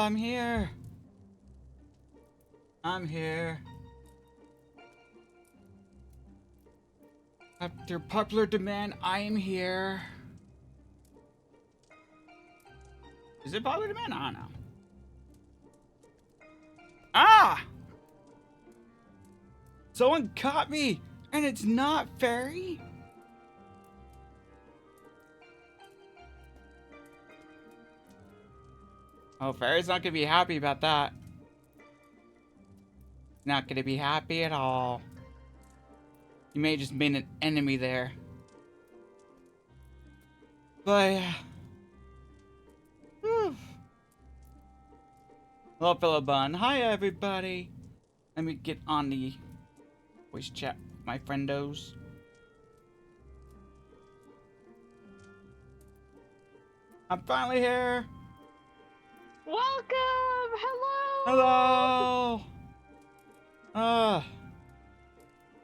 I'm here. I'm here. After popular demand, I am here. Is it popular demand? I don't know. Ah! Someone caught me, and it's not Fairy? Oh, Fairy's not gonna be happy about that. Not gonna be happy at all. You may have just made an enemy there. But, yeah. Whew. Hello, fellow bun. Hi, everybody. Let me get on the voice chat with my friendos. I'm finally here. Welcome! Hello! Hello!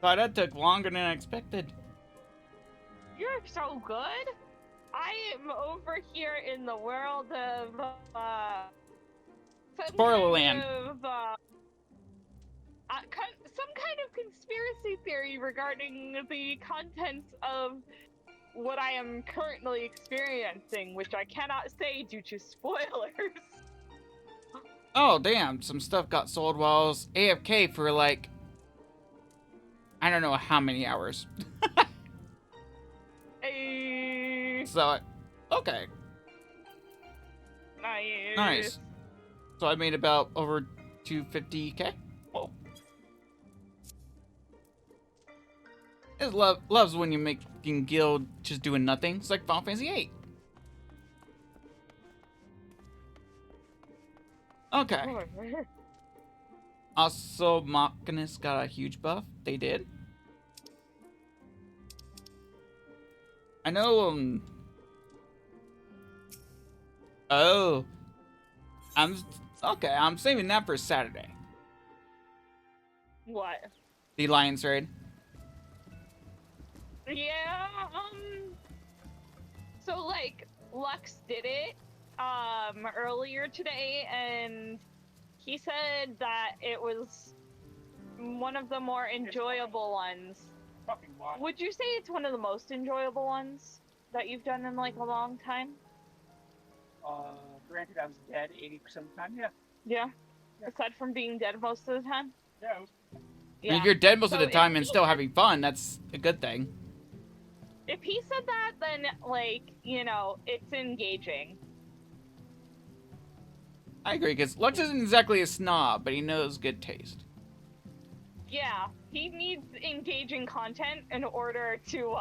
Thought that took longer than I expected. You're so good. I am over here in the world of, Spoilerland. Some kind of conspiracy theory regarding the contents of what I am currently experiencing, which I cannot say due to spoilers. Oh, damn. Some stuff got sold while I was AFK for like, I don't know how many hours. Hey. So, okay. Nice. Nice. So I made about over 250k. Whoa. It loves when you make guild just doing nothing. It's like Final Fantasy VIII. Okay. Also, Machinist got a huge buff. They did. I know, oh. Okay, I'm saving that for Saturday. What? The Alliance raid. Yeah, so like Lux did it earlier today, and he said that it was one of the more enjoyable ones. Would you say it's one of the most enjoyable ones that you've done in like a long time? Granted, I was dead 80% of the time, yeah. Yeah? Aside from being dead most of the time? Yeah. I mean, if you're dead most of So the time and still having fun, that's a good thing. If he said that, then, like, you know, it's engaging. I agree, because Lux isn't exactly a snob, but he knows good taste. Yeah, he needs engaging content in order to,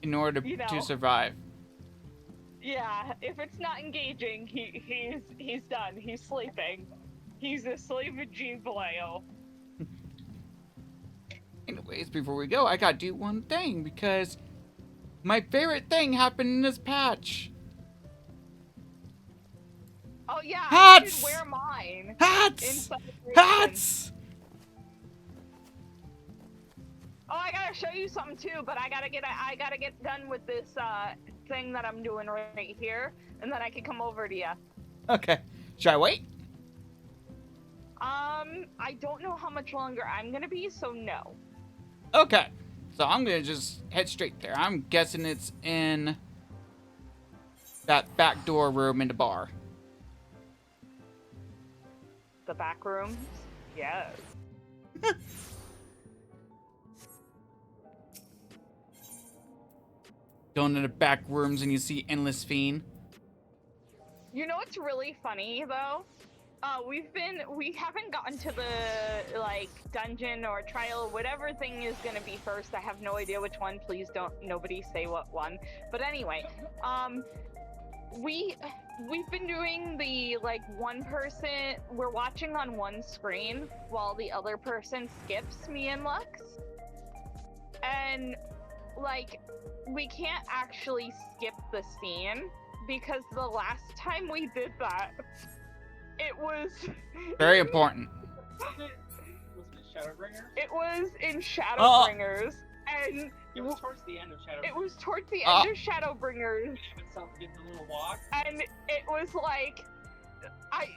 In order to survive. Yeah, if it's not engaging, he's done. He's sleeping. He's asleep at G-Blayo. Anyways, before we go, I gotta do one thing, because my favorite thing happened in this patch. Oh yeah, Hats! I should wear mine. Hats! In Hats! Oh, I gotta show you something too, but I gotta get done with this thing that I'm doing right here, and then I can come over to you. Okay. Should I wait? I don't know how much longer I'm gonna be, so no. Okay. So I'm gonna just head straight there. I'm guessing it's in that back door room in the bar. The back rooms? Yes. Going to the back rooms and you see Endless Fiend. You know what's really funny though? We haven't gotten to the, like, dungeon or trial, whatever thing is gonna be first. I have no idea which one. Please don't, nobody say what one. But anyway, we've been doing the, like, one person, we're watching on one screen while the other person skips me and Lux. And, like, we can't actually skip the scene because the last time we did that, it was Very important. Was it Shadowbringers? It was in Shadowbringers, and It was towards the end of Shadowbringers. it was towards the end of Shadowbringers, Itself getting a little walk. and it was like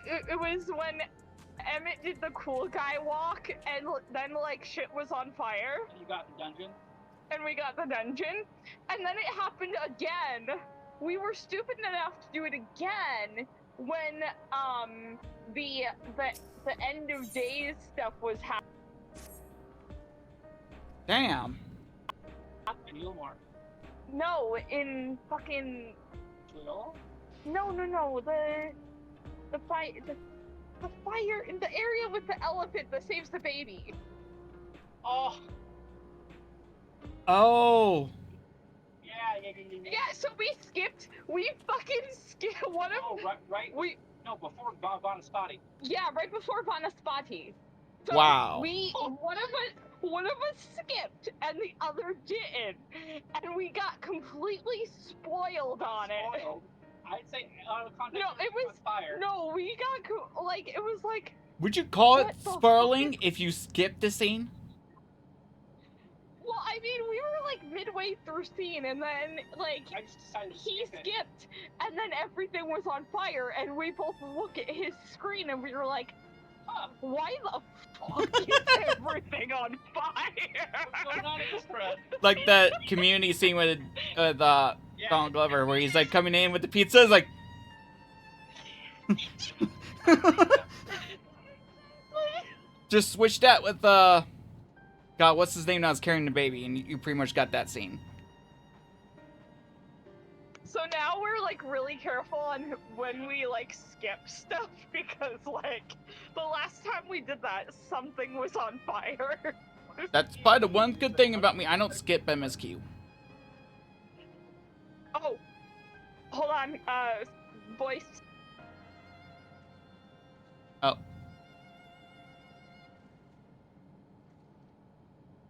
it was when Emmett did the cool guy walk, and then like shit was on fire, You got the dungeon. and we got the dungeon, and then it happened again. We were stupid enough to do it again when the end of days stuff was happening. Damn. And Yulmar. No, in fucking Tuyola? no, the fire in the area with the elephant that saves the baby. Oh. Oh. Yeah. Yeah, so we fucking skipped one of Oh, right. No, before Bonespati. yeah, right before Vanaspati. So Wow. one of us skipped and the other didn't, and we got completely spoiled on it. Spoiled. I'd say out of context. No, it was fire. no, we got like it was like. Would you call it What the spoiling fuck? if you skipped the scene? Well, I mean, we were like midway through scene, and then like I just decided to he skip it. skipped, and then everything was on fire, and we both look at his screen, and we were like, why the fuck is everything on fire? What's going on in this thread? Like that community scene with Donald Glover, where he's like coming in with the pizza, is like. Just switch that with God, what's his name now is carrying the baby, and you pretty much got that scene. So now we're like really careful on when we like skip stuff, because like the last time we did that, something was on fire. That's probably the one good thing about me. I don't skip MSQ. Oh, hold on, voice. Oh.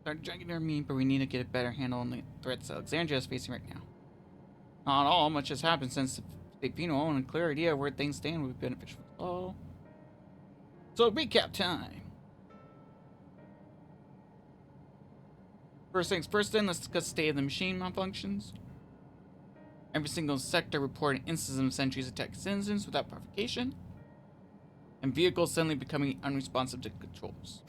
Started dragging our mean, but we need to get a better handle on the threats Alexandria is facing right now. Not all much has happened since the funeral, and a clear idea of where things stand would be beneficial for all. So recap time. First things first then, let's discuss state of the machine malfunctions. Every single sector reported instances of sentries attacking citizens without provocation, and vehicles suddenly becoming unresponsive to controls.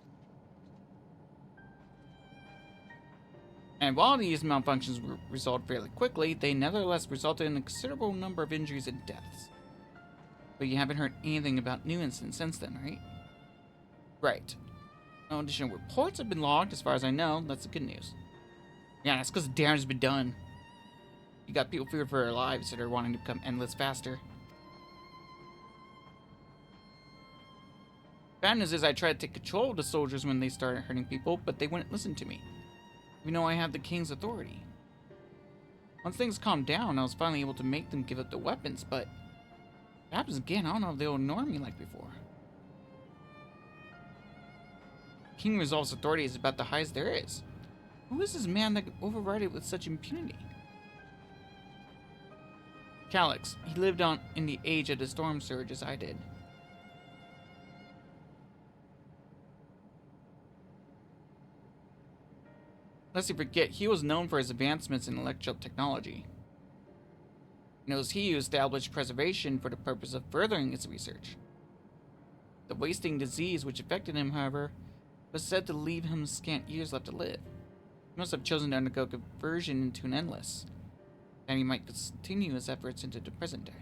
And while these malfunctions resolved fairly quickly, they nevertheless resulted in a considerable number of injuries and deaths. But you haven't heard anything about new incidents since then, right? Right. No additional reports have been logged, as far as I know. That's the good news. Yeah, that's because the damage has been done. You got people feared for their lives that are wanting to become endless faster. Bad news is I tried to take control of the soldiers when they started hurting people, but they wouldn't listen to me. You know I have the king's authority. Once things calmed down, I was finally able to make them give up the weapons, but if it happens again, I don't know if they'll ignore me like before. The king resolves authority is about the highest there is. Who is this man that could override it with such impunity? Calix. He lived on in the age of the storm surge as I did. Lest you forget, he was known for his advancements in electrical technology. And it was he who established preservation for the purpose of furthering his research. The wasting disease which affected him, however, was said to leave him scant years left to live. He must have chosen to undergo conversion into an endless, and he might continue his efforts into the present day.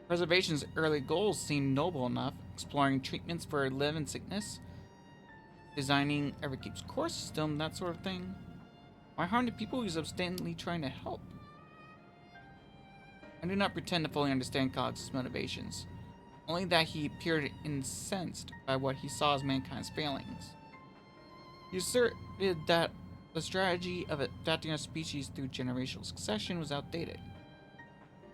Preservation's early goals seemed noble enough, exploring treatments for live and sickness, designing ever keeps course system, that sort of thing. Why harm the people he's obstinately trying to help? I do not pretend to fully understand Calix's motivations, only that he appeared incensed by what he saw as mankind's failings. He asserted that the strategy of adapting our species through generational succession was outdated.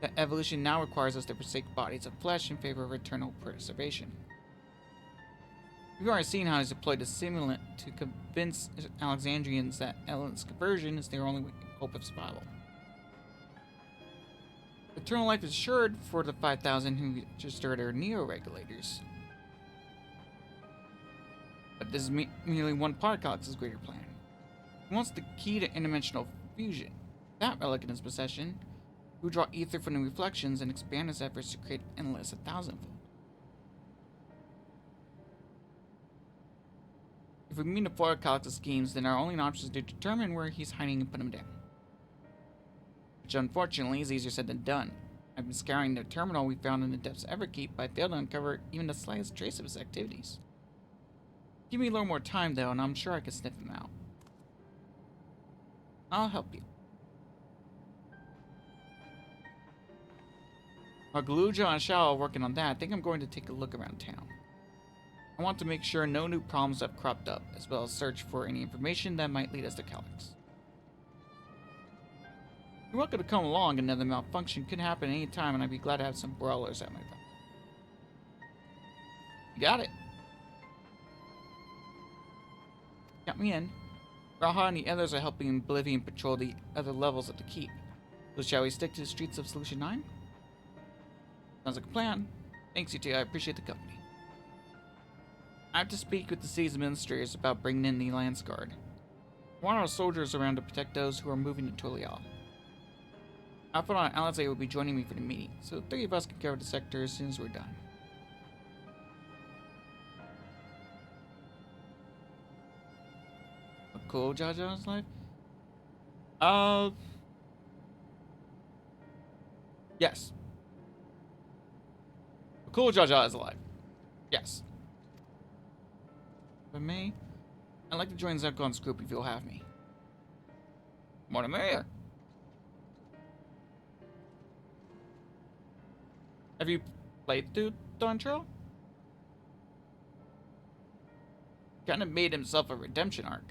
That evolution now requires us to forsake bodies of flesh in favor of eternal preservation. We've already seen how he's deployed a simulant to convince Alexandrians that endless conversion is their only hope of survival. Eternal life is assured for the 5,000 who registered our neo-regulators. But this is merely one part of Calix's greater plan. He wants the key to interdimensional fusion. That relic in his possession, he would draw ether from the reflections and expand his efforts to create endless 1,000-fold. If we mean to foil Calix's schemes, then our only option is to determine where he's hiding and put him down. Which unfortunately is easier said than done. I've been scouring the terminal we found in the depths of Everkeep, but I failed to uncover even the slightest trace of his activities. Give me a little more time though, and I'm sure I can sniff him out. I'll help you. While Galuja and Shao are working on that, I think I'm going to take a look around town. I want to make sure no new problems have cropped up, as well as search for any information that might lead us to Calix. You're welcome to come along. Another malfunction could happen any time, and I'd be glad to have some brawlers at my back. You got it. Got me in. Raha and the others are helping Oblivion patrol the other levels of the keep. So shall we stick to the streets of Solution 9? Sounds like a plan. Thanks, you two. I appreciate the company. I have to speak with the city's administrators about bringing in the Lance Guard. I want our soldiers around to protect those who are moving to Tolial. Alpha and Alizé will be joining me for the meeting, so the three of us can cover the sector as soon as we're done. A cool Jaja's life? Yes. A cool Jaja is alive. Yes. If I may, I'd like to join Zevcon's group if you'll have me. More the merrier. Have you played through Dawn Trail? Kind of made himself a redemption arc.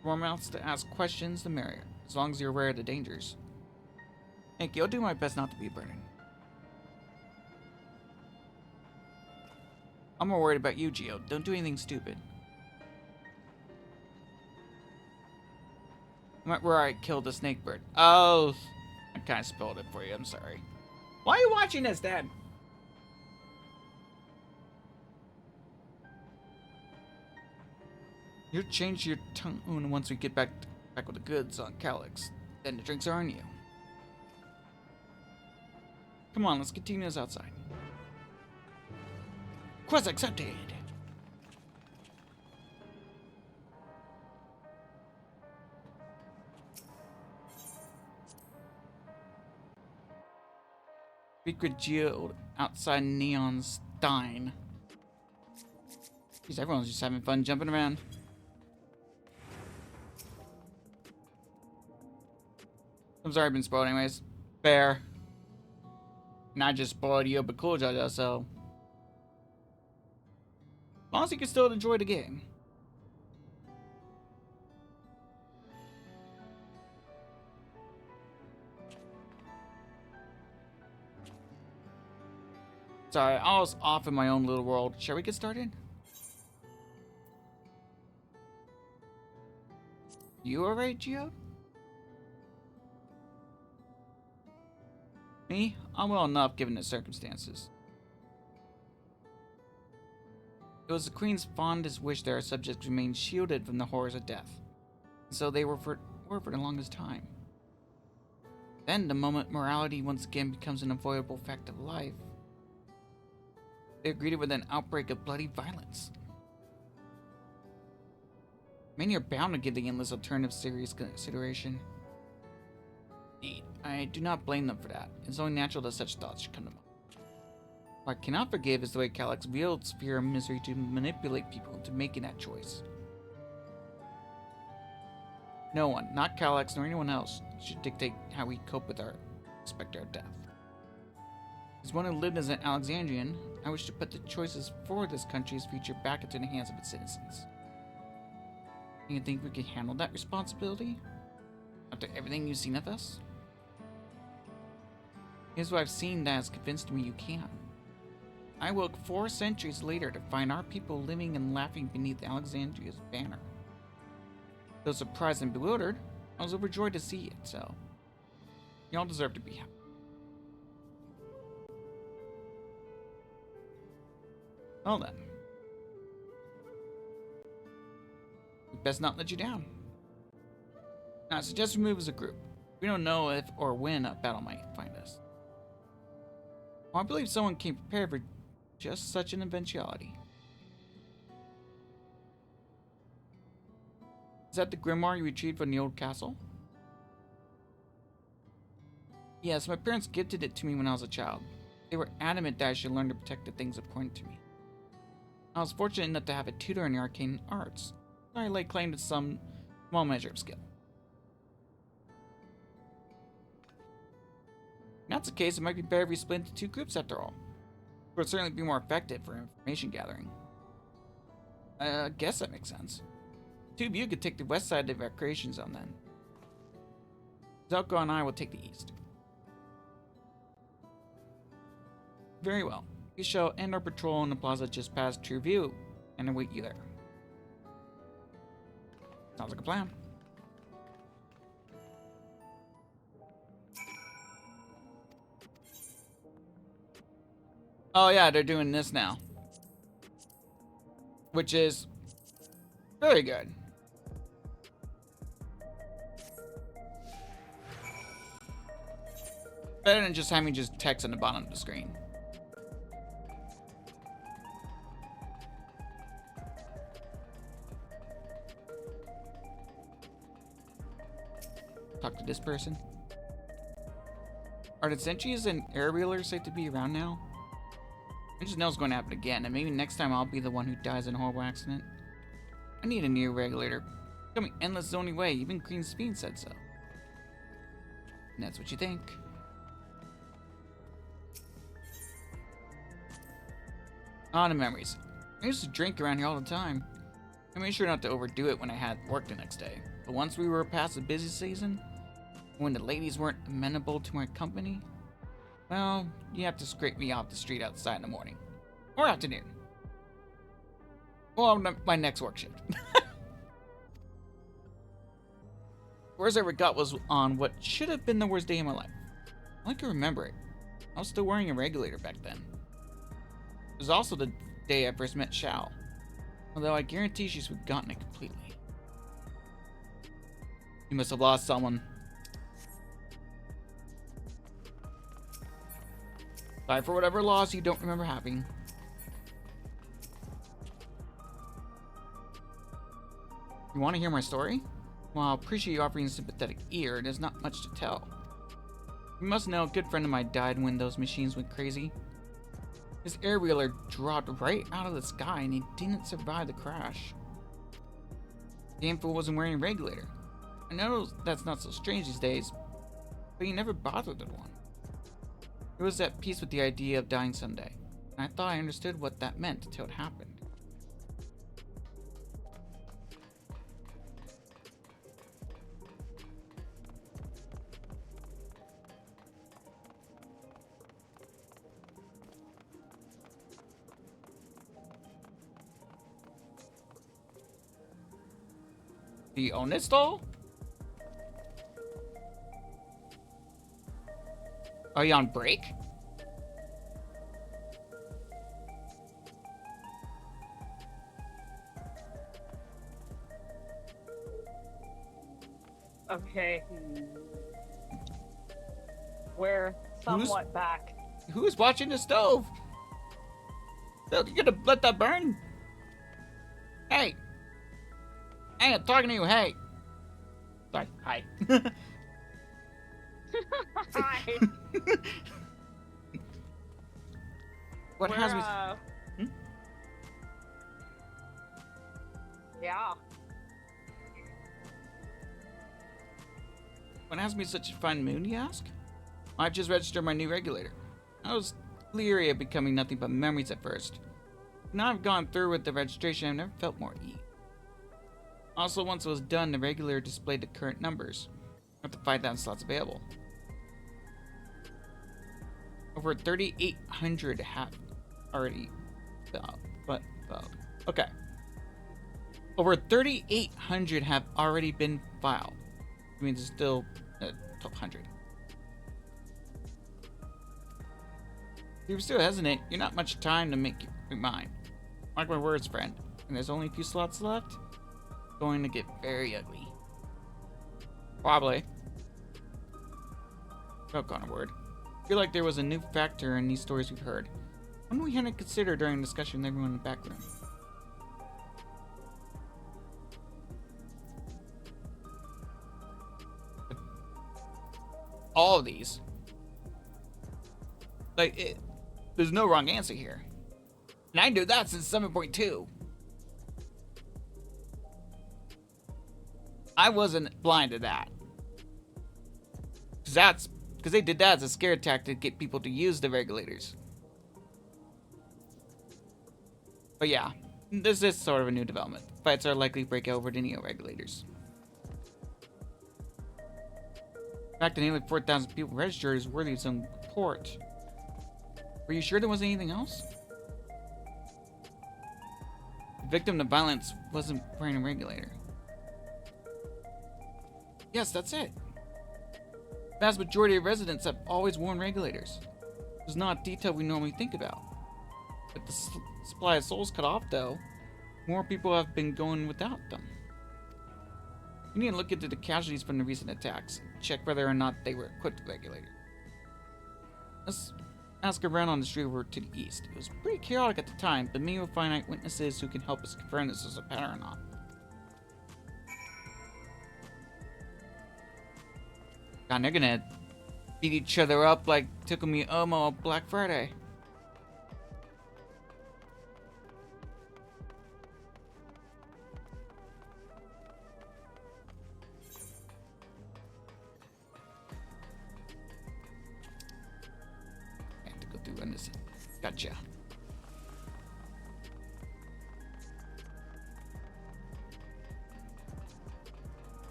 The more mouths to ask questions, the merrier, as long as you're aware of the dangers. Thank you. I'll do my best not to be a burden. I'm more worried about you, Geo. Don't do anything stupid. Where I killed the snake bird. Oh, I kind of spoiled it for you. I'm sorry. Why are you watching this, Dad? You'll change your tone once we get back with the goods on Calix. Then the drinks are on you. Come on, let's continue this outside. Quest accepted. Secret Geo outside Neon Stein. Jeez, everyone's just having fun jumping around. I'm sorry I've been spoiled anyways. Fair. And I just spoiled you, but cool, Jaja, so. As long as you can still enjoy the game. Sorry, I was off in my own little world. Shall we get started? You alright, Geo? Me? I'm well enough given the circumstances. It was the Queen's fondest wish that our subjects remain shielded from the horrors of death. And so they were for the longest time. Then, the moment morality once again becomes an avoidable fact of life, they are greeted with an outbreak of bloody violence. Many are bound to give the endless alternative serious consideration. Indeed, I do not blame them for that. It's only natural that such thoughts should come to mind. What I cannot forgive is the way Calix wields fear and misery to manipulate people into making that choice. No one, not Calix nor anyone else, should dictate how we cope with our specter of death. As one who lived as an Alexandrian, I wish to put the choices for this country's future back into the hands of its citizens. Do you think we can handle that responsibility? After everything you've seen of us? Here's what I've seen that has convinced me you can. I woke 4 centuries later to find our people living and laughing beneath Alexandria's banner. Though surprised and bewildered, I was overjoyed to see it, so you all deserve to be happy. Well then, best not let you down. Now, I suggest we move as a group. We don't know if or when a battle might find us. Well, I believe someone came prepared for just such an eventuality. Is that the grimoire you retrieved from the old castle? Yes, my parents gifted it to me when I was a child. They were adamant that I should learn to protect the things important to me. I was fortunate enough to have a tutor in the arcane arts, so I laid claim to some small measure of skill. If that's the case, it might be better if we split into two groups after all. It would certainly be more effective for information gathering. I guess that makes sense. Two of you could take the west side of the recreation zone then. Zelko and I will take the east. Very well. We shall end our patrol in the plaza just past True View and await you there. Sounds like a plan. Oh yeah, they're doing this now. Which is very good. Better than just having just text on the bottom of the screen. Talk to this person. Are the sentries and air wheelers safe to be around now? I just know it's going to happen again, and maybe next time I'll be the one who dies in a horrible accident. I need a new regulator. Becoming endless is the only way. Even Green Speed said so. And that's what you think. On to memories. I used to drink around here all the time. I made sure not to overdo it when I had work the next day. But once we were past the busy season, when the ladies weren't amenable to my company, well, you have to scrape me off the street outside in the morning. Or afternoon. Well, my next work shift. Worst I ever got was on what should have been the worst day of my life. I can remember it. I was still wearing a regulator back then. It was also the day I first met Xiao. Although I guarantee she's forgotten it completely. You must have lost someone. Sorry for whatever loss you don't remember having. You want to hear my story? Well, I appreciate you offering a sympathetic ear. There's not much to tell. You must know a good friend of mine died when those machines went crazy. His air wheeler dropped right out of the sky and he didn't survive the crash. Damn fool wasn't wearing a regulator. I know that's not so strange these days, but he never bothered with one. He was at peace with the idea of dying someday, and I thought I understood what that meant until it happened. Do you own this doll? Are you on break? Okay. We're somewhat back. Who's watching the stove? So you gonna let that burn? Hey! Hey, I'm talking to you, hey! Sorry, hi. Hi. What has me... Yeah. What has me such a fine mood, you ask? I've just registered my new regulator. I was leery of becoming nothing but memories at first. Now I've gone through with the registration, I've never felt more at ease. Also, once it was done, the regulator displayed the current numbers. Up to 5,000 slots available. Over 3,800 have already filed. Okay. Over 3,800 have already been filed. It means it's still 1,200. If you're still hesitant, you're not much time to make your mind. Mark my words, friend. And there's only a few slots left. going to get very ugly. Probably. Oh, on a word. I feel like there was a new factor in these stories we've heard. One we hadn't considered during the discussion with everyone in the back room. All of these. Like, there's no wrong answer here. And I knew that since 7.2. I wasn't blind to that. Because they did that as a scare tactic to get people to use the regulators. But yeah, this is sort of a new development. Fights are likely to break out over the Neo regulators. The fact that nearly 4,000 people registered is worthy of some report. Were you sure there wasn't anything else? The victim of violence wasn't wearing a regulator. Yes, that's it. The vast majority of residents have always worn regulators. It's not a detail we normally think about. With the supply of souls cut off, though, more people have been going without them. We need to look into the casualties from the recent attacks, check whether or not they were equipped with regulators. Let's ask around on the street over to the east. It was pretty chaotic at the time, but maybe we'll find eyewitnesses who can help us confirm this is a pattern or not. God, they're gonna beat each other up like Tickle Me Elmo on Black Friday. I have to go through on this. Gotcha.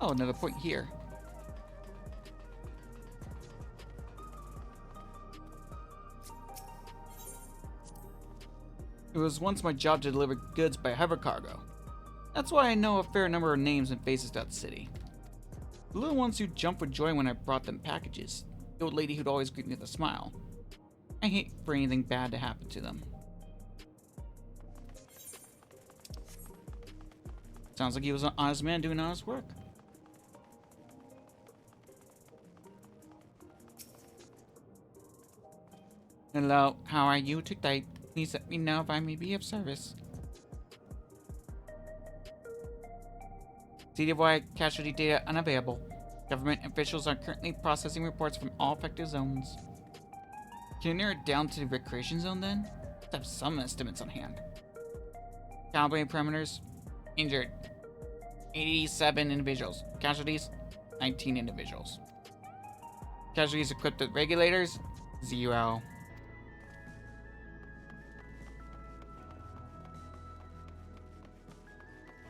Oh, another point here. It was once my job to deliver goods by hover cargo. That's why I know a fair number of names and faces throughout the city. The little ones who jumped with joy when I brought them packages. The old lady who'd always greet me with a smile. I hate for anything bad to happen to them. Sounds like he was an honest man doing honest work. Hello, how are you today? Please let me know if I may be of service. CDY casualty data unavailable. Government officials are currently processing reports from all affected zones. Can you narrow it down to the recreation zone then? Let's have some estimates on hand. Calibrating parameters. Injured. 87 individuals. Casualties. 19 individuals. Casualties equipped with regulators. 0.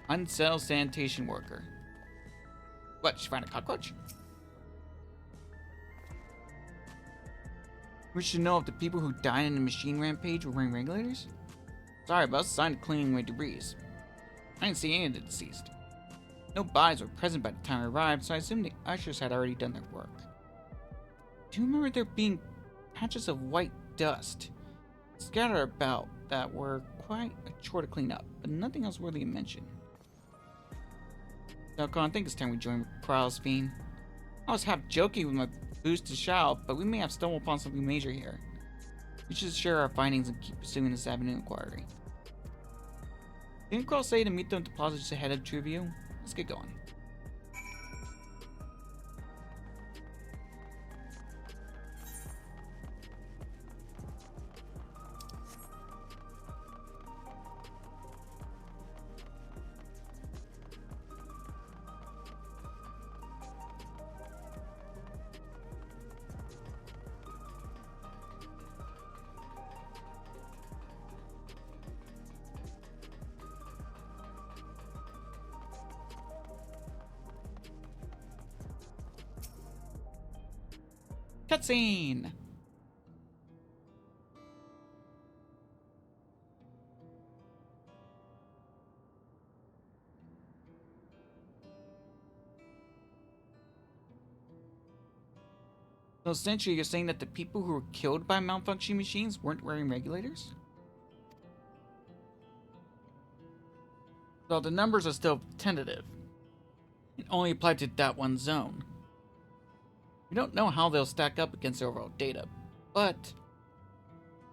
Unsettled sanitation worker. What, she found a cockroach? We should know if the people who died in the machine rampage were wearing regulators? Sorry, but I was assigned to cleaning away debris. I didn't see any of the deceased. No bodies were present by the time I arrived, so I assumed the ushers had already done their work. Do you remember there being patches of white dust scattered about that were quite a chore to clean up, but nothing else worthy of mention? Falcon, I think it's time we join Corral's Fiend. I was half joking with my boost to shout, but we may have stumbled upon something major here. We should share our findings and keep pursuing this avenue inquiry. Didn't Coral say to meet them at the plaza just ahead of Truview? Let's get going. Cutscene! essentially, you're saying that the people who were killed by malfunctioning machines weren't wearing regulators? So the numbers are still tentative. It only applied to that one zone. We don't know how they'll stack up against the overall data, but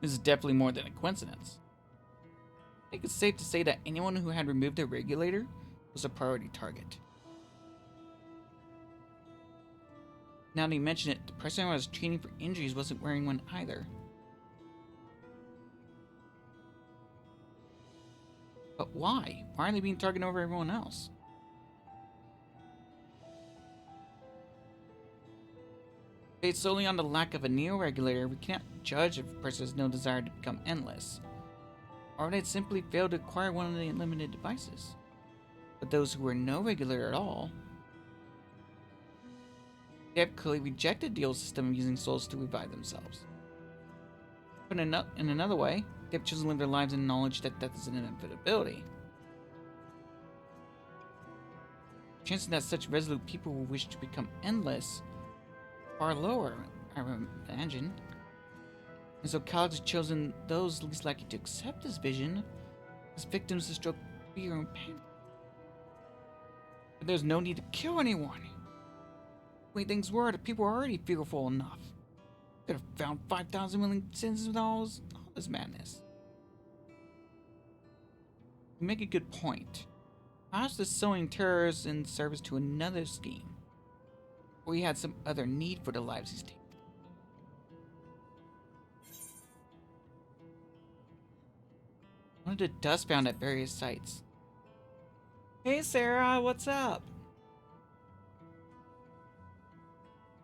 this is definitely more than a coincidence. I think it's safe to say that anyone who had removed a regulator was a priority target. Now that you mention it, the person I was treating for injuries wasn't wearing one either. But why? Why are they being targeted over everyone else? Based solely on the lack of a neo-regulator, we cannot judge if a person has no desire to become endless, or they'd simply failed to acquire one of the unlimited devices. But those who were no regulator at all, they have clearly rejected the old system of using souls to revive themselves. But in another way, they have chosen to live their lives in knowledge that death is an inevitability. The chances that such resolute people will wish to become endless far lower, I imagine. And so Calix has chosen those least likely to accept this vision as victims to stroke fear and pain. But there's no need to kill anyone. The way things were, the people were already fearful enough. Could have found 5,000 million sins with all this madness. You make a good point. Perhaps the sowing terror is in service to another scheme, or he had some other need for the lives he's taken. One of the dust found at various sites. Hey Sarah, what's up?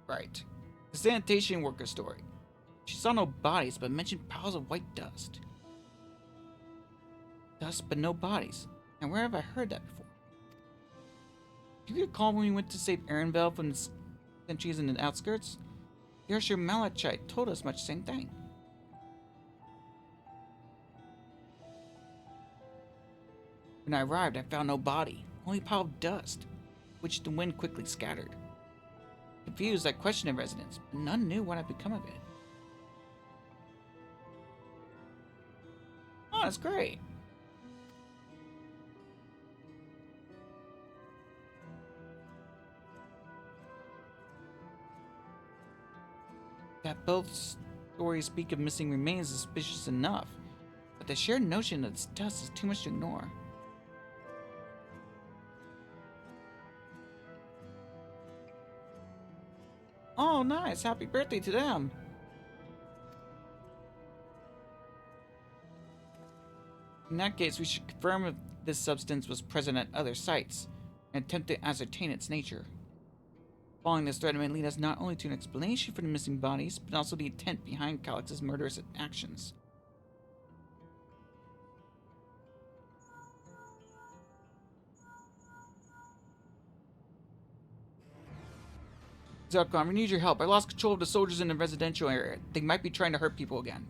Right. The sanitation worker story. She saw no bodies, but mentioned piles of white dust. Dust, but no bodies. And where have I heard that before? Do you recall when we went to save Erenville from the sentries in the outskirts? The Ursher Malachite told us much the same thing. When I arrived, I found no body, only a pile of dust, which the wind quickly scattered. Confused, I questioned the residents, but none knew what had become of it. Oh, that's great. That both stories speak of missing remains is suspicious enough, but the sheer notion that it's dust is too much to ignore. Oh, nice. Happy birthday to them. In that case, we should confirm if this substance was present at other sites and attempt to ascertain its nature. Following this thread may lead us not only to an explanation for the missing bodies, but also the intent behind Calix's murderous actions. Zarkon, we need your help. I lost control of the soldiers in the residential area. They might be trying to hurt people again.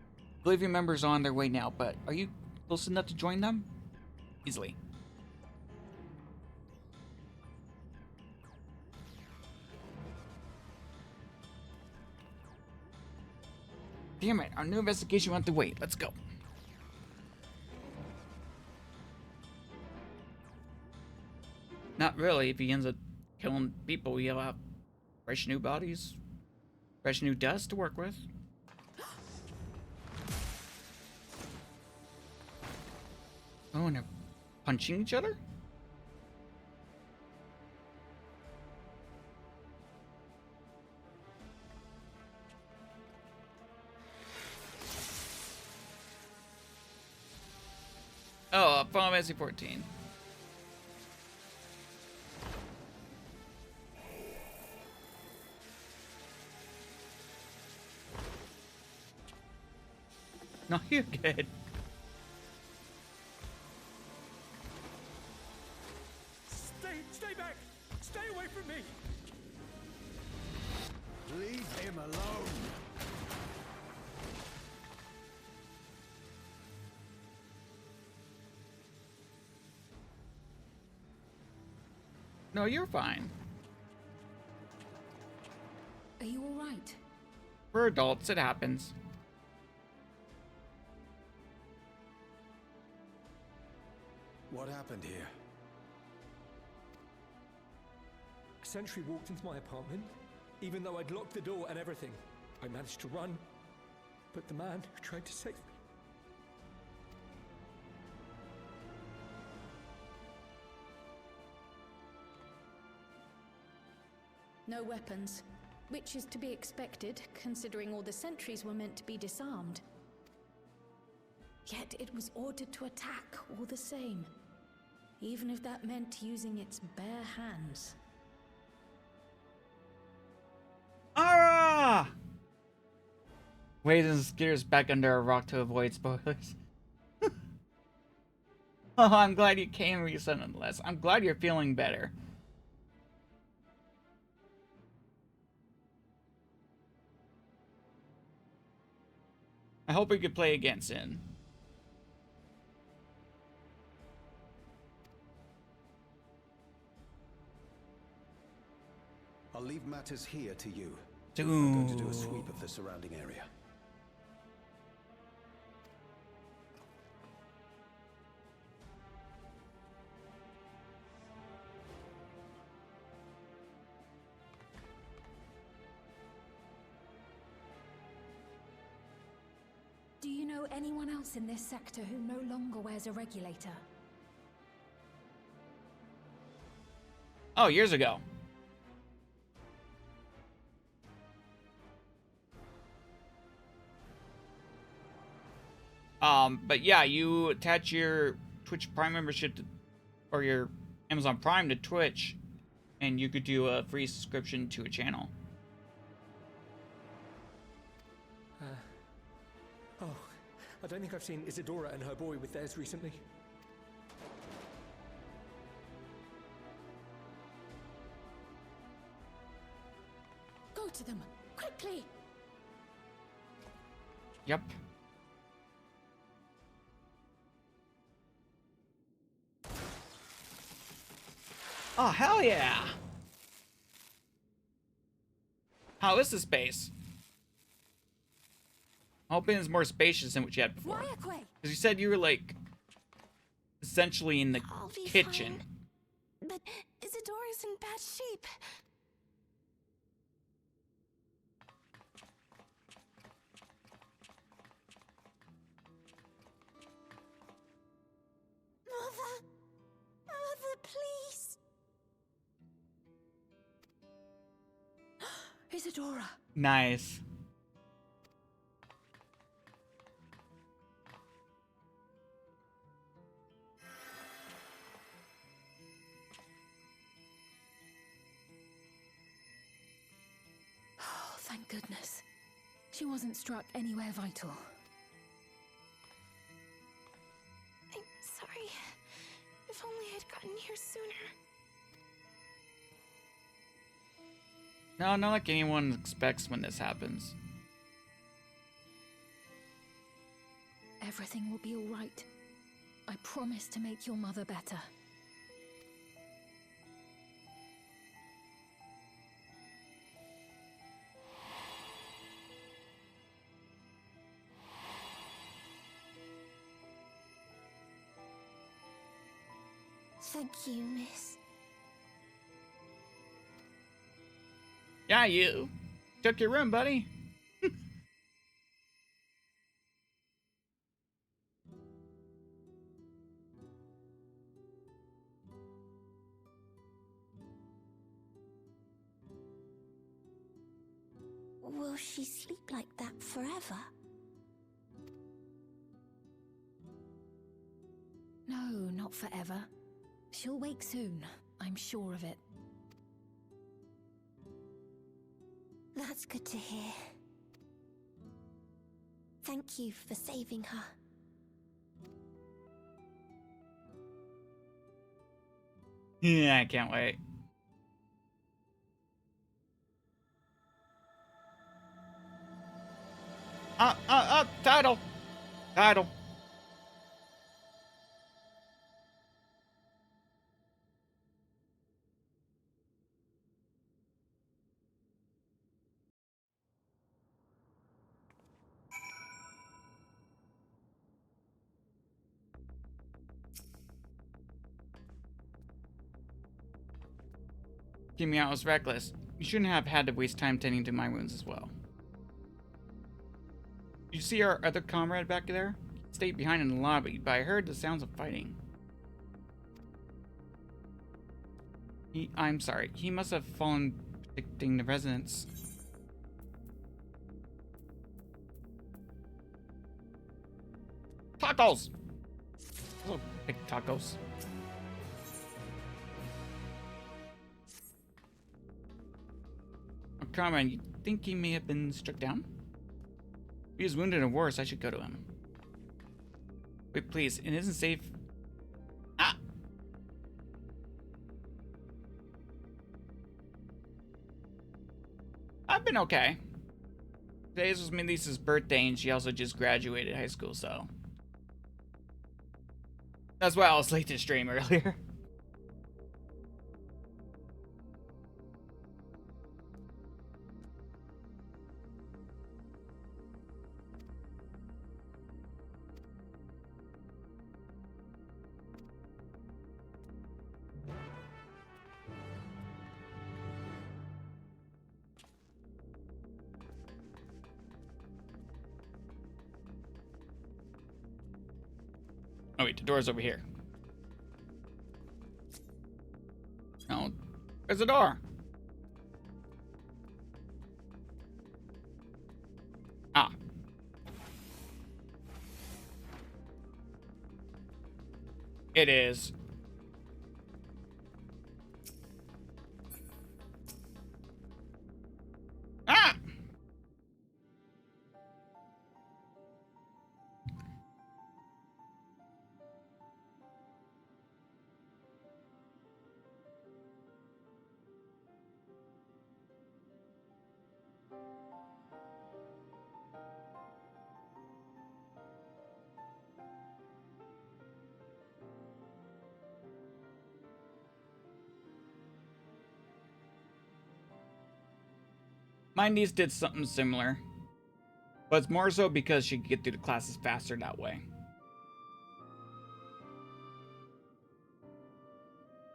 I believe your members are on their way now, but are you close enough to join them? Easily. Damn it, our new investigation went to wait. Let's go. Not really. If he ends up killing people, he'll have fresh new bodies, fresh new dust to work with. Oh, and they're punching each other? Oh, Final Fantasy 14. No, you're good. Stay back! Stay away from me! Leave him alone! No, you're fine. Are you all right? We're adults, it happens. What happened here? A sentry walked into my apartment, even though I'd locked the door and everything. I managed to run, but the man who tried to save me. No weapons, which is to be expected, considering all the sentries were meant to be disarmed. Yet it was ordered to attack all the same, even if that meant using its bare hands. Ara! Wade and skitters back under a rock to avoid spoilers. Oh, I'm glad you came, Risa, nonetheless. I'm glad you're feeling better. I hope we could play again soon. I'll leave matters here to you. Dude. I'm going to do a sweep of the surrounding area. Do you know anyone else in this sector who no longer wears a regulator? Oh, years ago. But yeah, you attach your Twitch Prime membership to, or your Amazon Prime to Twitch, and you could do a free subscription to a channel. Oh, I don't think I've seen Isadora and her boy with theirs recently. Go to them, quickly! Yep. Oh, hell yeah! How is the space? I'm hoping it's more spacious than what you had before. Because you said you were, like, essentially in the I'll be kitchen. fine. But Isadora's in bad shape. Mother! Mother, please! Isadora! Nice. Oh, thank goodness. She wasn't struck anywhere vital. I'm sorry. If only I'd gotten here sooner. No, not like anyone expects when this happens. Everything will be all right. I promise to make your mother better. Thank you, miss. Yeah, you took your room, buddy. Will she sleep like that forever? No, not forever. She'll wake soon, I'm sure of it. That's good to hear. Thank you for saving her. Yeah, I can't wait. Title. Title. Keeping me out was reckless. You shouldn't have had to waste time tending to my wounds as well. Did you see our other comrade back there? He stayed behind in the lobby, but I heard the sounds of fighting. I'm sorry. He must have fallen protecting the residents. Tacos! Oh, big tacos. Oh, come on, you think he may have been struck down? If he is wounded or worse, I should go to him. Wait, please, it isn't safe. Ah! I've been okay. Today's was Melissa's birthday, and she also just graduated high school, so... That's why I was late to stream earlier. Oh wait, the door's over here. Oh, there's a door. Ah. It is. Ah! My niece did something similar, but it's more so because she could get through the classes faster that way.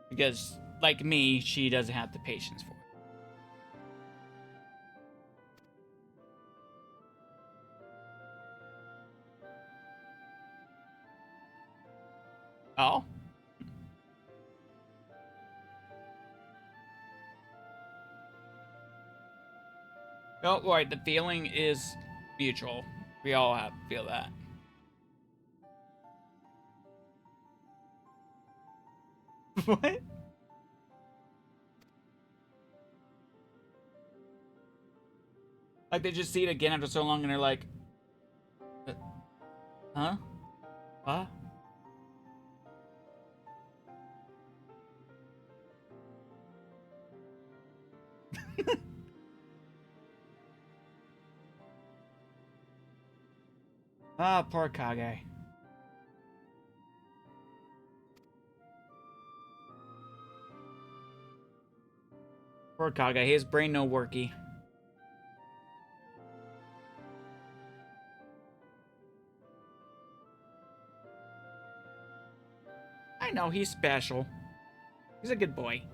Because, like me, she doesn't have the patience for it. Oh? Don't worry, the feeling is mutual. We all have to feel that. What? Like they just see it again after so long and they're like, huh? Huh? Ah, poor Kage. Poor Kage, his brain no worky. I know, he's special. He's a good boy.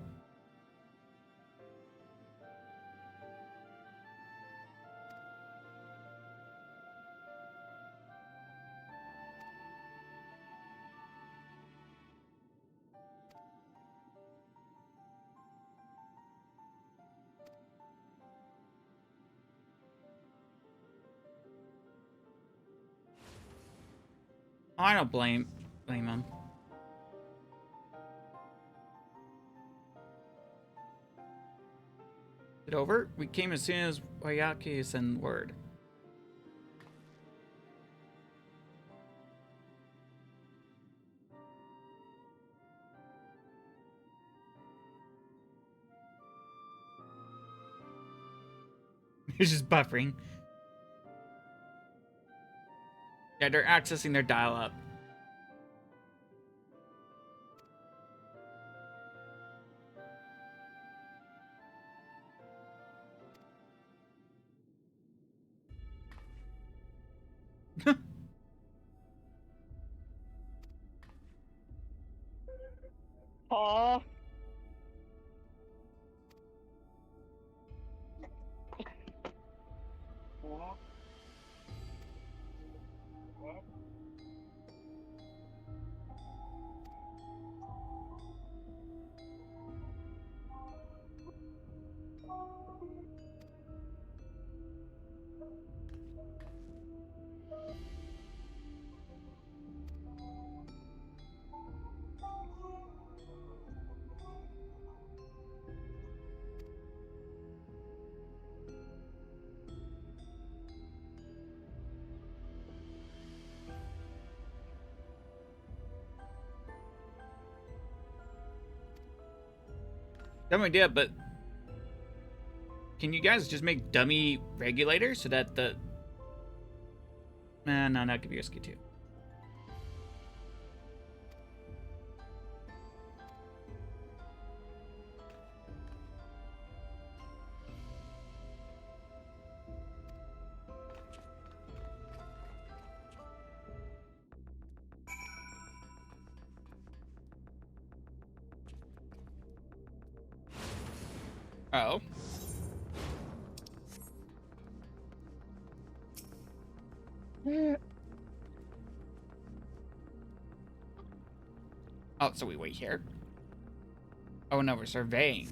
I don't blame him. Is it over? We came as soon as Wayaki sent word. He's just buffering. Yeah, they're accessing their dial-up. Aw. Dumb idea, but can you guys just make dummy regulators so that the... no, that could be risky too. Oh. Oh, so we wait here. Oh no, we're surveying.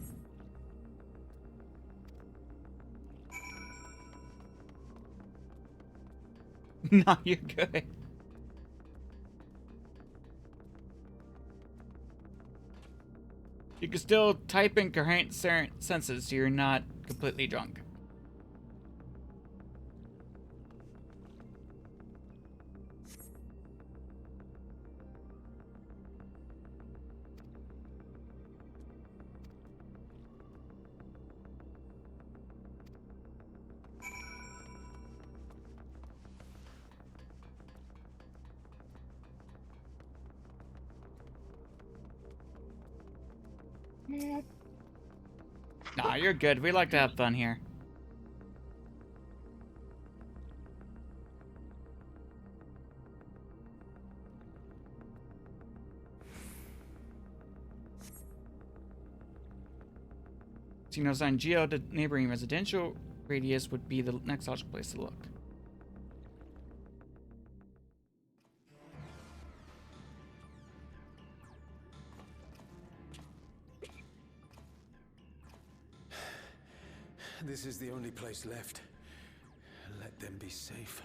No, you're good. You can still type in coherent sentences so you're not completely drunk. Nah, you're good. We like to have fun here. Signal sign Geo, the neighboring residential radius would be the next logical place to look. This is the only place left. Let them be safe.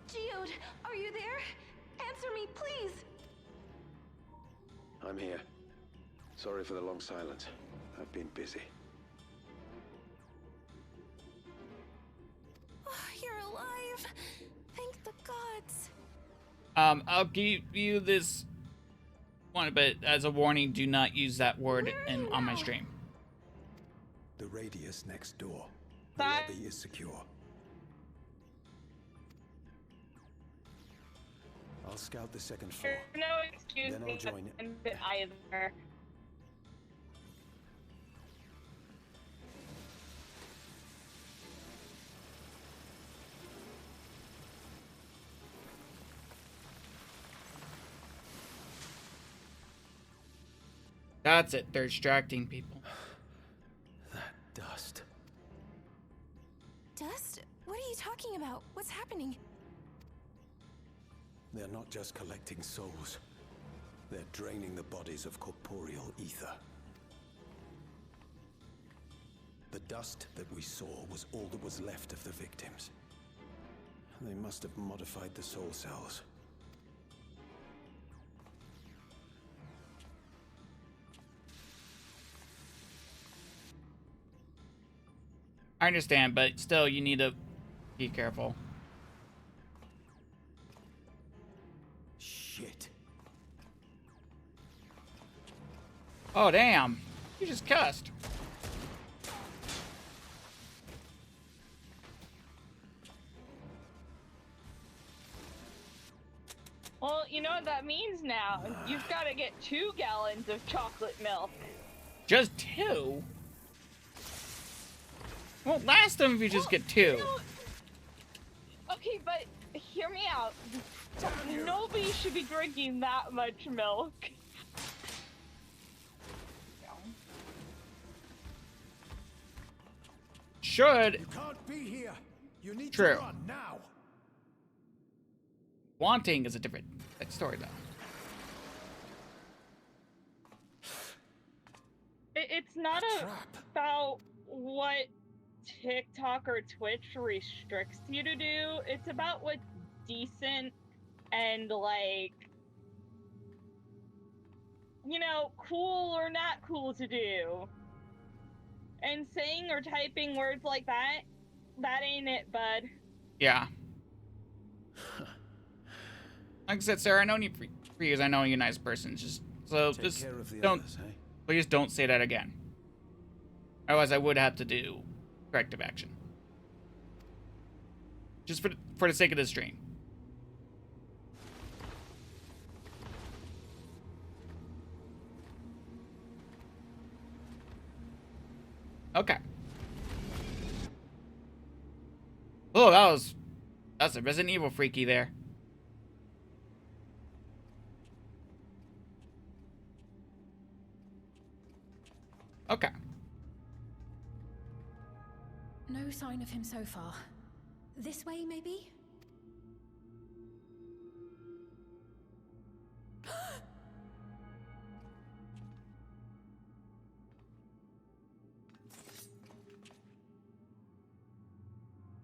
Geode, are you there? Answer me, please! I'm here. Sorry for the long silence. I've been busy. Oh, you're alive! Thank the gods. I'll give you this one, but as a warning, do not use that word on my stream. The radius next door. The That- lobby is secure. I'll scout the second floor. There's no excuse Then I'll join it. either. That's it. They're distracting people. That dust. Dust? What are you talking about? What's happening? They're not just collecting souls. They're draining the bodies of corporeal ether. The dust that we saw was all that was left of the victims. They must have modified the soul cells. I understand, but still, you need to be careful. Shit. Oh, damn. You just cussed. Well, you know what that means now. You've got to get 2 gallons of chocolate milk. Just 2? Well, last time if you just get 2. No. Okay, but hear me out. Nobody should be drinking that much milk. Should. You can't be here. You need True. to run now. Wanting is a different story, though. It's not Trap. about what TikTok or Twitch restricts you to do. It's about what's decent and, like, you know, cool or not cool to do. And saying or typing words like that, that ain't it, bud. Yeah. Like I said, Sarah, I know you for years. I know you're a nice person. Just So Take just care of the don't, others, eh? please don't say that again. Otherwise, I would have to do corrective action. Just for the sake of this stream. Okay. Oh, that's a Resident Evil freaky there. Okay. No sign of him so far. This way, maybe?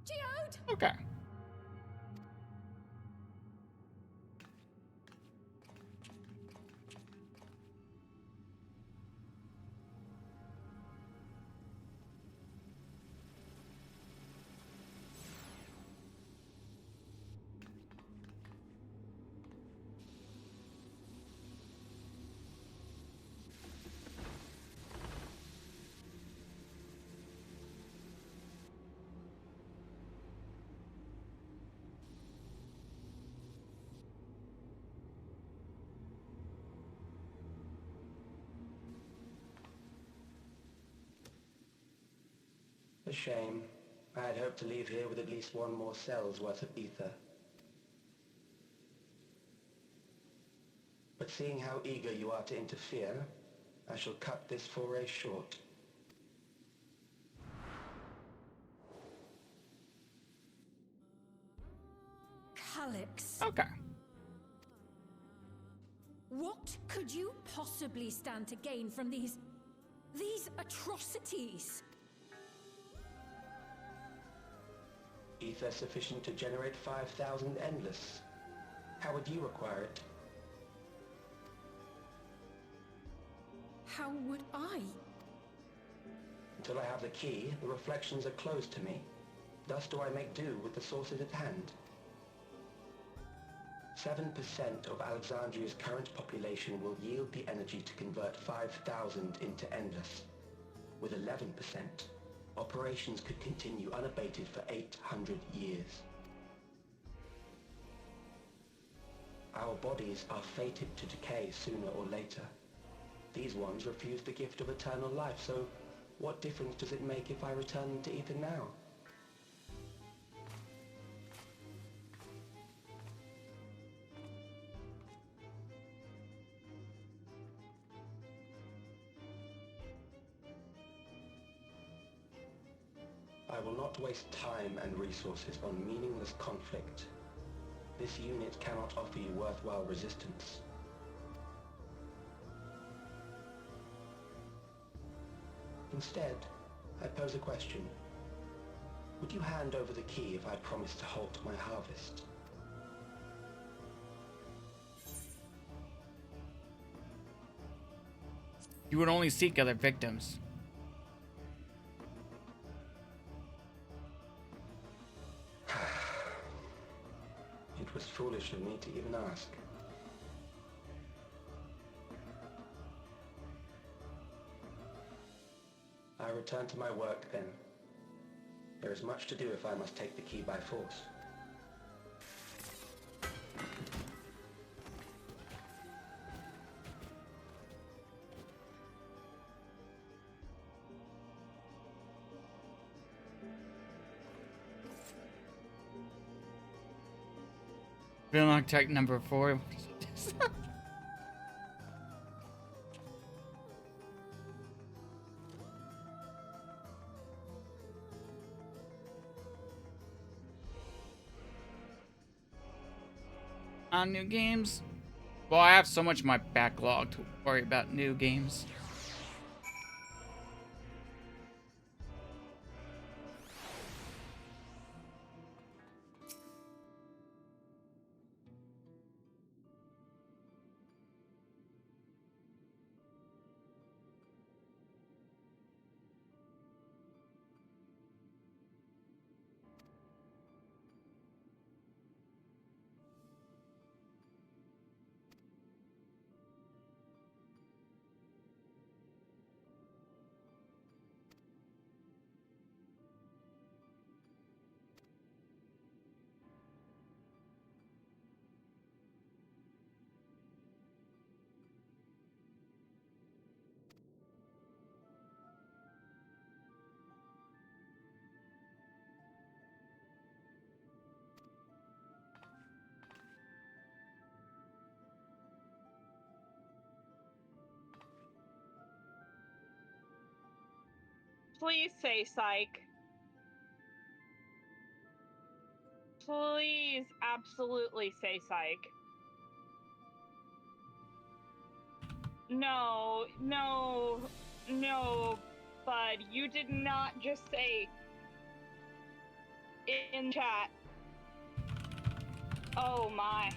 Geode! Okay. A shame. I had hoped to leave here with at least one more cell's worth of ether. But seeing how eager you are to interfere, I shall cut this foray short. Calyx. Okay. What could you possibly stand to gain from these atrocities? Ether sufficient to generate 5,000 endless. How would you require it? How would I? Until I have the key, the reflections are closed to me. Thus do I make do with the sources at hand. 7% of Alexandria's current population will yield the energy to convert 5,000 into endless. With 11%, operations could continue unabated for 800 years. Our bodies are fated to decay sooner or later. These ones refuse the gift of eternal life, so what difference does it make if I return them to ether now? I will not waste time and resources on meaningless conflict. This unit cannot offer you worthwhile resistance. Instead, I pose a question. Would you hand over the key if I promised to halt my harvest? You would only seek other victims. It was foolish of me to even ask. I return to my work then. There is much to do if I must take the key by force. Unlock tech number 4. On new games? Well, I have so much in my backlog to worry about new games. Please say psych. Please, absolutely say psych. No, no, no, bud, you did not just say in chat. Oh my.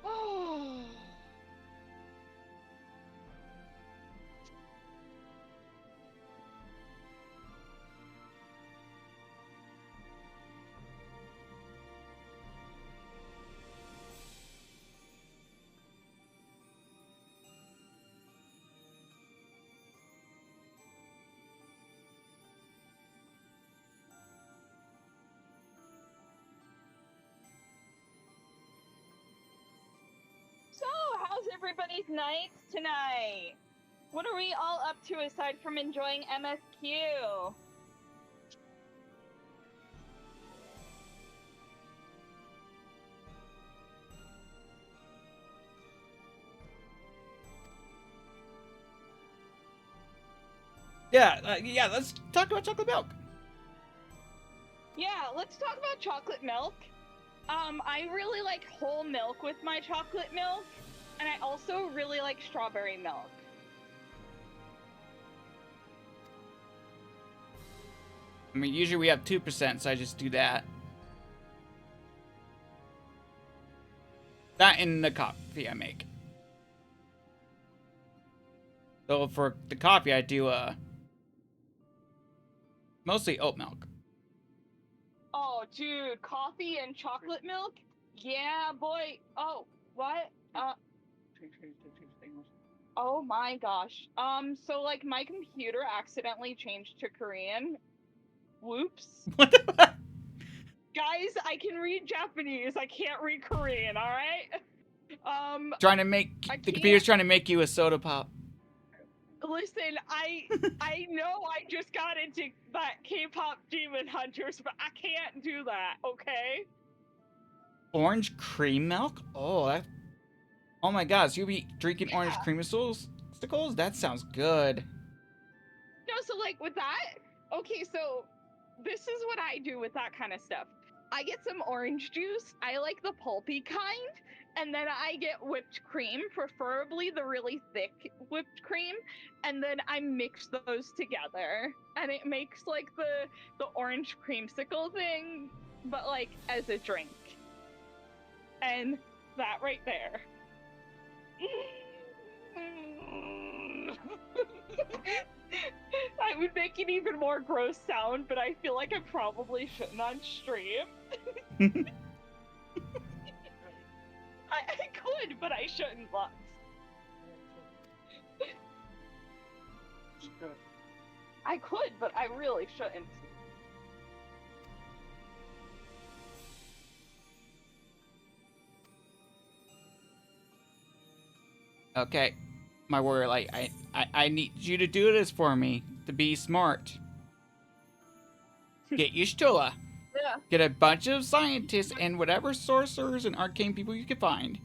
Oh. So, how's everybody's nights tonight? What are we all up to aside from enjoying MSQ? Yeah, let's talk about chocolate milk. Yeah, let's talk about chocolate milk. I really like whole milk with my chocolate milk, and I also really like strawberry milk. I mean, usually we have 2%, so I just do that. That in the coffee I make. So for the coffee, I do mostly oat milk. Oh, dude, coffee and chocolate milk? Yeah, boy. Oh, what? Oh my gosh. So like my computer accidentally changed to Korean. Whoops. What the fuck? Guys, I can read Japanese. I can't read Korean, alright? Trying to make the computer's trying to make you a soda pop. Listen, I know I just got into that K-pop Demon Hunters, but I can't do that, okay? Orange cream milk? Oh my god, so you'll be drinking orange creamsicles? That sounds good. No, so like with that, okay, so this is what I do with that kind of stuff. I get some orange juice, I like the pulpy kind, and then I get whipped cream, preferably the really thick whipped cream, and then I mix those together, and it makes like the orange creamsicle thing, but like as a drink. And that right there. I would make an even more gross sound, but I feel like I probably shouldn't on stream. I could, but I shouldn't, Lux. I could, but I really shouldn't. Okay, my warrior light, I need you to do this for me, to be smart. Get Y'shtola. Yeah. Get a bunch of scientists and whatever sorcerers and arcane people you can find.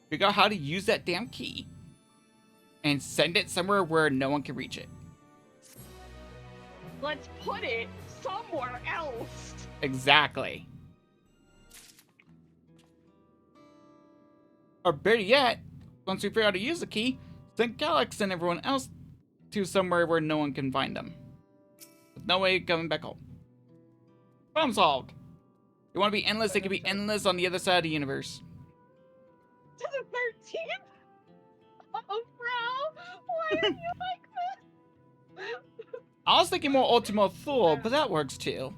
Figure out how to use that damn key. And send it somewhere where no one can reach it. Let's put it somewhere else. Exactly. Or better yet, once we figure out how to use the key, send Galax and everyone else to somewhere where no one can find them. With no way of coming back home. Problem solved. You want to be endless, it can be endless on the other side of the universe. To the 13th? Oh, bro, why are you like this? I was thinking more Ultima Thule, but that works too.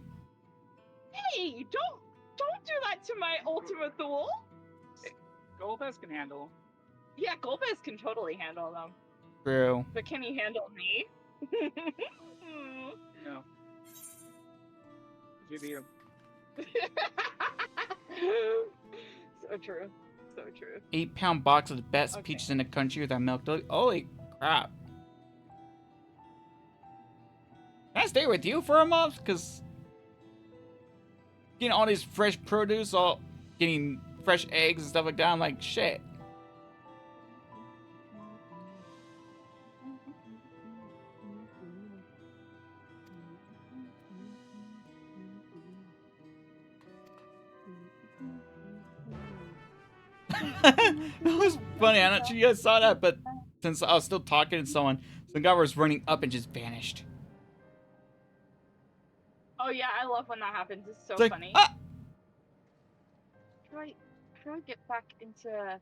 Hey, don't do that to my Ultima Thule. Golbez can handle. Yeah, Golbez can totally handle them. True. But can he handle me? No. You beat him. So true. So true. 8-pound box of the best peaches in the country with our milk deli. Holy crap. Can I stay with you for a month? Because getting all these fresh produce, getting fresh eggs and stuff like that, I'm like, shit. That was funny. I'm not sure you guys saw that, but since I was still talking to someone, some guy was running up and just vanished. Oh yeah, I love when that happens. It's so It's like, funny. ah! How do I get back into?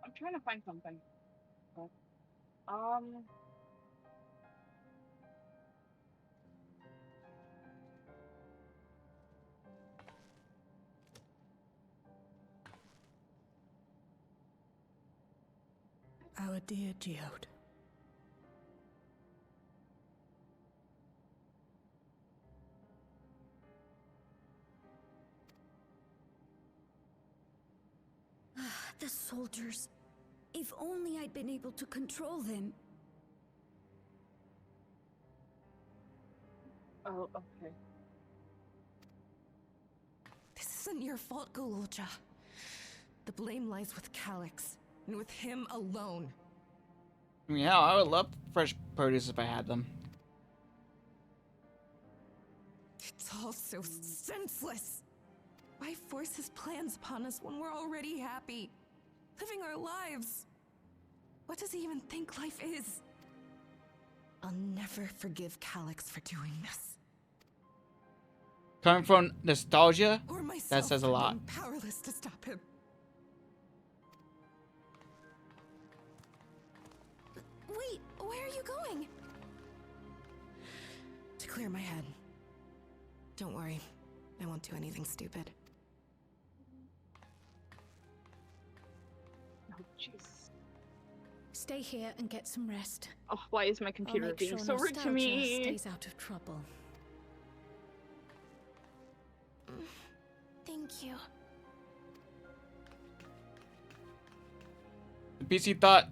I'm trying to find something. Um. Our dear Geode. The soldiers. If only I'd been able to control them. Oh, okay. This isn't your fault, Gololja. The blame lies with Calix, and with him alone. Yeah, I would love fresh produce if I had them. It's all so senseless. Why force his plans upon us when we're already happy? Living our lives. What does he even think life is? I'll never forgive Calix for doing this. Coming from nostalgia, Or myself that says a for lot. being powerless to stop him. Wait, where are you going? To clear my head. Don't worry, I won't do anything stupid. Oh, jeez. Stay here and get some rest. Oh, why is my I'll computer make being sure so rude to nostalgia me? stays out of trouble. Thank you. The PC thought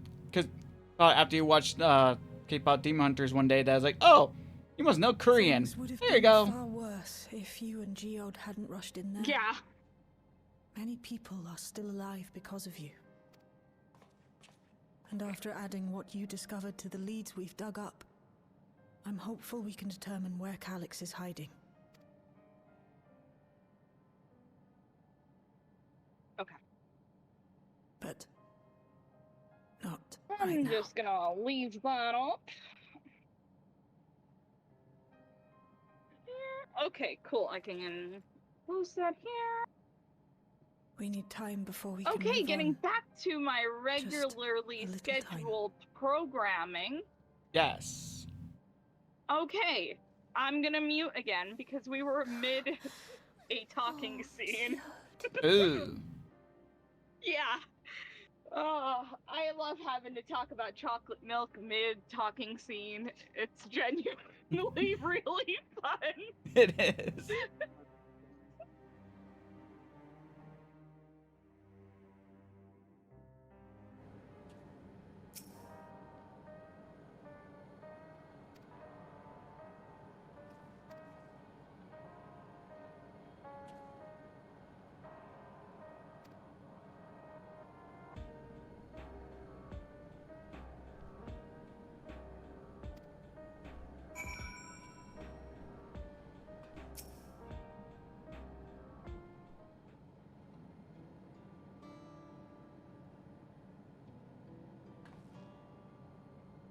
after you watched K-pop Demon Hunters one day that I was like, oh, you must know Korean. Things would have There you been go. far worse if you and Geode hadn't rushed in there. Yeah. Many people are still alive because of you. And after adding what you discovered to the leads we've dug up, I'm hopeful we can determine where Calix is hiding. Okay. But not I'm right now. just gonna leave that up. Yeah. Okay, cool. I can close that here. We need time before we can Okay, move getting on. back to my regularly a little scheduled programming. Yes. Okay, I'm gonna mute again because we were mid a talking scene. Ooh. Yeah. Oh, I love having to talk about chocolate milk mid talking scene. It's genuinely really fun. It is.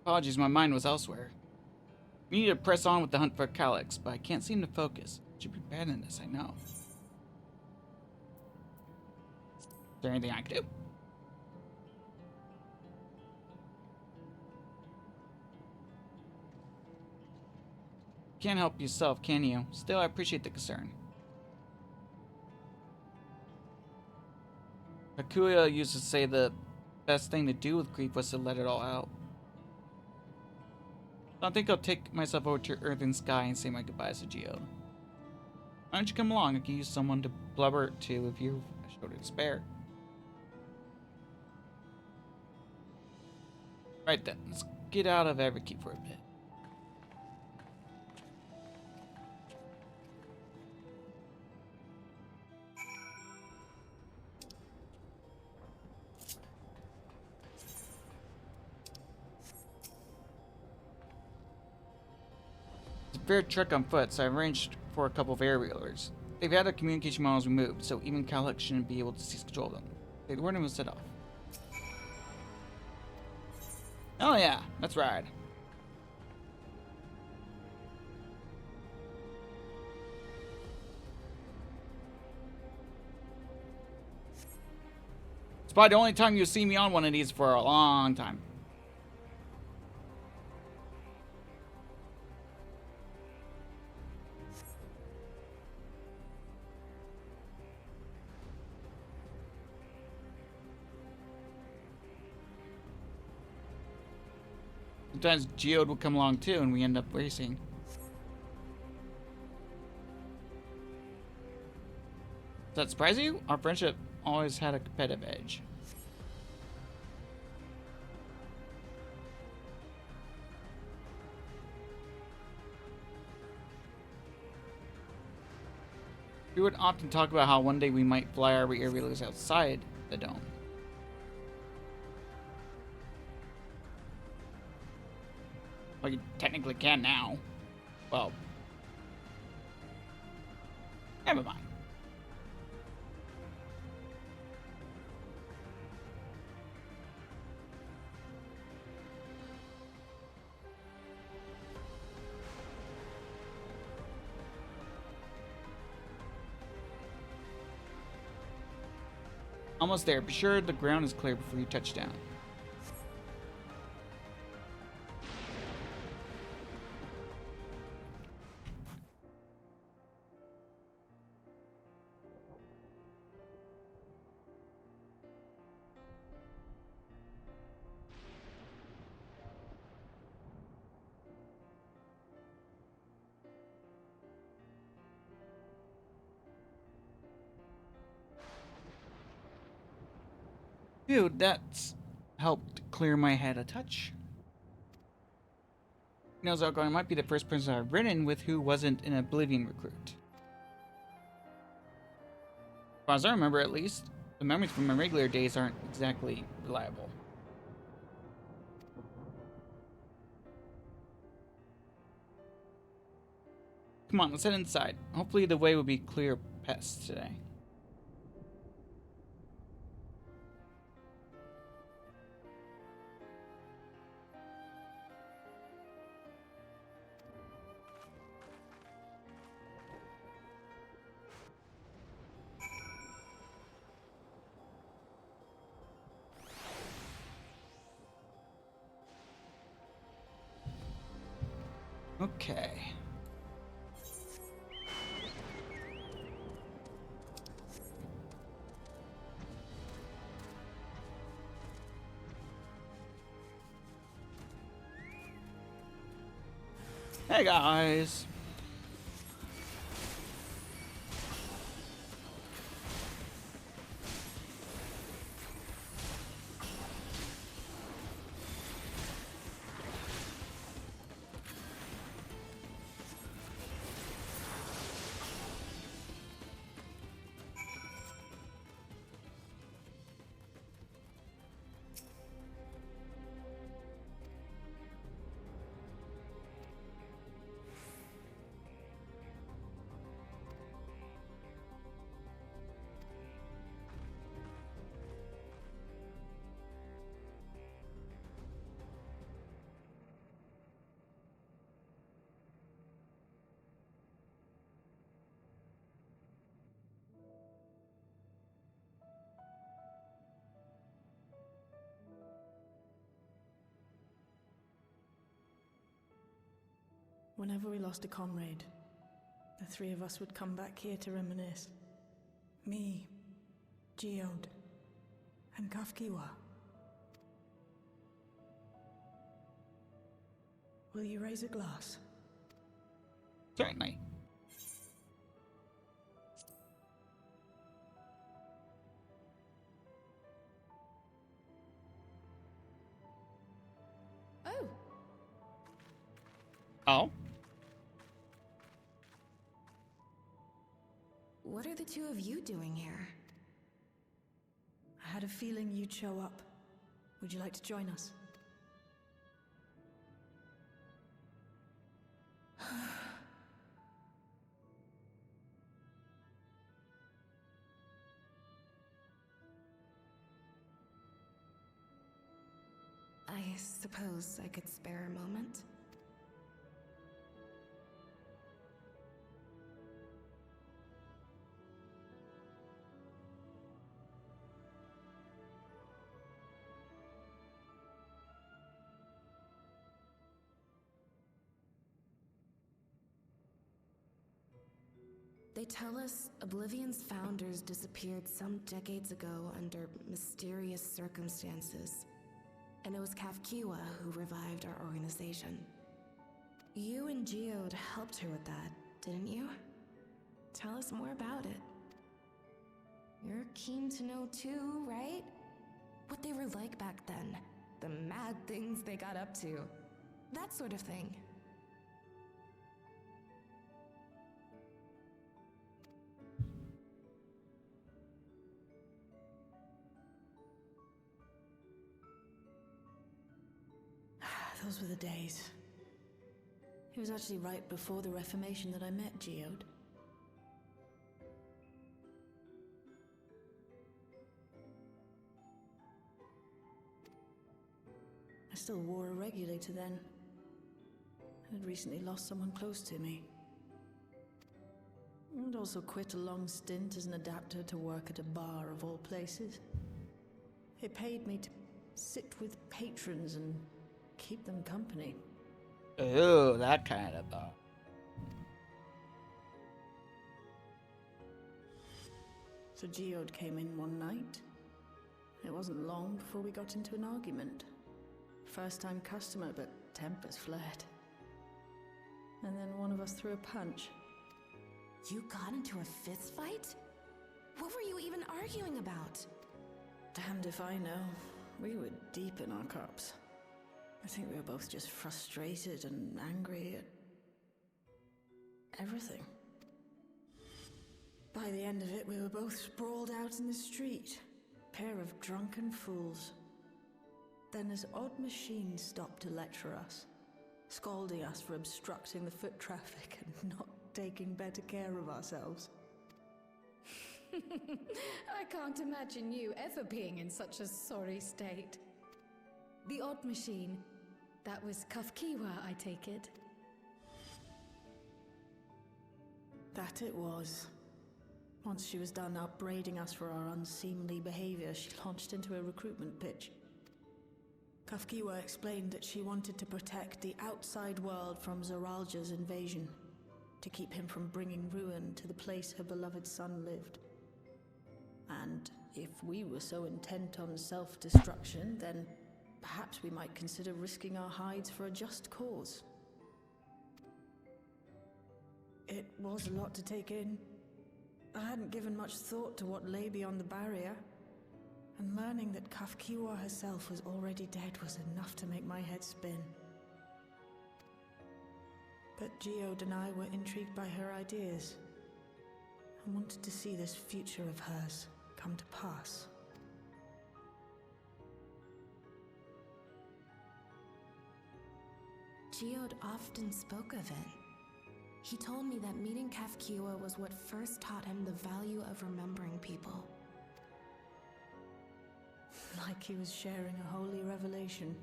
Apologies, my mind was elsewhere. We need to press on with the hunt for Calix, but I can't seem to focus. Should be bad in this, I know. Is there anything I can do? Can't help yourself, can you? Still, I appreciate the concern. Hakuya used to say the best thing to do with grief was to let it all out. I think I'll take myself over to Earth and Sky and say my goodbyes to Geode. Why don't you come along? I can use someone to blubber to if you're a shoulder to spare. Right then, let's get out of Everkeep for a bit. fair trek on foot, so I arranged for a couple of aerialers. They've had their communication models removed, so even Calyx shouldn't be able to seize control of them. The warning was set off. Oh yeah, let's ride. It's probably the only time you'll see me on one of these for a long time. Sometimes Geode will come along too, and we end up racing. Does that surprise you? Our friendship always had a competitive edge. We would often talk about how one day we might fly our aerials outside the dome. Well, you technically can now. Well, never mind. Almost there. Be sure the ground is clear before you touch down. Dude, that's helped clear my head a touch. You know, Zargon might be the first person I've ridden with who wasn't an Oblivion recruit. As far as I remember, at least, the memories from my regular days aren't exactly reliable. Come on, let's head inside. Hopefully the way will be clear of pests today. Okay. Hey guys. Whenever we lost a comrade, the three of us would come back here to reminisce. Me, Geode, and Kafkiwa. Will you raise a glass? Certainly. Oh, Oh? what are the two of you doing here? I had a feeling you'd show up. Would you like to join us? I suppose I could spare a moment. They tell us Oblivion's founders disappeared some decades ago under mysterious circumstances, and it was Kafkiwa who revived our organization. You and Geode helped her with that, didn't you? Tell us more about it. You're keen to know too, right? What they were like back then, the mad things they got up to, that sort of thing. Those were the days. It was actually right before the Reformation that I met Geode. I still wore a regulator then. I had recently lost someone close to me. And also quit a long stint as an adapter to work at a bar of all places. It paid me to sit with patrons and keep them company. Oh, that kind of bar. So Geode came in one night. It wasn't long before we got into an argument. First time customer, but tempers flared. And then one of us threw a punch. You got into a fist fight? What were you even arguing about? Damned if I know. We were deep in our cups. I think we were both just frustrated and angry at everything. By the end of it, we were both sprawled out in the street. Pair of drunken fools. Then this odd machine stopped to lecture us, scolding us for obstructing the foot traffic and not taking better care of ourselves. I can't imagine you ever being in such a sorry state. The odd machine. That was Kafkiwa, I take it. That it was. Once she was done upbraiding us for our unseemly behavior, she launched into a recruitment pitch. Kafkiwa explained that she wanted to protect the outside world from Zoralja's invasion, to keep him from bringing ruin to the place her beloved son lived. And if we were so intent on self-destruction, then perhaps we might consider risking our hides for a just cause. It was a lot to take in. I hadn't given much thought to what lay beyond the barrier, and learning that Kafkiwa herself was already dead was enough to make my head spin. But Geode and I were intrigued by her ideas, and wanted to see this future of hers come to pass. Geode often spoke of it. He told me that meeting Kafkiwa was what first taught him the value of remembering people. Like he was sharing a holy revelation.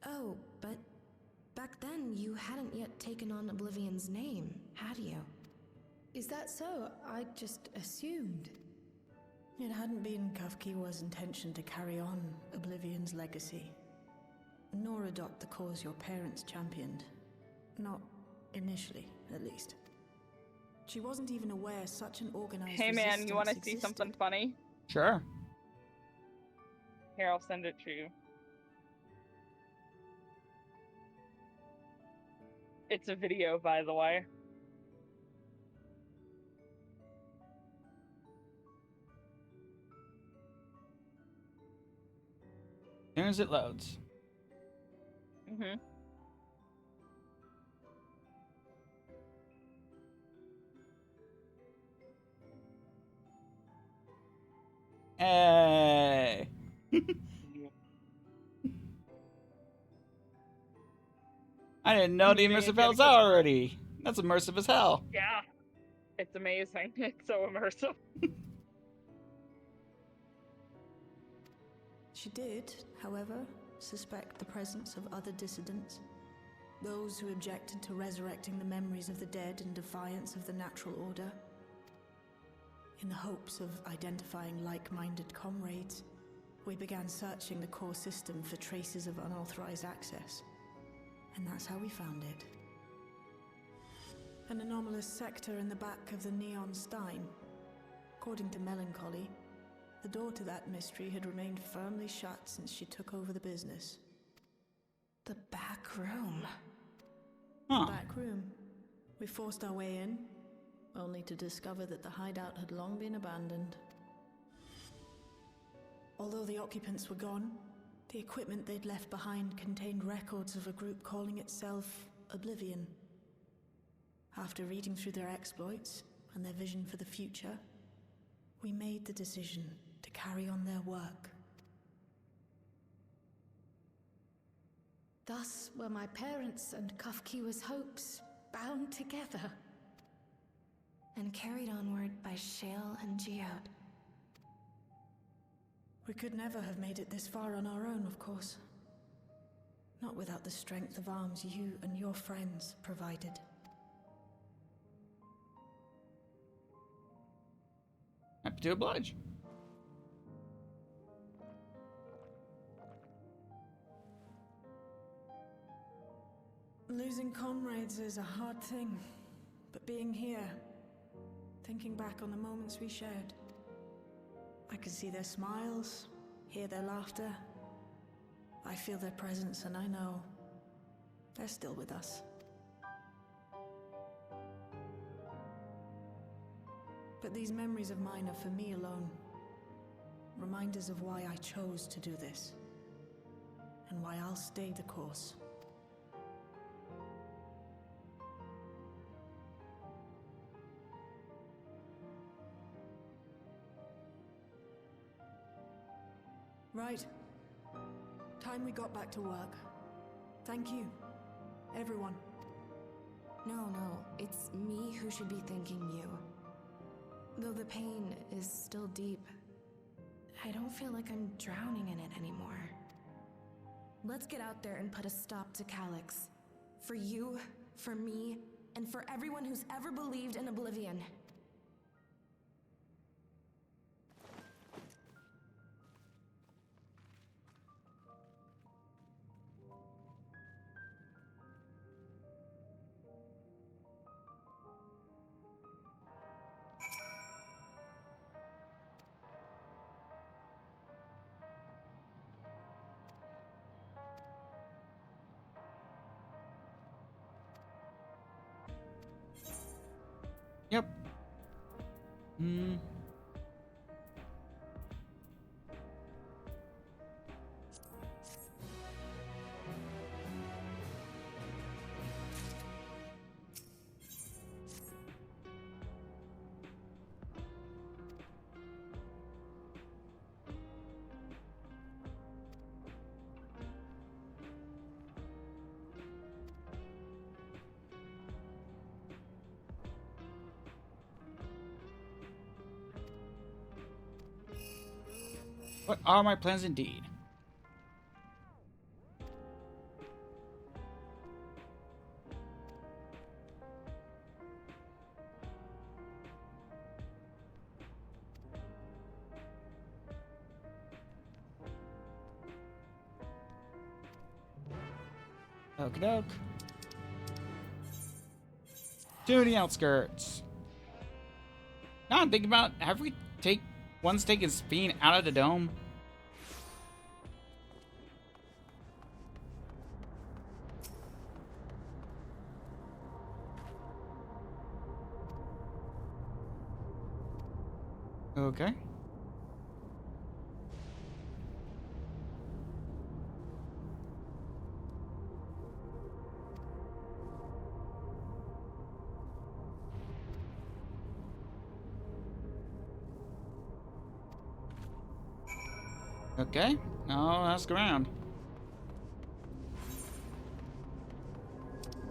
Oh, but back then you hadn't yet taken on Oblivion's name, had you? Is that so? I just assumed. It hadn't been Kafkiwa's intention to carry on Oblivion's legacy, nor adopt the cause your parents championed. Not initially, at least. She wasn't even aware such an organized Hey man, you want to resistance see something existed. funny? Sure. Here, I'll send it to you. It's a video, by the way. As soon as it loads. Mm-hmm. Hey. I didn't know the Man, immersive get a hell's good- out already. That's immersive as hell. Yeah. It's amazing. It's so immersive. She did, however, suspect the presence of other dissidents, those who objected to resurrecting the memories of the dead in defiance of the natural order. In the hopes of identifying like-minded comrades, we began searching the core system for traces of unauthorized access. And that's how we found it. An anomalous sector in the back of the Neon Stein. According to Melancholy, the door to that mystery had remained firmly shut since she took over the business. The back room. Huh. The back room. We forced our way in, only to discover that the hideout had long been abandoned. Although the occupants were gone, the equipment they'd left behind contained records of a group calling itself Oblivion. After reading through their exploits and their vision for the future, we made the decision to carry on their work. Thus were my parents' and Kafkiwa's hopes bound together. And carried onward by Shale and Geode. We could never have made it this far on our own, of course. Not without the strength of arms you and your friends provided. Happy to oblige. Losing comrades is a hard thing, but being here, thinking back on the moments we shared, I can see their smiles, hear their laughter. I feel their presence, and I know they're still with us. But these memories of mine are for me alone. Reminders of why I chose to do this, and why I'll stay the course. Right. Time we got back to work. Thank you, everyone. No, it's me who should be thanking you. Though the pain is still deep, I don't feel like I'm drowning in it anymore. Let's get out there and put a stop to Calyx. For you, for me, and for everyone who's ever believed in Oblivion. Yep. What are my plans indeed? Okie doke. To the outskirts. Now I'm thinking about, have we once taken Speen out of the dome? Okay. Okay, I'll ask around.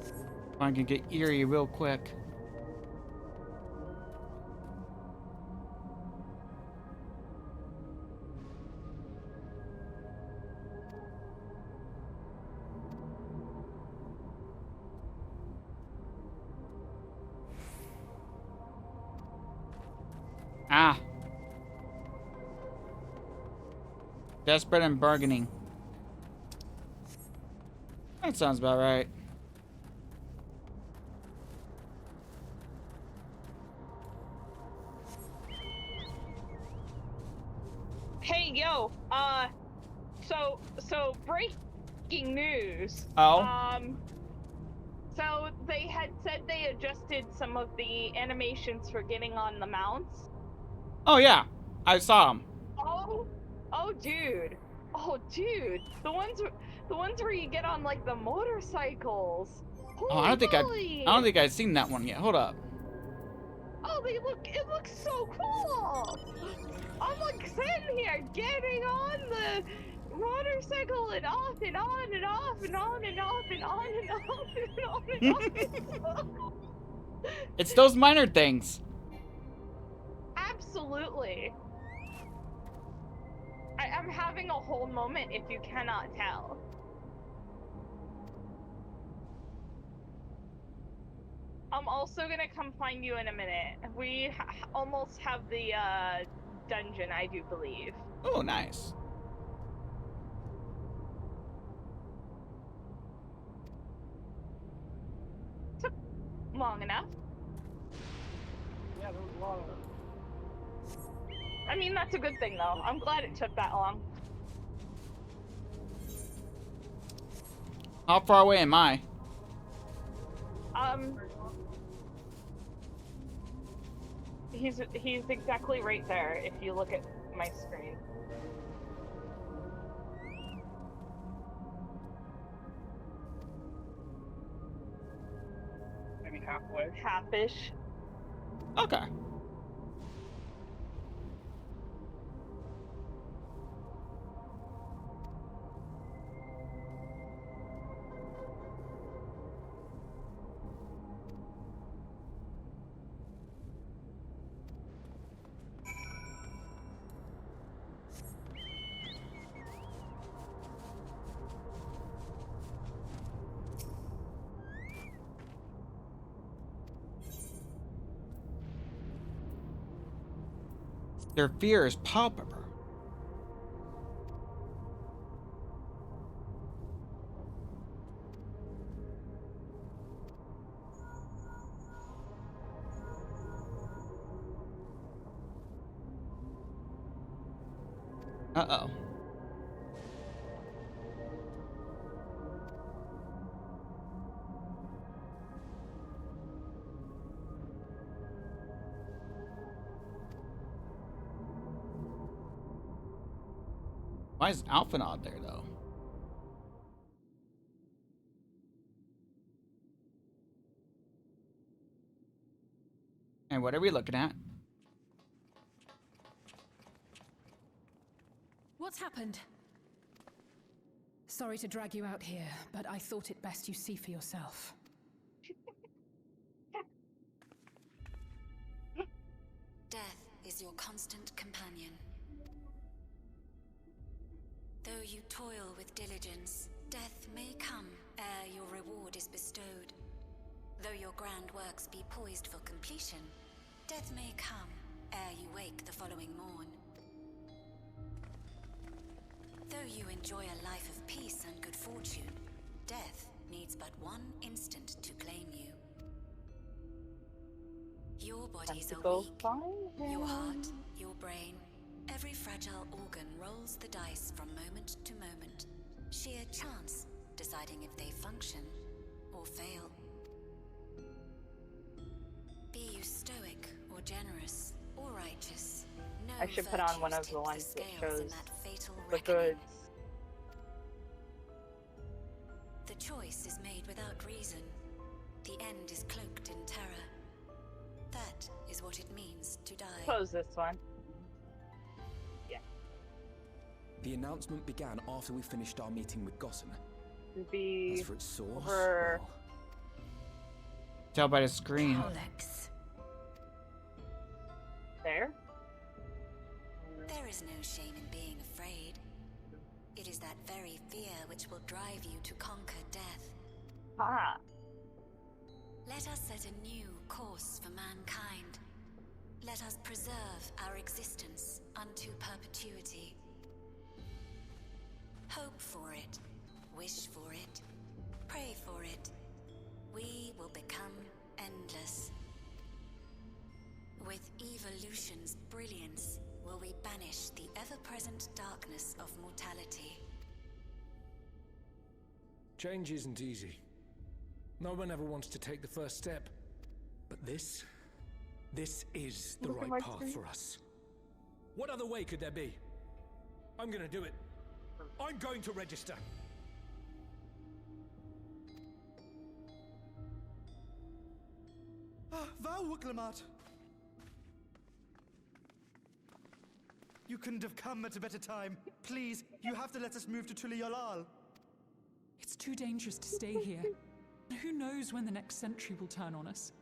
If I can get eerie real quick. Ah. Desperate and bargaining. That sounds about right. Hey, yo, so breaking news. Oh? So they had said they adjusted some of the animations for getting on the mounts. Oh, yeah. I saw him. Oh, dude. Oh, dude. The ones where you get on, like, the motorcycles. Oh, I don't think I've seen that one yet. Hold up. Oh, it looks so cool. I'm like sitting here getting on the motorcycle and off and on and off and on and off and on and off and on and off. It's those minor things. Absolutely. I'm having a whole moment if you cannot tell. I'm also gonna come find you in a minute. We almost have the dungeon, I do believe. Oh, nice. Took long enough. Yeah, there was a lot of them. I mean, that's a good thing, though. I'm glad it took that long. How far away am I? He's exactly right there if you look at my screen. Maybe halfway. Half-ish. Okay. Their fear is palpable. Uh-oh. Why is Alphanod there, though? And what are we looking at? What's happened? Sorry to drag you out here, but I thought it best you see for yourself. Death is your constant companion. Though you toil with diligence, death may come ere your reward is bestowed. Though your grand works be poised for completion, death may come ere you wake the following morn. Though you enjoy a life of peace and good fortune, death needs but one instant to claim you. Your bodies are weak. Your heart, your brain, every fragile organ rolls the dice from moment to moment. Sheer chance deciding if they function or fail. Be you stoic or generous or righteous, no I should put on one of the ones that shows the goods. The choice is made without reason. The end is cloaked in terror. That is what it means to die. Close this one. Yeah. The announcement began after we finished our meeting with Gossen. Be As for its source, over. well, Tell by the screen. Alex. There? There is no shame in being afraid. It is that very fear which will drive you to conquer death. Ah. Let us set a new course for mankind. Let let us preserve our existence unto perpetuity. Hope for it, wish for it, pray for it. We will become endless. With evolution's brilliance, will we banish the ever-present darkness of mortality. Change isn't easy. No one ever wants to take the first step. But this is the right path for us. What other way could there be? I'm gonna do it. I'm going to register. Vauwuklamat! You couldn't have come at a better time. Please, you have to let us move to Tuliyolal. It's too dangerous to stay here. Who knows when the next century will turn on us?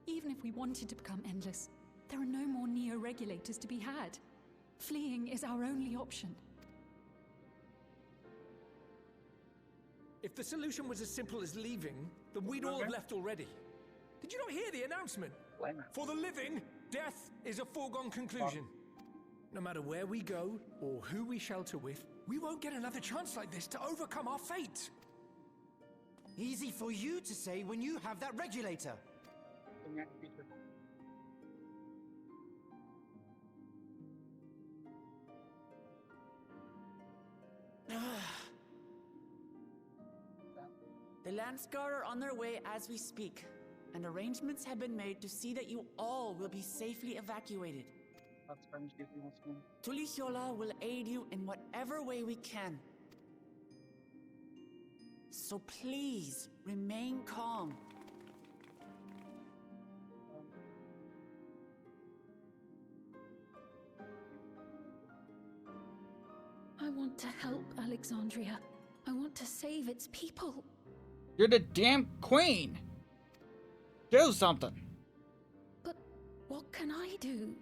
Even if we wanted to become endless, there are no more neo-regulators to be had. Fleeing is our only option. If the solution was as simple as leaving, then we'd all have left already. Did you not hear the announcement? For the living, death is a foregone conclusion. No matter where we go, or who we shelter with, we won't get another chance like this to overcome our fate. Easy for you to say when you have that regulator. The Landsguard are on their way as we speak, and arrangements have been made to see that you all will be safely evacuated. Tuliyolal will aid you in whatever way we can. So please, remain calm. I want to help Alexandria. I want to save its people. You're the damn queen. Do something. But what can I do?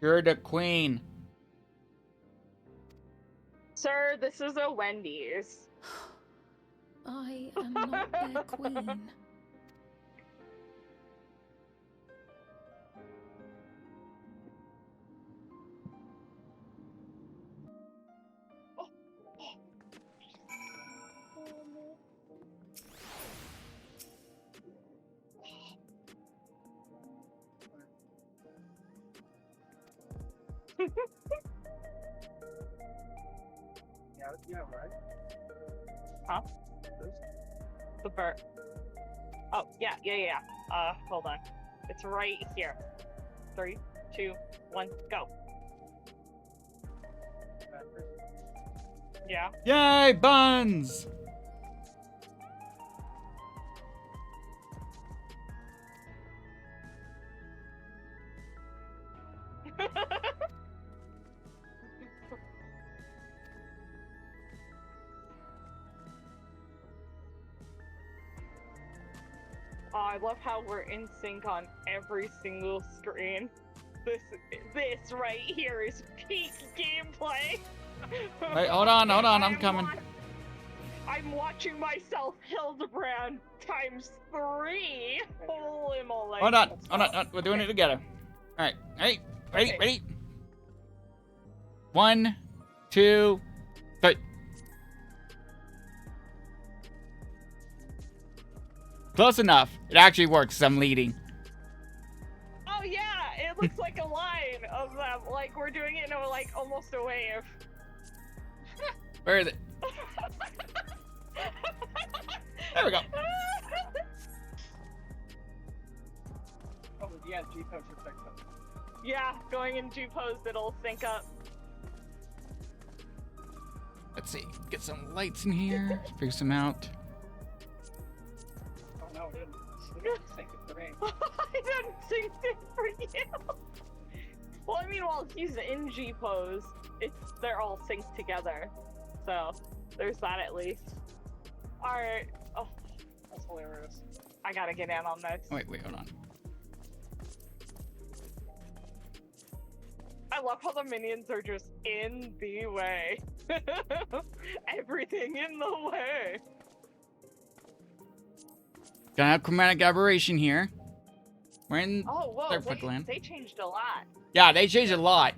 You're the queen. Sir, this is a Wendy's. I am not their queen. Yeah, right. Huh? The bird. Oh, yeah. Hold on. It's right here. 3, 2, 1, go. Yeah. Yay, buns! Oh, I love how we're in sync on every single screen. This right here is peak gameplay. Wait, hold on, I'm coming. I'm watching myself Hildebrand times 3. Holy moly. Hold on, we're doing it together. Alright, ready? 1, 2, 3. Close enough. It actually works. I'm leading. Oh yeah, it looks like a line of them. Like we're doing it in like almost a wave. Where is it? There we go. Oh, yeah, G-pose should fix it. Yeah, going in G-pose, it'll sync up. Let's see. Get some lights in here. Figure some out. Oh no, it didn't sync it for me. I didn't sync it for you. Well, I mean, while he's in G-pose, they're all synced together. So, there's that at least. Alright. Oh, that's hilarious. I gotta get in on this. Wait, hold on. I love how the minions are just in the way. Everything in the way. Gonna have chromatic aberration here. We're in Oh, whoa, Starfuck land. they changed a lot. Yeah, they changed a lot.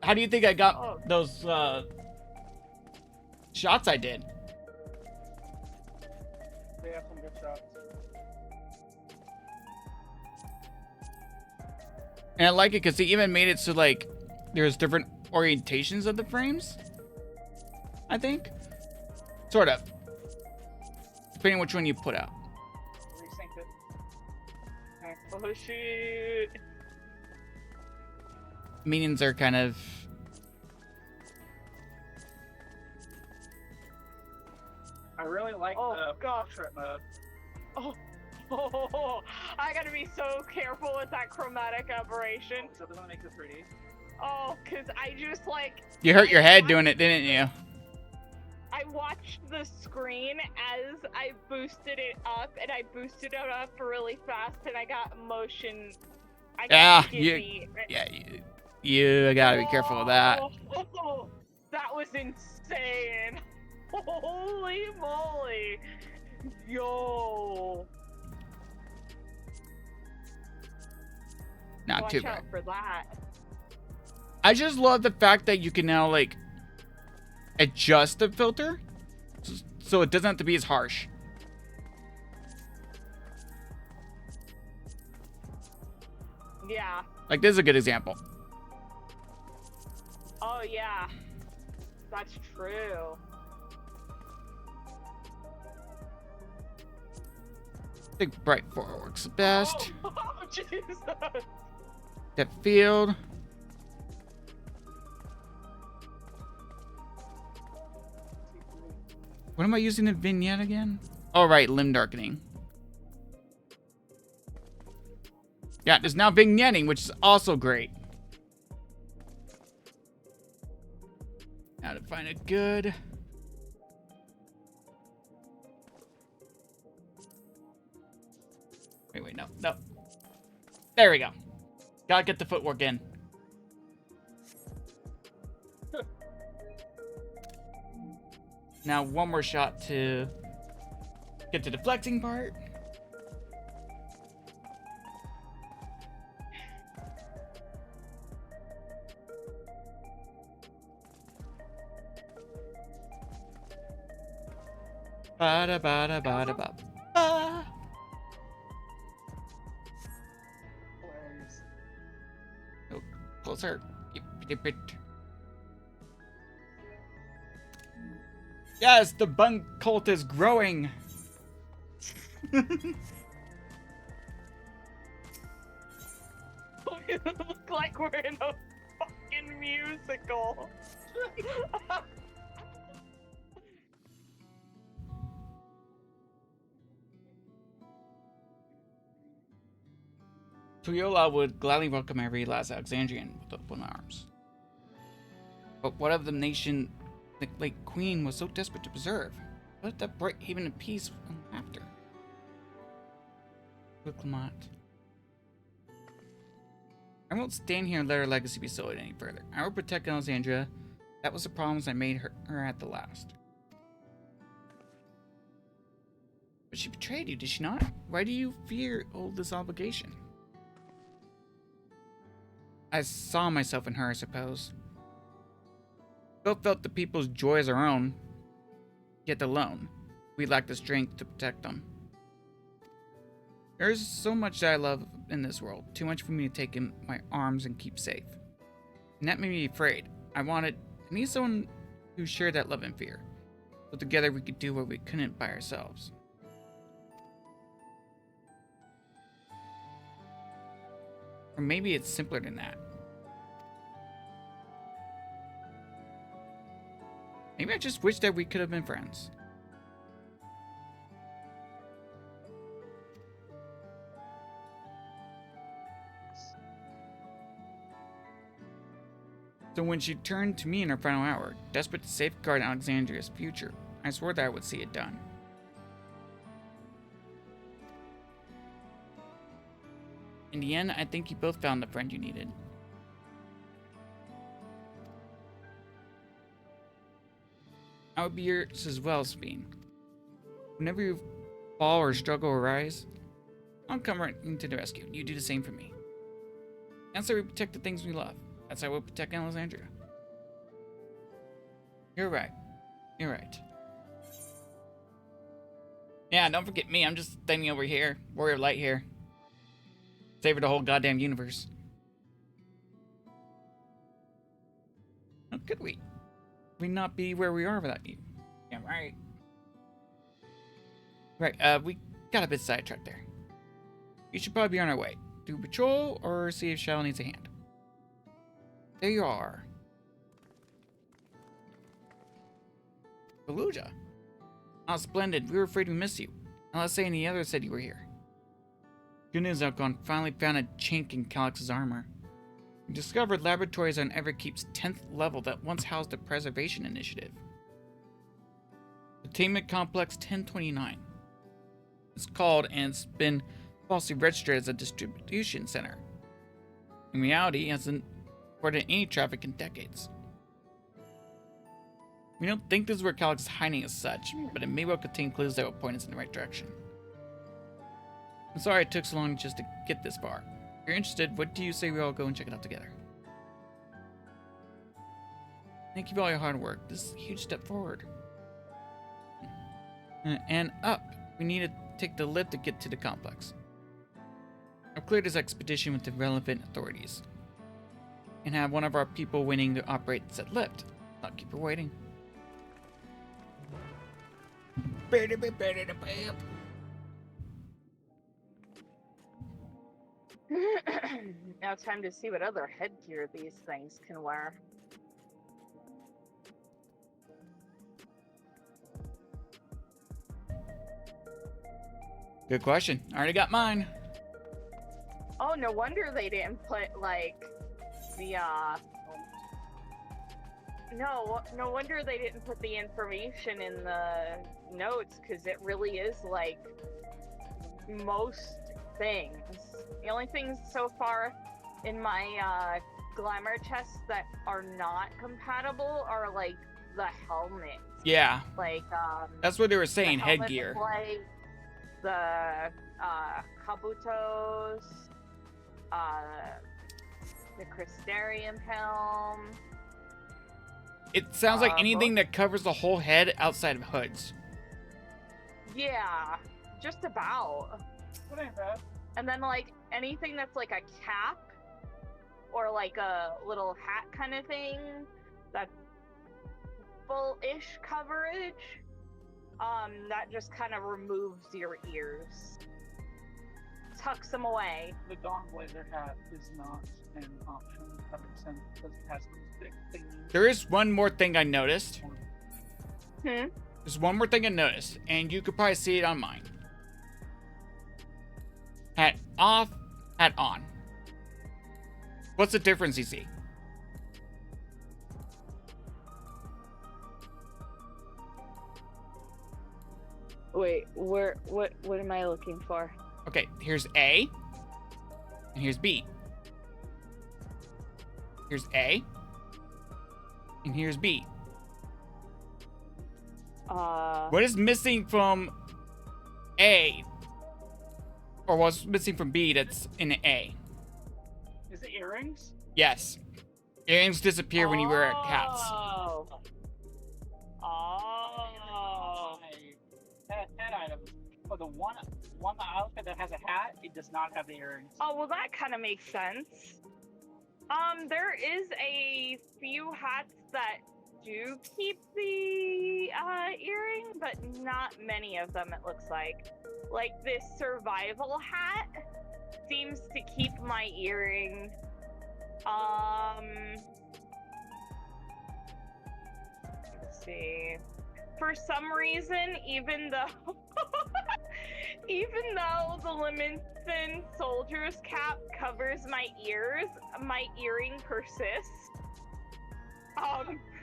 How do you think I got Oh. those shots I did? They have some good shots. And I like it because they even made it so like there's different orientations of the frames. I think. Sort of. Depending on which one you put out. Resynced it. Oh, shoot. Minions are kind of... I really like the portrait mode. Oh, I gotta be so careful with that chromatic aberration. So it doesn't make it 3D. Oh, cause I just like... You hurt your head doing it, didn't you? I watched the screen as I boosted it up, and I boosted it up really fast, and I got motion... I got dizzy. You gotta be careful with that. Oh, that was insane. Holy moly. Yo. Not too Watch bad. out for that. I just love the fact that you can now, like, adjust the filter so it doesn't have to be as harsh. Yeah. Like, this is a good example. Oh, yeah. That's true. I think Bright 4 works best. Oh, Jesus. Depth field. What am I using the vignette again? Oh, right, limb darkening. Yeah, there's now vignetting, which is also great. Now to find a good... Wait, no. There we go. Gotta get the footwork in. Now one more shot to get to the flexing part. Ba da ba da ba da ba. Ba. Oh, closer. Yep. Yes, the bun cult is growing. We look like we're in a fucking musical. Tuyola would gladly welcome every last Alexandrian with open arms. But what of the nation the late queen was so desperate to preserve? Let that bright haven of peace and laughter. Good Clement. I won't stand here and let her legacy be sullied any further. I will protect Alexandria. That was the promise I made her at the last. But she betrayed you, did she not? Why do you fear hold this obligation? I saw myself in her, I suppose. Both felt the people's joy as our own, yet alone. We lacked the strength to protect them. There is so much that I love in this world, too much for me to take in my arms and keep safe. And that made me afraid. I need someone who shared that love and fear, so together we could do what we couldn't by ourselves. Or maybe it's simpler than that. Maybe I just wish that we could have been friends. So when she turned to me in her final hour, desperate to safeguard Alexandria's future, I swore that I would see it done. In the end, I think you both found the friend you needed. I would be yours as well, Sabine. Whenever you fall or struggle or rise, I'll come running to the rescue. You do the same for me. That's how we protect the things we love. That's how we'll protect Alexandria. You're right. You're right. Yeah, don't forget me. I'm just standing over here. Warrior of Light here. Savor the whole goddamn universe. How could we? We not be where we are without you. Yeah, right. Right, we got a bit sidetracked there. We should probably be on our way. Do patrol or see if Shadow needs a hand. There you are. Fallujah. Oh, splendid. We were afraid we missed you. Unless any others said you were here. Good news, Alcon. Finally found a chink in Calix's armor. We discovered laboratories on Everkeep's 10th level that once housed the Preservation Initiative. Attainment Complex 1029. It's called, and it's been falsely registered as a distribution center. In reality, it hasn't reported any traffic in decades. We don't think this is where Calix is hiding as such, but it may well contain clues that will point us in the right direction. I'm sorry it took so long just to get this far. If you're interested, what do you say we all go and check it out together? Thank you for all your hard work. This is a huge step forward. And up. We need to take the lift to get to the complex. I've cleared this expedition with the relevant authorities. And have one of our people waiting to operate said lift. Not keep her waiting. Now it's time to see what other headgear these things can wear. Good question. I already got mine. Oh, no wonder they didn't put, like, the, No wonder they didn't put the information in the notes, because it really is, like, most things. The only things so far in my, glamour chests that are not compatible are, like, the helmets. Yeah. Like, that's what they were saying, the headgear. Like, the, kabutos, the Crystarium helm. It sounds like anything that covers the whole head outside of hoods. Yeah, just about. What ain't bad? And then, like, anything that's like a cap or like a little hat kind of thing that's full-ish coverage, that just kind of removes your ears. Tucks them away. The Dawnblazer hat is not an option, 100%, because it has those big things. There is one more thing I noticed. Hmm? There's one more thing I noticed, and you could probably see it on mine. Hat off, hat on. What's the difference you see? Wait, what am I looking for? Okay, here's A, and here's B. Here's A, and here's B. What is missing from A? Or what's missing from B that's in A? Is it earrings? Yes. Earrings disappear when you wear hats. Oh. Head items. But the one outfit that has a hat, it does not have the earrings. Oh, well, that kind of makes sense. There is a few hats that do keep the earring, but not many of them, it looks like. Like this survival hat seems to keep my earring. Let's see. For some reason, even though the Leminson soldier's cap covers my ears, my earring persists.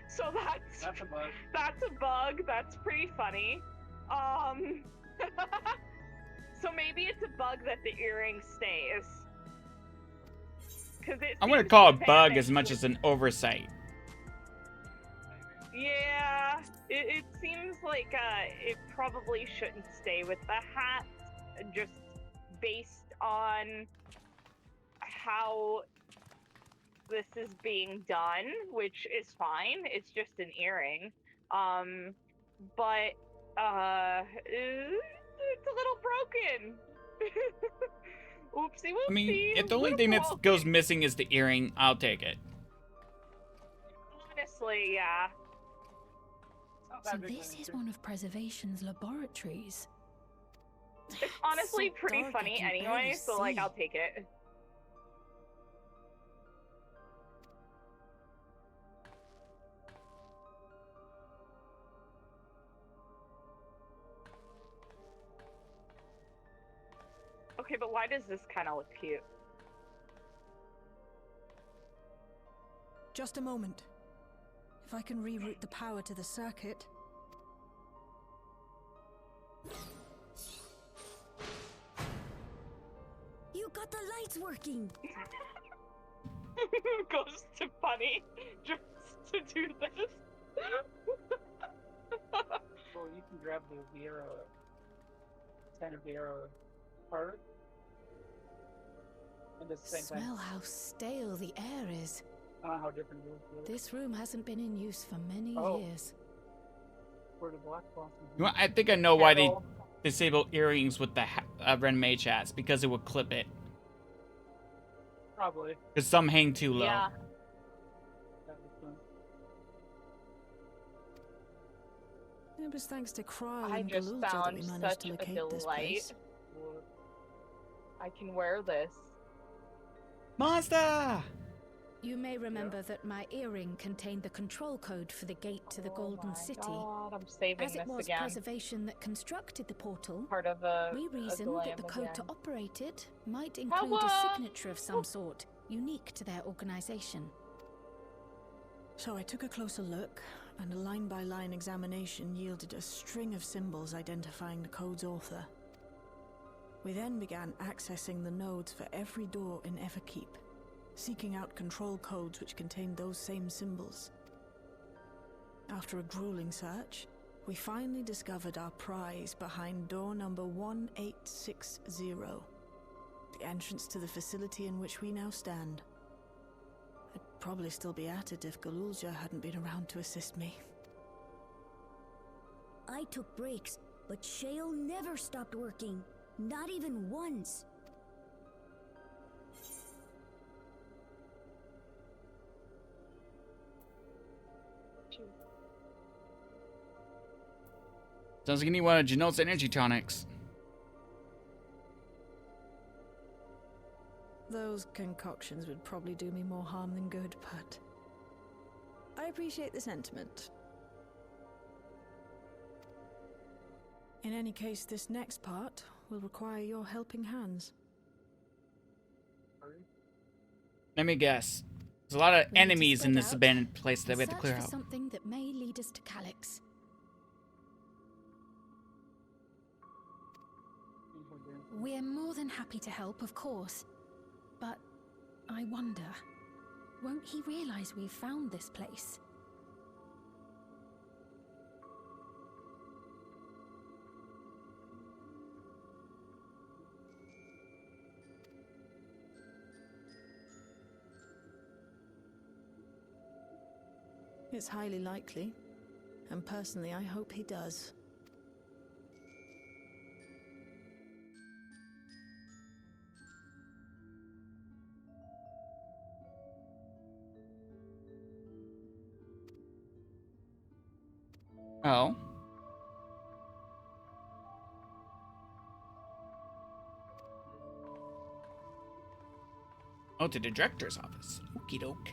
So that's a bug. That's a bug. That's pretty funny. So maybe it's a bug that the earring stays. I'm gonna call it bug as much as an oversight. Yeah, it seems like it probably shouldn't stay with the hat, just based on how this is being done, which is fine. It's just an earring. But it's a little broken. Oopsie whoopsie. I mean, if the only thing that goes missing is the earring, I'll take it. Honestly, yeah. So this is one of Preservation's laboratories. It's honestly So pretty dark, I funny can anyway, barely so like see. I'll take it. Okay, but why does this kind of look cute? Just a moment. If I can reroute the power to the circuit. You got the lights working. Goes to Bunny just to do this. Well, you can grab the Vieira, Vieira part. And at the same Smell time, how stale the air is. I don't know how different it is. This room hasn't been in use for many years. Where the black blossom. You know, I think I know why they disable earrings with the Ren Mage hats, because it would clip it. Probably. Because some hang too low. Yeah. It was thanks to Kral I and just Galulja that found we managed such to a locate this delight. place. I can wear this. Monster! You may remember that my earring contained the control code for the gate to the Golden City. God, I'm saving As it this was again. Preservation that constructed the portal, Part of a we reasoned delay that the in the code to game. operate it might include a signature of some sort, unique to their organization. So I took a closer look, and a line-by-line examination yielded a string of symbols identifying the code's author. We then began accessing the nodes for every door in Everkeep, seeking out control codes which contained those same symbols. After a grueling search, we finally discovered our prize behind door number 1860, the entrance to the facility in which we now stand. I'd probably still be at it if Galulja hadn't been around to assist me. I took breaks, but Shale never stopped working. Not even once. Sounds like you need one of Janelle's energy tonics. Those concoctions would probably do me more harm than good, but I appreciate the sentiment. In any case, this next part will require your helping hands. Let me guess. There's a lot of We need to enemies in spread this out abandoned place that and we have to clear search for out. something that may lead us to Calyx. We're more than happy to help, of course. But I wonder, won't he realize we've found this place? It's highly likely, and personally I hope he does. Oh. Oh, to the director's office. Okie doke.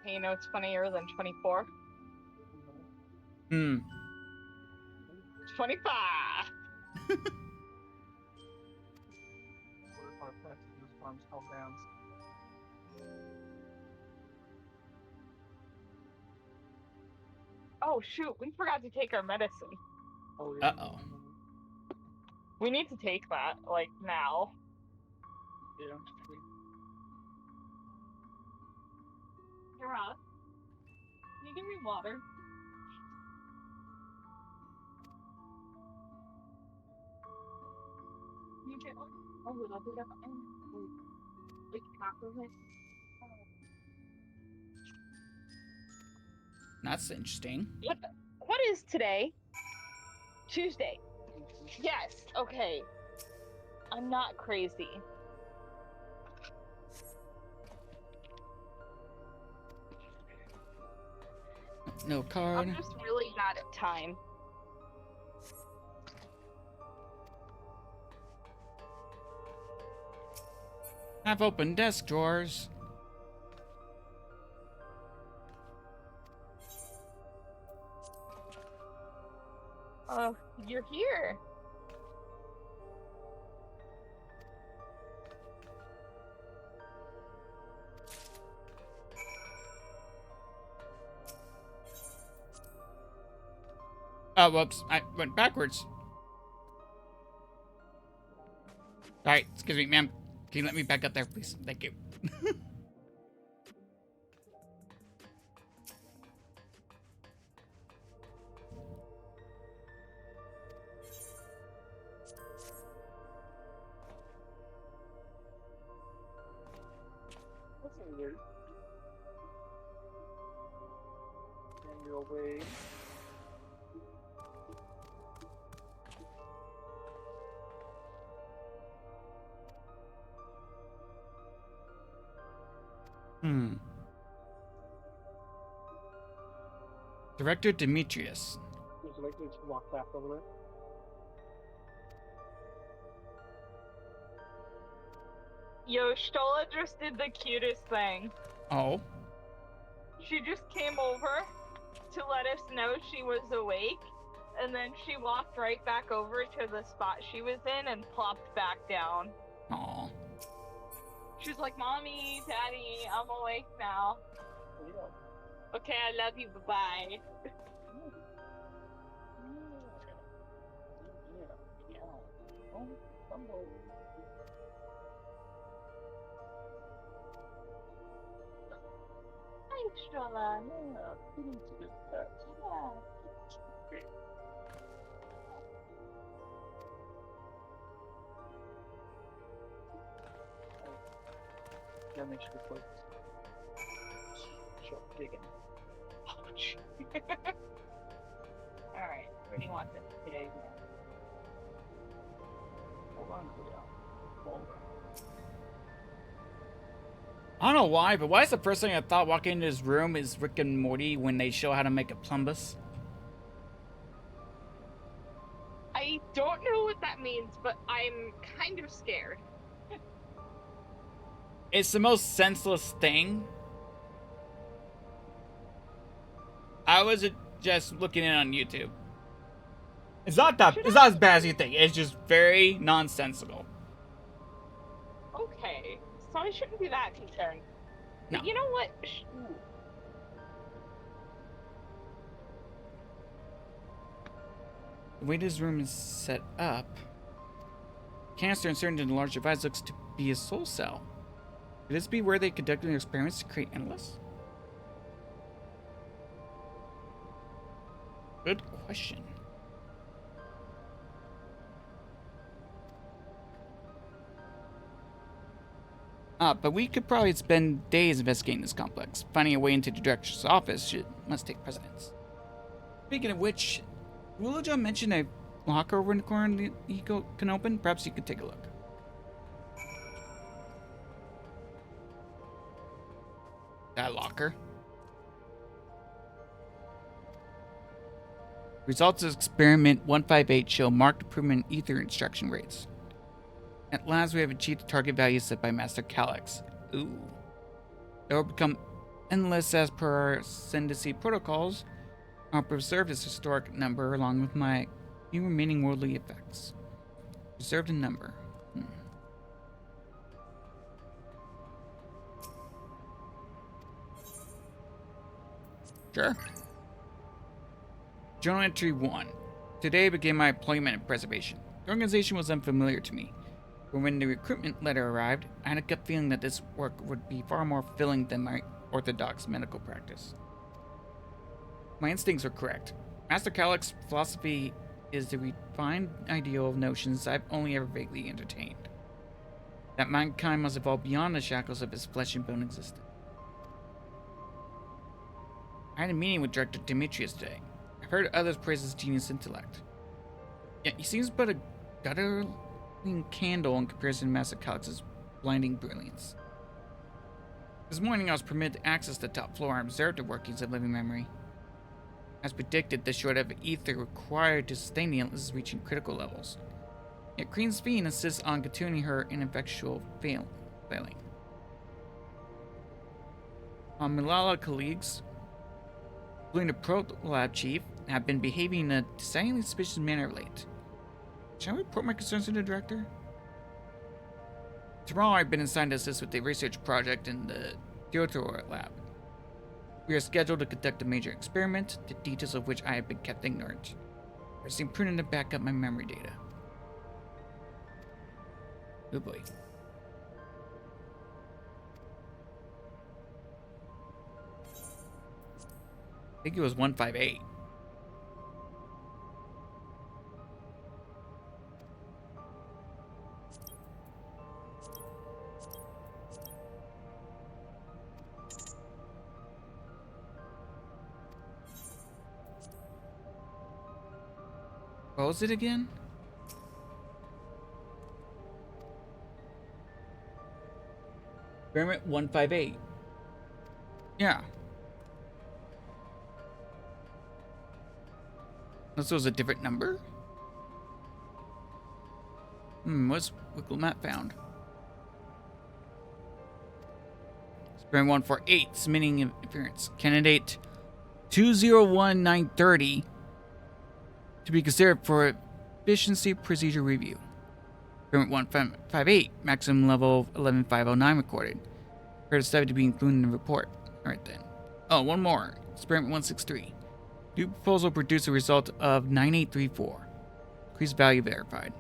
Hey, you know it's funnier than 24? 25. Arms held down. Oh shoot, we forgot to take our medicine. Oh, yeah. Uh-oh. We need to take that, like, now. Yeah. You're up. Can you give me water? Can you get like a little bit of like half of it? That's interesting. What is today? Tuesday. Yes, okay. I'm not crazy. No card. I'm just really bad at time. I've opened desk drawers. Oh, you're here. Oh, whoops. I went backwards. Alright, excuse me, ma'am. Can you let me back up there, please? Thank you. That's weird. Manual way. Director Demetrius. Would you like me to walk back over there? Yo, Stola just did the cutest thing. Oh. She just came over to let us know she was awake, and then she walked right back over to the spot she was in and plopped back down. Aw. She was like, Mommy, Daddy, I'm awake now. Yeah. Okay, I love you, bye-bye. Thanks, Stola. Yeah, make sure it's like sharp digging. Alright, where do you want this? Yeah. Hold on, hold on. I don't know why, but why is the first thing I thought walking into his room is Rick and Morty when they show how to make a plumbus? I don't know what that means, but I'm kind of scared. It's the most senseless thing. I was just looking in on YouTube. It's not as bad as you think. It's just very nonsensical. Okay, so I shouldn't be that concerned. No. But you know what? The way this room is set up, canister inserted in the large device looks to be a soul cell. Could this be where they conducted their experiments to create Endless? Good question. But we could probably spend days investigating this complex. Finding a way into the director's office must take precedence. Speaking of which, Willowjaw mentioned a locker over in the corner that he can open. Perhaps you could take a look. That locker. Results of experiment 158 show marked improvement in ether extraction rates. At last, we have achieved the target value set by Master Calyx. Ooh. It will become endless as per our Syndicy protocols. I'll preserve this historic number along with my few remaining worldly effects. Preserve the number. Sure. Journal entry 1. Today began my employment in preservation. The organization was unfamiliar to me, but when the recruitment letter arrived, I had a gut feeling that this work would be far more fulfilling than my orthodox medical practice. My instincts were correct. Master Calic's philosophy is the refined ideal of notions I've only ever vaguely entertained. That mankind must evolve beyond the shackles of its flesh and bone existence. I had a meeting with Director Demetrius today. I've heard others praise his genius intellect. Yet he seems but a guttering candle in comparison to Master Calic's blinding brilliance. This morning I was permitted to access the top floor and observe the workings of living memory. As predicted, the short of ether required to sustain the Endless is reaching critical levels. Yet Queen's Fiend insists on continuing her ineffectual failing. Milala colleagues, including the Pro-Lab Chief, have been behaving in a decidedly suspicious manner of late. Shall I report my concerns to the Director? Tomorrow I've been assigned to assist with a research project in the Theodore Lab. We are scheduled to conduct a major experiment, the details of which I have been kept ignorant. It seemed prudent to back up my memory data. Oh boy. I think it was 158. What was it again? Experiment 158. Yeah. Unless it was a different number? What's Wigglemat found? Experiment 148, submitting interference. Candidate 201930 to be considered for efficiency procedure review. Experiment 158, maximum level 11509 recorded. Heard a study to be included in the report. Alright then. Oh, one more. Experiment 163. New proposal produced a result of 9834. Increased value verified.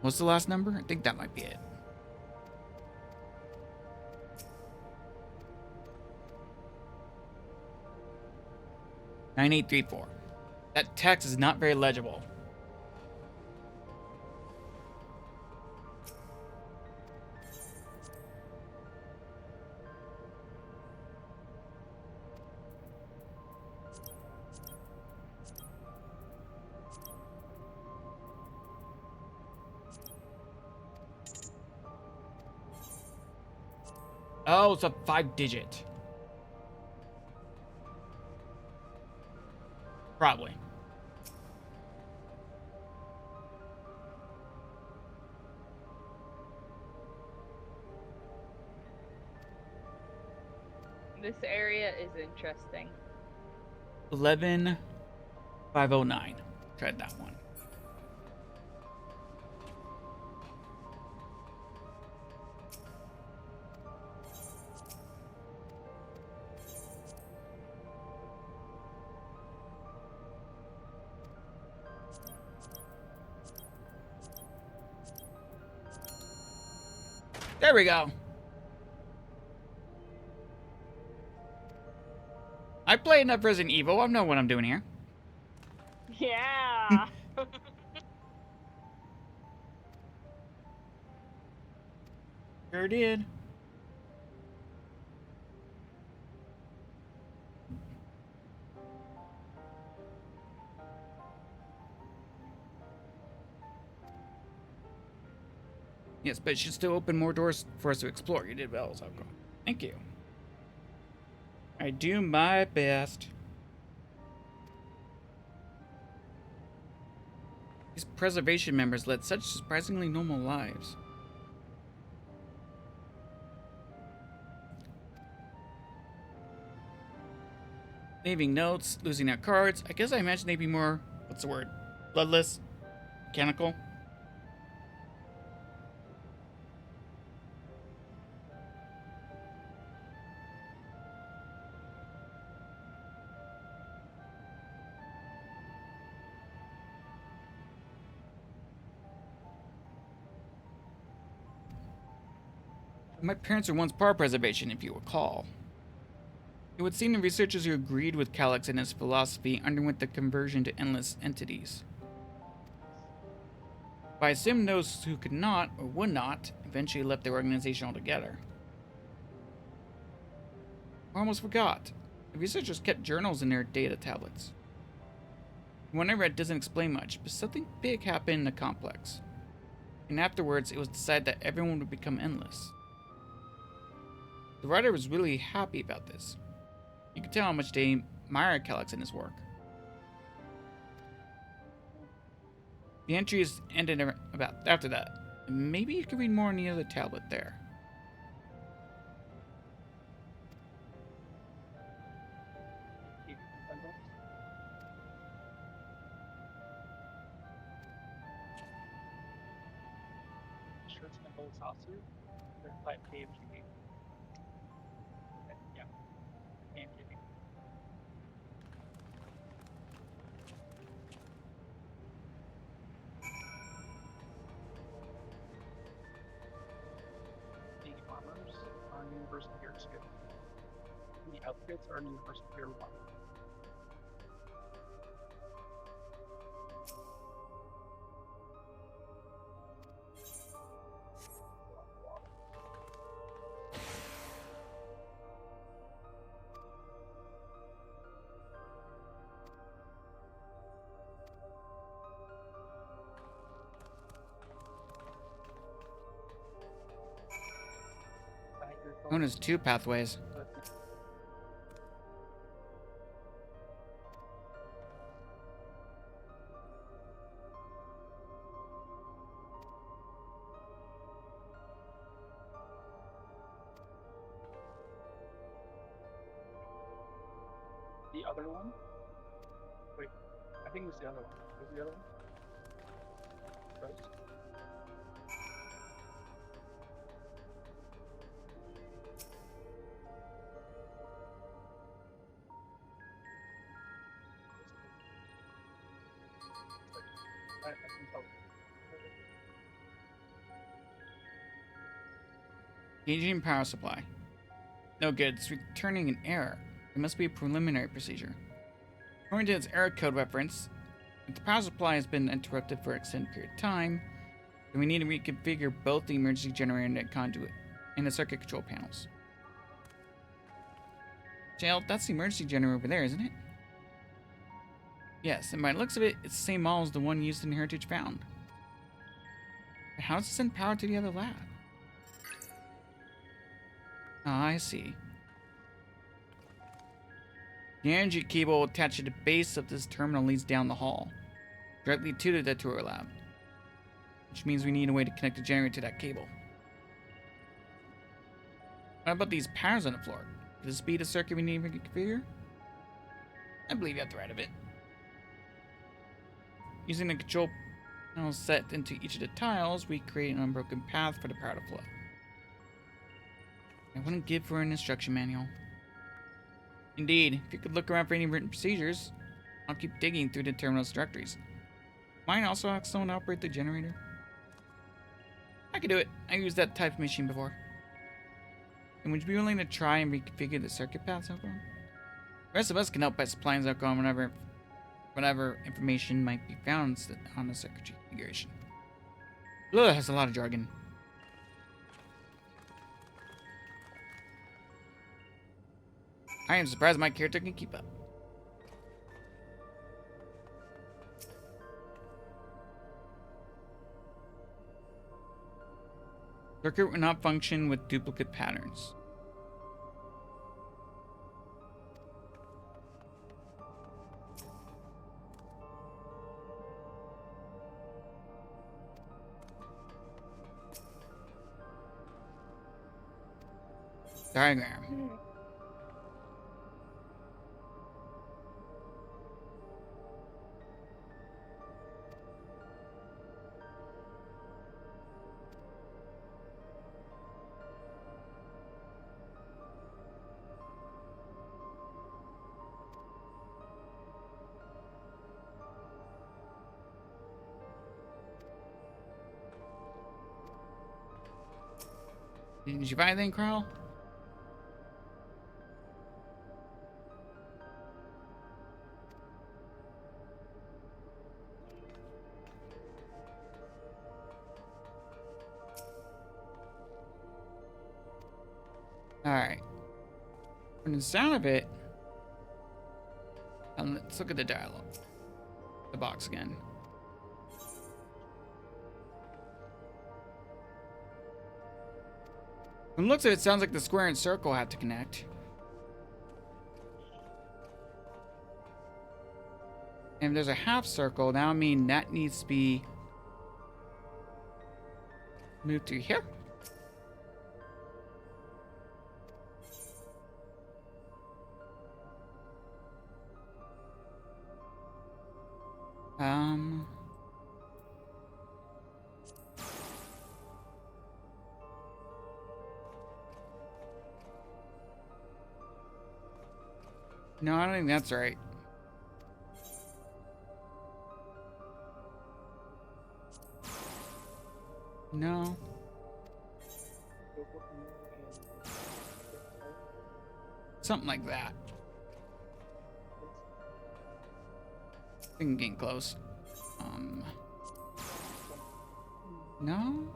What's the last number? I think that might be it. $9834. That text is not very legible. Oh, it's a 5-digit. Probably. This area is interesting. 11509. Tried that one. There we go. I play enough Resident Evil. I know what I'm doing here. Yeah. Sure did. Yes, but it should still open more doors for us to explore. You did well, Zalko. Thank you. I do my best. These preservation members led such surprisingly normal lives. Leaving notes, losing their cards. I guess I imagine they'd be more, what's the word? Bloodless? Mechanical? My parents were once power preservation, if you recall. It would seem the researchers who agreed with Calyx and his philosophy underwent the conversion to endless entities. But I assume those who could not, or would not, eventually left the organization altogether. I almost forgot. The researchers kept journals in their data tablets. The one I read doesn't explain much, but something big happened in the complex. And afterwards, it was decided that everyone would become endless. The writer was really happy about this. You could tell how much they admired Calyx and his work. The entries ended about after that. Maybe you could read more on the other tablet there. Shirts and gold saucer. They're like KFG. Yeah. KFG. The armors are universal tier 2. The outfits are universal tier 1. Known as 2 pathways. The other one? Wait, I think it was the other one. Was the other one? Rose? I can tell. Engaging power supply. No good, it's returning an error. It must be a preliminary procedure. According to its error code reference, if the power supply has been interrupted for an extended period of time, then we need to reconfigure both the emergency generator and the conduit and the circuit control panels. Jail, that's the emergency generator over there, isn't it? Yes, and by the looks of it, it's the same model as the one used in Heritage Found. But how does it send power to the other lab? Ah, I see. The energy cable attached to the base of this terminal leads down the hall, directly to the tour lab. Which means we need a way to connect the generator to that cable. What about these powers on the floor? Could this be the circuit we need to configure? I believe you have the right of it. Using the control panel set into each of the tiles, we create an unbroken path for the power to flow. I wouldn't give for an instruction manual. Indeed, if you could look around for any written procedures, I'll keep digging through the terminal's directories. Mine also asks someone to operate the generator. I could do it. I used that type of machine before. And would you be willing to try and reconfigure the circuit path, Zelkon? The rest of us can help by supplying Zelkon whatever information might be found on the circuitry configuration. Ugh, that's a lot of jargon. I am surprised my character can keep up. Circuit will not function with duplicate patterns. Diagram. Did you find anything, Crow? Alright. From the sound of it, let's look at the dialogue. The box again. From the looks of it, sounds like the square and circle have to connect. And if there's a half circle, that would mean that needs to be moved to here. No, I don't think that's right. No. Something like that. I think I'm getting close. No?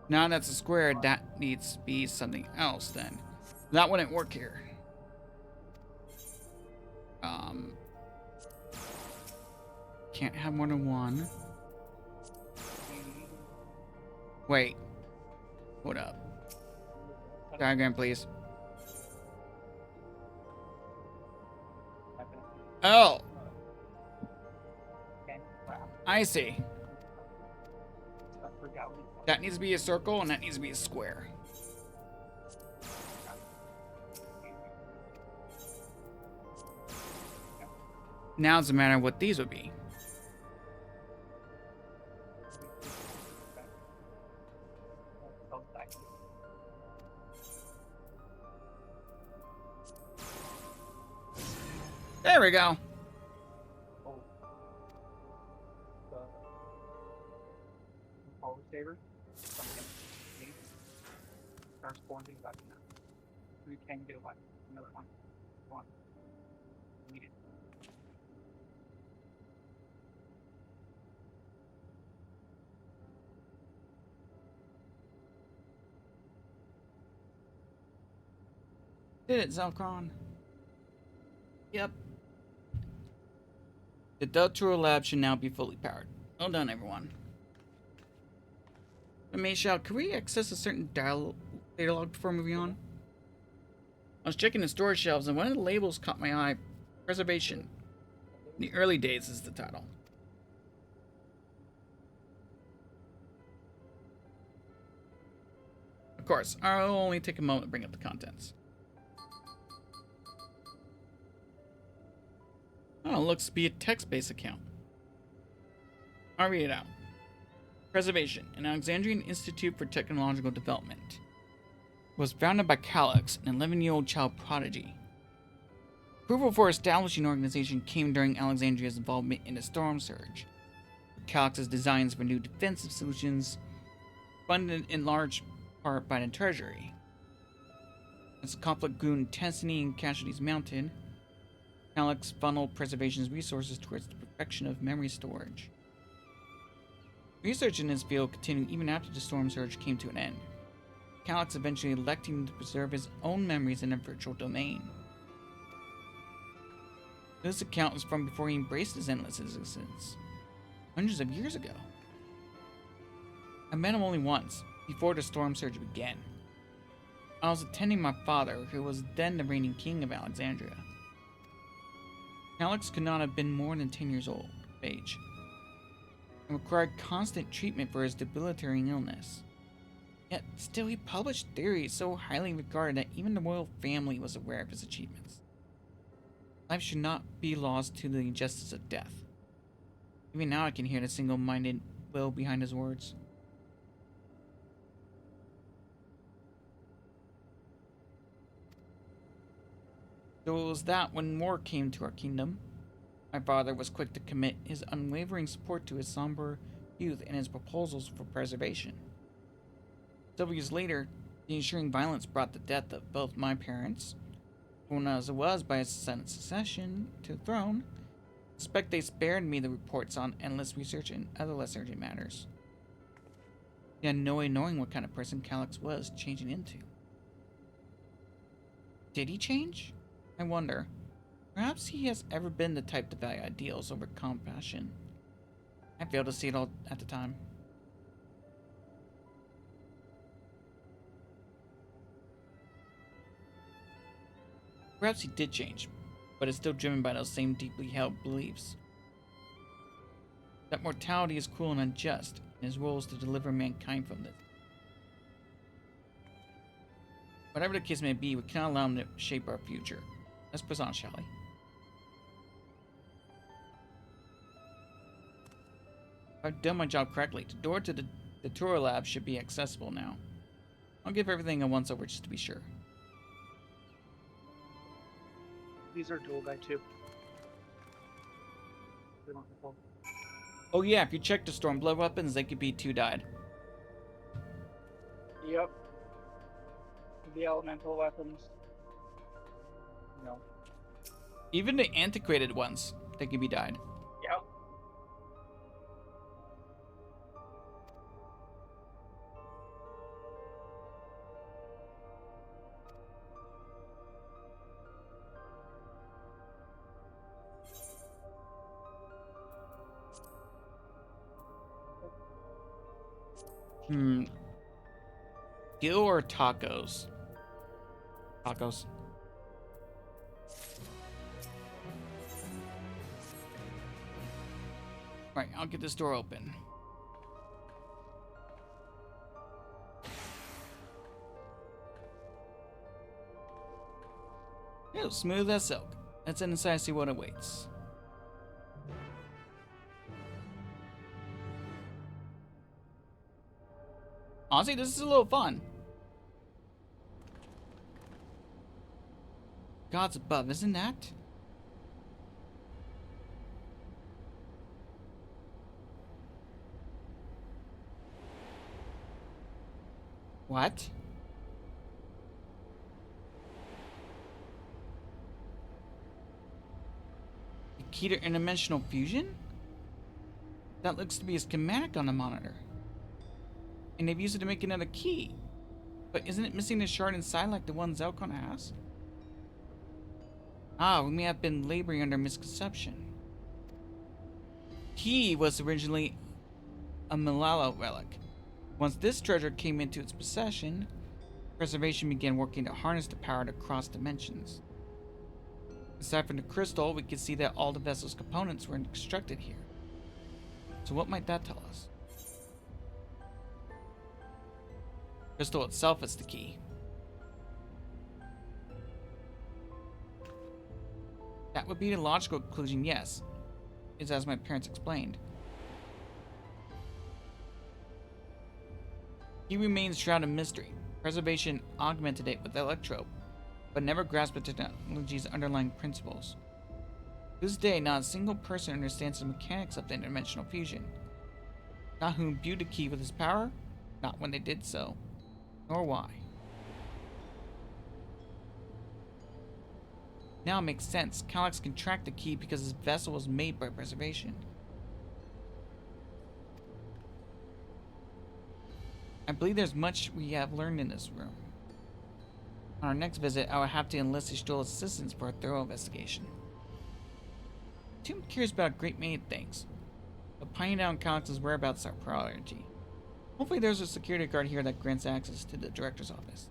Now that's a square, that needs to be something else then. That wouldn't work here. Can't have more than one. Wait. Hold up. Diagram, please. Oh! I see. That needs to be a circle, and that needs to be a square. Now it's a matter of what these would be. There we go. Saver. Starts pointing back now. We can get away. Another one. One. Need it. Did it, Zelkron? Yep. The Deltro lab should now be fully powered. Well done, everyone. Michelle, can we access a certain data log before moving on? I was checking the storage shelves and one of the labels caught my eye. Preservation. In the early days is the title. Of course, I'll only take a moment to bring up the contents. Oh, it looks to be a text-based account. I'll read it out. Preservation, an Alexandrian Institute for Technological Development, was founded by Calyx, an 11-year-old child prodigy. Approval for establishing an organization came during Alexandria's involvement in the Storm Surge. Calyx's designs for new defensive solutions, funded in large part by the Treasury. As the conflict grew in intensity and casualties mounted, Calyx funneled Preservation's resources towards the perfection of memory storage. Research in this field continued even after the Storm Surge came to an end, Calyx eventually electing to preserve his own memories in a virtual domain. This account was from before he embraced his endless existence, hundreds of years ago. I met him only once, before the Storm Surge began. I was attending my father, who was then the reigning king of Alexandria. Calyx could not have been more than 10 years old of age, and required constant treatment for his debilitating illness. Yet, still he published theories so highly regarded that even the royal family was aware of his achievements. Life should not be lost to the injustice of death. Even now I can hear the single-minded will behind his words. So it was that when war came to our kingdom, my father was quick to commit his unwavering support to his somber youth and his proposals for preservation. Several years later, the ensuing violence brought the death of both my parents, known as it was by his son's succession to the throne. I suspect they spared me the reports on endless research and other less urgent matters. He had no way knowing what kind of person Calyx was changing into. Did he change? I wonder. Perhaps he has ever been the type to value ideals over compassion. I failed to see it all at the time. Perhaps he did change, but is still driven by those same deeply held beliefs. That mortality is cruel and unjust, and his role is to deliver mankind from this. Whatever the case may be, we cannot allow him to shape our future. Let's press on, shall we? If I've done my job correctly, the door to the tutorial lab should be accessible now. I'll give everything a once-over just to be sure. These are dual guy too. Oh yeah, if you check the Stormblood weapons, they could be 2 dyed. Yep. The elemental weapons. No. Even the antiquated ones, they can be dyed. Yep. Gil or tacos? Tacos. Alright, I'll get this door open. Ew, smooth as silk. Let's inside and see what awaits. Honestly, this is a little fun. Gods above, isn't that? What? The key to interdimensional fusion? That looks to be a schematic on the monitor. And they've used it to make another key. But isn't it missing the shard inside like the one Zelkon has? Ah, we may have been laboring under misconception. Key was originally a Malala relic. Once this treasure came into its possession, preservation began working to harness the power to cross dimensions. Aside from the crystal, we could see that all the vessel's components were constructed here. So what might that tell us? Crystal itself is the key. That would be the logical conclusion, yes. Is as my parents explained. He remains shrouded in mystery. Preservation augmented it with Electrope, but never grasped the technology's underlying principles. To this day, not a single person understands the mechanics of the interdimensional fusion. Not who imbued the key with his power, not when they did so, nor why. Now it makes sense. Calyx can track the key because his vessel was made by preservation. I believe there's much we have learned in this room. On our next visit, I will have to enlist Ishto's assistance for a thorough investigation. I'm curious about a great many things, but pinning down Calyx's whereabouts is our priority. Hopefully there's a security guard here that grants access to the director's office.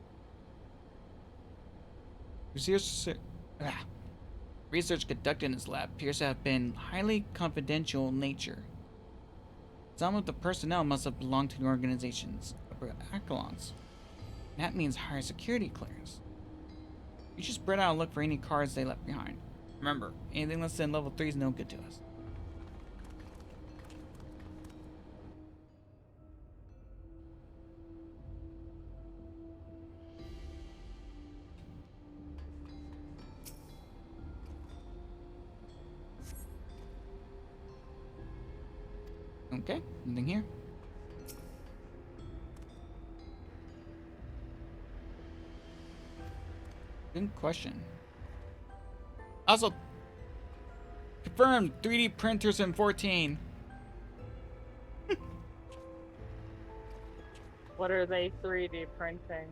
Research conducted in this lab appears to have been highly confidential in nature. Some of the personnel must have belonged to the organization's upper echelons. That means higher security clearance. You should spread out and look for any cards they left behind. Remember, anything less than level 3 is no good to us. Okay, nothing here. Good question. Also, confirmed 3D printers in 14. What are they 3D printing?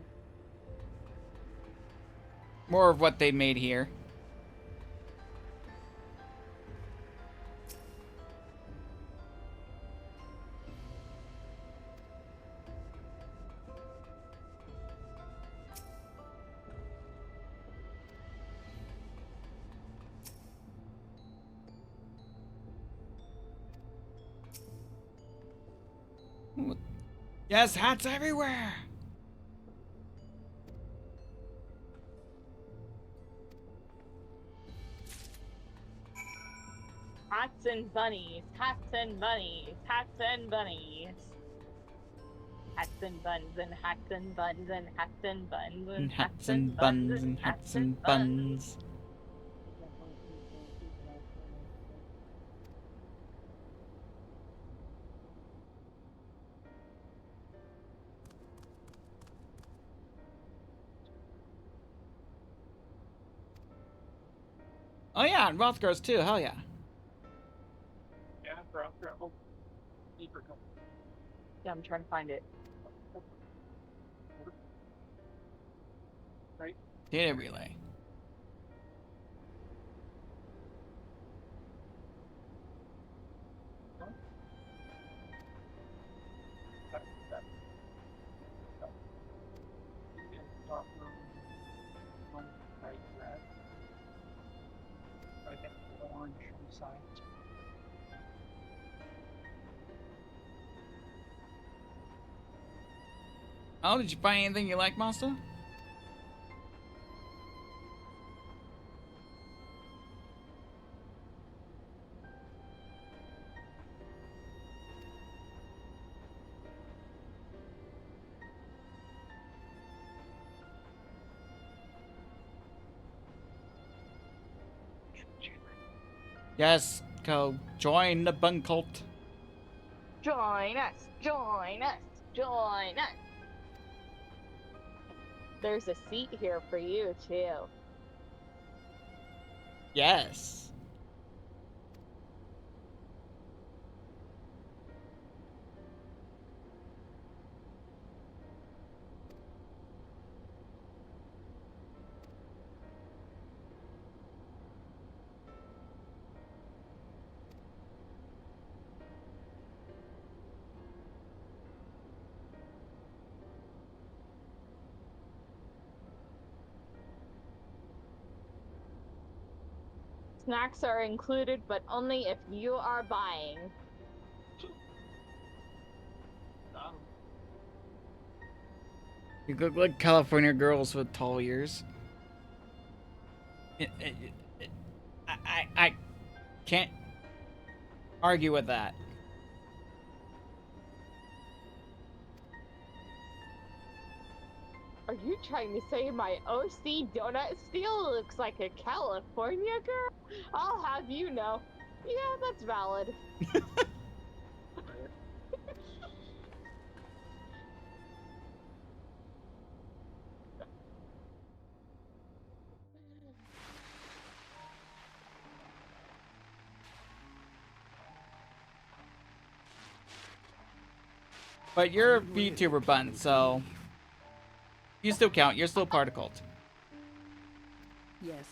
More of what they made here. Ooh. Yes, hats everywhere! Hats and bunnies, hats and bunnies, hats and bunnies. Hats and buns and hats and buns and hats and buns and Hats and buns and hats and buns. Oh yeah, and Rothgar's too, hell yeah. Yeah, for Rothgar. Oh, deeper go. Yeah, I'm trying to find it. Right? Data relay. Orange on the side. Oh, did you find anything you like, Monster? Yes, go join the bun cult. Join us, join us, join us. There's a seat here for you, too. Yes. Snacks are included, but only if you are buying. You look like California girls with tall ears. I can't argue with that. Are you trying to say my OC donut steal looks like a California girl? I'll have you know. Yeah, that's valid. But you're a VTuber bun, so you still count. You're still part of cult. Yes.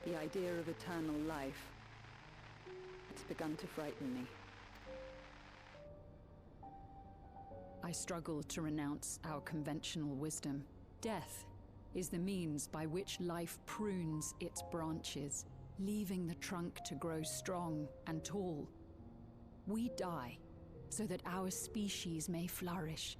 The idea of eternal life. It's begun to frighten me. I struggle to renounce our conventional wisdom. Death is the means by which life prunes its branches, leaving the trunk to grow strong and tall. We die so that our species may flourish.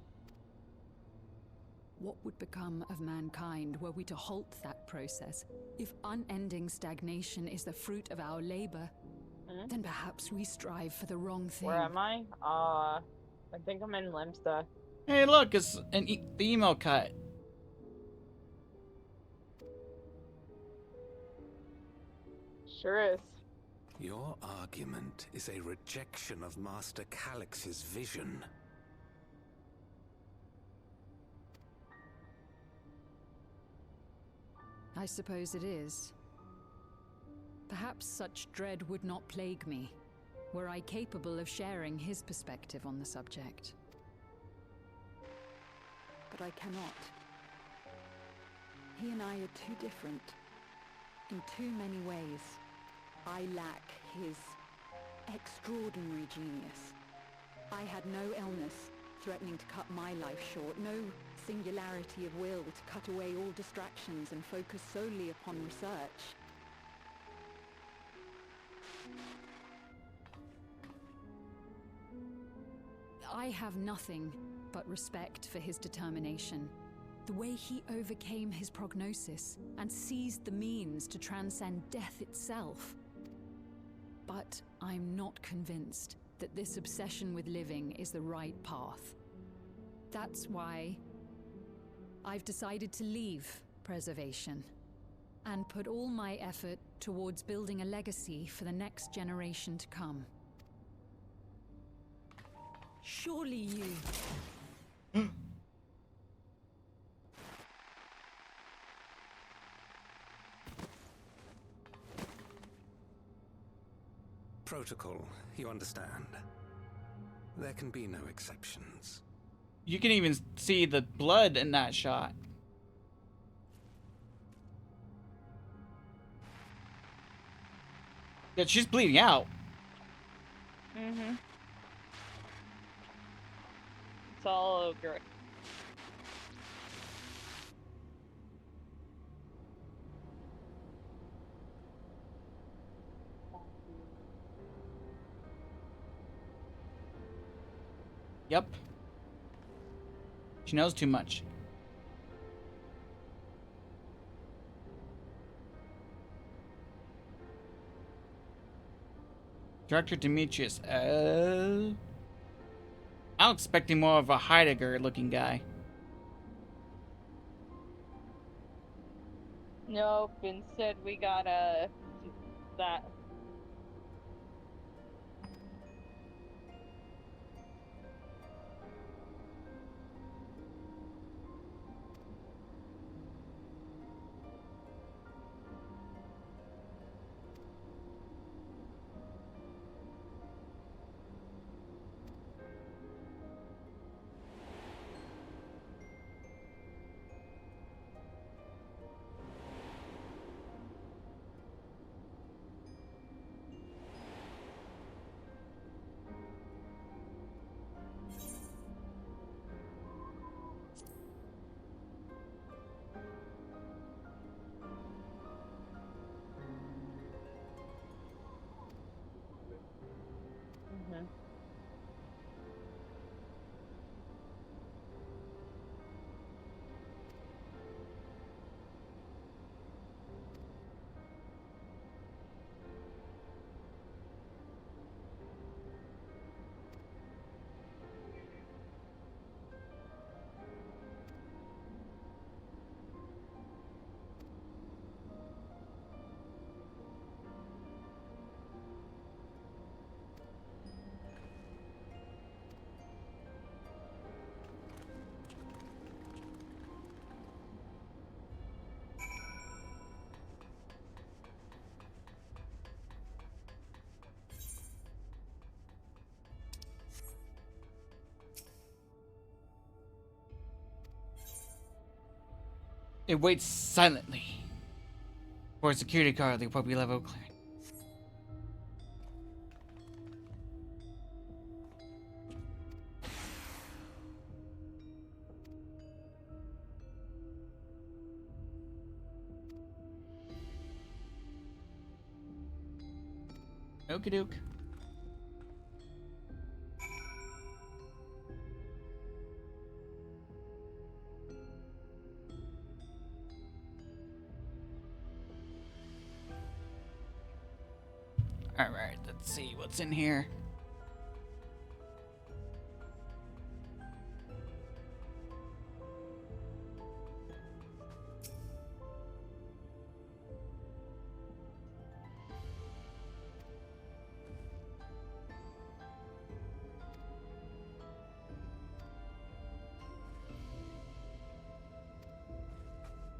What would become of mankind were we to halt that process? If unending stagnation is the fruit of our labor, then perhaps we strive for the wrong thing. Where am I? I think I'm in Limsta. Hey, look, it's the email cut. Sure is. Your argument is a rejection of Master Calix's vision. I suppose it is. Perhaps such dread would not plague me, were I capable of sharing his perspective on the subject. But I cannot. He and I are too different. In too many ways. I lack his extraordinary genius. I had no illness threatening to cut my life short, no singularity of will to cut away all distractions and focus solely upon research. I have nothing but respect for his determination. The way he overcame his prognosis and seized the means to transcend death itself. But I'm not convinced that this obsession with living is the right path. That's why I've decided to leave preservation and put all my effort towards building a legacy for the next generation to come. Surely you... Protocol, you understand. There can be no exceptions. You can even see the blood in that shot. Yeah, she's bleeding out. Mm-hmm. It's all over. Yep. She knows too much. Director Demetrius. I'm expecting more of a Heidegger-looking guy. Nope, instead we got that. Mm-hmm. It waits silently for a security guard at the appropriate level of clearance. Okie doke. Alright, let's see what's in here.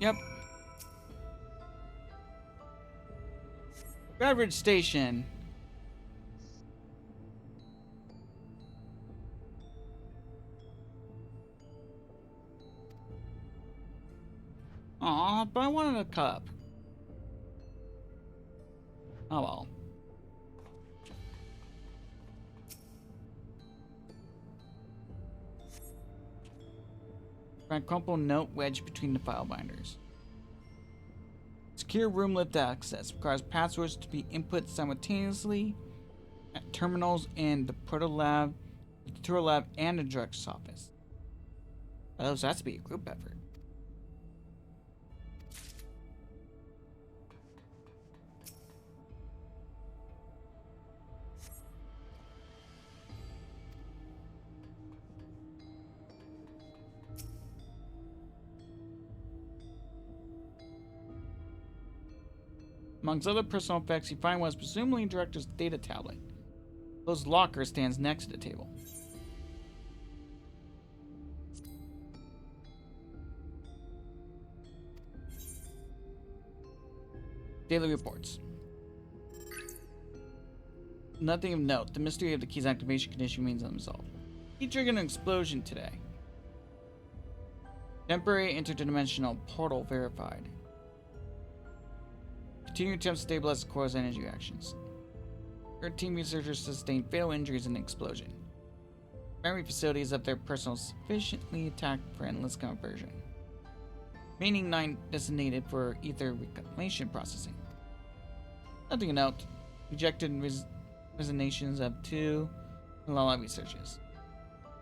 Yep. Beverage station. Aw, but I wanted a cup. Oh well. Find crumpled note wedged between the file binders. Secure room lift access requires passwords to be input simultaneously at terminals in the tutorial lab, and the director's office. Oh, so that's to be a group effort. Amongst other personal effects, you find what is presumably the director's data tablet. Closed locker stands next to the table. Daily reports. Nothing of note. The mystery of the key's activation condition remains unresolved. Key triggered an explosion today. Temporary interdimensional portal verified. Continue attempts to stabilize the core's energy reactions. 13 researchers sustained fatal injuries in the explosion. Memory facilities of their personnel sufficiently attacked for endless conversion. Remaining 9 designated for ether reclamation processing. Nothing to note. Rejected resignations of 2 Malala researchers.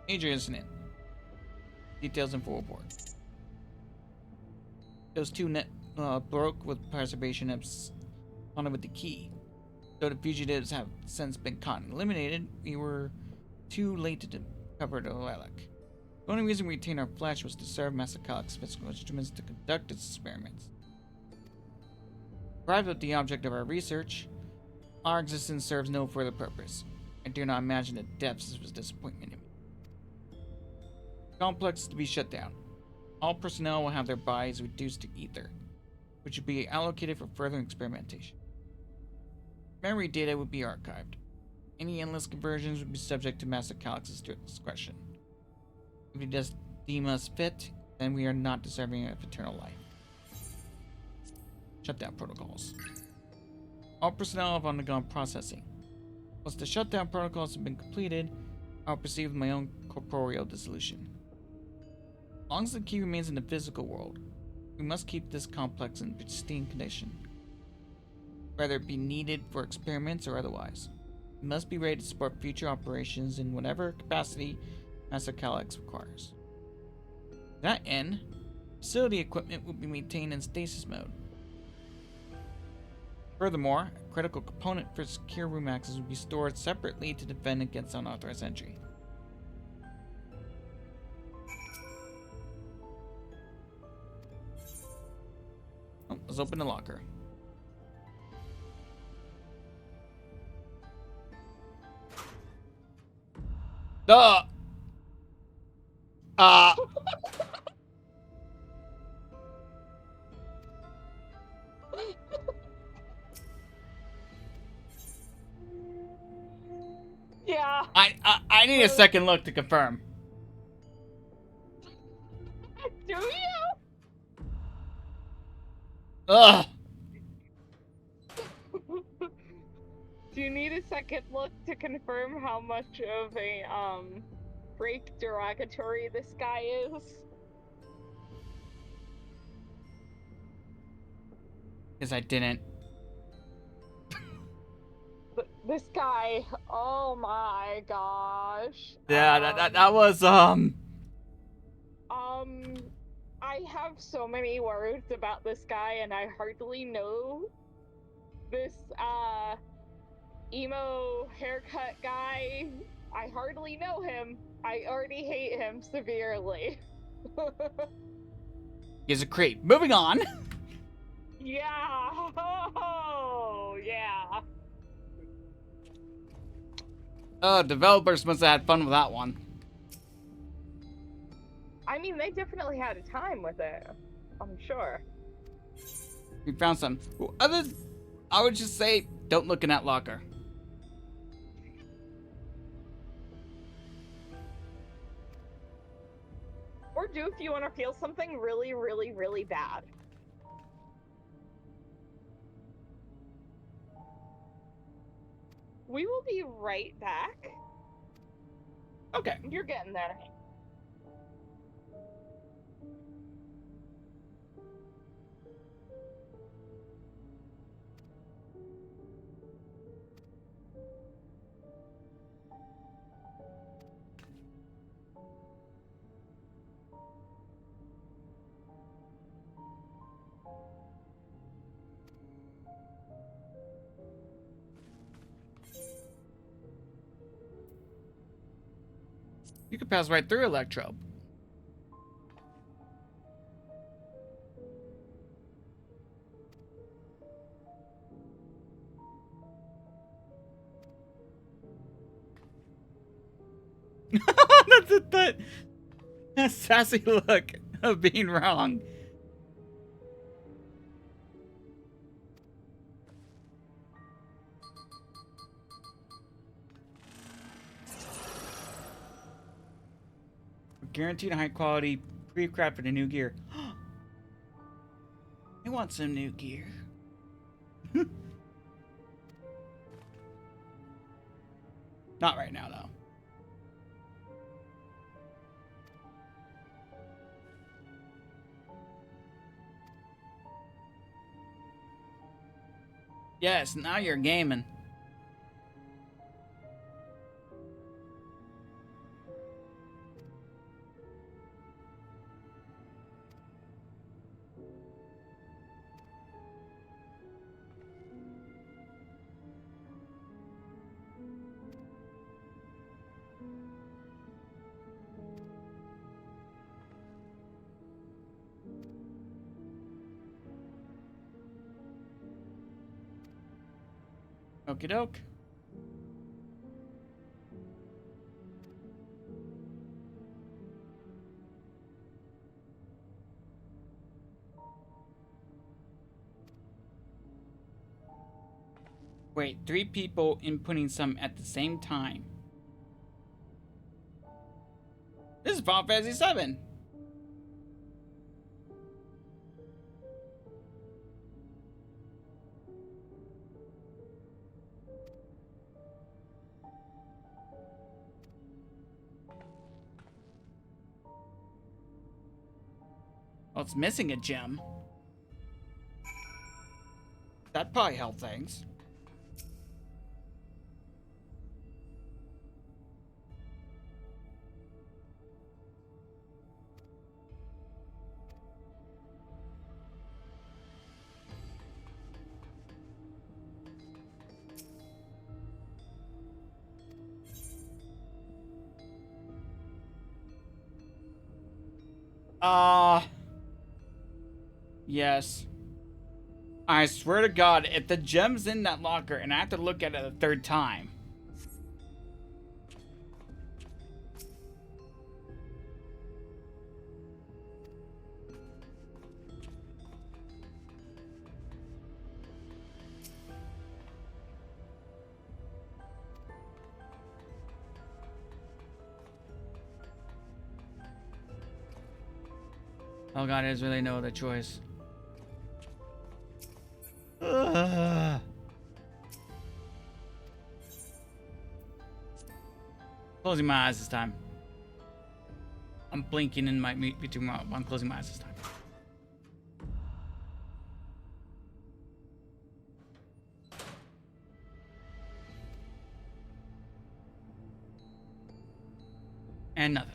Major incident. Details in full report. Those 2 broke with preservation on with the key. Though the fugitives have since been caught and eliminated, we were too late to recover the relic. The only reason we retained our flesh was to serve Master Calic's physical instruments to conduct its experiments. Deprived of the object of our research, our existence serves no further purpose. I dare not imagine the depths of his disappointment in me. The complex is to be shut down. All personnel will have their bodies reduced to ether, which would be allocated for further experimentation. Memory data would be archived. Any endless conversions would be subject to Master Calic's discretion. If he does deem us fit, then we are not deserving of eternal life. Shutdown protocols. All personnel have undergone processing. Once the shutdown protocols have been completed, I'll proceed with my own corporeal dissolution. As long as the key remains in the physical world, we must keep this complex in pristine condition. Whether it be needed for experiments or otherwise, it must be ready to support future operations in whatever capacity Master Calic requires. To that end, facility equipment will be maintained in stasis mode. Furthermore, a critical component for secure room access will be stored separately to defend against unauthorized entry. Oh, let's open the locker. Duh! Yeah. I need a second look to confirm. Do you? Ugh! Do you need a second look to confirm how much of a break derogatory this guy is? Because I didn't. This guy, oh my gosh. Yeah, that was I have so many words about this guy, and I hardly know this emo haircut guy. I hardly know him. I already hate him severely. He's a creep. Moving on. Yeah. Oh, yeah. Oh, developers must have had fun with that one. I mean, they definitely had a time with it. I'm sure. We found some. Well, I would just say, don't look in that locker. Or do if you want to feel something really, really, really bad. We will be right back. Okay. You're getting there. You could pass right through Electro. That sassy look of being wrong. Guaranteed high quality, pre-crafted and new gear. I want some new gear. Not right now, though. Yes, now you're gaming. Okie doke. Wait, 3 people inputting some at the same time. This is Final Fantasy VII. Well, it's missing a gem. That probably helped things. Yes. I swear to God, if the gem's in that locker and I have to look at it a 3rd time. Oh God, there's really no other choice. Closing my eyes this time. I'm blinking in my between my. I'm closing my eyes this time. And nothing.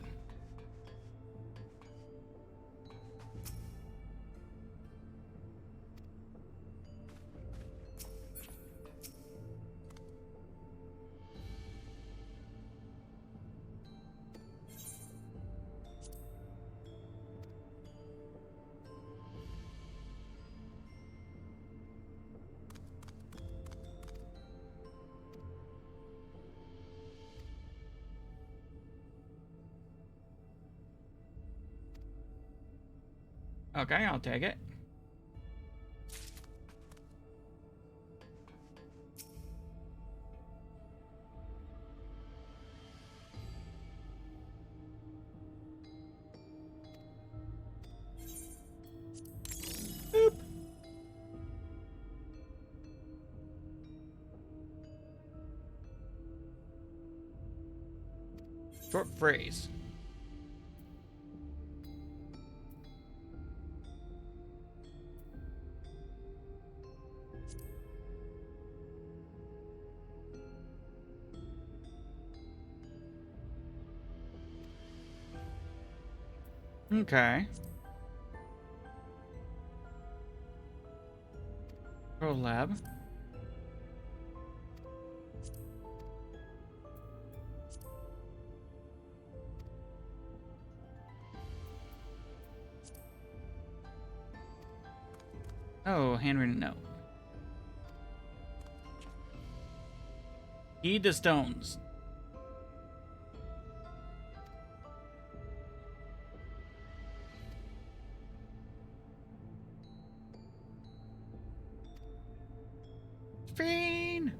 Okay, I'll take it. Boop. Short phrase. Okay. Pro lab. Oh, handwritten note. Heed the stones. Fiend!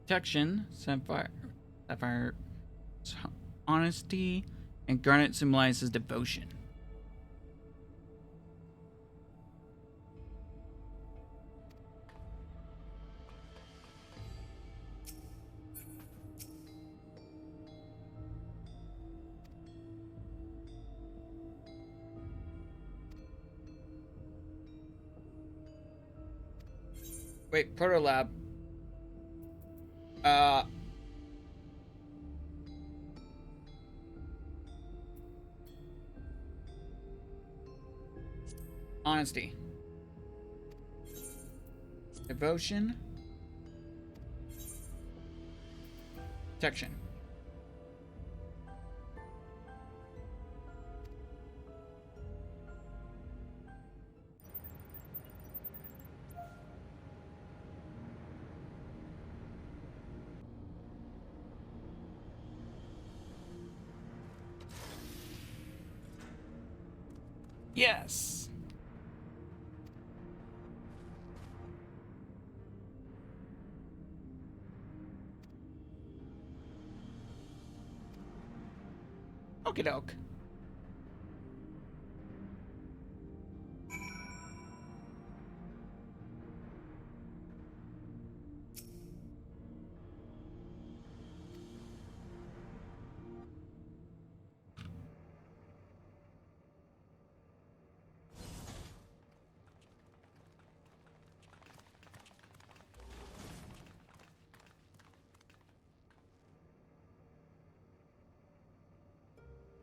Protection, sapphire, honesty, and garnet symbolizes devotion. Wait, Proto Lab. Honesty. Devotion. Protection. Yes. Okie doke.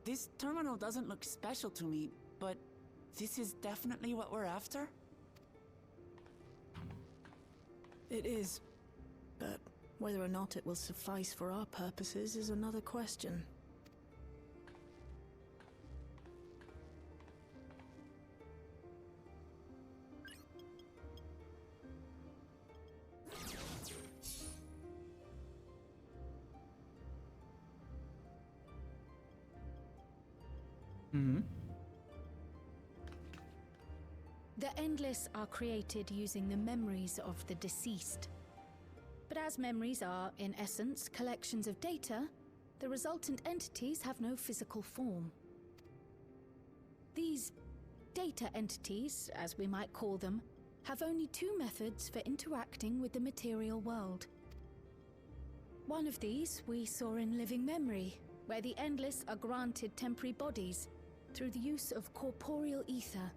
This terminal doesn't look special to me, but this is definitely what we're after? It is. But whether or not it will suffice for our purposes is another question. The Endless are created using the memories of the deceased. But as memories are, in essence, collections of data, the resultant entities have no physical form. These data entities, as we might call them, have only two methods for interacting with the material world. One of these we saw in living memory, where the Endless are granted temporary bodies through the use of corporeal ether.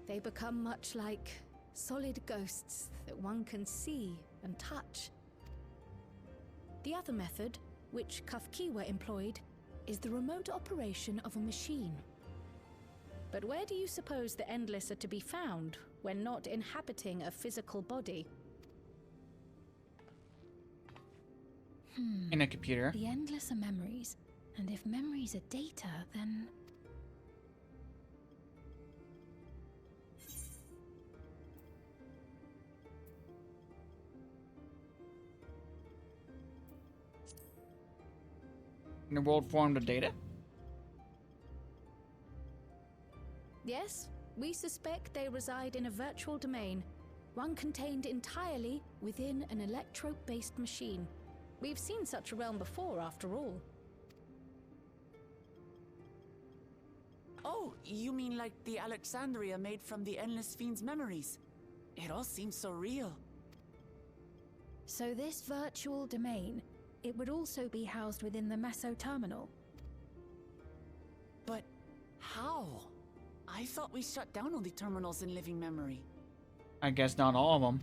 They become much like solid ghosts that one can see and touch. The other method, which Kafkiwa employed, is the remote operation of a machine. But where do you suppose the Endless are to be found when not inhabiting a physical body. In a computer. The endless are memories, and if memories are data, then... In a world formed of data? Yes, we suspect they reside in a virtual domain, one contained entirely within an electrope-based machine. We've seen such a realm before, after all. Oh, you mean like the Alexandria made from the Endless Fiend's memories? It all seems so real. So this virtual domain, it would also be housed within the Meso terminal. But how? I thought we shut down all the terminals in living memory. I guess not all of them.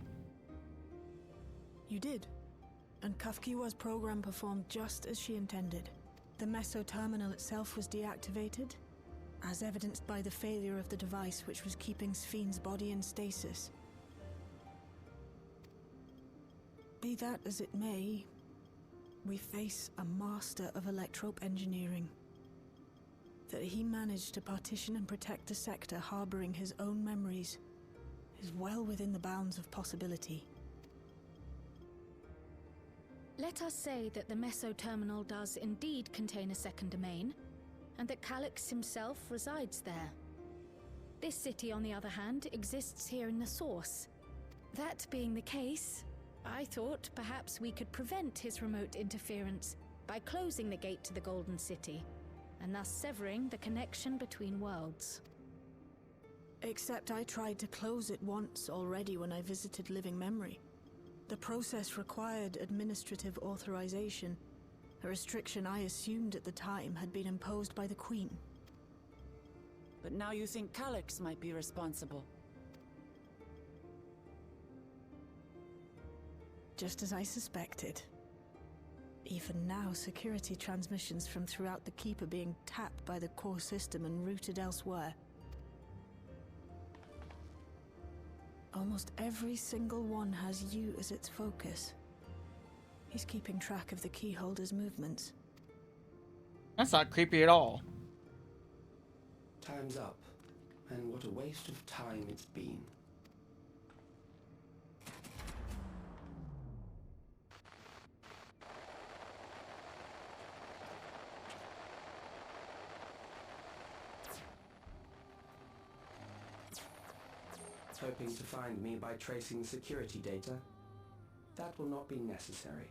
You did. And Kafkiwa's program performed just as she intended. The Meso terminal itself was deactivated, as evidenced by the failure of the device which was keeping Spheen's body in stasis. Be that as it may, we face a master of electrope engineering. That he managed to partition and protect a sector harboring his own memories is well within the bounds of possibility. Let us say that the Meso terminal does indeed contain a second domain, and that Calyx himself resides there. This city, on the other hand, exists here in the source. That being the case, I thought perhaps we could prevent his remote interference by closing the gate to the Golden City, and thus severing the connection between worlds. Except I tried to close it once already when I visited Living Memory. The process required administrative authorization, a restriction I assumed at the time had been imposed by the Queen. But now you think Calyx might be responsible. Just as I suspected. Even now, security transmissions from throughout the Keep are being tapped by the core system and routed elsewhere. Almost every single one has you as its focus. He's keeping track of the keyholder's movements. That's not creepy at all. Time's up, and what a waste of time it's been. Hoping to find me by tracing security data? That will not be necessary.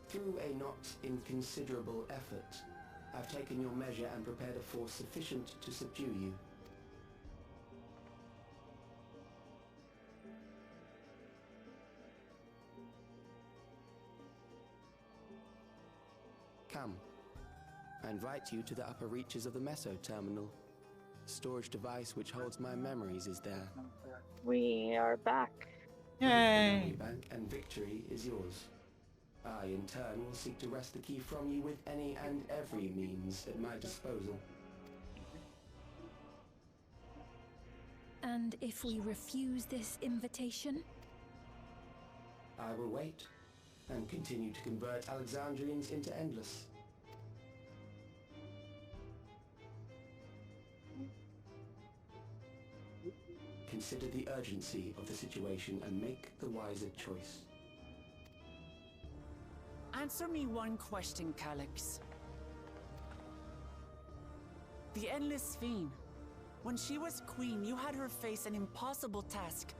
Through a not inconsiderable effort, I've taken your measure and prepared a force sufficient to subdue you. Come. I invite you to the upper reaches of the Meso terminal. The storage device which holds my memories is there. We are back. Yay! The memory bank and victory is yours. I, in turn, will seek to wrest the key from you with any and every means at my disposal. And if we refuse this invitation? I will wait and continue to convert Alexandrians into Endless. Consider the urgency of the situation and make the wiser choice. Answer me one question, Calyx. The Endless Fiend. When she was queen, you had her face an impossible task,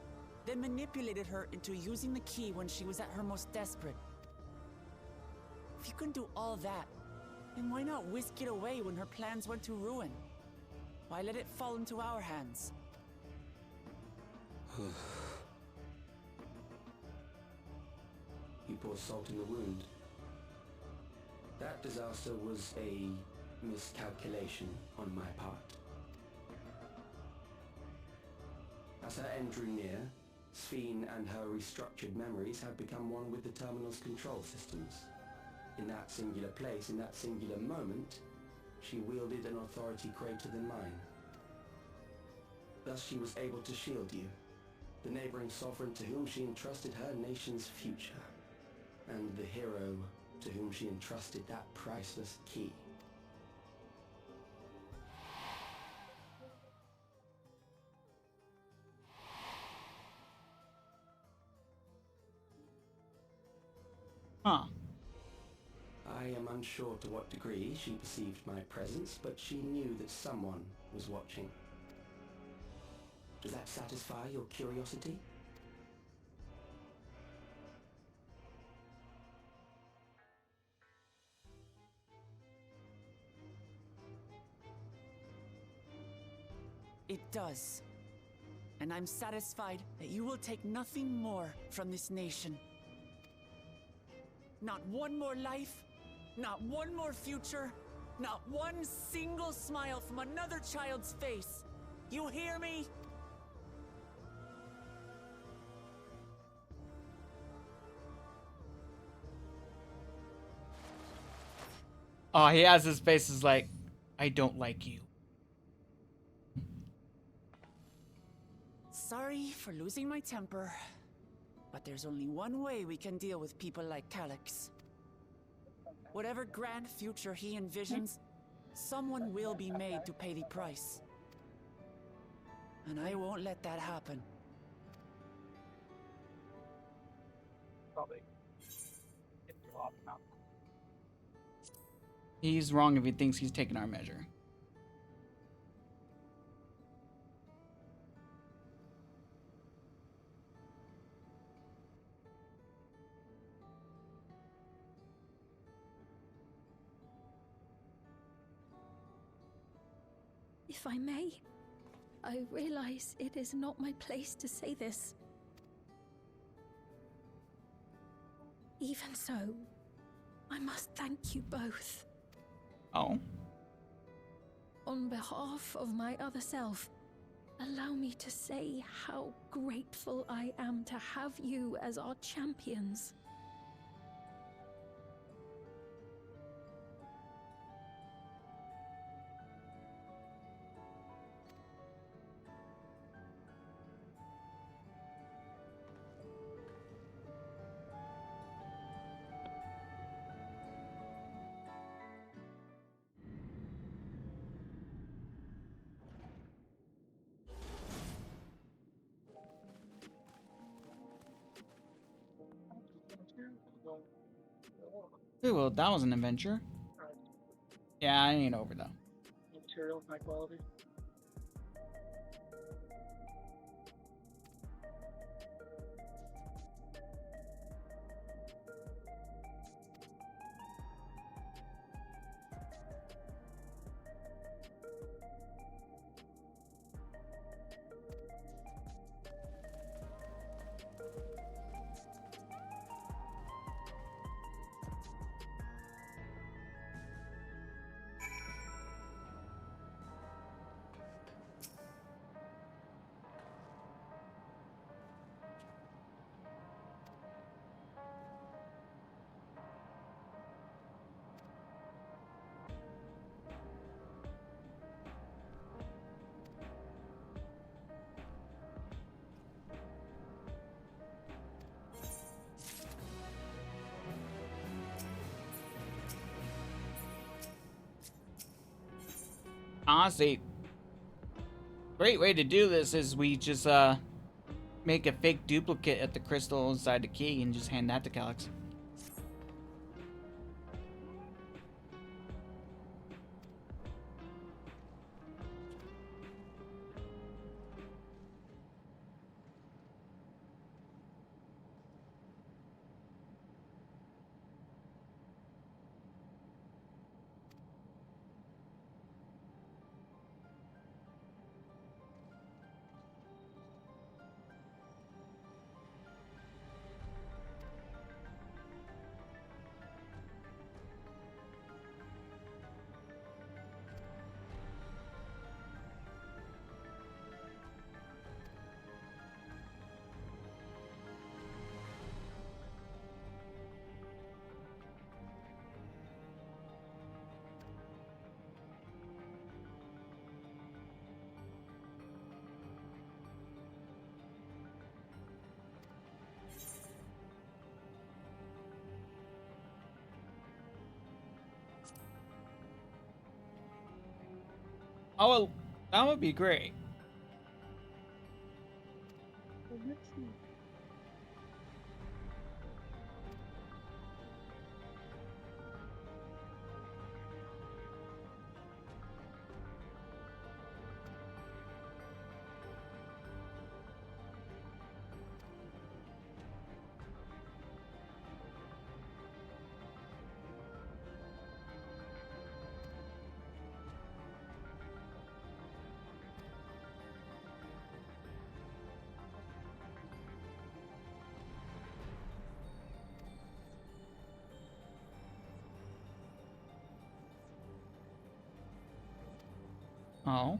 then manipulated her into using the key when she was at her most desperate. If you can do all that, then why not whisk it away when her plans went to ruin? Why let it fall into our hands? You pour salt in the wound. That disaster was a miscalculation on my part. As her end drew near, Sphene and her restructured memories had become one with the terminal's control systems. In that singular place, in that singular moment, she wielded an authority greater than mine. Thus she was able to shield you, the neighboring sovereign to whom she entrusted her nation's future, and the hero to whom she entrusted that priceless key. Huh. I am unsure to what degree she perceived my presence, but she knew that someone was watching. Does that satisfy your curiosity? It does. And I'm satisfied that you will take nothing more from this nation. Not one more life, not one more future, not one single smile from another child's face. You hear me? Oh, he has his face is like, I don't like you. Sorry for losing my temper, but there's only one way we can deal with people like Calyx. Whatever grand future he envisions, someone will be made to pay the price. And I won't let that happen. Probably. He's wrong if he thinks he's taking our measure. If I may, I realize it is not my place to say this. Even so, I must thank you both. Oh? On behalf of my other self, allow me to say how grateful I am to have you as our champions. Ooh, well, that was an adventure. Yeah, I ain't over though. Materials, high quality. Honestly, great way to do this is we just make a fake duplicate at the crystal inside the key and just hand that to Calyx. Oh, well, that would be great. Oh.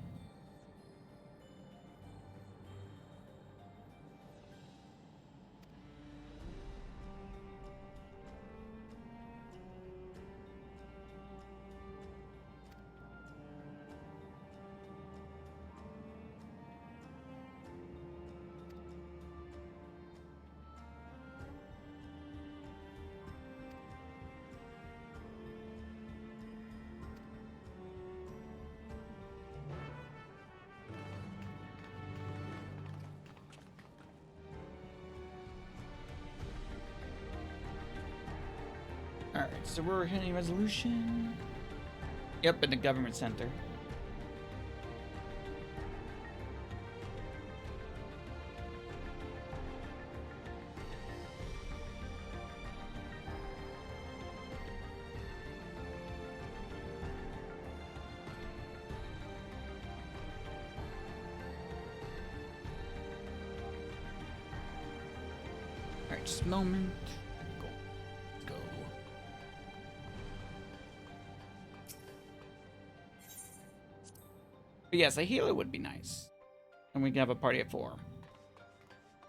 Alright, so we're hitting resolution. Yep, in the government center. Alright, just a moment. But yes, a healer would be nice. And we can have a party of 4.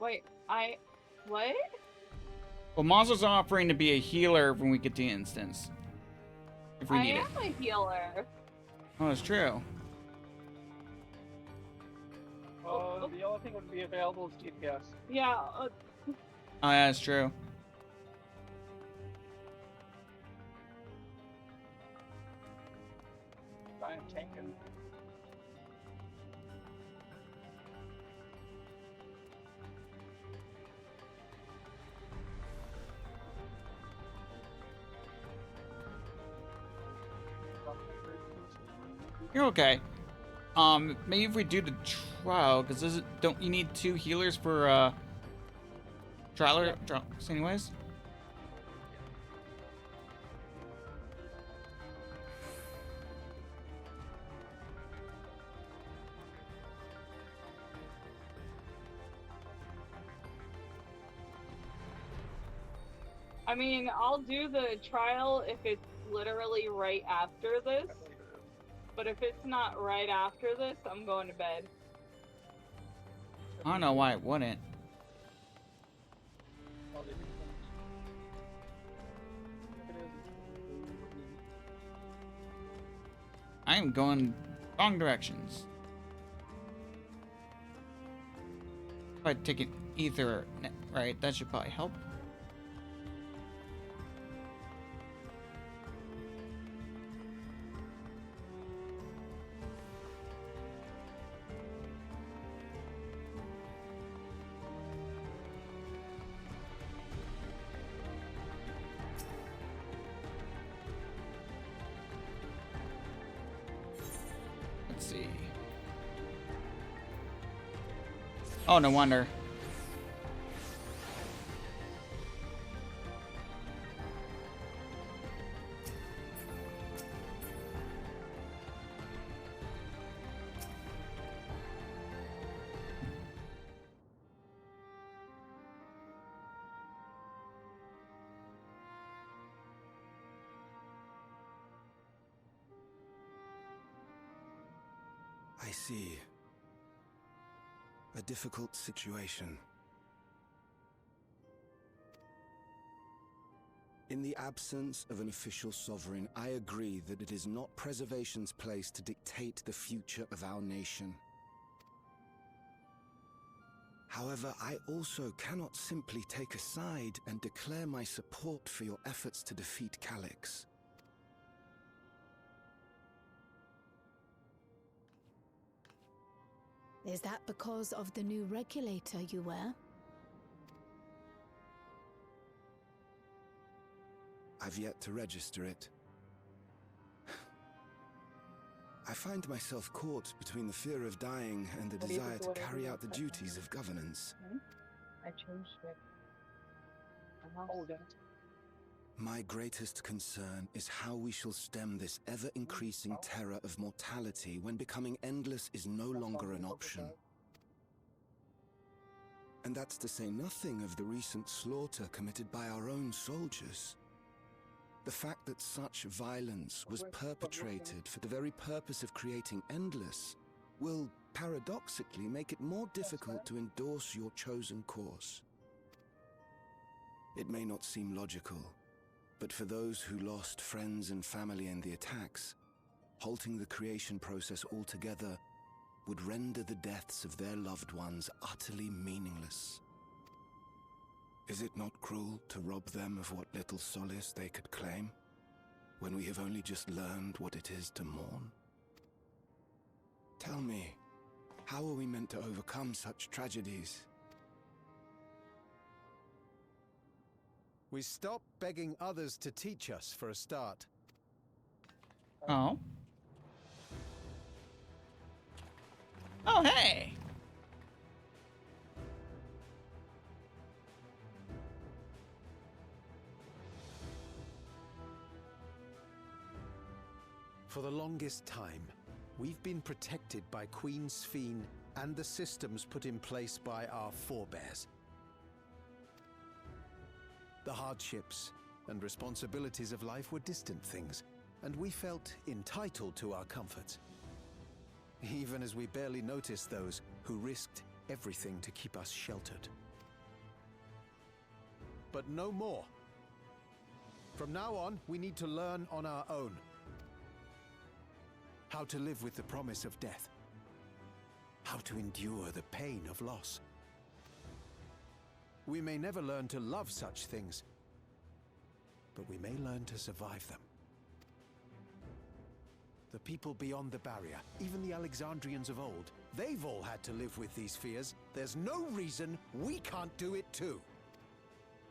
Wait, what? Well, Monster's offering to be a healer when we get the instance. If we need it. I am a healer. Oh, that's true. The only thing would be available is GPS. Yeah. Oh, yeah, that's true. I am tanking. You're okay. Maybe if we do the trial, because don't you need 2 healers for trials anyways? I mean, I'll do the trial if it's literally right after this. But if it's not right after this, I'm going to bed. I don't know why it wouldn't. I am going wrong directions. If I take an ether, right, that should probably help. Let's see. Oh, no wonder. I see. A difficult situation. In the absence of an official sovereign, I agree that it is not Preservation's place to dictate the future of our nation. However, I also cannot simply take a side and declare my support for your efforts to defeat Calyx. Is that because of the new regulator you wear? I've yet to register it. I find myself caught between the fear of dying and the desire to carry out the duties of governance. I changed it. Oh, My greatest concern is how we shall stem this ever-increasing terror of mortality when becoming endless is no longer an option. And that's to say nothing of the recent slaughter committed by our own soldiers. The fact that such violence was perpetrated for the very purpose of creating endless will, paradoxically, make it more difficult to endorse your chosen course. It may not seem logical, but for those who lost friends and family in the attacks, halting the creation process altogether would render the deaths of their loved ones utterly meaningless. Is it not cruel to rob them of what little solace they could claim, when we have only just learned what it is to mourn? Tell me, how are we meant to overcome such tragedies? We stop begging others to teach us for a start. Oh. Oh, hey! For the longest time, we've been protected by Queen Sphene and the systems put in place by our forebears. The hardships and responsibilities of life were distant things, and we felt entitled to our comforts, even as we barely noticed those who risked everything to keep us sheltered. But no more. From now on, we need to learn on our own. How to live with the promise of death. How to endure the pain of loss. We may never learn to love such things, but we may learn to survive them. The people beyond the barrier, even the Alexandrians of old, they've all had to live with these fears. There's no reason we can't do it too.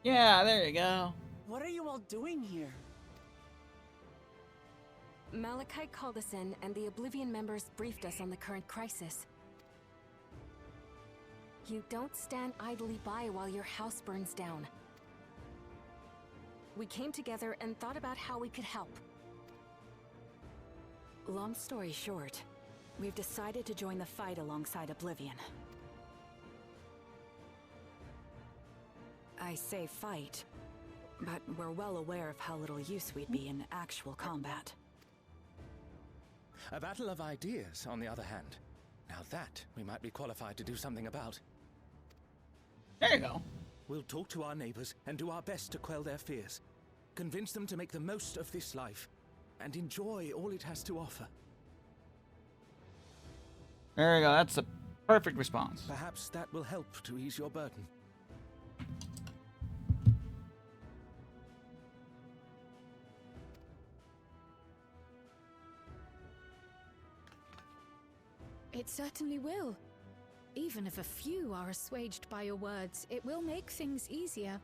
Yeah, there you go. What are you all doing here? Malachite called us in, and the Oblivion members briefed us on the current crisis. You don't stand idly by while your house burns down. We came together and thought about how we could help. Long story short, we've decided to join the fight alongside Oblivion. I say fight, but we're well aware of how little use we'd be in actual combat. A battle of ideas, on the other hand. Now that we might be qualified to do something about. There you go. We'll talk to our neighbors and do our best to quell their fears. Convince them to make the most of this life and enjoy all it has to offer. There you go. That's a perfect response. Perhaps that will help to ease your burden. It certainly will. Even if a few are assuaged by your words, it will make things easier.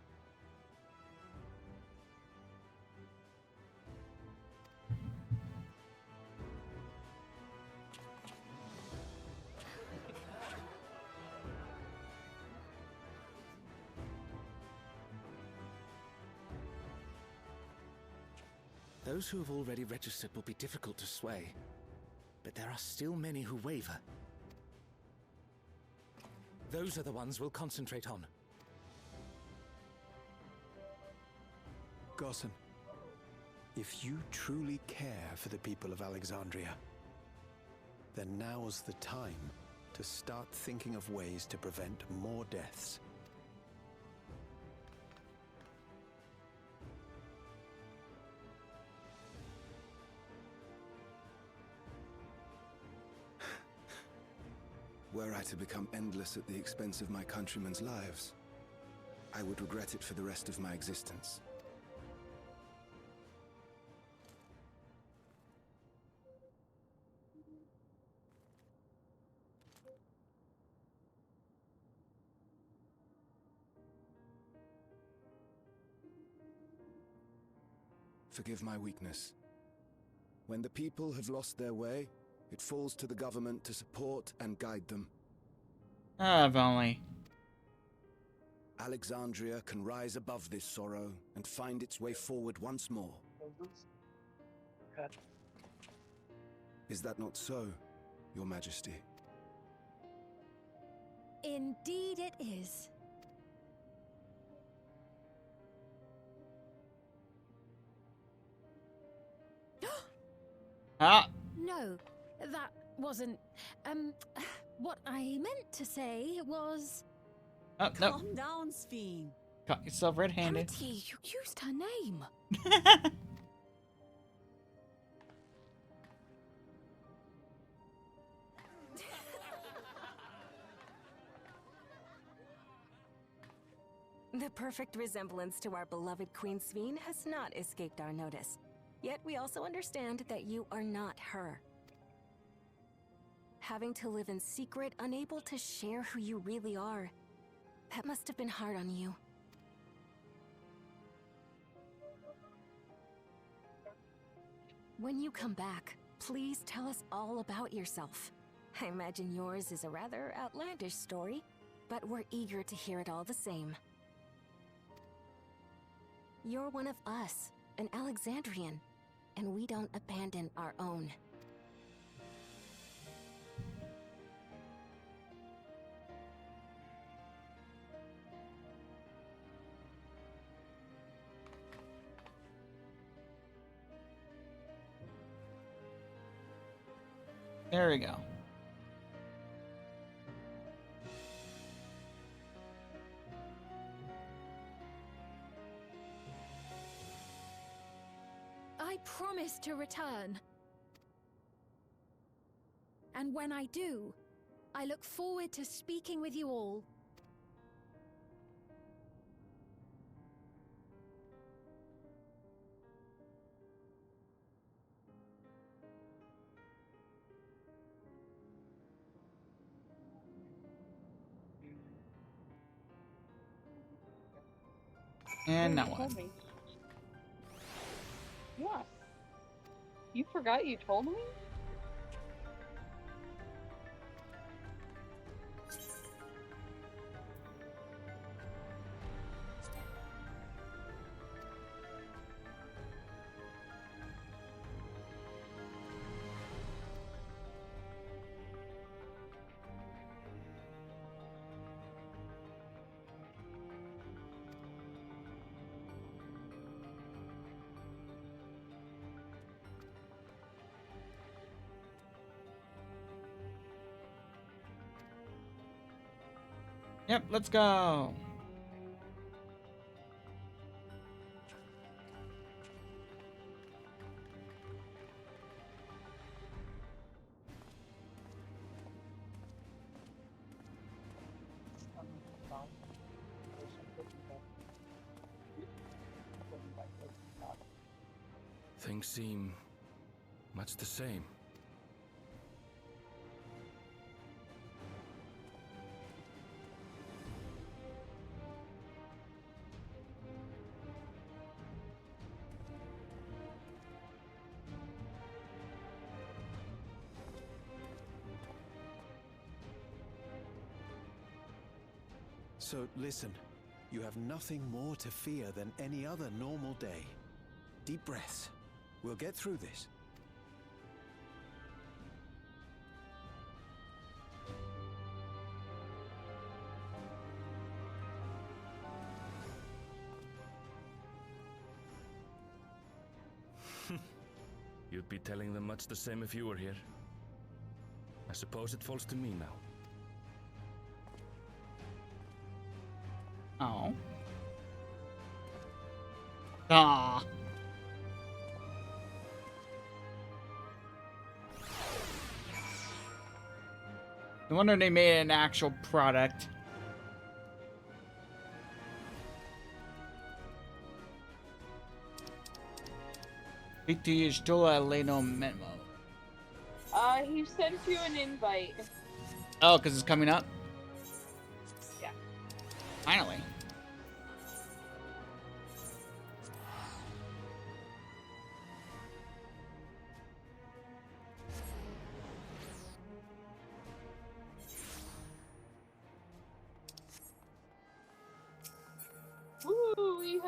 Those who have already registered will be difficult to sway, but there are still many who waver. Those are the ones we'll concentrate on. Gossan, if you truly care for the people of Alexandria, then now's the time to start thinking of ways to prevent more deaths. Were I to become endless at the expense of my countrymen's lives, I would regret it for the rest of my existence. Forgive my weakness. When the people have lost their way, it falls to the government to support and guide them. Ah, if only. Alexandria can rise above this sorrow and find its way forward once more. Is that not so, Your Majesty? Indeed it is. Ah! No, that wasn't... what I meant to say was... Oh, no. Calm down, Sphene. Caught yourself red-handed. Amity, you used her name. The perfect resemblance to our beloved Queen Sphene has not escaped our notice. Yet we also understand that you are not her. Having to live in secret, unable to share who you really are, that must have been hard on you. When you come back, please tell us all about yourself. I imagine yours is a rather outlandish story, but we're eager to hear it all the same. You're one of us, an Alexandrian, and we don't abandon our own. There we go. I promise to return. And when I do, I look forward to speaking with you all. And now what? What? You forgot you told me? Yep, let's go. Things seem much the same. So listen, you have nothing more to fear than any other normal day. Deep breaths. We'll get through this. You'd be telling them much the same if you were here. I suppose it falls to me now. Oh. Ah. No wonder they made an actual product. Speak to you, Stola Leno Memo. He sent you an invite. Oh, because it's coming up? Yeah. Finally.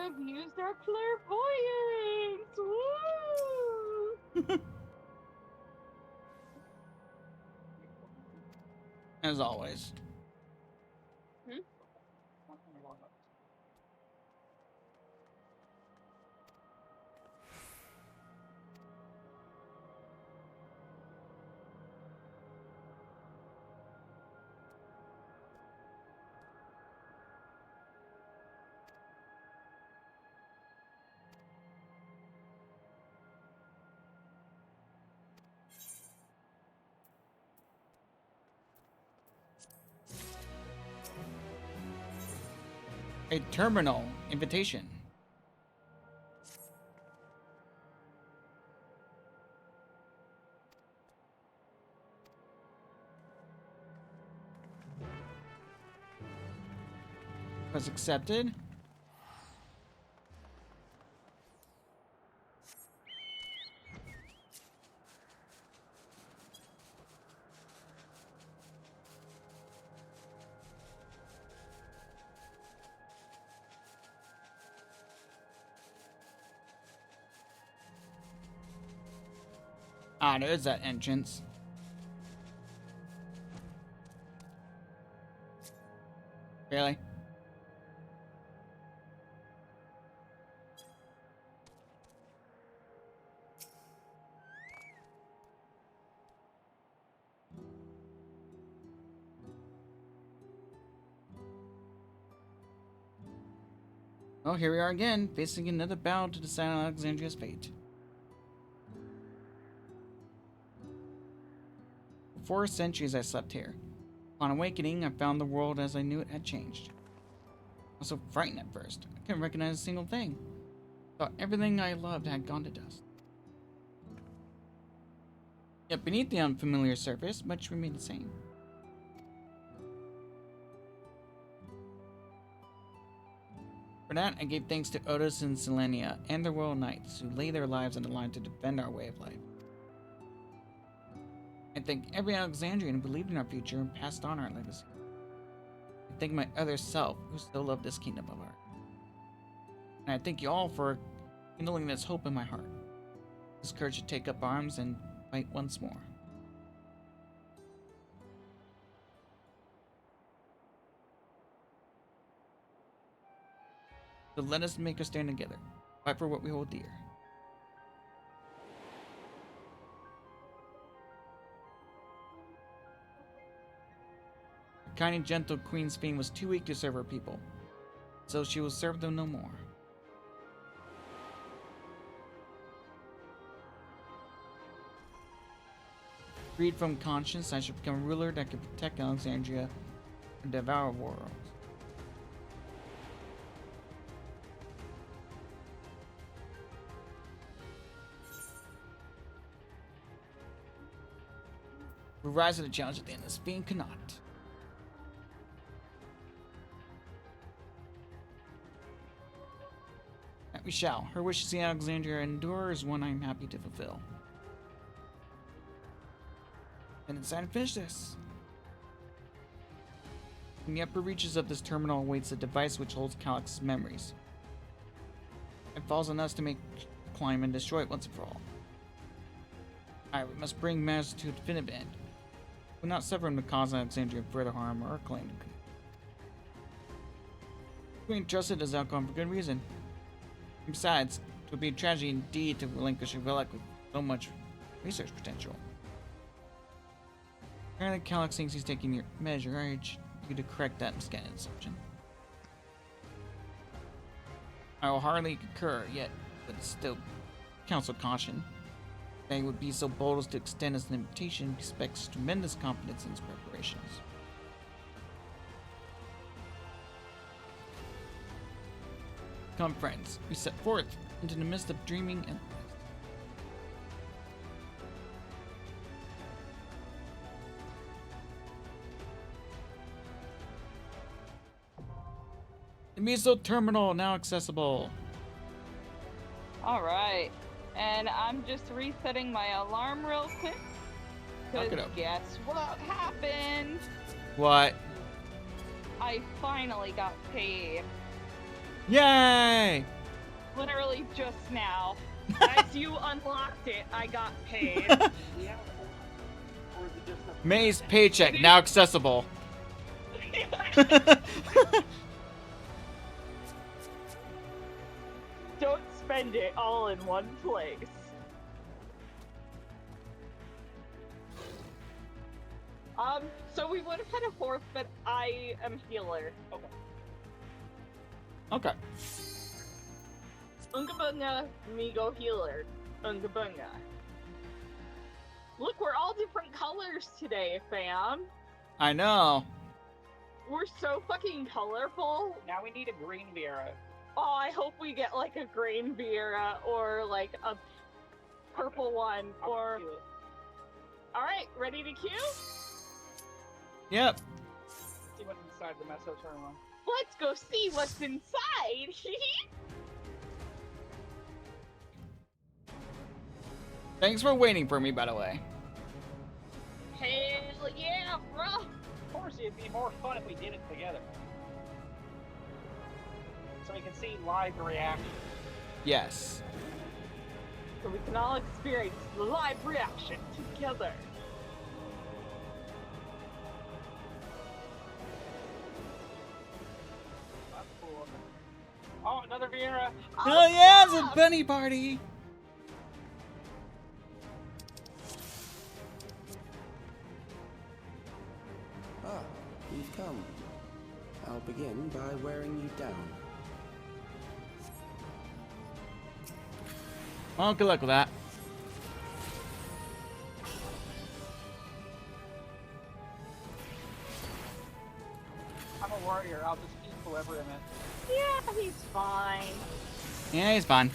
have used our clairvoyance! Woo! As always. A terminal invitation. Was accepted. Ah, there's that entrance. Really? Well, here we are again, facing another battle to decide on Alexandria's fate. For 4 centuries I slept here. Upon awakening, I found the world as I knew it had changed. I was so frightened at first. I couldn't recognize a single thing. Thought everything I loved had gone to dust. Yet beneath the unfamiliar surface, much remained the same. For that, I gave thanks to Otis and Selenia and the Royal Knights who lay their lives on the line to defend our way of life. I thank every Alexandrian who believed in our future and passed on our legacy. I thank my other self who still loved this kingdom of ours. And I thank you all for kindling this hope in my heart. This courage to take up arms and fight once more. So let us make a stand together. Fight for what we hold dear. The kind and gentle Queen Sphene was too weak to serve her people, so she will serve them no more. Freed from conscience, I should become a ruler that can protect Alexandria and devour worlds. We rise to the challenge at the end. Sphene cannot. That we shall. Her wish to see Alexandria endure is one I am happy to fulfill. And it's time to finish this. In the upper reaches of this terminal awaits a device which holds Calyx's memories. It falls on us to make the climb and destroy it once and for all. Alright, we must bring matters to a definitive end. We will not suffer him to cause Alexandria further harm or claim to. We entrusted as outcome for good reason. And besides, it would be a tragedy indeed to relinquish a relic with so much research potential. Apparently, Calyx thinks he's taking your measure. I urge you to correct that misguided assumption. I will hardly concur yet, but still counsel caution. That he would be so bold as to extend us an invitation expects tremendous confidence in his preparations. Come, friends, we set forth into the midst of dreaming and the Meso Terminal now accessible. Alright. And I'm just resetting my alarm real quick. Because guess what happened? What? I finally got paid. Yay! Literally just now. As you unlocked it, I got paid. May's paycheck now accessible. Don't spend it all in one place. So we would have had a fourth, but I am healer. Okay. Okay. Ungabunga, me go healer. Ungabunga. Look, we're all different colors today, fam. I know. We're so fucking colorful. Now we need a green Vera. Oh, I hope we get like a green Vera or like a purple one or... Alright, ready to queue? Yep. See what's inside the Meso terminal. Let's go see what's inside. Thanks for waiting for me, by the way. Hell yeah, bro. Of course, it'd be more fun if we did it together. So we can see live reaction. Yes. So we can all experience the live reaction together. That's cool. Oh, another Vera. Oh yeah, it's a bunny party. Ah, you've come. I'll begin by wearing you down. Well, good luck with that. I'm a warrior. I'll just eat whoever I'm in. Yeah, he's fine. Yeah, he's fine.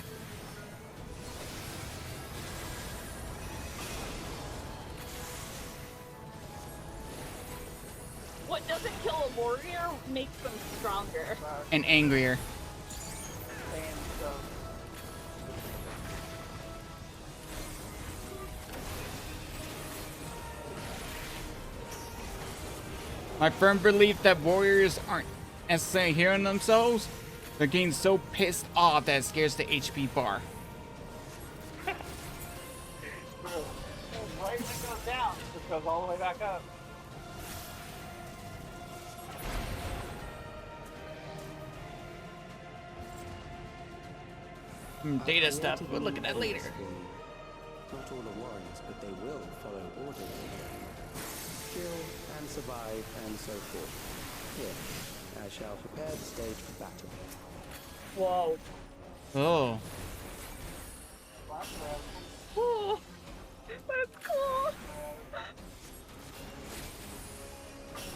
What doesn't kill a warrior makes them stronger. And angrier. My firm belief that warriors aren't necessarily hearing themselves. They're getting so pissed off that it scares the HP bar. Right when it goes down, it just goes all the way back up. Data stuff. We'll look at that later. Not all are warriors, but they will follow orders. Kill and survive and so forth. Here, I shall prepare the stage for battle. Whoa. Oh. Oh, that's cool.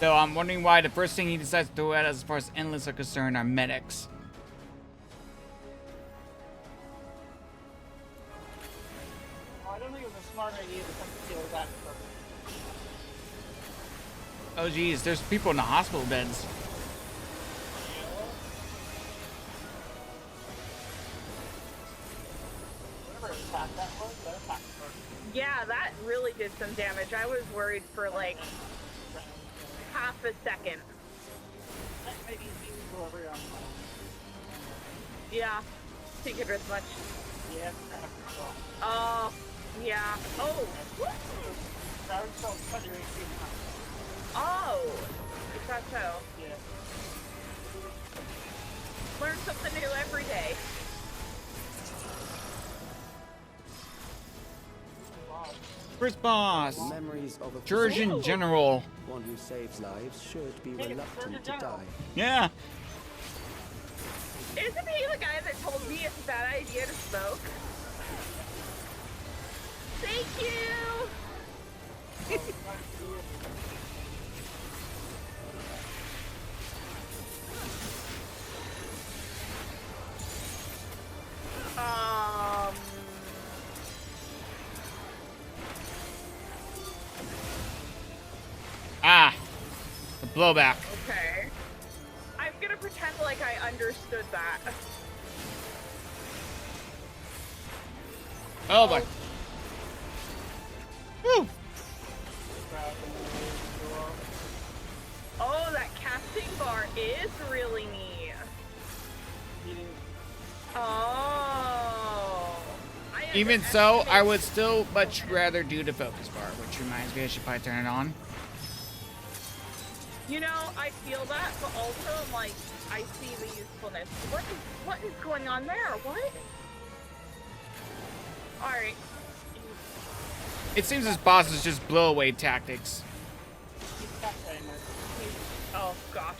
So I'm wondering why the first thing he decides to do as far as endless are concerned are medics. I don't think it was a smart idea to come to kill that first. Oh geez, there's people in the hospital beds. Whatever attack that was, that attacked first. Yeah, that really did some damage. I was worried for like half a second. That maybe whoever you're on. Yeah, figured as much. Yeah, Oh, yeah. Oh. Oh, is that so? Yeah. Learn something new every day. First boss. Memories of a Surgeon General. One who saves lives should be reluctant to die. Yeah. Isn't he the guy that told me it's a bad idea to smoke? Thank you! Ah. The blowback. Okay. I'm gonna pretend like I understood that. Oh my. Woo. Oh, that casting bar is really neat. Oh. Even so, I would still much rather do the focus bar, which reminds me I should probably turn it on. You know, I feel that, but also I'm like, I see the usefulness. What is going on there? What? Alright. It seems this boss is just blow away tactics. Oh gosh.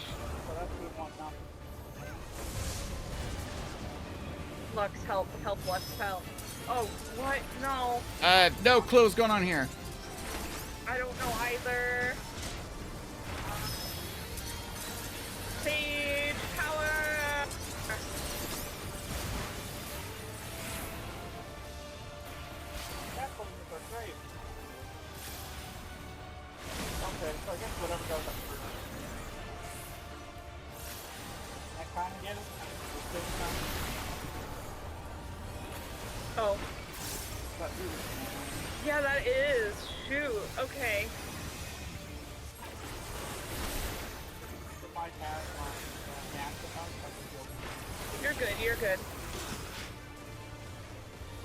Lux, help, Lux, help. Oh, what? No. No clue what's going on here. I don't know either. Sage power. Okay, so I guess whatever goes up first. I kind of get it. Oh. Yeah, that is. Shoot. Okay. You're good, you're good.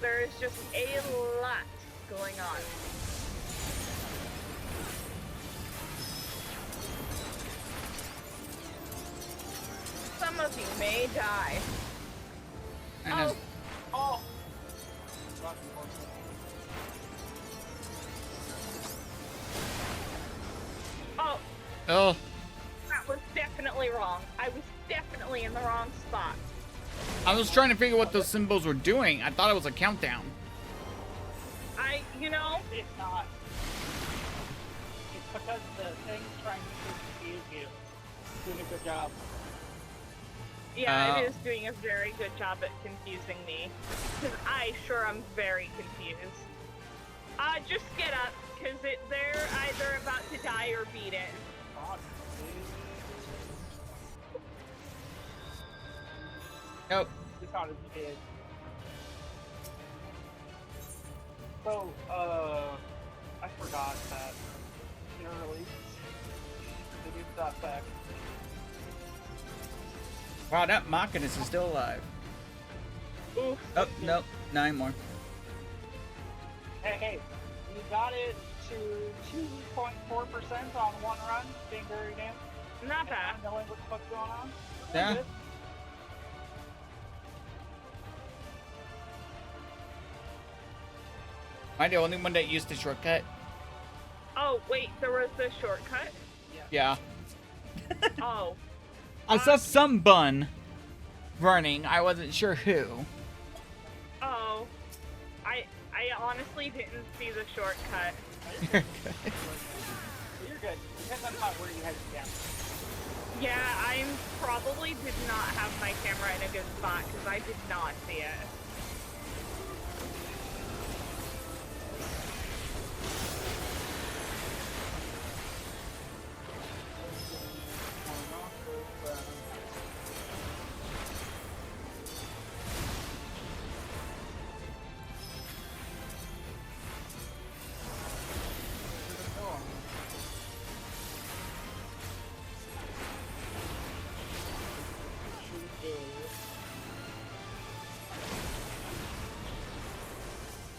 There is just a lot going on. Some of you may die. And Oh! Oh! Oh. That was definitely wrong. I was definitely in the wrong spot. I was trying to figure what those symbols were doing. I thought it was a countdown. You know? It's not. It's because the thing's trying to confuse you. It's doing a good job. Yeah, it is doing a very good job at confusing me. Because I sure am very confused. Just get up, because they're either about to die or beat it. Nope. Just thought it did. So, I forgot that early. The new dot back. Wow, that Machinus is still alive. Oof. Oh, nope. 9 more. Hey, you got it to 2.4% on one run, being very damn. Not bad. Knowing what the fuck's going on. Yeah. Good. Am I the only one that used the shortcut? Oh, wait, there was a shortcut? Yeah. Oh. I saw some bun running. I wasn't sure who. Oh. I honestly didn't see the shortcut. You're good. You're good. Depends on where you head down. Yeah, I probably did not have my camera in a good spot because I did not see it.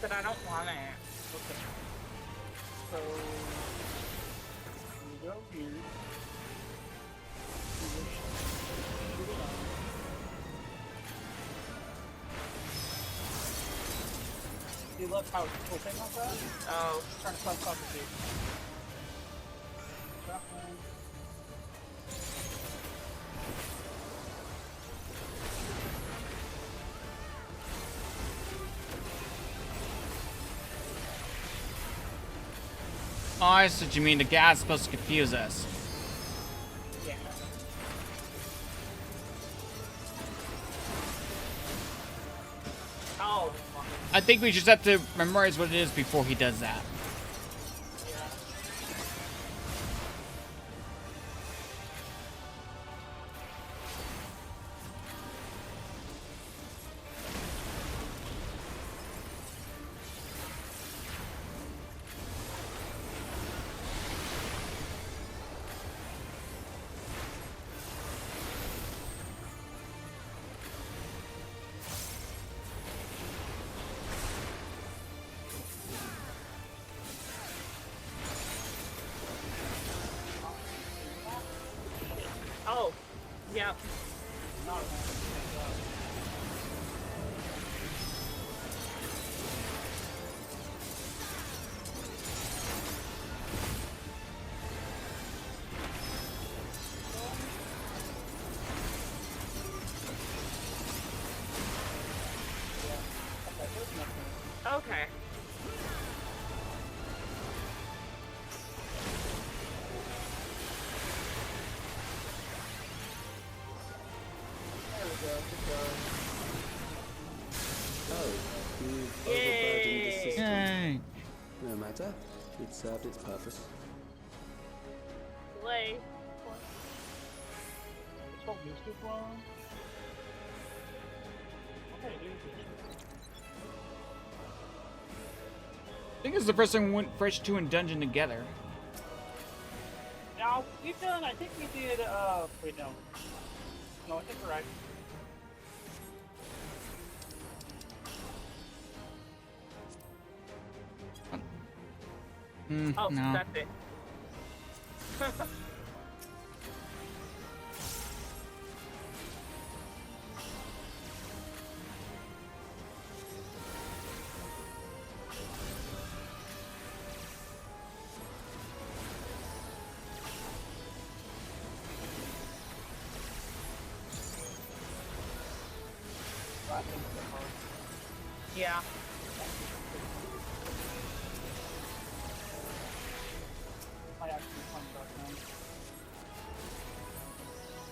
But I don't want it. Okay. So, you go here. You look how it's open like that? Oh. Trying to press up the gate. Shotgun. Oh, I see what you mean. The gas is supposed to confuse us. Yeah. Oh. I think we just have to memorize what it is before he does that. Yep. Not Okay. There we go. Good job. Oh, you've Yay. overburdened the system. Yay. No matter. It served its purpose. Play. It's called Mr. Flown. Okay, dude. I think it's the first time we went Fresh 2 and Dungeon together. Now, we've done, I think we did, wait, no. No, I think we're right. Oh, no. that's it. Yeah. Might actually come back now.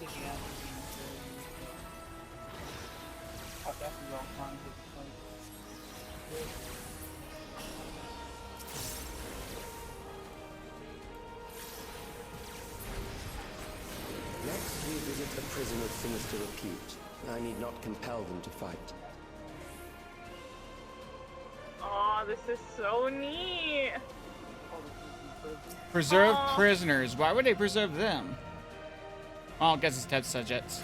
Yeah. Oh, definitely all fine. Next, we visit a prison of sinister repute. I need not compel them to fight. Oh, this is so neat. Preserve prisoners. Why would they preserve them? Well, I guess it's test subjects.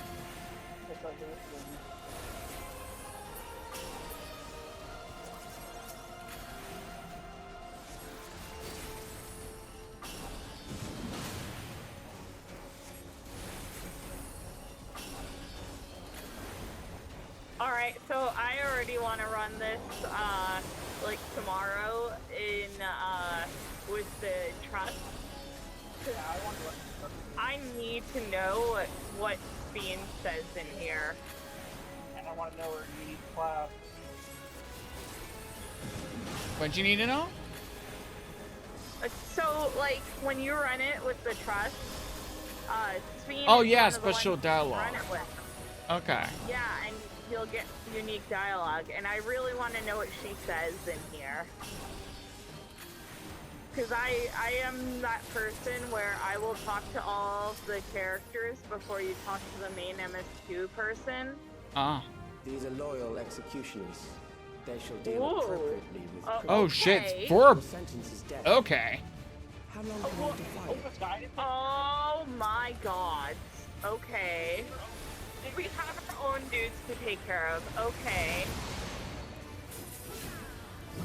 Alright, so I already want to run this, like tomorrow in, with the trust. I need to know what Fiend says in here. And I want to know where you need class. What you need to know? So, like, when you run it with the trust, Fiend Oh is yeah, one of the special ones you dialogue. run it with. Okay. Yeah, and you'll get unique dialogue, and I really want to know what she says in here. Because I am that person where I will talk to all of the characters before you talk to the main MSQ person. Ah. These are loyal executioners. They shall deal appropriately with Oh shit, okay. it's four. Sentence is death. Okay. How long can you defy it? Oh my god. Okay. We have our own dudes to take care of. Okay.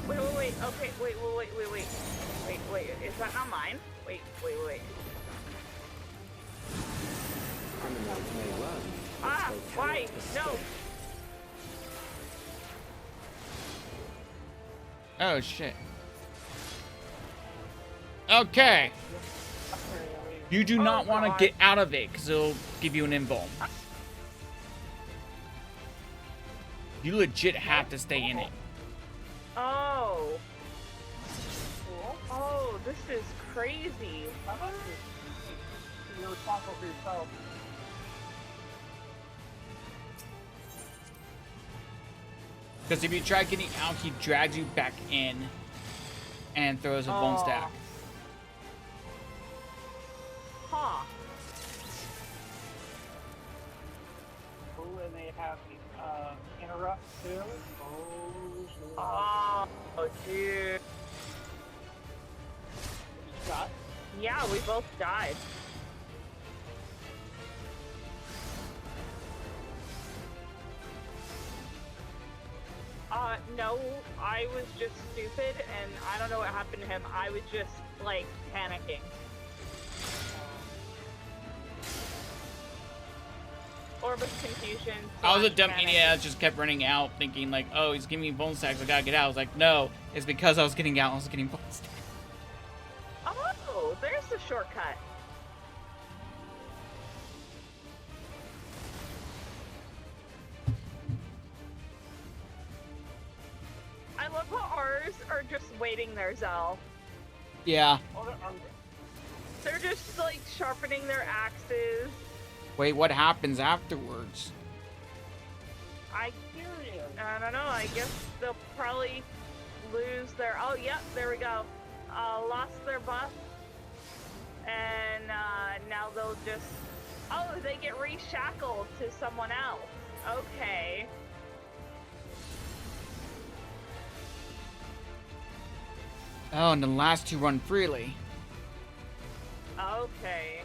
Wait. Okay, wait. Wait, is that not mine? Wait. Criminals may run, but Ah, they why? cannot escape. No. Oh shit. Okay. You do not want to get out of it because it'll give you an invuln. You legit have to stay in it. Oh. Oh, this is crazy. You're responsible for yourself. Because if you try getting out, he drags you back in and throws a bone stack. Huh. Oh, and they have interrupt too. Oh, dude. Shot? Yeah, we both died. No, I was just stupid, and I don't know what happened to him. I was just, like, panicking. Orb of Confusion. I was a / dumb panic. idiot. I just kept running out, thinking like, "Oh, he's giving me bone stacks. I gotta get out." I was like, "No, it's because I was getting out. I was getting bone stacks." Oh, there's the shortcut. I love how ours are just waiting there, Zell. Yeah. Oh, They're just like sharpening their axes. Wait, what happens afterwards? I don't know. I guess they'll probably lose their. Oh, yep, there we go. Lost their buff, and now they'll just. Oh, they get reshackled to someone else. Okay. Oh, and the last two run freely. Okay.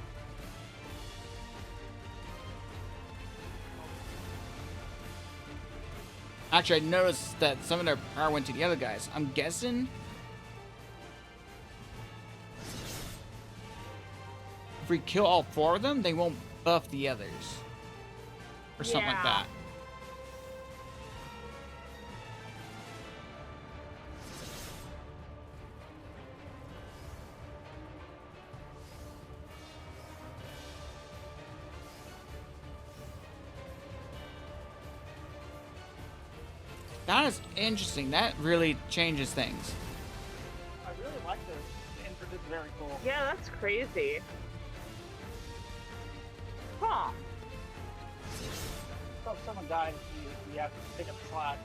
Actually, I noticed that some of their power went to the other guys. I'm guessing if we kill all 4 of them, they won't buff the others. Or something like that. That is interesting. That really changes things. I really like this. The intro is very cool. Yeah, that's crazy. Huh. So if someone dies, you have to pick up the slack.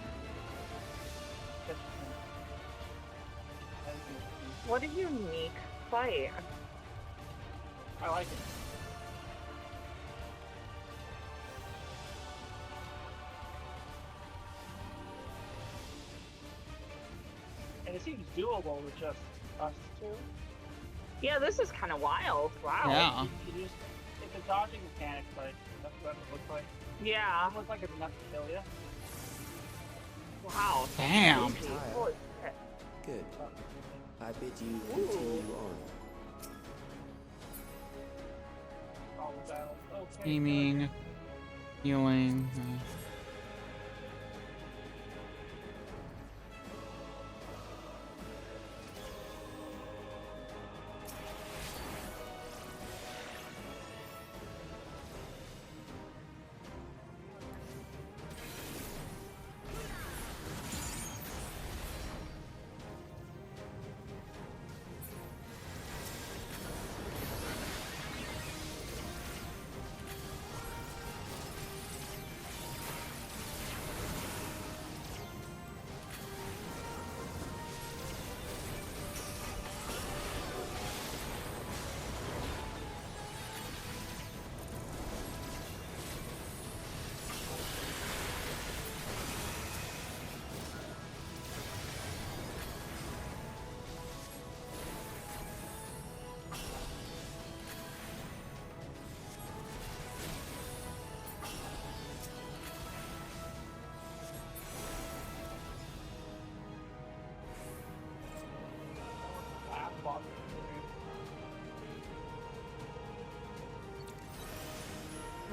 What a unique fight. I like it. And it seems doable with just us two. Yeah, this is kind of wild. Wow. Yeah. You just, it's a dodging mechanic, but that's what it looks like. Yeah. It looks like it's enough to kill you. Wow. Damn. Holy shit. Good. I bid you continue on. All the battles. Okay. Aiming, healing.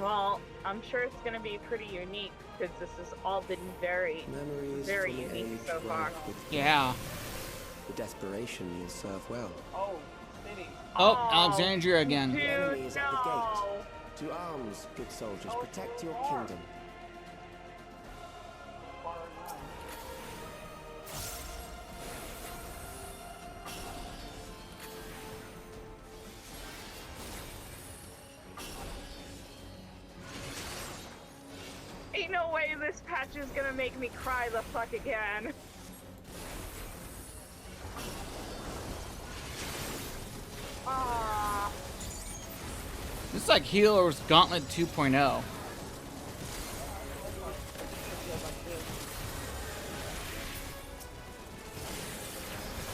Well, I'm sure it's going to be pretty unique because this has all been very, Memories very from unique age so far. rife with Yeah. The desperation will serve well. Oh, city. Oh, Alexandria again. The enemy is at the gate. To arms, good soldiers, protect your kingdom. Ain't no way this patch is gonna make me cry the fuck again. Ah. This is like Healer's Gauntlet 2.0.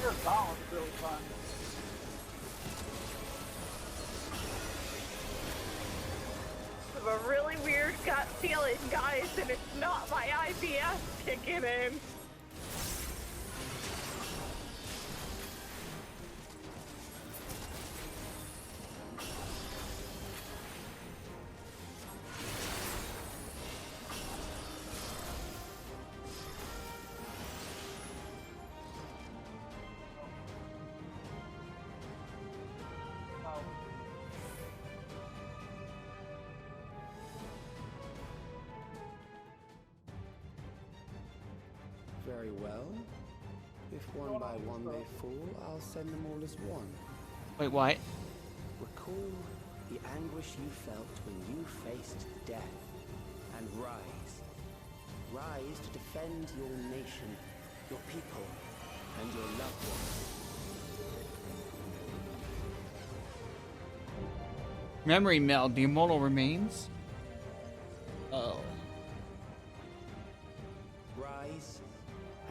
Your gauntlet's really fun. I have a really weird gut feeling, guys, and it's not my IBS kicking in. Very well. If one by one they fall, I'll send them all as one. Wait, what? Recall the anguish you felt when you faced death, and rise. Rise to defend your nation, your people, and your loved ones. Memory meld. The immortal remains. Oh. Rise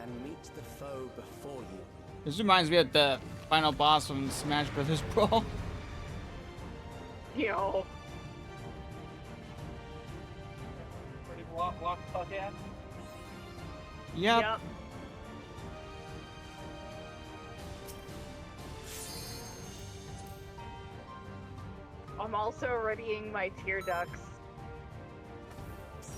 and meet the foe before you. This reminds me of the final boss from Smash Brothers Brawl. Yo. Pretty block fuck ass. Yep. I'm also readying my tear ducts.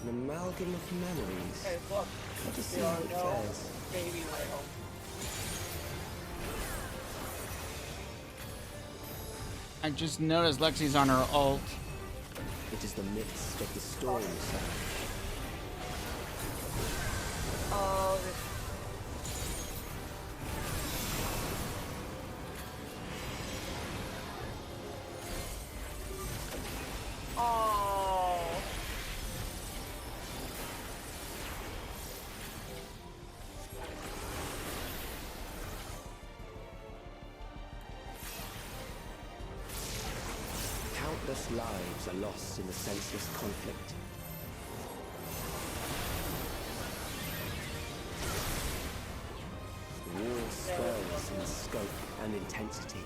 An amalgam of memories. Hey, look. Let us see There how are it no fares. baby whale. I just noticed Lexi's on her ult. It is the midst of the storm, sir. Oh, oh. Countless lives are lost in the senseless conflict. The war swells in scope and intensity.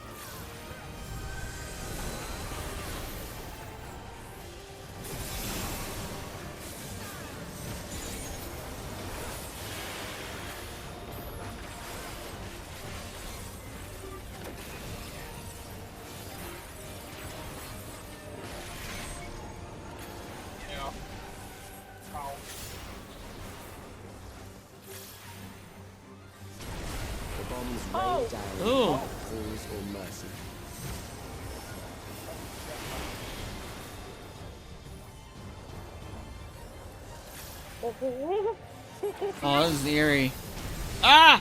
The bombs rain down without pause or mercy. Oh, this is eerie. Ah!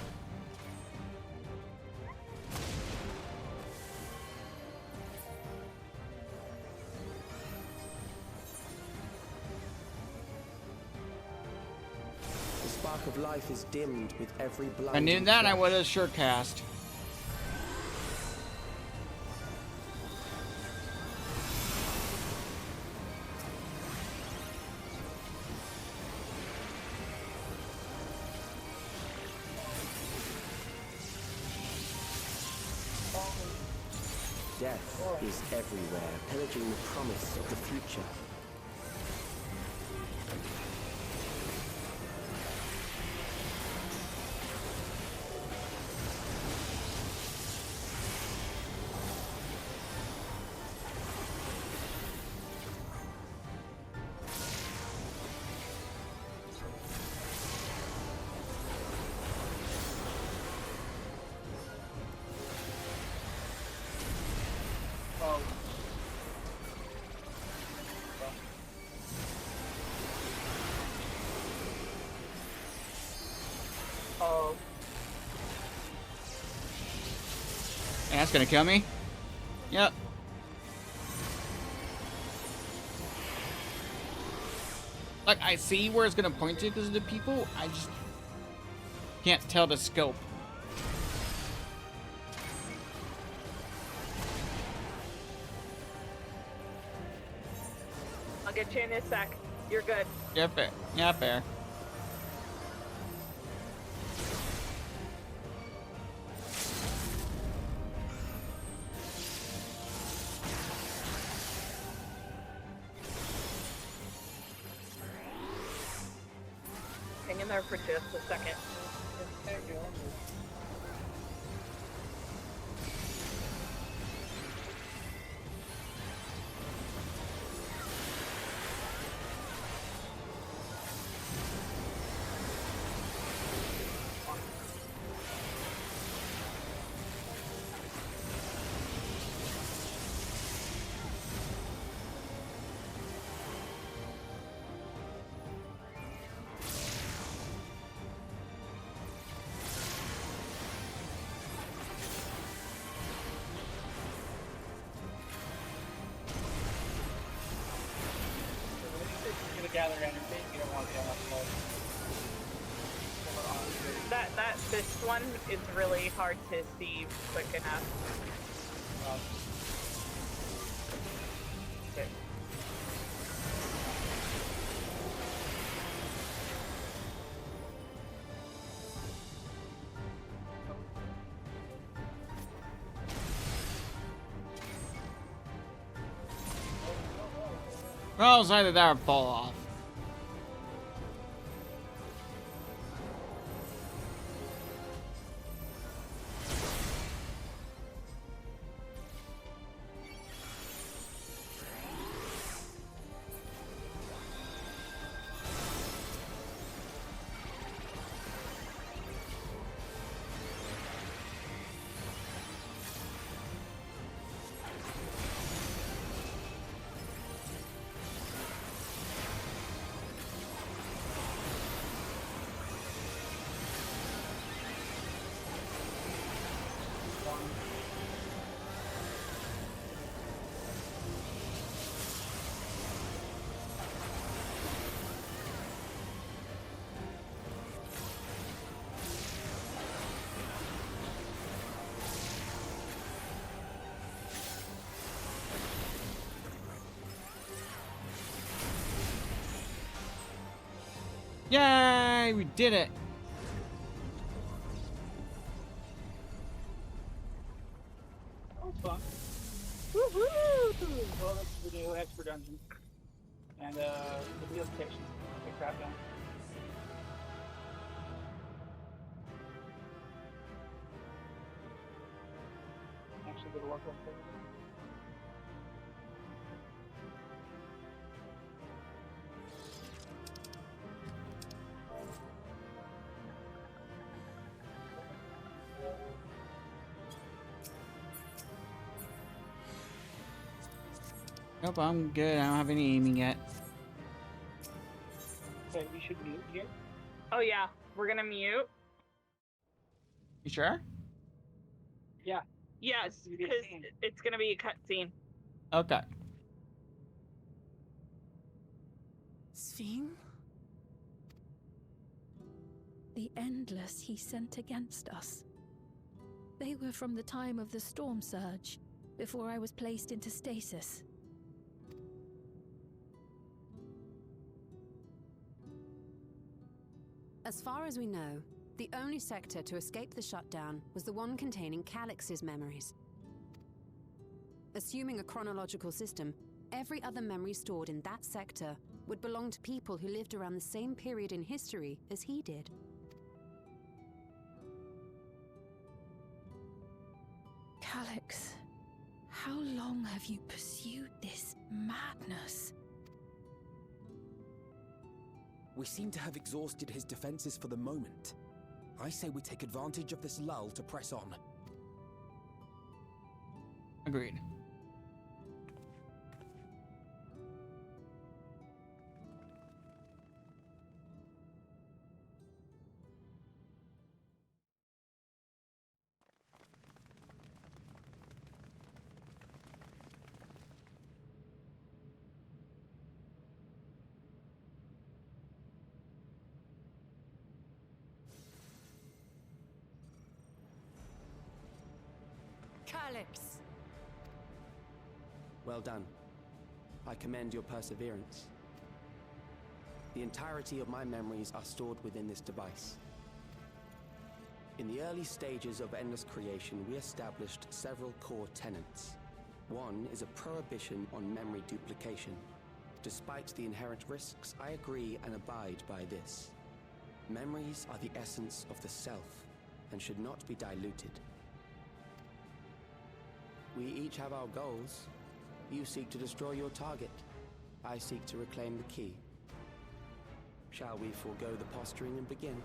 The spark of life is dimmed with every blinding I knew that, I flash. would have sure cast. Death is everywhere, pillaging the promise of the future. Oh. And that's gonna kill me? Yep. Like, I see where it's gonna point to because of the people, I just can't tell the scope. I'll get you in a sec. You're good. Yeah, fair. Yeah, fair. Hang in there for just a second. gather energy. You don't want to be on that slow. This one is really hard to see quick enough. Okay. Well, it's either that or fall off. Yay! We did it! That was fun. Woohoo! Well, that's the new expert dungeon. And the rehabilitation. Pick that down. Actually, go to work on it. Nope, I'm good. I don't have any aiming yet. Okay, we should mute here. Oh yeah, we're gonna mute. You sure? Yeah. Yes, because it's gonna be a cutscene. Okay. Sphene? The Endless he sent against us. They were from the time of the storm surge, before I was placed into stasis. As far as we know, the only sector to escape the shutdown was the one containing Calix's memories. Assuming a chronological system, every other memory stored in that sector would belong to people who lived around the same period in history as he did. Calix, how long have you pursued this madness? We seem to have exhausted his defenses for the moment. I say we take advantage of this lull to press on. Agreed. Calix! Well done. I commend your perseverance. The entirety of my memories are stored within this device. In the early stages of Endless Creation, we established several core tenets. One is a prohibition on memory duplication. Despite the inherent risks, I agree and abide by this. Memories are the essence of the self and should not be diluted. We each have our goals. You seek to destroy your target. I seek to reclaim the key. Shall we forego the posturing and begin?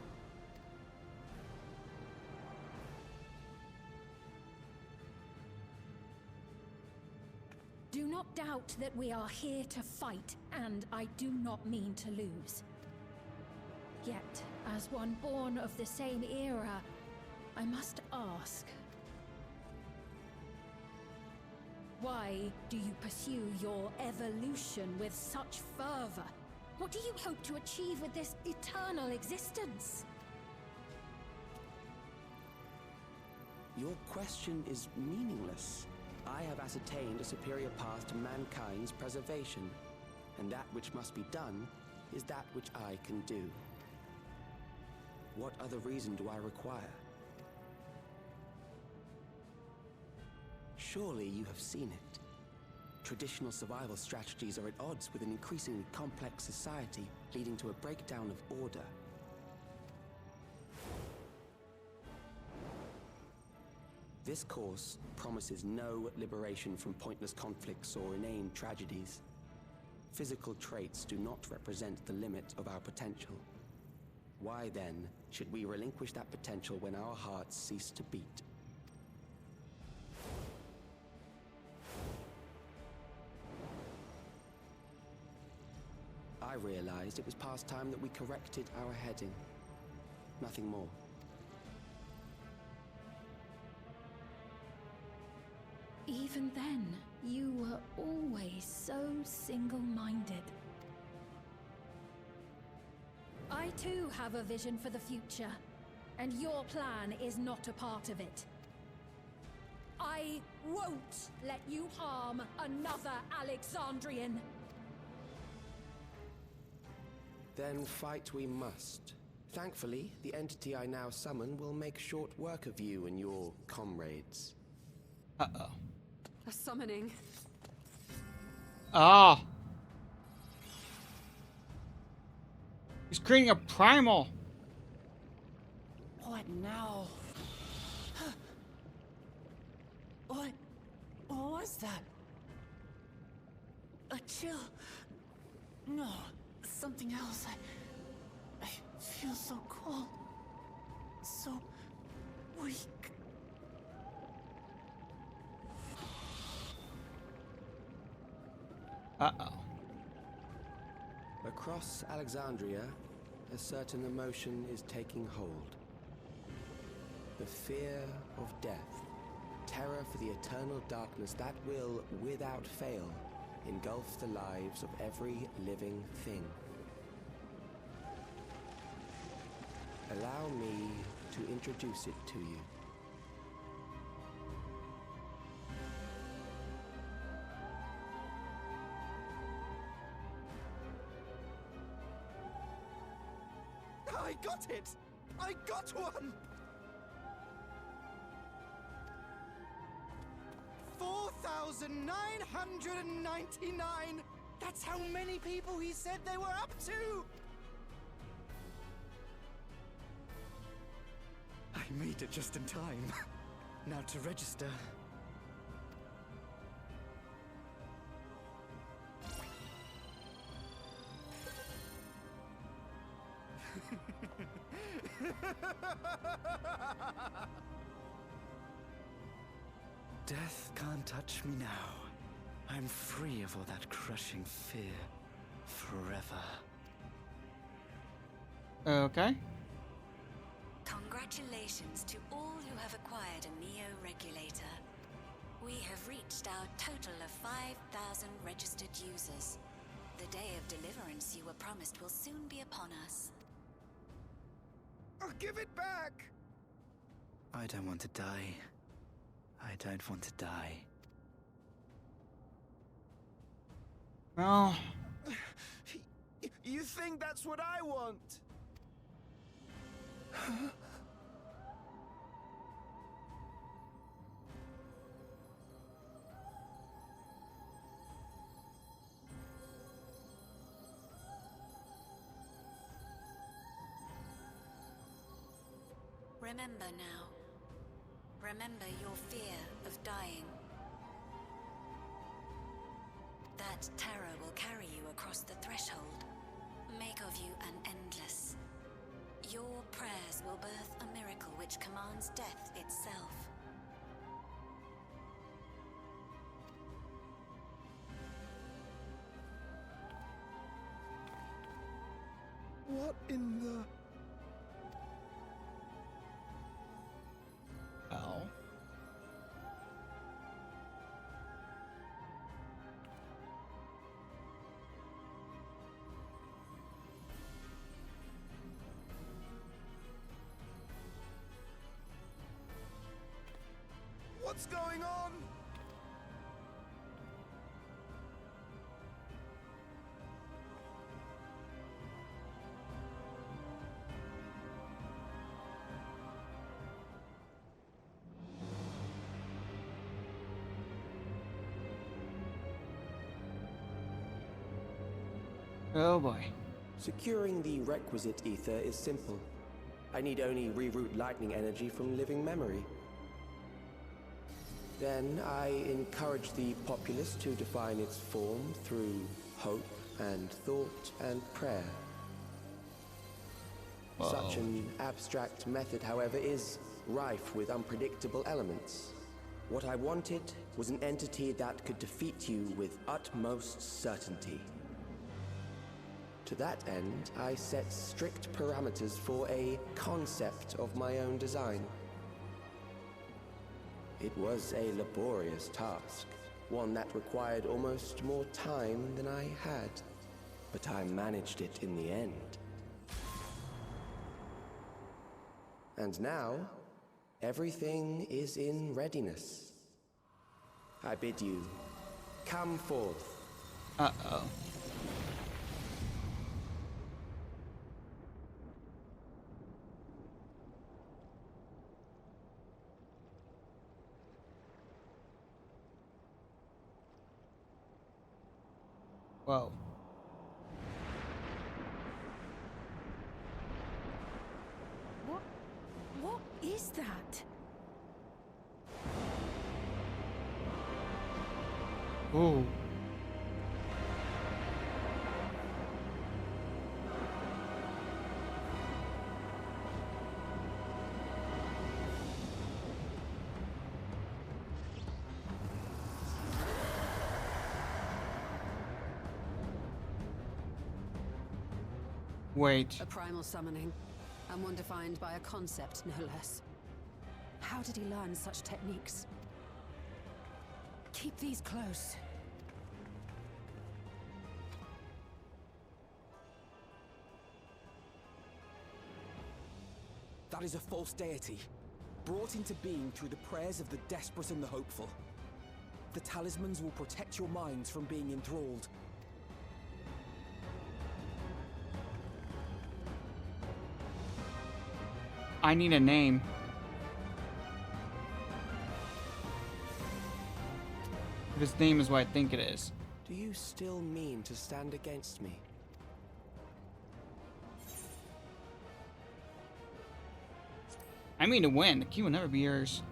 Do not doubt that we are here to fight, and I do not mean to lose. Yet, as one born of the same era, I must ask, why do you pursue your evolution with such fervor? What do you hope to achieve with this eternal existence? Your question is meaningless. I have ascertained a superior path to mankind's preservation, and that which must be done is that which I can do. What other reason do I require? Surely you have seen it. Traditional survival strategies are at odds with an increasingly complex society, leading to a breakdown of order. This course promises no liberation from pointless conflicts or inane tragedies. Physical traits do not represent the limit of our potential. Why then should we relinquish that potential when our hearts cease to beat? I realized it was past time that we corrected our heading. Nothing more. Even then, you were always so single-minded. I too have a vision for the future, and your plan is not a part of it. I won't let you harm another Alexandrian. Then fight we must. Thankfully, the entity I now summon will make short work of you and your comrades. Uh-oh. A summoning. Ah! He's creating a primal! What now? What was that? A chill? No, something else. I feel so cold. So weak. Uh-oh. Across Alexandria, a certain emotion is taking hold. The fear of death. Terror for the eternal darkness that will, without fail, engulf the lives of every living thing. Allow me to introduce it to you. I got it! I got one! 4,999! That's how many people he said they were up to! I made it just in time. Now to register. Death can't touch me now. I'm free of all that crushing fear. Forever. Okay. Congratulations to all who have acquired a Neo-Regulator. We have reached our total of 5,000 registered users. The day of deliverance you were promised will soon be upon us. Oh, give it back! I don't want to die. I don't want to die. Well... You think that's what I want? Remember now. Remember your fear of dying. That terror will carry you across the threshold. Make of you an endless. Your prayers will birth a miracle which commands death itself. What in the... Oh. What's going on? Oh boy. Securing the requisite ether is simple. I need only reroute lightning energy from living memory. Then I encourage the populace to define its form through hope and thought and prayer. Whoa. Such an abstract method, however, is rife with unpredictable elements. What I wanted was an entity that could defeat you with utmost certainty. To that end, I set strict parameters for a concept of my own design. It was a laborious task, one that required almost more time than I had, but I managed it in the end. And now, everything is in readiness. I bid you, come forth. Uh-oh. Whoa. What is that? Ooh. Wait. A primal summoning, and one defined by a concept, no less. How did he learn such techniques? Keep these close. That is a false deity, brought into being through the prayers of the desperate and the hopeful. The talismans will protect your minds from being enthralled. I need a name. If his name is what I think it is. Do you still mean to stand against me? I mean to win. The key will never be yours.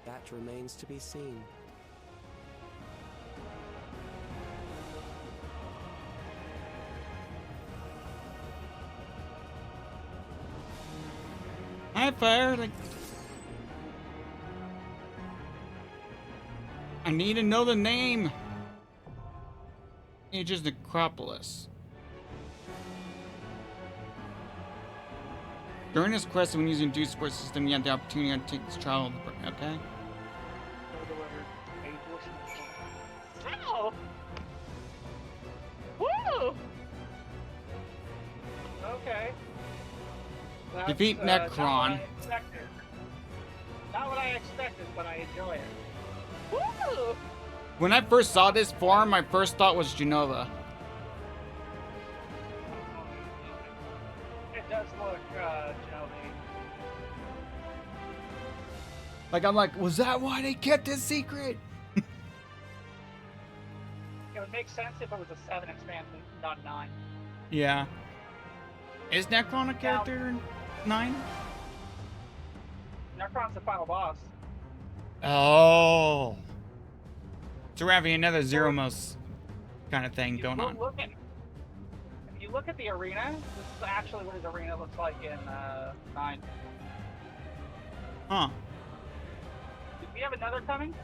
That remains to be seen. I fired. Like, I need to know the name. Aegis Necropolis. During this quest, when using Due support system, you have the opportunity to take this trial. Okay. Ow! Woo! Okay. That's, Defeat Necron. Not what I expected, but I enjoy it. Woo! When I first saw this form, my first thought was Genova. It does look, Genova. Like, I'm like, was that why they kept this secret? It would make sense if it was a 7 expansion, not 9. Yeah. Is Necron a character in 9? Necron's the final boss. Oh. So we're having another Zeromos kind of thing going on. If you look at the arena, this is actually what his arena looks like in 9. Huh. Do we have another coming?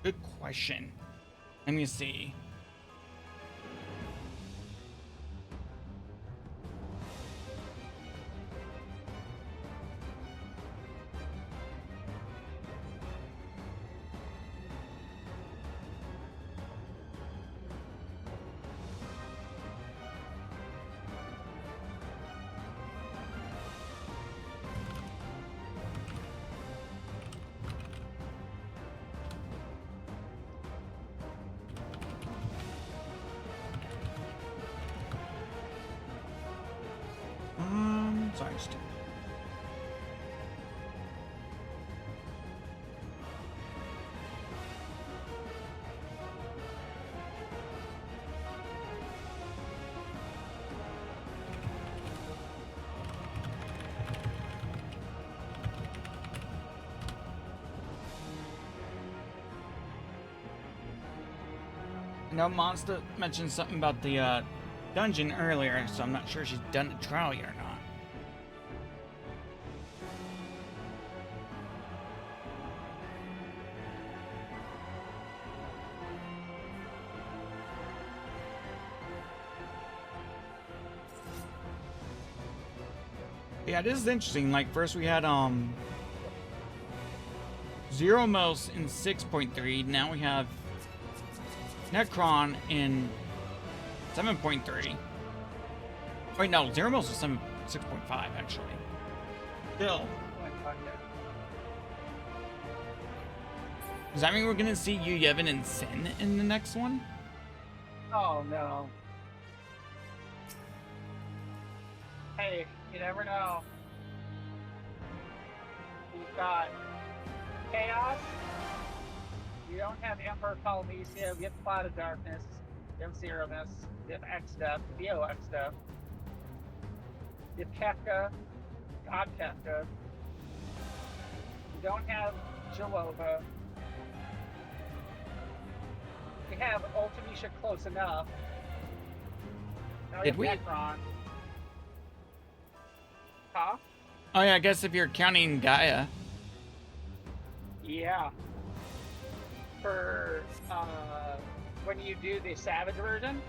Good question. Let me see. confused. I know Monster mentioned something about the dungeon earlier, so I'm not sure she's done the trial yet or not. Yeah, this is interesting. Like, first we had Zero Mouse in 6.3. Now we have Necron in 7.3. Wait, no, Zero Mouse is 6.5 actually. Still. Does that mean we're gonna see Yu Yevon and Sin in the next one? Oh no. Hey, you never know. You've got Chaos. You don't have Emperor Calvicia, you have Cloud of Darkness, you have Zeromus, you have X-Step, Dio X-Step, you have Kefka, God Kefka. You don't have Jalova. You have Ultimisha close enough. Now Did we? Necron. Huh? Oh yeah, I guess if you're counting Gaia. Yeah. For when you do the Savage version,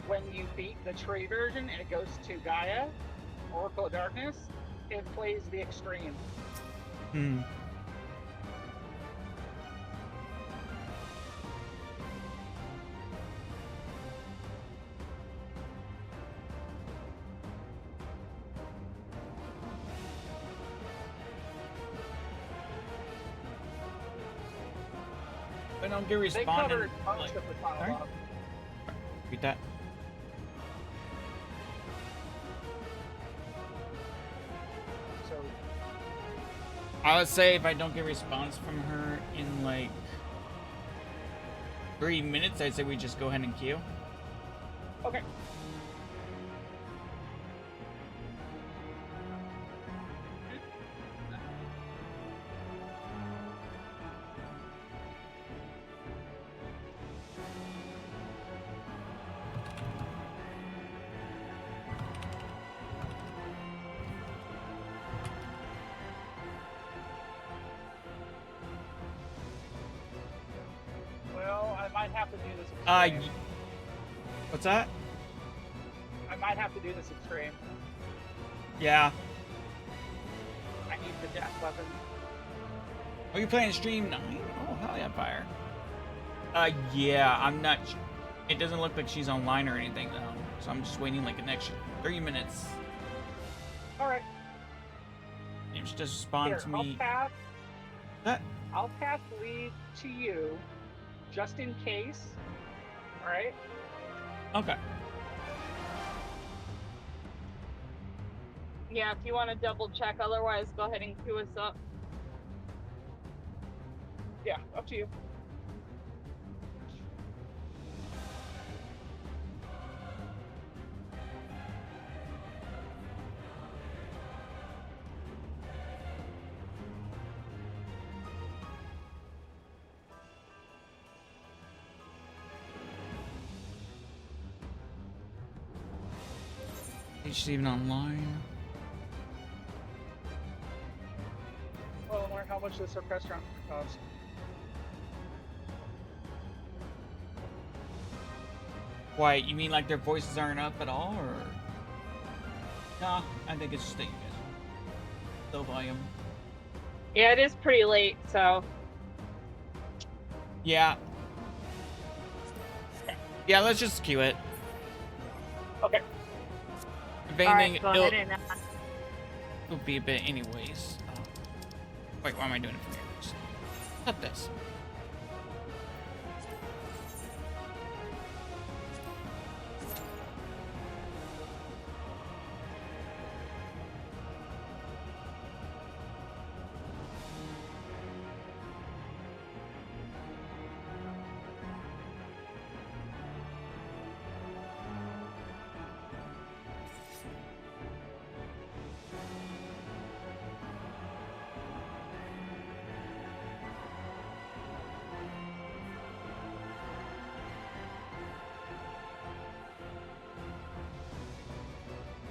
when you beat the Tree version and it goes to Gaia, Oracle of Darkness, it plays the Extreme. Hmm. I don't get They responding. covered most of the dialogue. Read that. So I would say if I don't get a response from her in like 3 minutes, I'd say we just go ahead and queue. okay. Well, I might have to do this extreme. What's that? I might have to do this extreme. Yeah. I need the death weapon. Are you playing Stream 9? Oh, hell yeah, fire. Yeah, I'm not. It doesn't look like she's online or anything, though. So I'm just waiting like an extra 30 minutes. Alright. If she just respond to me. I'll pass lead to you, just in case. Alright? Okay. Yeah, if you want to double check, otherwise go ahead and queue us up. Yeah, up to you. She's even online. Well, I wonder how much this orchestra costs. Why, you mean like their voices aren't up at all, or? Nah, I think it's just that you guys low volume. Yeah, it is pretty late, so. Yeah. Yeah, let's just queue it. Okay. If anything, Alright, go ahead and it'll be a bit anyways. Wait, why am I doing it from here? Just cut this.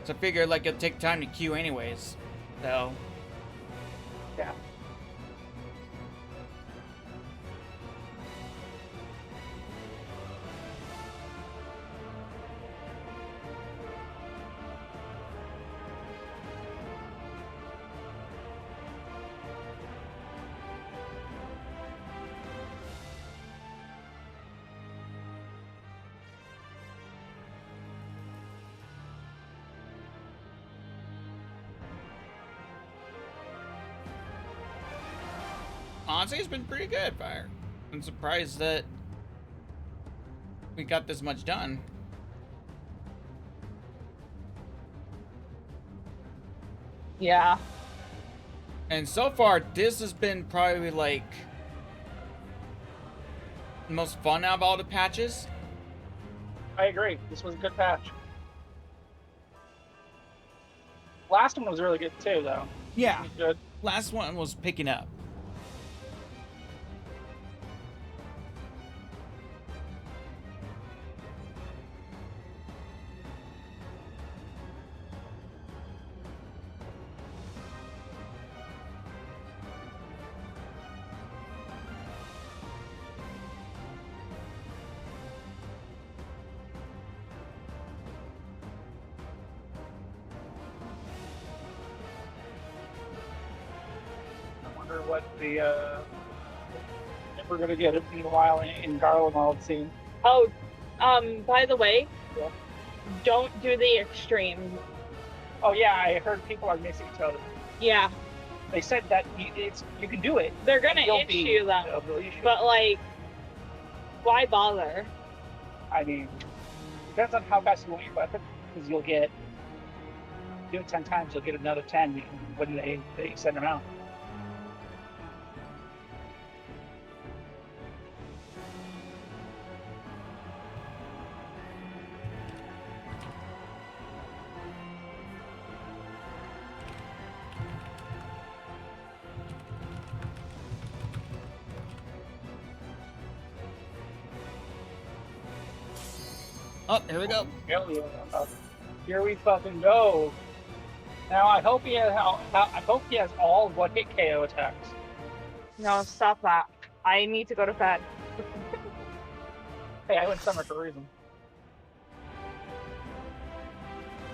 So I figured like it'll take time to queue anyways. So. Yeah. Honestly, it's been pretty good, Fire. I'm surprised that we got this much done. Yeah. And so far, this has been probably like the most fun out of all the patches. I agree. This was a good patch. Last one was really good too, though. Yeah. Good. Last one was picking up. What the if we're gonna get it in a while in Garlemald scene. Oh, by the way, yeah. Don't do the extreme. Oh yeah, I heard people are missing each other. Yeah. They said that you can do it. They're gonna issue them, but like, why bother? I mean, depends on how fast you want your weapon, because you'll get do it 10 times, you'll get another 10 when they send them out. Oh, here we go. Here we fucking go. Now I hope he has all one-hit KO attacks. No, stop that. I need to go to bed. Hey, I went summer for a reason.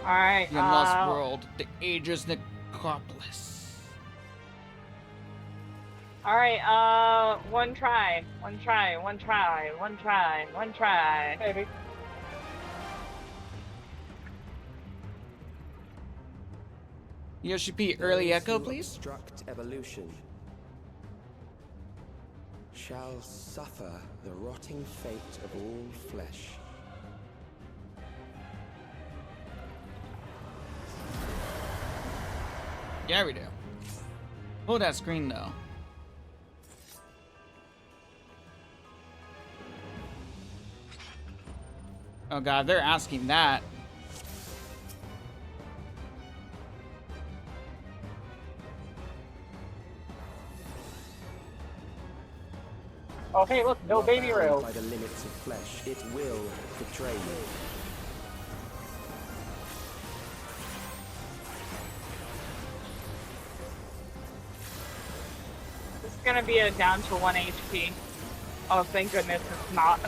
Alright, The Lost World, the Aegis Necropolis. Alright, one try. Maybe. Yoshi P, early echo, please. Obstruct evolution shall suffer the rotting fate of all flesh. Yeah, we do. Hold that screen though. Oh god, they're asking that. Oh hey, look, no baby rails. By the limits of flesh, it will betray you. This is gonna be a down to 1 HP. Oh, thank goodness it's not.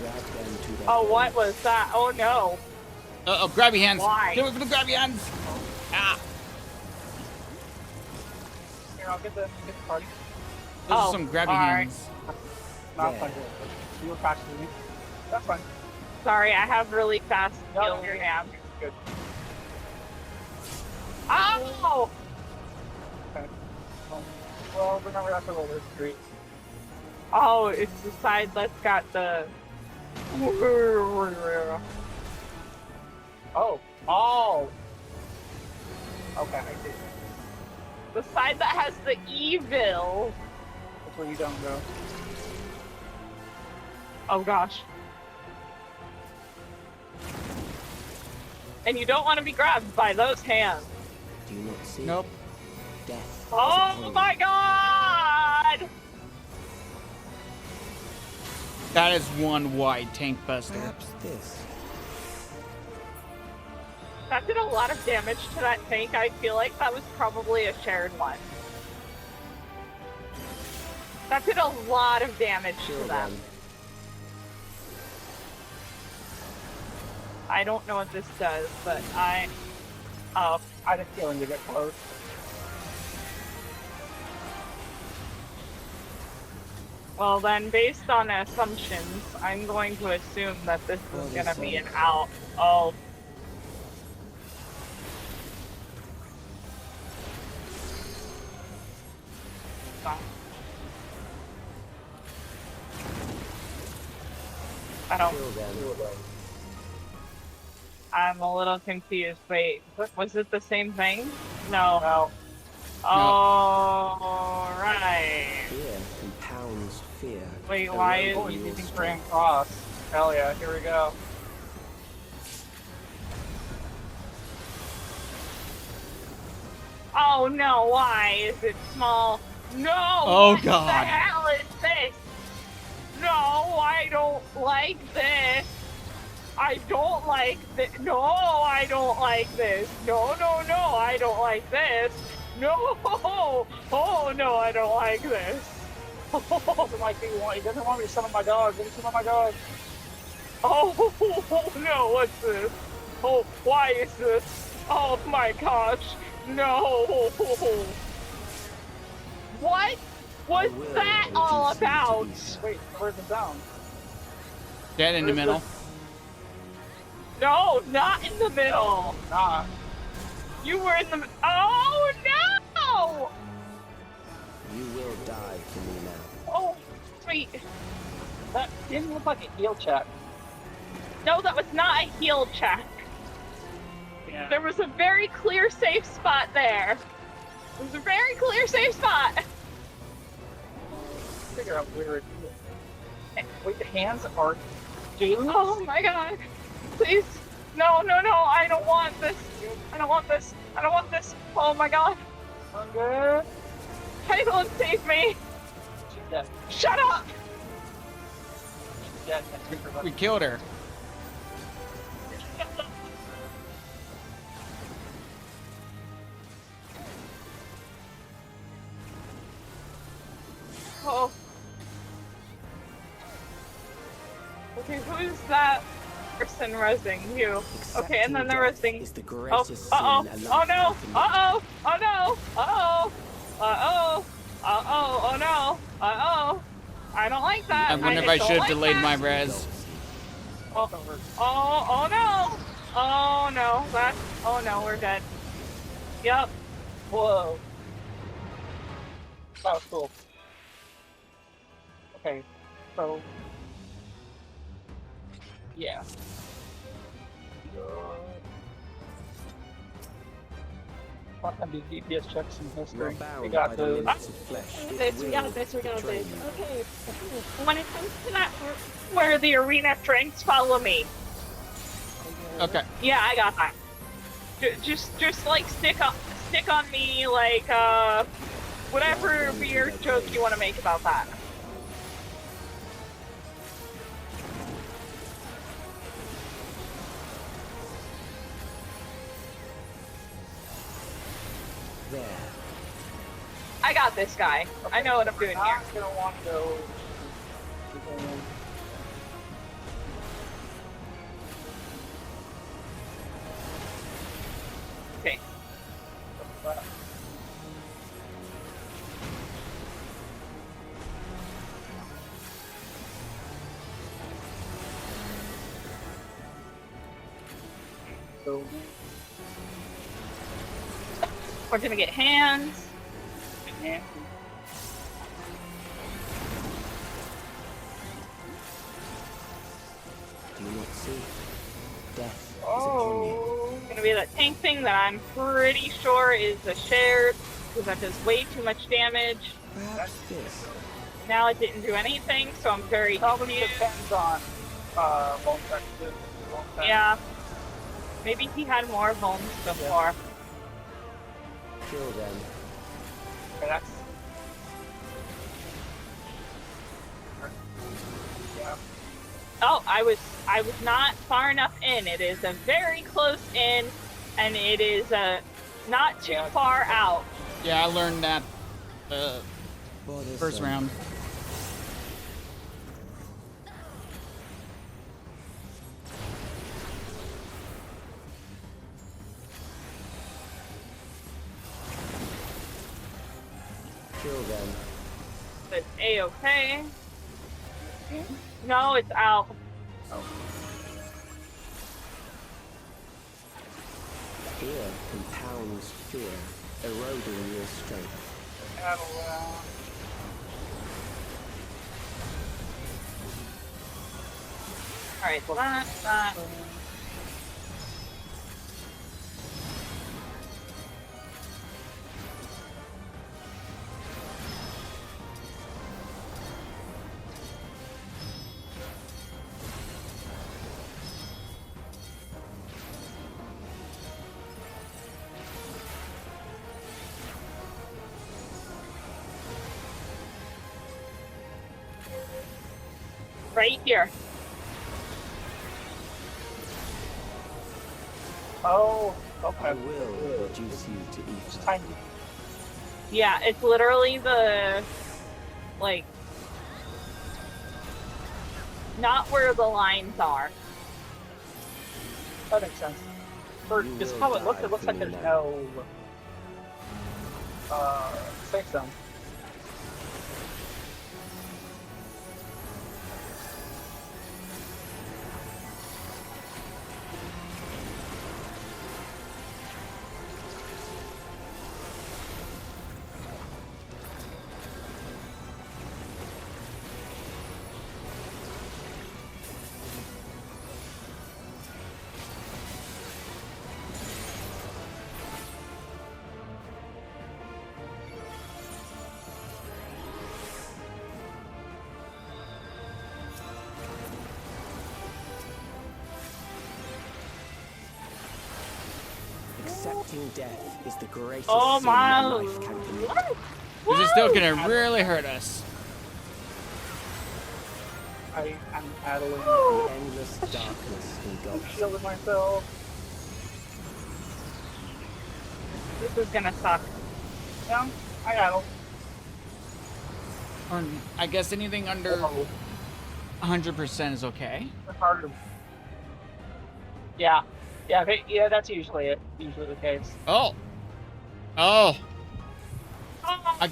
Oh, what was that? Oh no. Uh-oh, grab your hands. Why? Get away from the grab your hands. Ah. Here, I'll get the party. Those are some grabby hands. Not fun. You were faster than me. That's fine. Sorry, I have really fast skills. Yeah, good. Oh! Okay. Well, remember that's a roller street. Oh, it's the side that's got the. Oh. Oh! Okay, I see. The side that has the evil. That's where you don't go. Oh gosh. And you don't want to be grabbed by those hands. Do you not see? Nope. Death. Oh my god! That is one wide tank buster. Perhaps this. That did a lot of damage to that tank. I feel like that was probably a shared one. That did a lot of damage to them. I don't know what this does, but oh, I just feeling to get close. Well then, based on assumptions, I'm going to assume that this is gonna be an out. Oh. I don't. I'm a little confused. Wait, was it the same thing? No. No. Oh, right. Fear compounds fear. Wait, why is he using Grand Cross? Hell yeah, here we go. Oh no, why is it small? No! Oh What God. the hell is this? No, I don't like this. I don't like this. No, I don't like this. No, no, no, I don't like this. No! Oh no, I don't like this. Doesn't like me. He doesn't want me to summon my dog. Let me summon my dog. Oh no, what's this? Oh, why is this? Oh my gosh, no! What was that all about? Wait, where's the sound? Dead in the middle. No, not in the middle. Nah. You were in the. Oh no! You will die for me now. Oh, sweet. That didn't look like a heal check. No, that was not a heal check. Yeah. There was a very clear safe spot there. It was a very clear safe spot. Figure out where. Wait, the hands are. Dude. Oh my god. Please. No, no, no. I don't want this. I don't want this. I don't want this. Oh my god. I'm good. Caitlin, save me. She's dead. Shut up. She's dead. We killed her. Oh. Okay, who's that person resing? You. Okay, and then the resing. Oh, uh-oh. Oh no. Uh-oh. Oh no. Uh-oh. Uh-oh. Uh-oh. Oh no. Uh-oh. I don't like that. I wonder if I don't should have like delayed that. my res. Oh, oh no. Oh no. That. Oh no, we're dead. Yep. Whoa. That was cool. Okay, so. Yeah. What can be DPS checks in history? We got those. We got this. Okay. When it comes to that, where the arena drinks, follow me. Okay. Yeah, I got that. Just like stick on me, like whatever weird joke you want to make about that. There. I got this guy. Okay, I know what I'm doing here. I'm gonna want to go. Okay. So. We're gonna get hands. Yeah. Do you not see? Death is upon Oh, you. it's gonna be that tank thing that I'm pretty sure is a shared, because that does way too much damage. Perhaps this. Now it didn't do anything, so I'm very Probably confused. depends on bone textures. Yeah. Maybe he had more homes before. Kill them. Okay, that's. Yeah. Oh, I was not far enough in. It is a very close in. and it is not too far out. Yeah, I learned that first round. Kill them. It's A-okay. No, it's out. Fear compounds fear, eroding your strength. Alright, so that. Right here. Oh, okay. I will reduce you to ether. Tiny. Yeah, it's literally the, like, not where the lines are. That makes sense. For just how it looks like there's no safe zone. Accepting death is the greatest Oh sin my that life can commit. This is still gonna really hurt us. I'm paddling the endless darkness engulfs. I'm shielding myself. This is gonna suck. Yeah, I know. I guess anything under 100% is okay. Yeah. Yeah, that's usually it. Usually the case. Oh. I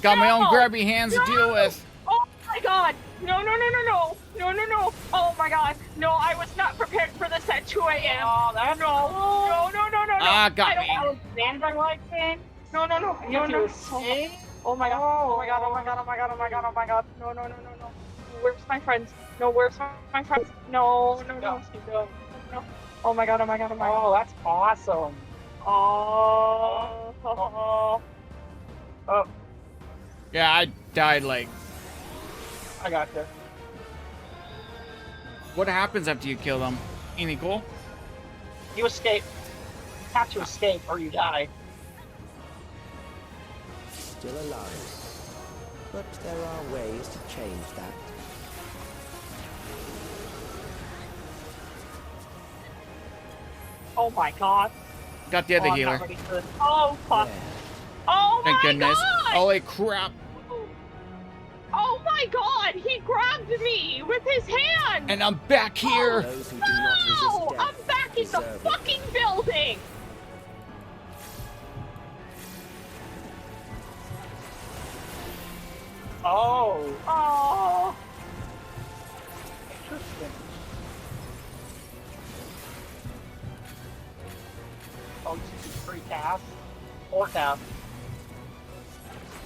got my own grabby hands to deal with. Oh my god! No. Oh my god. No, I was not prepared for this at 2 a.m. Oh, that's no. Ah, got I don't me. Alexander-like thing. No. Oh my god. No. Where's my friends? No. No. Oh my god. Oh, that's awesome. Oh. Yeah, I died like. I got you. What happens after you kill them? Anything cool? You escape. You have to escape or you die. Still alive. But there are ways to change that. Oh my god. Got the other I'm healer. not ready for this. Oh fuck. Yeah. Oh Thank my goodness. god! Holy crap. Oh my god! He grabbed me with his hand! And I'm back here. Those who do not resist death I'm back in the deserve it. fucking building! Oh. Oh. Interesting. Oh, you should free cast or cast.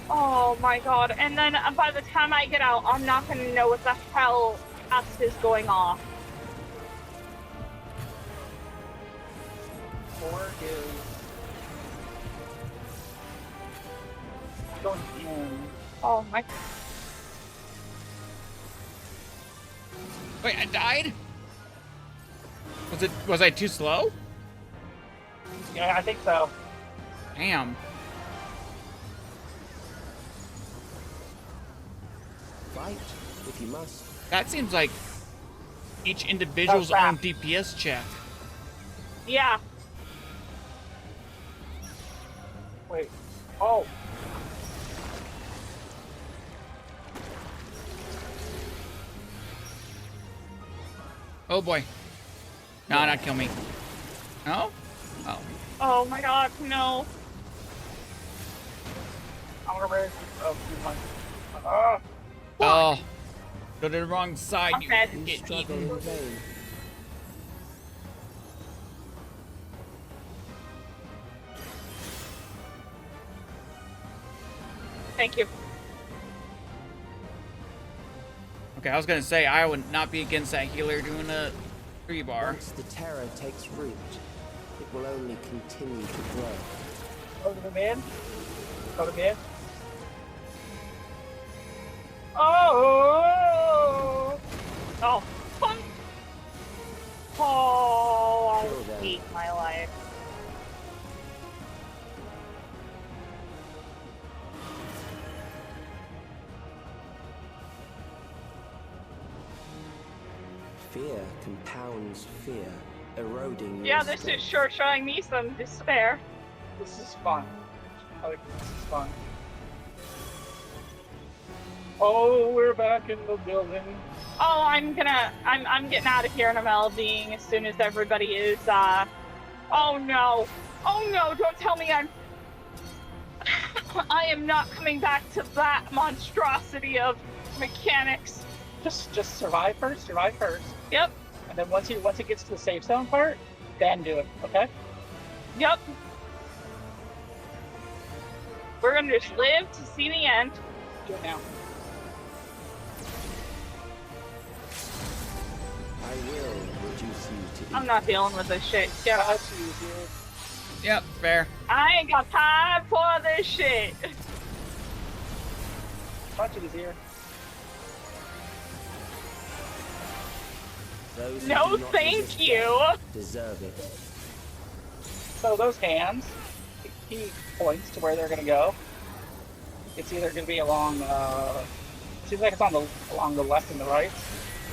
Oh my god. And then by the time I get out, I'm not gonna know what the hell else is going off. Or is going in. Oh my. Wait, I died? Was I too slow? Yeah, I think so. Damn. Fight if you must. That seems like each individual's own DPS check. Yeah. Oh. Oh boy. No, not kill me. No? Oh. Oh my god, no. I'm gonna raise. Oh. Go to the wrong side. I'm dead. You get Struggle eaten. in vain. Thank you. Okay, I was gonna say I would not be against that healer doing a 3-bar. Once the terror takes root, it will only continue to grow. Go to the mid. Go to mid. Oh! Oh. Oh, I hate my life. Fear compounds fear, eroding Yeah, your this strength. is sure showing me some despair. This is fun. I think this is fun. Oh, we're back in the building. Oh, I'm getting out of here in a well-being as soon as everybody is, oh no. Oh no, don't tell me I am not coming back to that monstrosity of mechanics. Just survive first, Yep. And then once it gets to the safe zone part, then do it, okay? Yep. We're gonna just live to see the end. Do it now. I will reduce you to I'm not dealing with this shit. Get out. Yep, fair. I ain't got time for this shit. Bunch of these here. Those who No, do not thank resist you. death deserve it. So those hands, he points to where they're gonna go. It's either gonna be along, seems like it's on along the left and the right.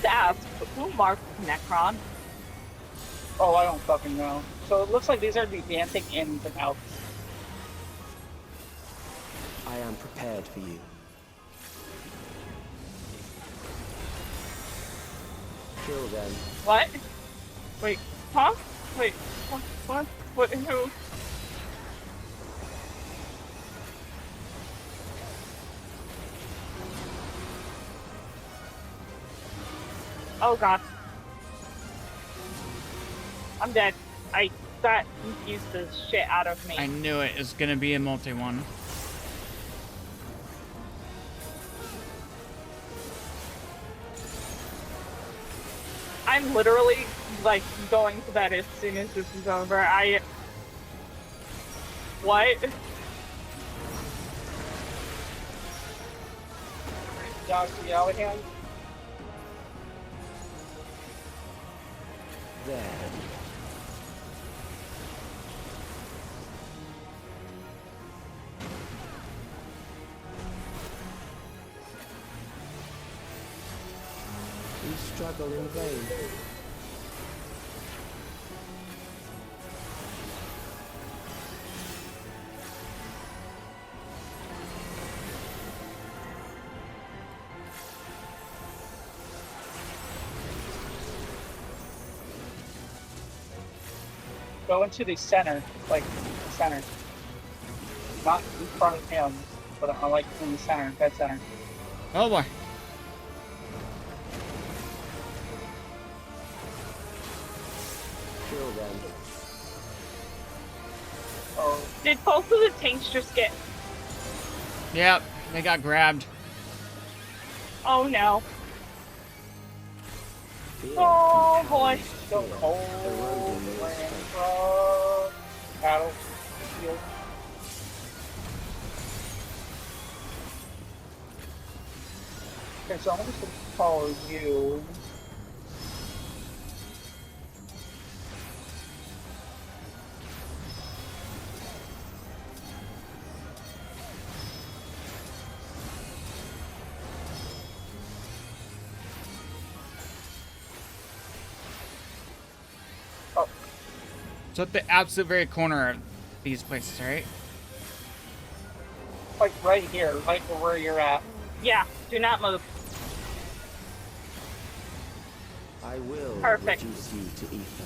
That's who marked Necron. Oh, I don't fucking know. So it looks like these are the dancing ins and outs. I am prepared for you. Kill them. What? Wait, huh? Wait, what? What? Who? Oh god. I'm dead. That confused the shit out of me. I knew it. It's gonna be a multi-one. I'm literally, like, going to bed as soon as this is over. What? Dodge the yellow hand. There. You struggle in vain. Go into the center, like center. Not in front of him, but I like in the center, dead center. Oh boy. Kill them. Oh. Did both of the tanks just get... Yep, they got grabbed. Oh no. Fear Oh boy. So cold. eroding your strength. Battle. Field. Okay, so I'm just gonna follow you. So at the absolute very corner of these places, right? Like right here, right where you're at. Yeah, do not move. I will Perfect. reduce you to ether.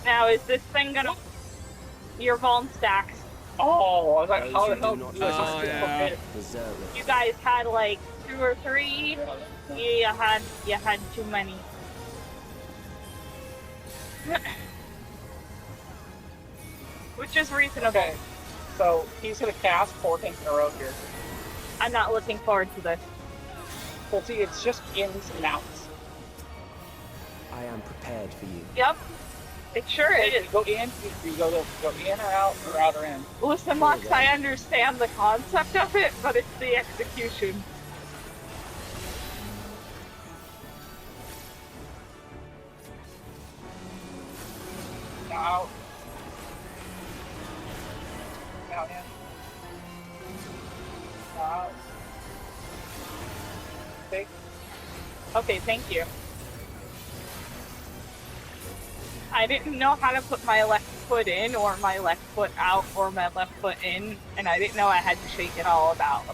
Now, is this thing gonna... Your vuln stacks. Oh, I was like, how the Those hell who do do not you guys Oh, yeah. deserve it. You guys had like 2 or 3. Yeah, you had too many. Which is reasonable. Okay, so he's gonna cast 4 things in a row here. I'm not looking forward to this. Well, see, it's just ins and outs. I am prepared for you. Yep, it sure is. You go in, you go in or out or in. Listen, Lux, I understand the concept of it, but it's the execution. Out. Out in. Out. Okay. Okay, thank you. I didn't know how to put my left foot in, or my left foot out, or my left foot in, and I didn't know I had to shake it all about.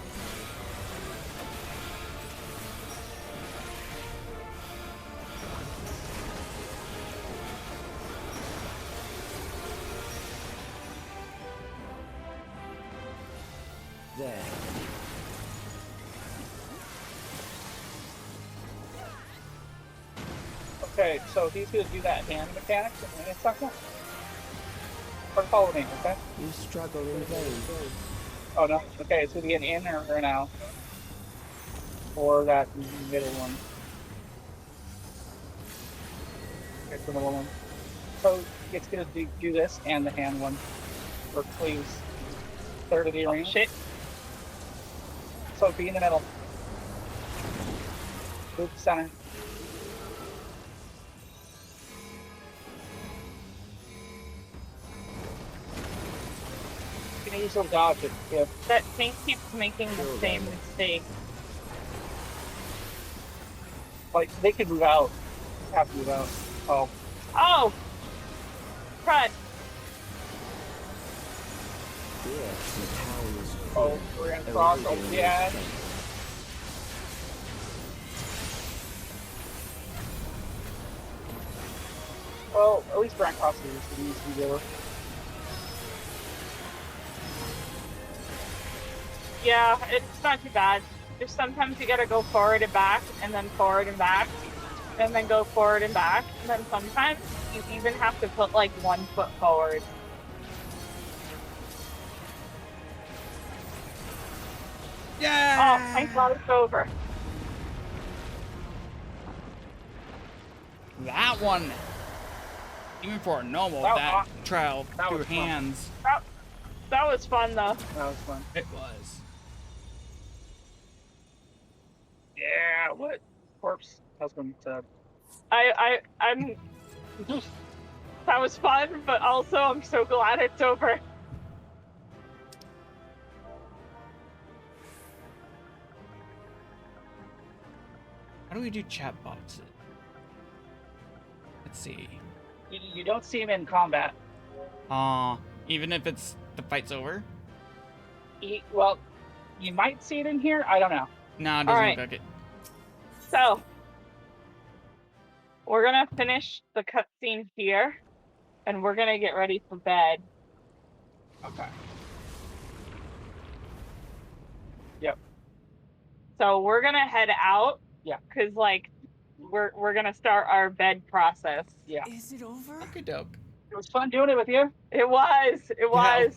There. Okay, so he's gonna do that hand mechanics in a second. Or follow me, okay? You struggle in vain. Oh no, okay, it's gonna be an in or an out. Or that middle one. Okay, for the middle one. So it's gonna do this and the hand one. Or please. Third of the arena. Shit. So be in the middle. Move to center. You can easily dodge it. Yeah. That thing keeps making the same mistake. Like, they could move out. Have to move out. Oh. Oh! Crud. Oh, we're gonna cross over the edge. Well, at least Brand crosses this needs to be over. Yeah, it's not too bad. Just sometimes you gotta go forward and back, and then forward and back, and then go forward and back, and then sometimes you even have to put like 1 foot forward. Yeah! Oh, thank God it's over. That one, even for a normal, that trial through hands. That was fun though. That was fun. It was. Yeah, what? Corpse husband said. I'm that was fun, but also I'm so glad it's over. How do we do chat boxes? Let's see. You don't see him in combat. Even if it's the fight's over? Well, you might see it in here. I don't know. No, it doesn't look like it. So, we're gonna finish the cutscene here, and we're gonna get ready for bed. Okay. Yep. So we're gonna head out. Yeah. Cause like, we're gonna start our bed process. Yeah. Is it over? Okay, doke. It was fun doing it with you. It was. It was.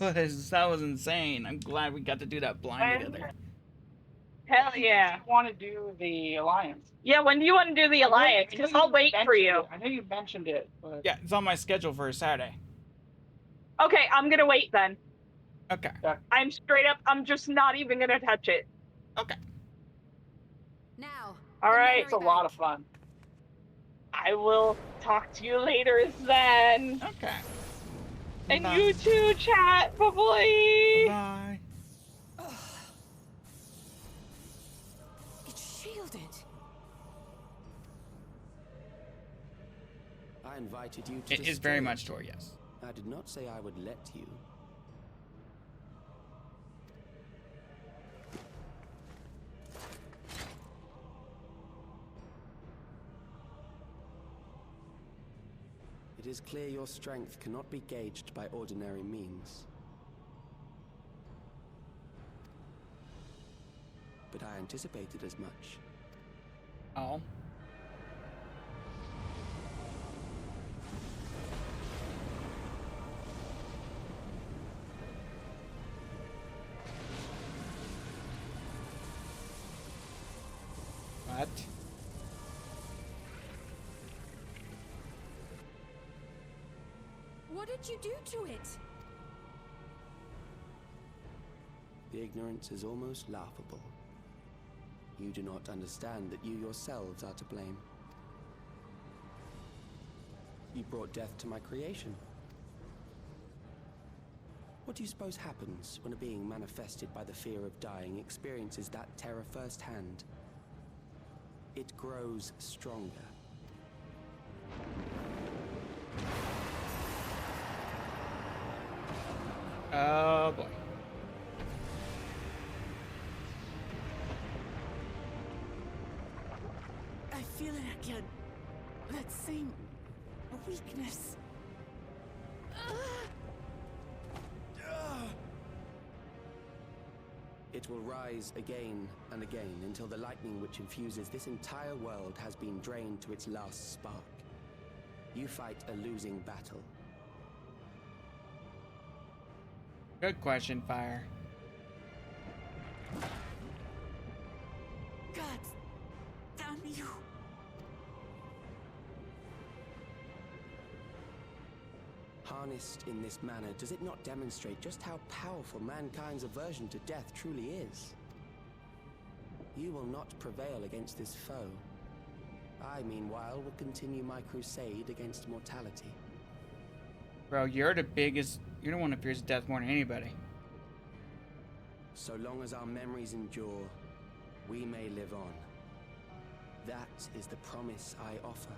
That was insane. I'm glad we got to do that blind together. Hell yeah. You want to do the alliance? Yeah. When do you want to do the alliance? Because I'll wait for you. I know you mentioned it, but Yeah, it's on my schedule for Saturday. Okay, I'm gonna wait then. Okay. I'm straight up. I'm just not even gonna touch it. Okay. Now. All right. It's a lot of fun. I will talk to you later then. Okay. And Bye. you too, chat. Bye-bye. Bye. It's shielded. invited you to It is very much Tor, yes. I did not say I would let you. It is clear your strength cannot be gauged by ordinary means. But I anticipated as much. Oh. What? What did you do to it? The ignorance is almost laughable. You do not understand that you yourselves are to blame. You brought death to my creation. What do you suppose happens when a being manifested by the fear of dying experiences that terror firsthand? It grows stronger. Oh boy. I feel it again. That same weakness. It will rise again and again until the lightning which infuses this entire world has been drained to its last spark. You fight a losing battle. Good question, Fire. God damn you. Harnessed in this manner, does it not demonstrate just how powerful mankind's aversion to death truly is? You will not prevail against this foe. I, meanwhile, will continue my crusade against mortality. Bro, you're the one who fears death more than anybody. So long as our memories endure, we may live on. That is the promise I offer.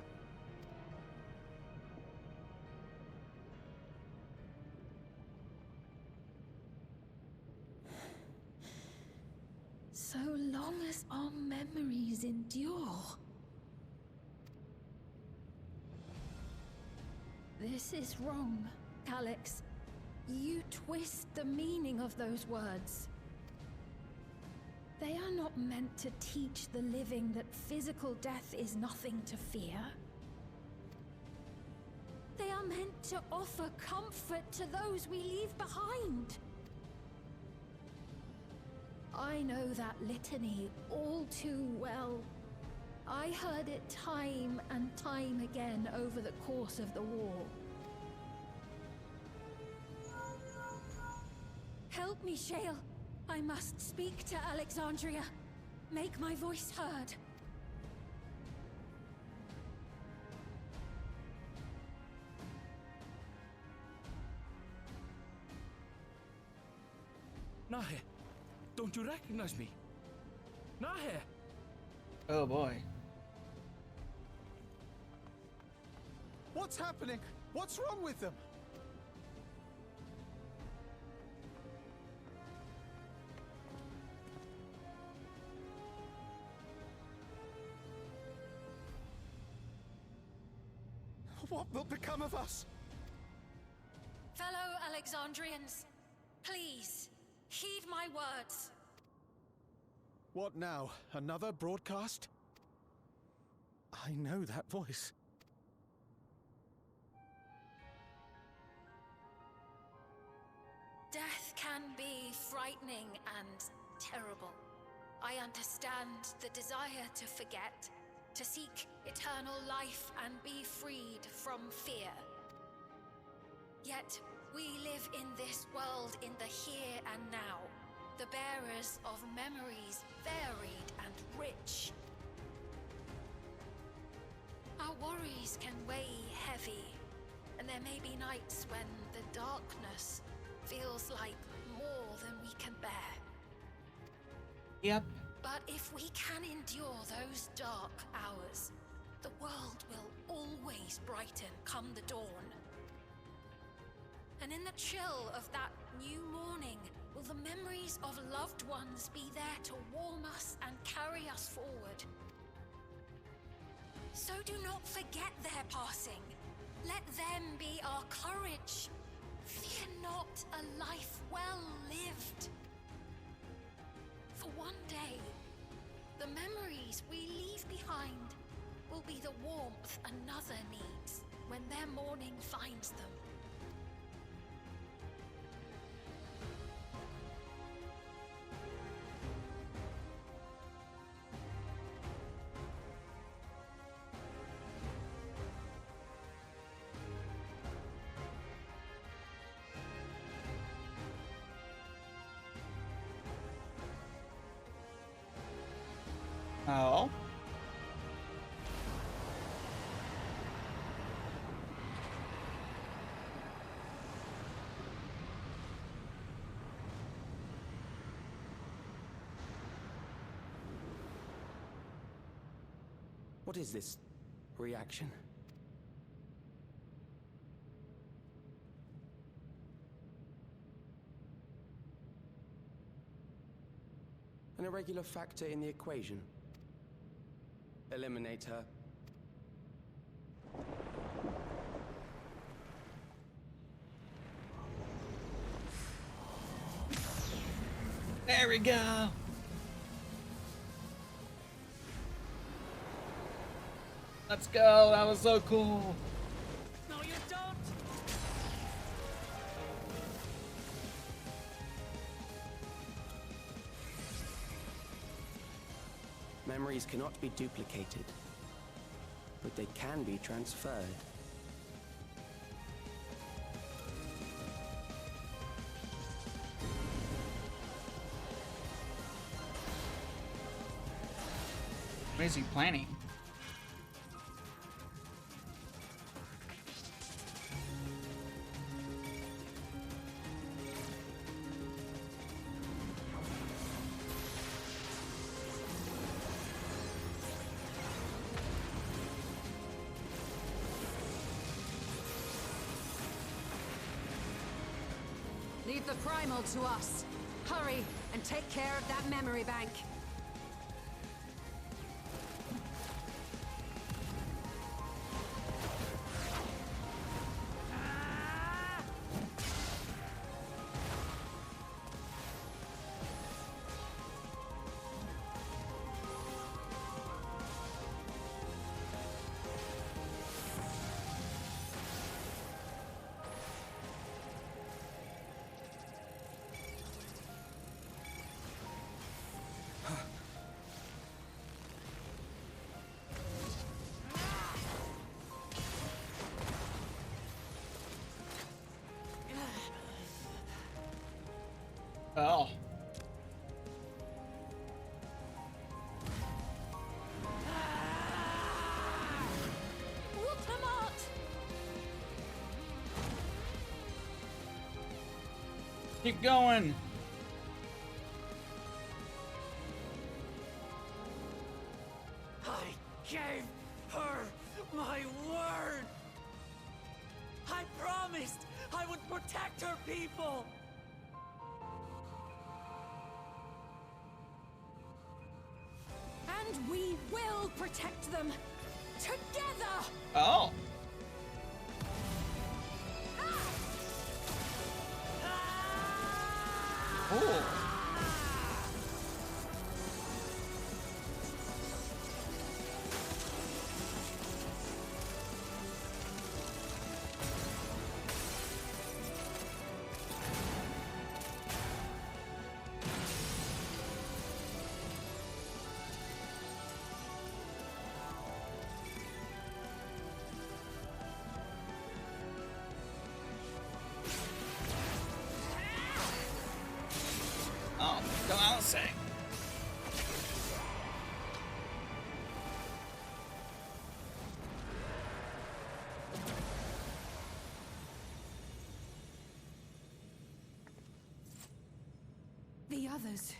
So long as our memories endure. This is wrong, Alex. You twist the meaning of those words. They are not meant to teach the living that physical death is nothing to fear. They are meant to offer comfort to those we leave behind. I know that litany all too well. I heard it time and time again over the course of the war. Help me, Shale. I must speak to Alexandria. Make my voice heard. Nahe, don't you recognize me? Nahe! Oh boy. What's happening? What's wrong with them? What will become of us? Fellow Alexandrians, please, heed my words. What now? Another broadcast? I know that voice. Death can be frightening and terrible. I understand the desire to forget, to seek eternal life and be freed from fear. Yet, we live in this world in the here and now, the bearers of memories varied and rich. Our worries can weigh heavy, and there may be nights when the darkness feels like more than we can bear. Yep. But if we can endure those dark hours, The world will always brighten come the dawn. And in the chill of that new morning, will the memories of loved ones be there to warm us and carry us forward? So do not forget their passing. Let them be our courage. Fear not a life well lived. For one day, the memories we leave behind will be the warmth another needs when their morning finds them. Oh. What is this reaction? An irregular factor in the equation. Eliminate her. There we go. Let's go. That was so cool. No, you don't! Memories cannot be duplicated, but they can be transferred. What is he planning? Leave the primal to us. Hurry and take care of that memory bank. Oh. Keep going. I gave her my word! I promised I would protect her people! And we will protect them together. Oh. Ooh. Oh, go out, say. The others.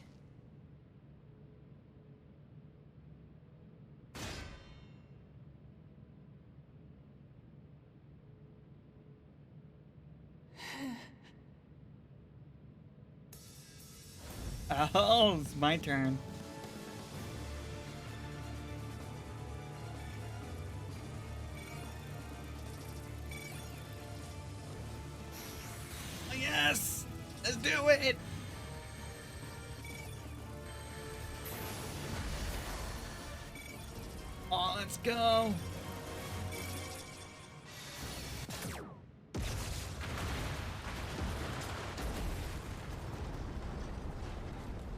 Oh, it's my turn. Yes! Let's do it! Oh, let's go!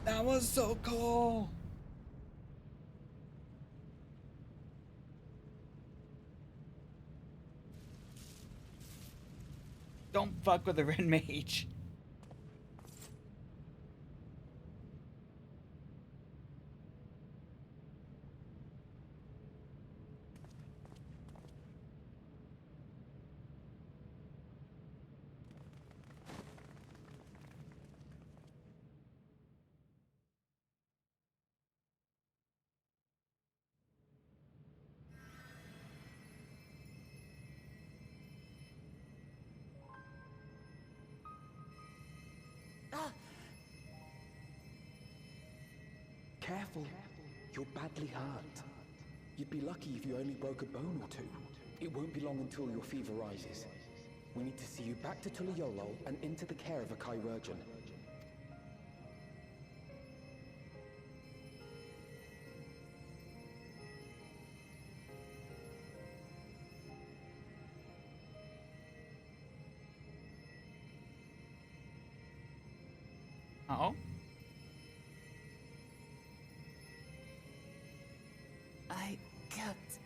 That was so cool! Don't fuck with the red mage. Careful. You're badly hurt. You'd be lucky if you only broke a bone or two. It won't be long until your fever rises. We need to see you back to Tulayolol and into the care of a chirurgeon. Uh-oh. I kept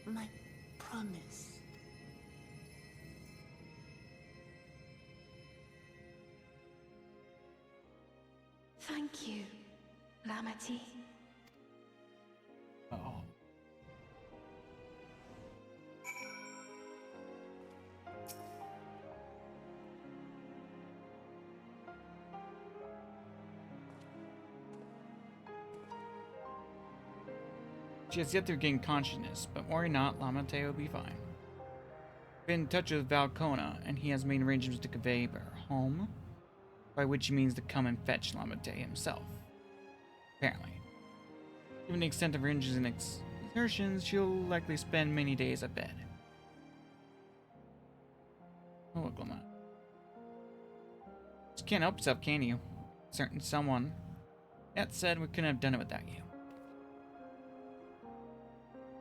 my promise. Thank you, Lamity. Uh-oh. She has yet to regain consciousness, but worry not, Lamate will be fine. Been in touch with Valcona, and he has made arrangements to convey her home, by which he means to come and fetch Lamate himself. Apparently. Given the extent of her injuries and exertions, she'll likely spend many days at bed. Oh, look, Lamate. Just can't help yourself, can you? Certain someone. That said, we couldn't have done it without you.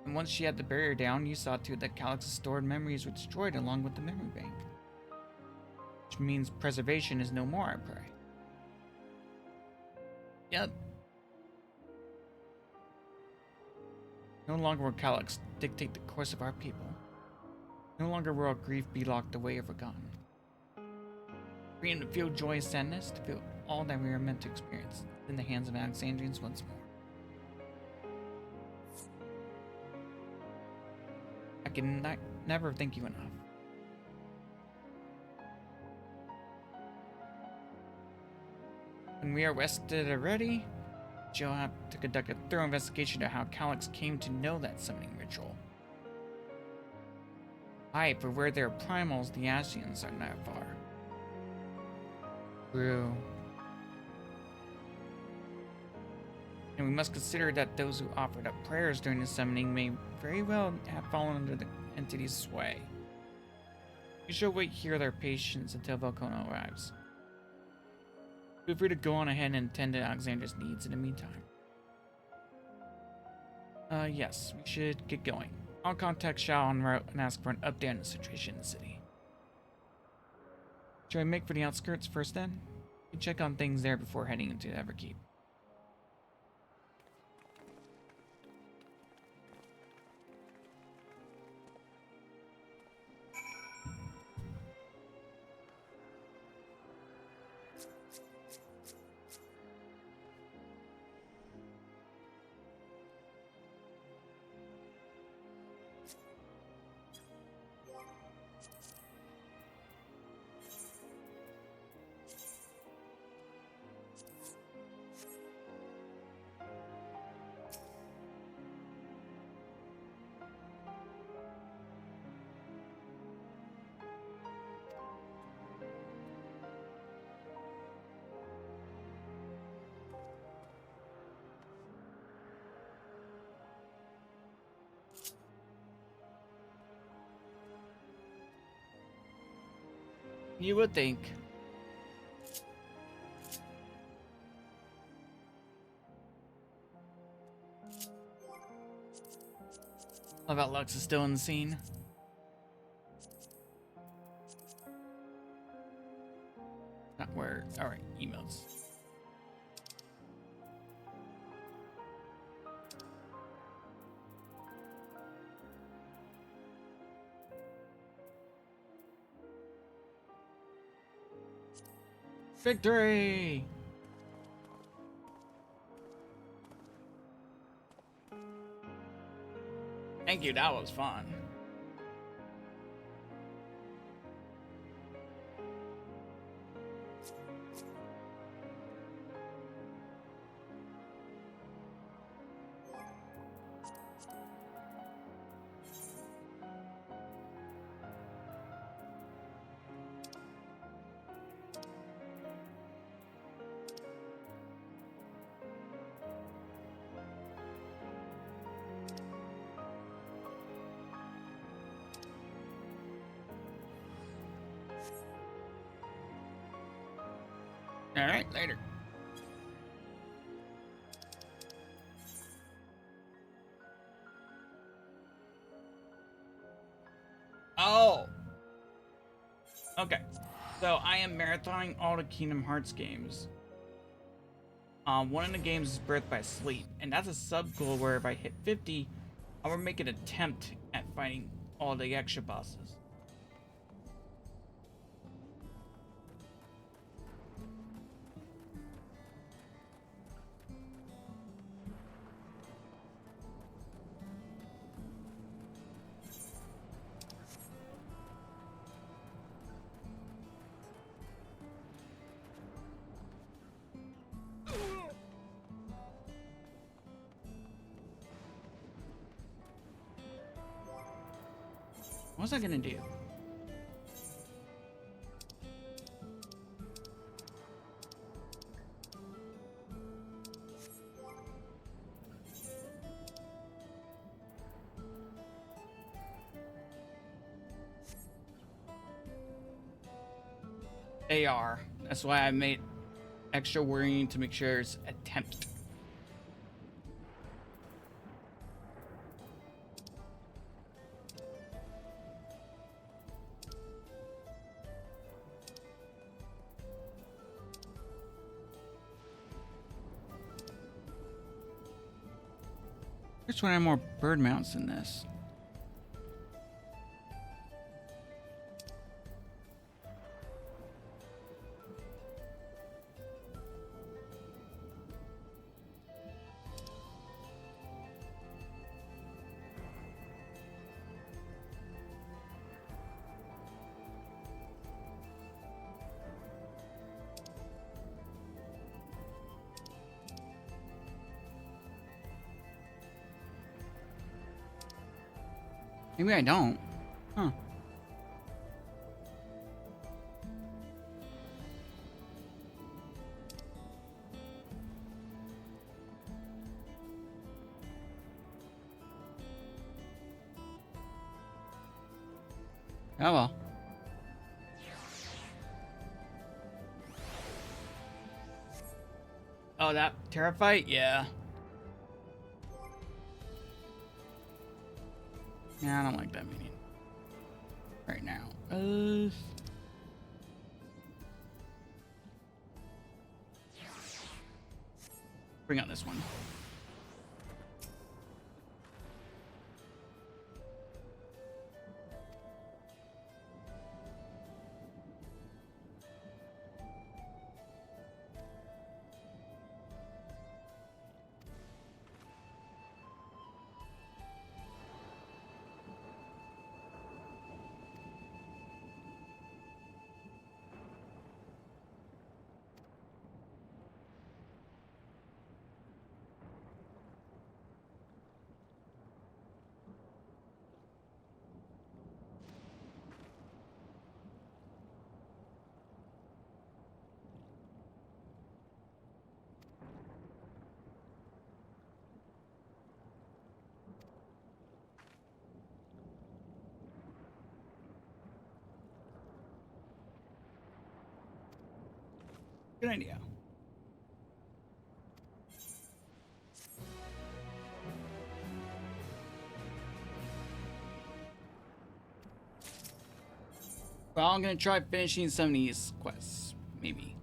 And once she had the barrier down, you saw to it that Calyx's stored memories were destroyed along with the memory bank. Which means preservation is no more, I pray. Yep. No longer will Calyx dictate the course of our people. No longer will our grief be locked away or forgotten. Freedom to feel joy and sadness, to feel all that we are meant to experience in the hands of Alexandrians once more. I can never thank you enough. When we are rested and ready, you'll have to conduct a thorough investigation of how Calyx came to know that summoning ritual. Aye, for where there are primals, the Ascians are not far. True. And we must consider that those who offered up prayers during the summoning may very well have fallen under the entity's sway. You shall wait here with our patience until Valcona arrives. Feel free to go on ahead and attend to Alexandra's needs in the meantime. Yes, we should get going. I'll contact Shao en route and ask for an update on the situation in the city. Shall I make for the outskirts first then? We can check on things there before heading into Everkeep. You would think. Love how Lux is still in the scene. Not where. Alright, emails. Victory! Thank you, that was fun. All right, later. Oh. Okay. So I am marathoning all the Kingdom Hearts games. One of the games is Birth by Sleep, and that's a sub goal where if I hit 50, I will make an attempt at fighting all the extra bosses. What's I gonna do? They are. That's why I made extra worrying to make sure it's attempt. There's 20 more bird mounts in this. Maybe I don't. Huh. Oh well. Oh, that Terra fight? Yeah. Yeah, I don't like that meeting. Right now. Bring out this one. Good idea. Well, I'm gonna try finishing some of these quests, maybe.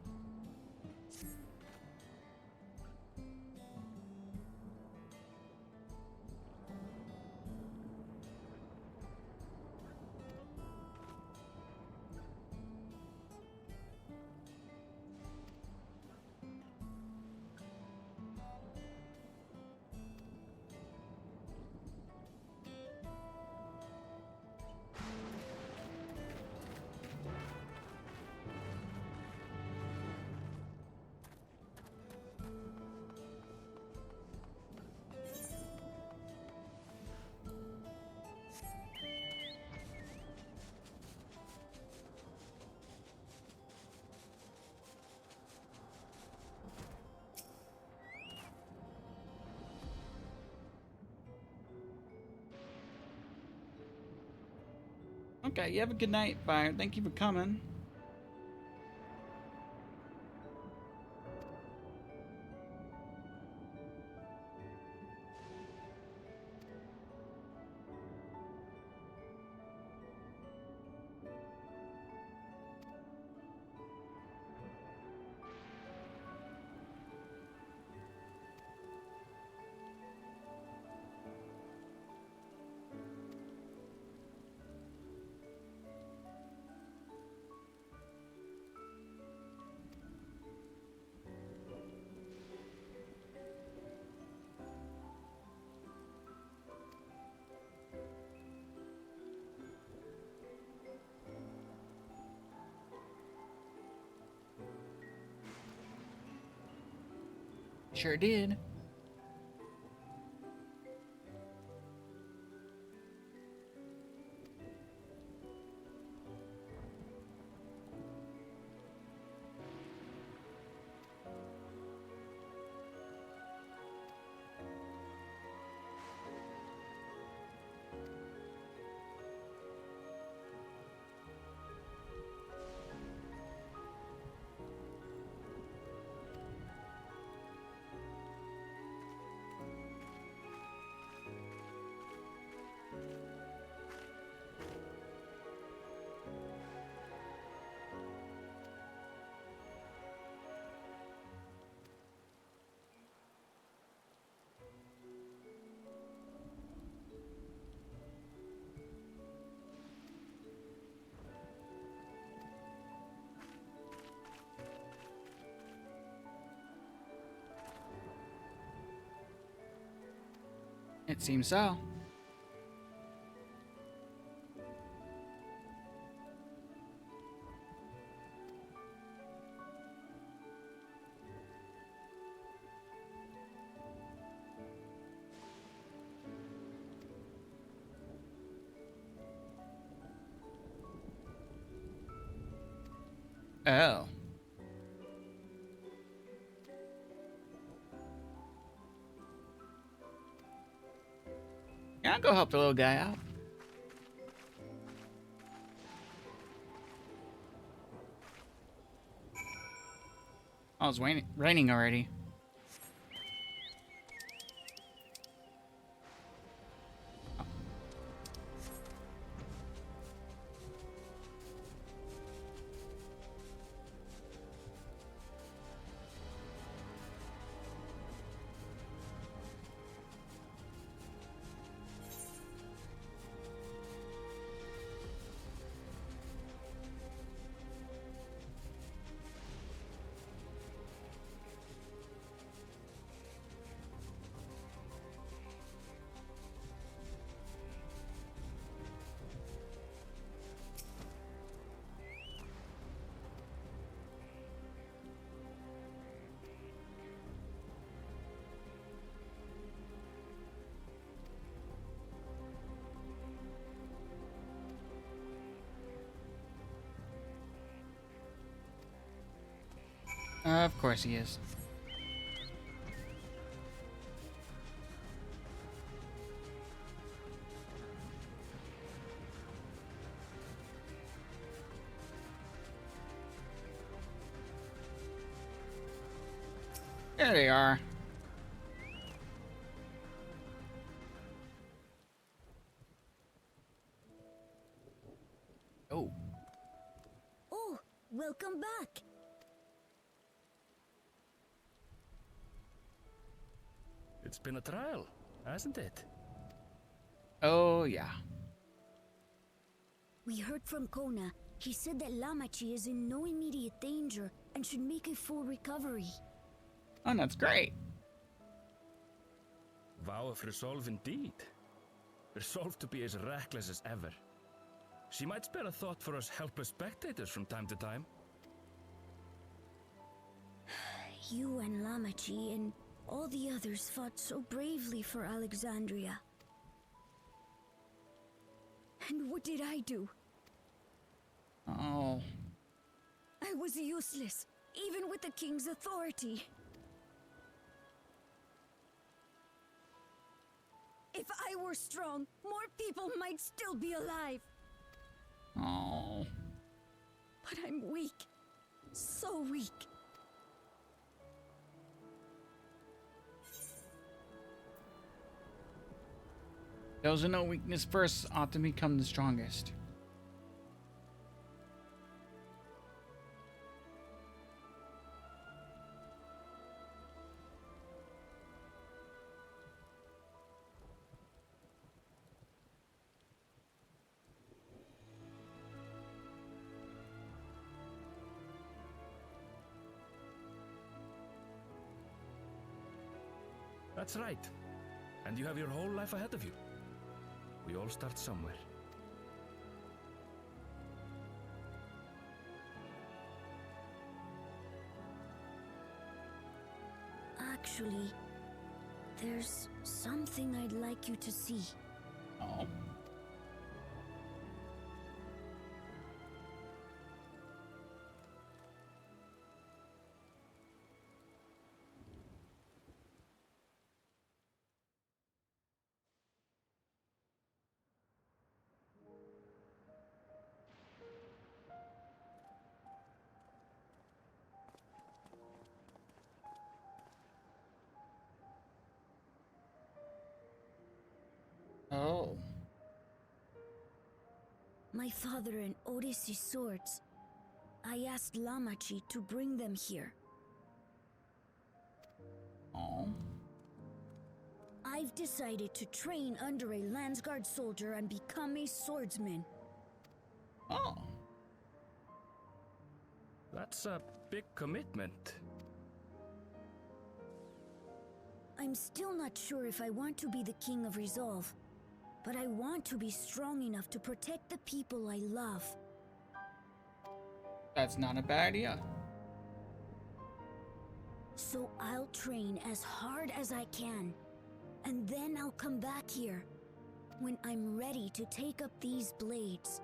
Okay, you have a good night, Fire. Thank you for coming. Sure did. It seems so. Oh. Yeah, I'll go help the little guy out. Oh, it's raining already. Of course he is. There they are. Oh. Oh, welcome back. It's been a trial, hasn't it? Oh, yeah. We heard from Kona. He said that Lamachi is in no immediate danger and should make a full recovery. Oh, that's great. Vow of resolve indeed. Resolved to be as reckless as ever. She might spare a thought for us helpless spectators from time to time. You and Lamachi and all the others fought so bravely for Alexandria. And what did I do? Oh. I was useless, even with the king's authority. If I were strong, more people might still be alive. Oh. But I'm weak. So weak. Those who know weakness first ought to become the strongest. That's right. And you have your whole life ahead of you. We all start somewhere. Actually, there's something I'd like you to see. Oh. Oh. My father and Odyssey's swords. I asked Lamachi to bring them here. Oh. I've decided to train under a Landsguard soldier and become a swordsman. Oh. That's a big commitment. I'm still not sure if I want to be the King of Resolve, but I want to be strong enough to protect the people I love. That's not a bad idea. So I'll train as hard as I can, and then I'll come back here when I'm ready to take up these blades.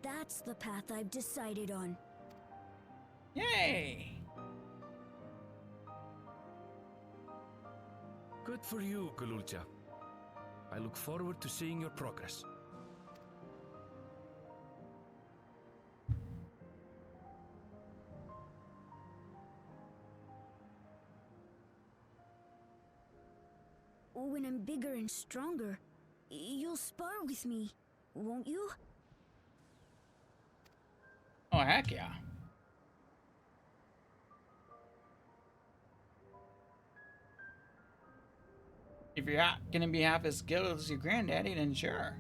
That's the path I've decided on. Yay! Good for you, Kululcha. I look forward to seeing your progress. When I'm bigger and stronger, you'll spar with me, won't you? Oh, heck yeah. If you're gonna be half as skilled as your granddaddy, then sure.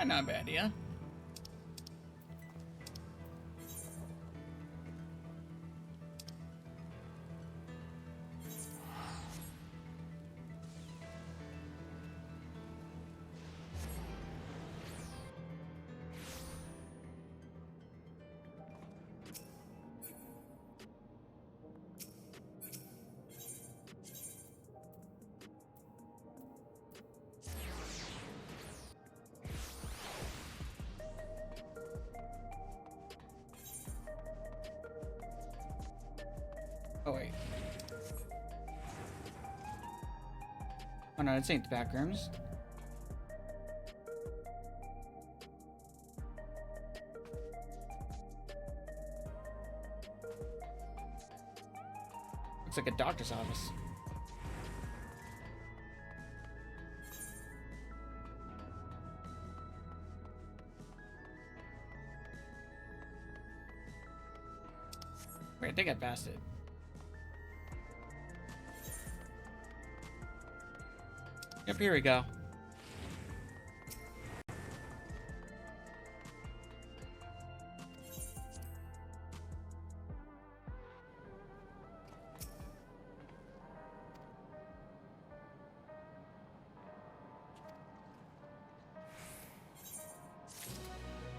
Not a bad idea. Oh, wait. Oh no, this ain't the back rooms. Looks like a doctor's office. Wait, I think I passed it. Yep, here we go.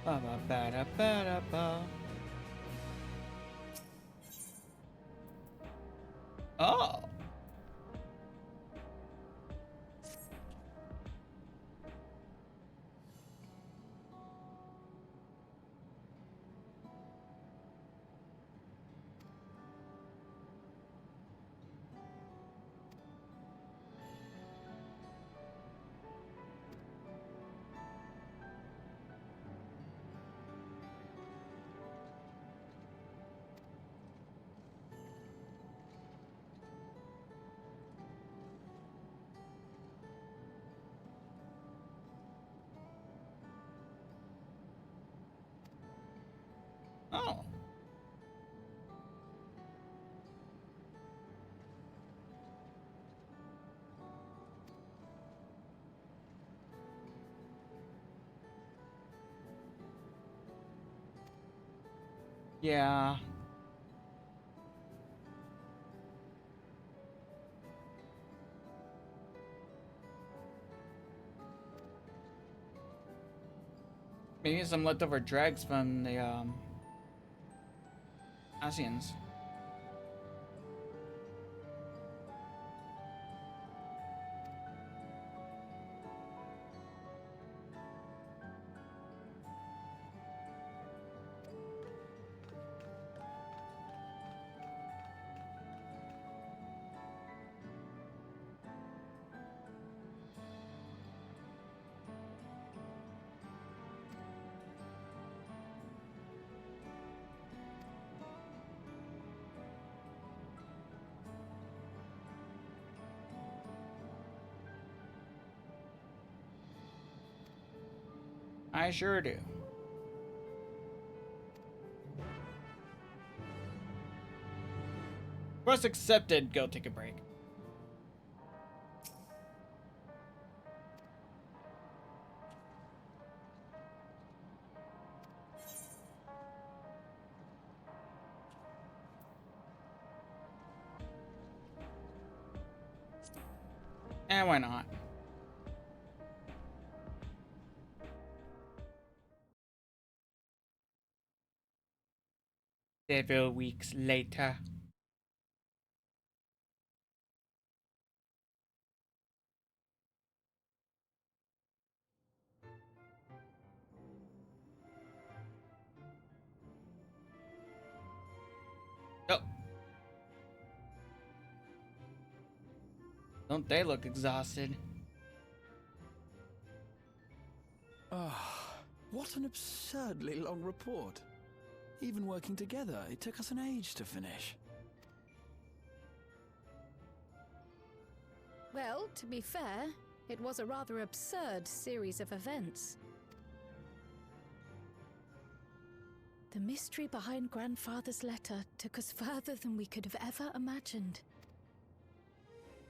Ba ba ba da ba da ba. Oh. Oh. Yeah. Maybe some leftover dregs from the Asians. I sure do. Quest accepted. Go take a break. And why not? Several weeks later. Oh. Don't they look exhausted? Ah, what an absurdly long report. Even working together, it took us an age to finish. Well, to be fair, it was a rather absurd series of events. The mystery behind Grandfather's letter took us further than we could have ever imagined.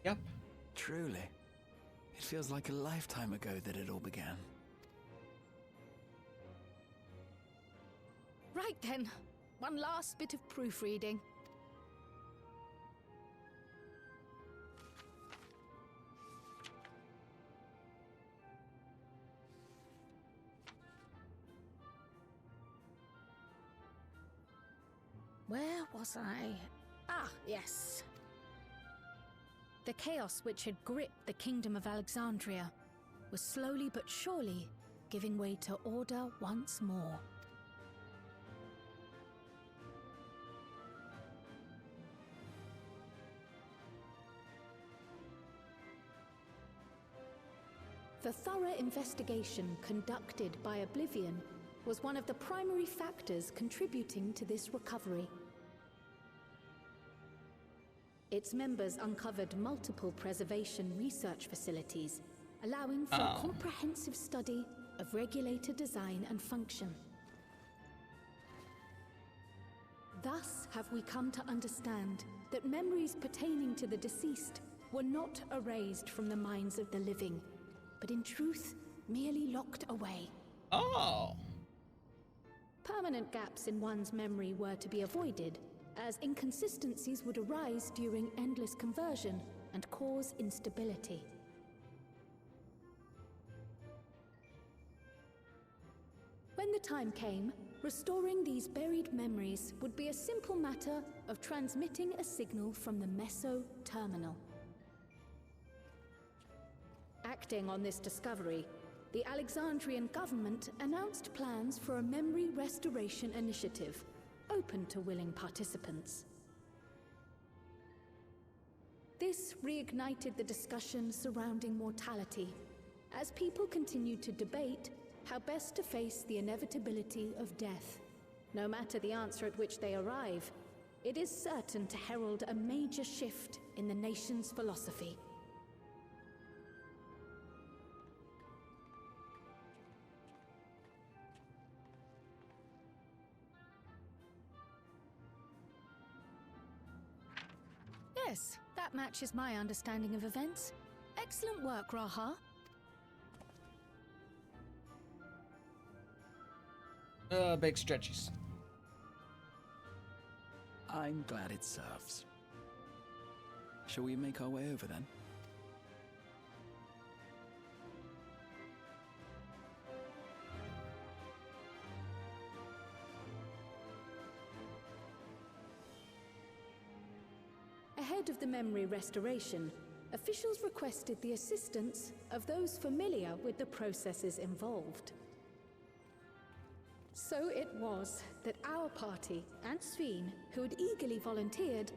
Yep. Truly. It feels like a lifetime ago that it all began. Right then, one last bit of proofreading. Where was I? Ah, yes. The chaos which had gripped the Kingdom of Alexandria was slowly but surely giving way to order once more. The thorough investigation conducted by Oblivion was one of the primary factors contributing to this recovery. Its members uncovered multiple preservation research facilities, allowing for a comprehensive study of regulator design and function. Thus have we come to understand that memories pertaining to the deceased were not erased from the minds of the living, but in truth, merely locked away. Oh! Permanent gaps in one's memory were to be avoided, as inconsistencies would arise during endless conversion and cause instability. When the time came, restoring these buried memories would be a simple matter of transmitting a signal from the Meso terminal. Acting on this discovery, the Alexandrian government announced plans for a memory restoration initiative, open to willing participants. This reignited the discussion surrounding mortality, as people continued to debate how best to face the inevitability of death. No matter the answer at which they arrive, it is certain to herald a major shift in the nation's philosophy. Yes, that matches my understanding of events. Excellent work, Raha. Big stretches. I'm glad it serves. Shall we make our way over then? Ahead of the memory restoration, officials requested the assistance of those familiar with the processes involved. So it was that our party and Sveen, who had eagerly volunteered,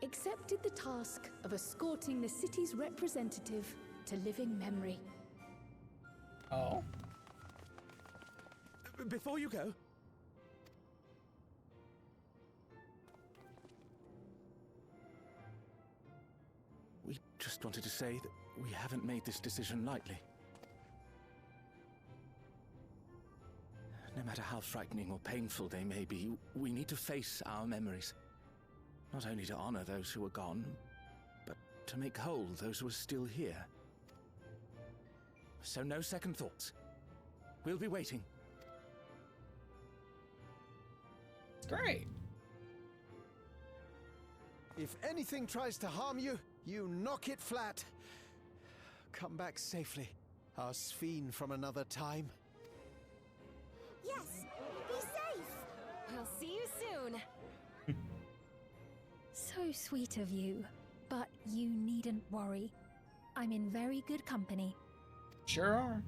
accepted the task of escorting the city's representative to living memory. Oh? Before you go, we just wanted to say that we haven't made this decision lightly. No matter how frightening or painful they may be, we need to face our memories. Not only to honor those who are gone, but to make whole those who are still here. So no second thoughts. We'll be waiting. Great. If anything tries to harm you, you knock it flat. Come back safely, our Sveen from another time. Yes, be safe. We'll see you soon. So sweet of you, but you needn't worry. I'm in very good company. Sure are.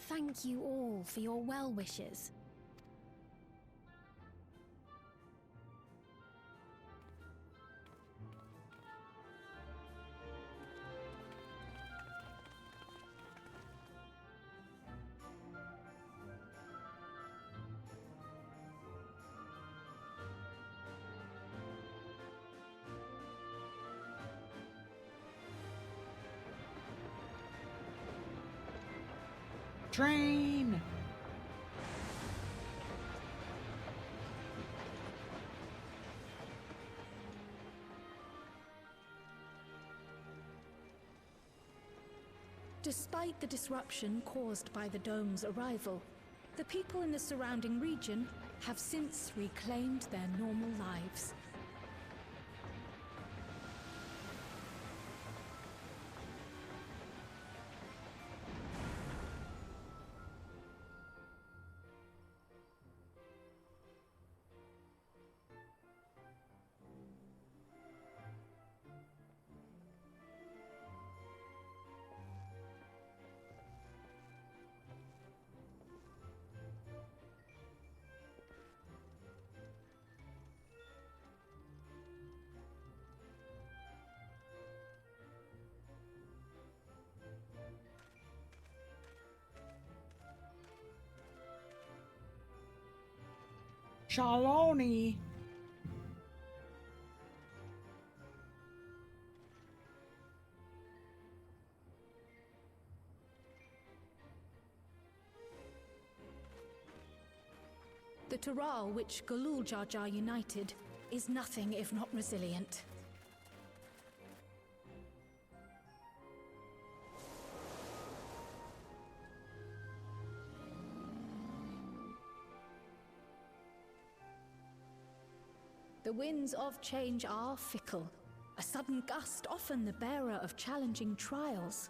Thank you all for your well wishes. Train! Despite the disruption caused by the dome's arrival, the people in the surrounding region have since reclaimed their normal lives. Shaloni. The Taral which Galul Jar Jar united is nothing if not resilient. The winds of change are fickle. A sudden gust often the bearer of challenging trials.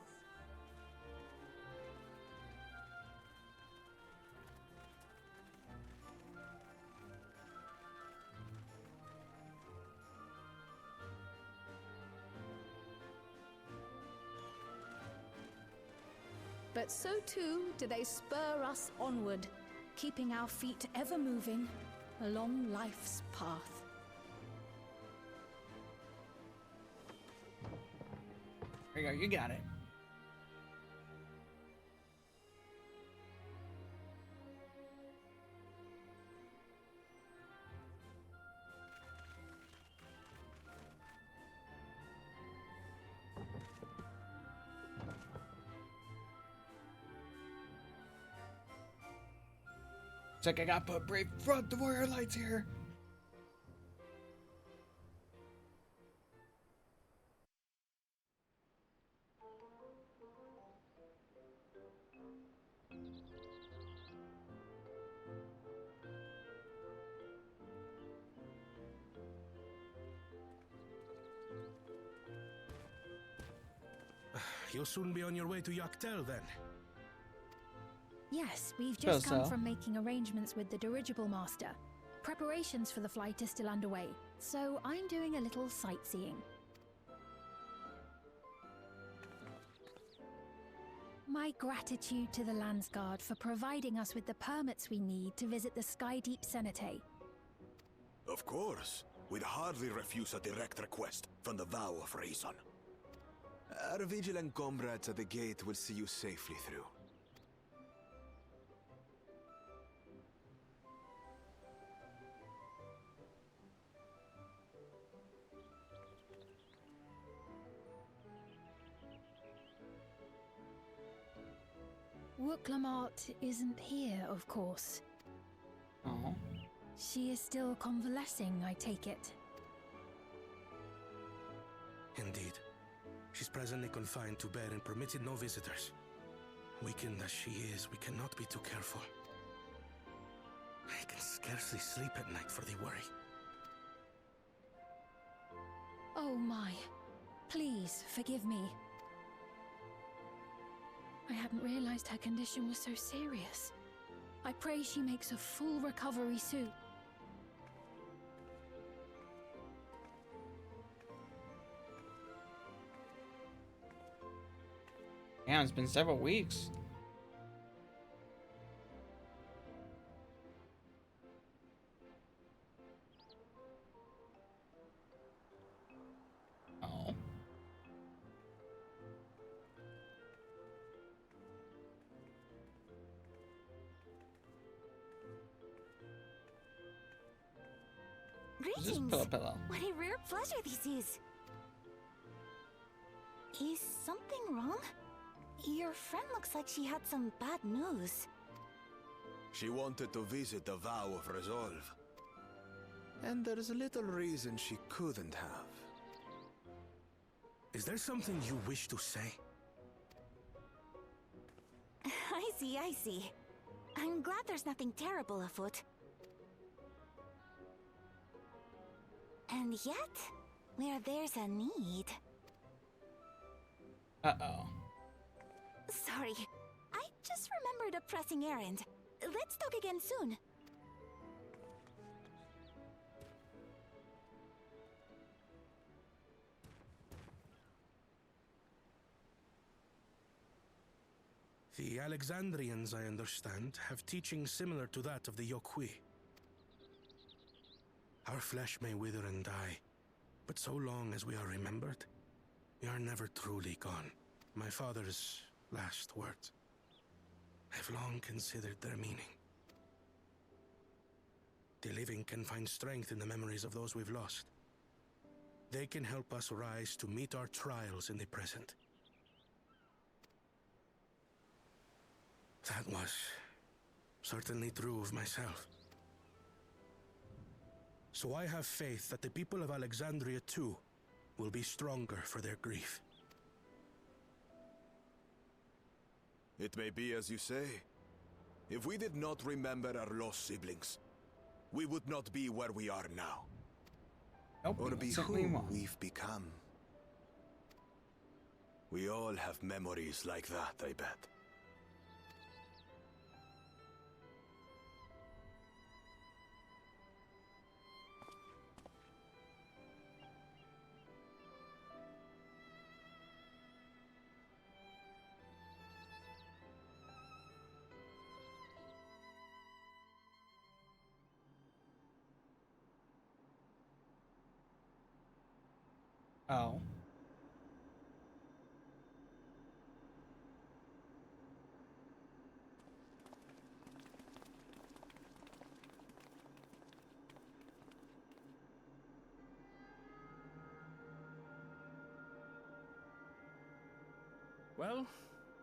But so too do they spur us onward, keeping our feet ever moving along life's path. There you go, you got it. It's like I got put brave front the warrior lights here. You'll soon be on your way to Yaktel, then? Yes, we've just Suppose come so. from making arrangements with the dirigible master. Preparations for the flight are still underway, so I'm doing a little sightseeing. My gratitude to the Landsguard for providing us with the permits we need to visit the Skydeep Cenotaph. Of course. We'd hardly refuse a direct request from the vow of reason. Our vigilant comrades at the gate will see you safely through. Wooklamart isn't here, of course. Oh. She is still convalescing, I take it. Indeed. She's presently confined to bed and permitted no visitors. Weakened as she is, we cannot be too careful. I can scarcely sleep at night for the worry. Oh my. Please, forgive me. I hadn't realized her condition was so serious. I pray she makes a full recovery soon. Damn, it's been several weeks. Oh. Just Greetings! pillow. What a rare pleasure this is! Is something wrong? Your friend looks like she had some bad news. She wanted to visit the vow of resolve. And there's little reason she couldn't have. Is there something you wish to say? I see. I'm glad there's nothing terrible afoot. And yet, where there's a need... Uh-oh. Sorry, I just remembered a pressing errand. Let's talk again soon. The Alexandrians, I understand, have teachings similar to that of the Yokui. Our flesh may wither and die, but so long as we are remembered, we are never truly gone. My father's last words. I've long considered their meaning. The living can find strength in the memories of those we've lost. They can help us rise to meet our trials in the present. That was certainly true of myself. So I have faith that the people of Alexandria too will be stronger for their grief. It may be as you say. If we did not remember our lost siblings, we would not be where we are now. Nope, or be certainly who won't. we've become. We all have memories like that, I bet. Oh. Well,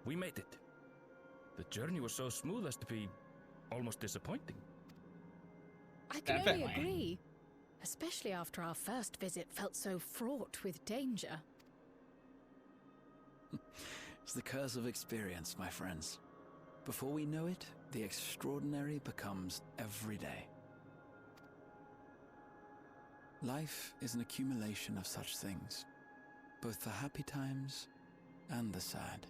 we made it. The journey was so smooth as to be almost disappointing. I can only Definitely. agree. Especially after our first visit felt so fraught with danger. It's the curse of experience, my friends. Before we know it, the extraordinary becomes everyday. Life is an accumulation of such things, both the happy times and the sad.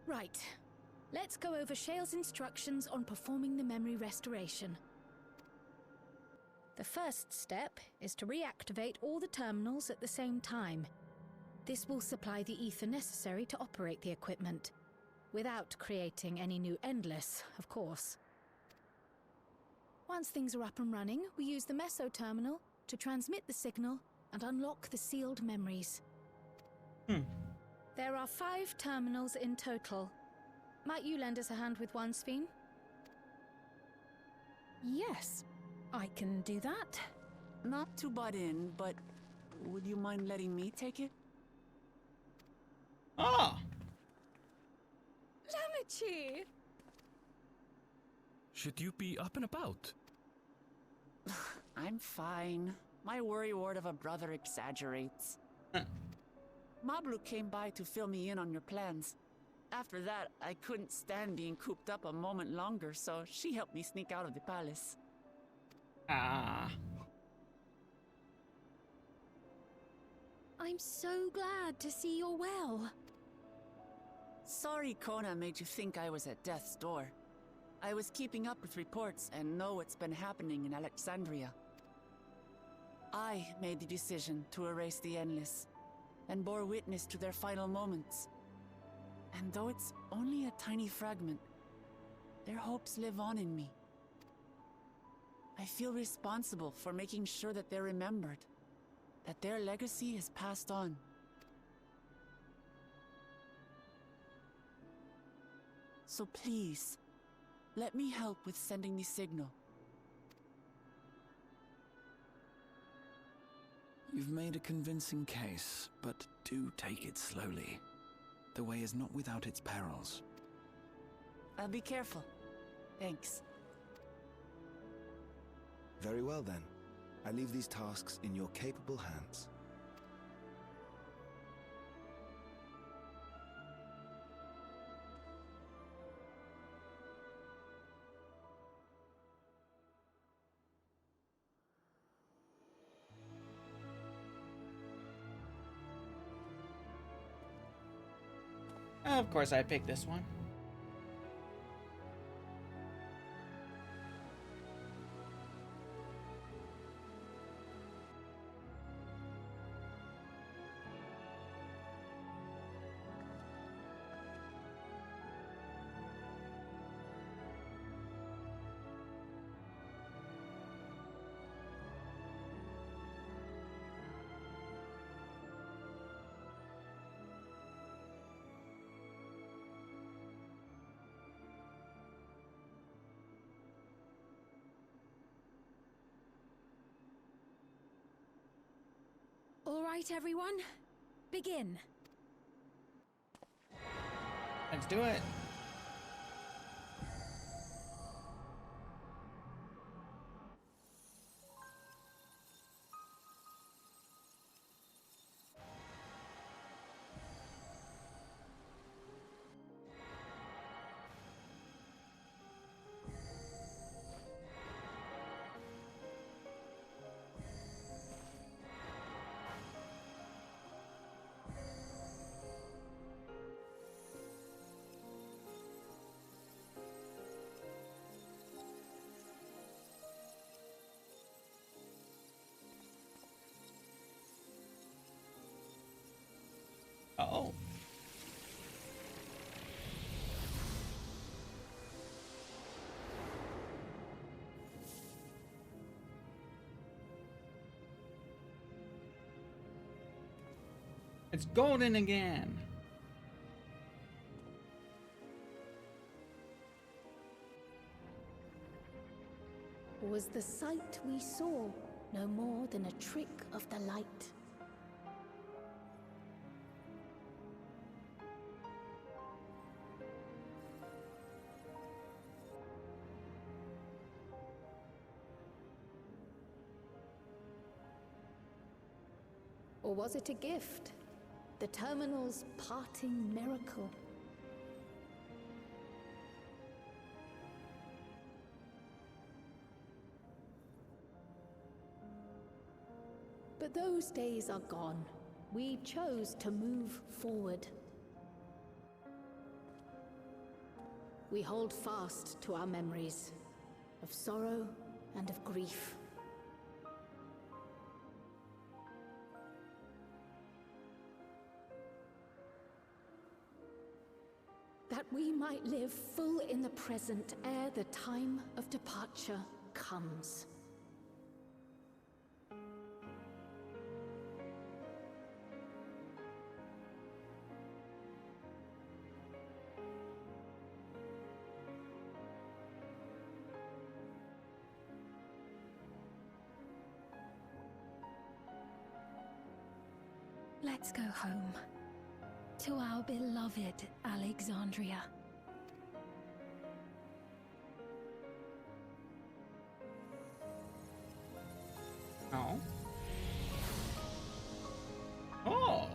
Right. Let's go over Shale's instructions on performing the memory restoration. The first step is to reactivate all the terminals at the same time. This will supply the ether necessary to operate the equipment, without creating any new Endless, of course. Once things are up and running, we use the Meso terminal to transmit the signal and unlock the sealed memories. There are 5 terminals in total. Might you lend us a hand with one, Sphene? Yes, I can do that. Not to butt in, but would you mind letting me take it? Ah! Lamichi! Should you be up and about? I'm fine. My worrywart of a brother exaggerates. Mablu came by to fill me in on your plans. After that, I couldn't stand being cooped up a moment longer, so she helped me sneak out of the palace. Ah. I'm so glad to see you're well. Sorry Kona made you think I was at death's door. I was keeping up with reports and know what's been happening in Alexandria. I made the decision to erase the Endless, and bore witness to their final moments. And though it's only a tiny fragment, their hopes live on in me. I feel responsible for making sure that they're remembered, that their legacy is passed on. So please, let me help with sending the signal. You've made a convincing case, but do take it slowly. The way is not without its perils. I'll be careful. Thanks. Very well then. I leave these tasks in your capable hands. Of course, I picked this one. All right, everyone. Begin. Let's do it. Oh. It's golden again. Was the sight we saw no more than a trick of the light? Or was it a gift? The Terminal's parting miracle? But those days are gone. We chose to move forward. We hold fast to our memories of sorrow and of grief. That we might live full in the present ere the time of departure comes. Let's go home. To our beloved Alexandria. Oh. Oh.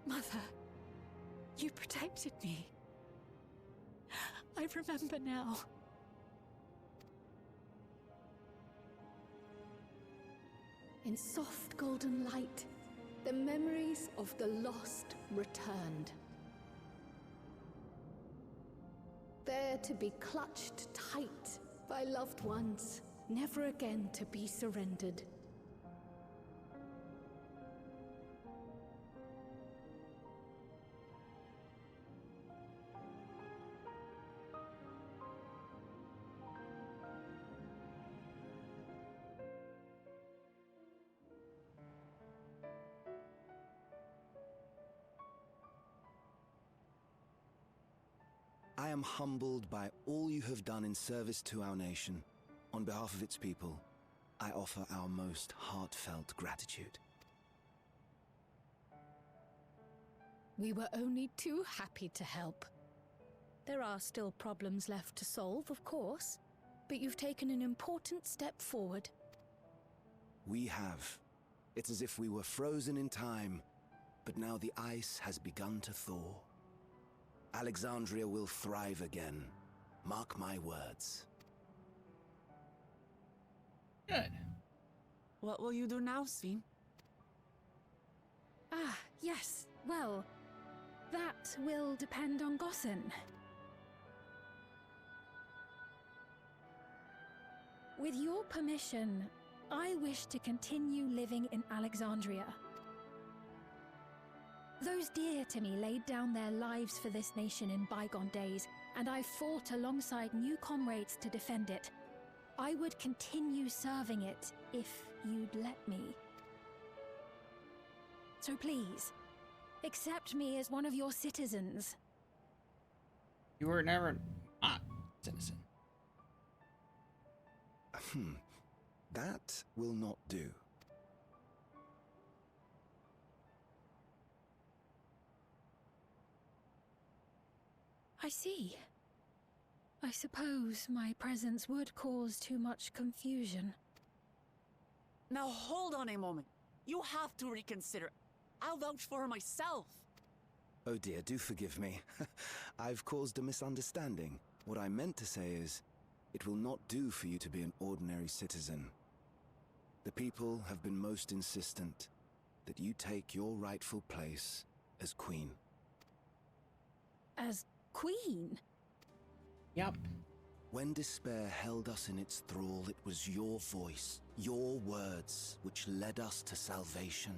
Mother, you protected me. I remember now. In soft golden light, the memories of the lost returned. There to be clutched tight by loved ones, never again to be surrendered. I am humbled by all you have done in service to our nation. On behalf of its people, I offer our most heartfelt gratitude. We were only too happy to help. There are still problems left to solve, of course, but you've taken an important step forward. We have. It's as if we were frozen in time, but now the ice has begun to thaw. Alexandria will thrive again. Mark my words. Good. What will you do now, Sven? Ah, yes. Well, that will depend on Gossen. With your permission, I wish to continue living in Alexandria. Those dear to me laid down their lives for this nation in bygone days, and I fought alongside new comrades to defend it. I would continue serving it if you'd let me. So please, accept me as one of your citizens. You were never not citizen. That will not do. I see. I suppose my presence would cause too much confusion. Now hold on a moment. You have to reconsider. I'll vouch for her myself. Oh dear, do forgive me. I've caused a misunderstanding. What I meant to say is, it will not do for you to be an ordinary citizen. The people have been most insistent that you take your rightful place as queen. As queen? Yep. When despair held us in its thrall, it was your voice, your words, which led us to salvation.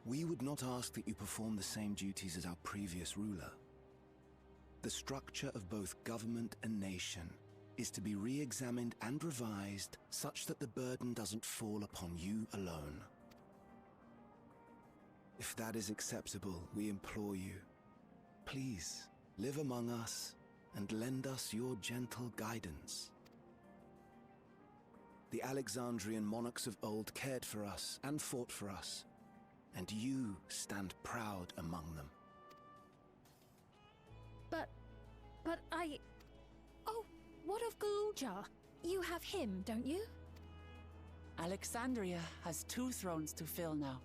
We would not ask that you perform the same duties as our previous ruler. The structure of both government and nation is to be re-examined and revised such that the burden doesn't fall upon you alone. If that is acceptable, we implore you, please live among us and lend us your gentle guidance. The Alexandrian monarchs of old cared for us and fought for us, and you stand proud among them. But I... Oh, what of Galuja? You have him, don't you? Alexandria has 2 thrones to fill now.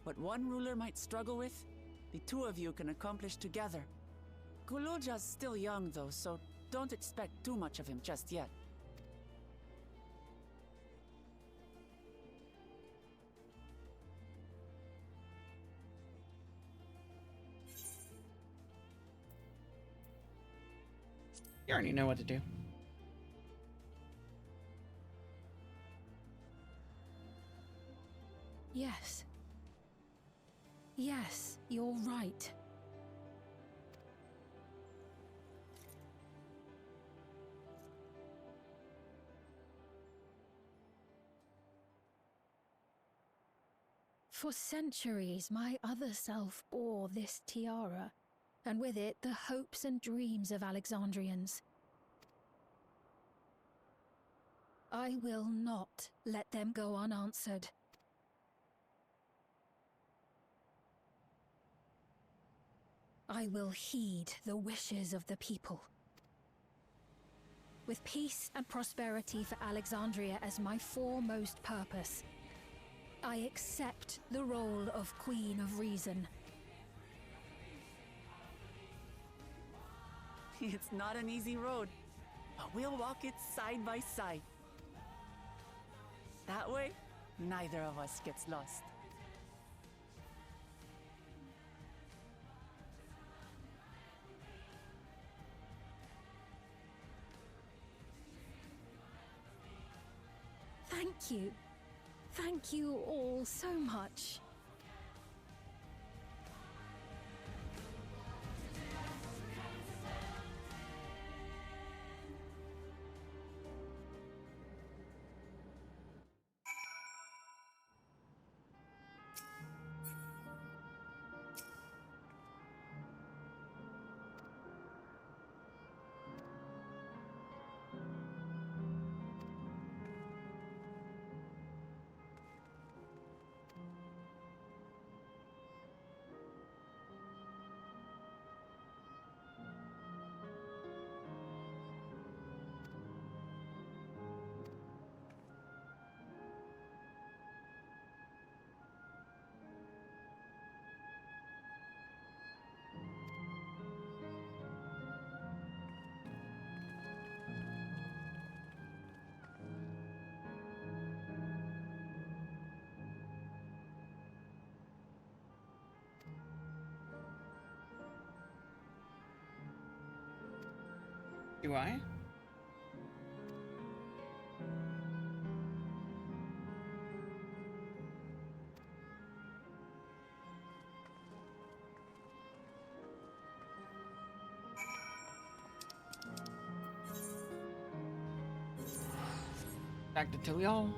What one ruler might struggle with, the 2 of you can accomplish together. Galuja's still young though, so don't expect too much of him just yet. You already know what to do. Yes. Yes, you're right. For centuries, my other self bore this tiara, and with it the hopes and dreams of Alexandrians. I will not let them go unanswered. I will heed the wishes of the people. With peace and prosperity for Alexandria as my foremost purpose, I accept the role of Queen of Reason. It's not an easy road, but we'll walk it side by side. That way, neither of us gets lost. Thank you. Thank you all so much. Do I? Back to Tilial.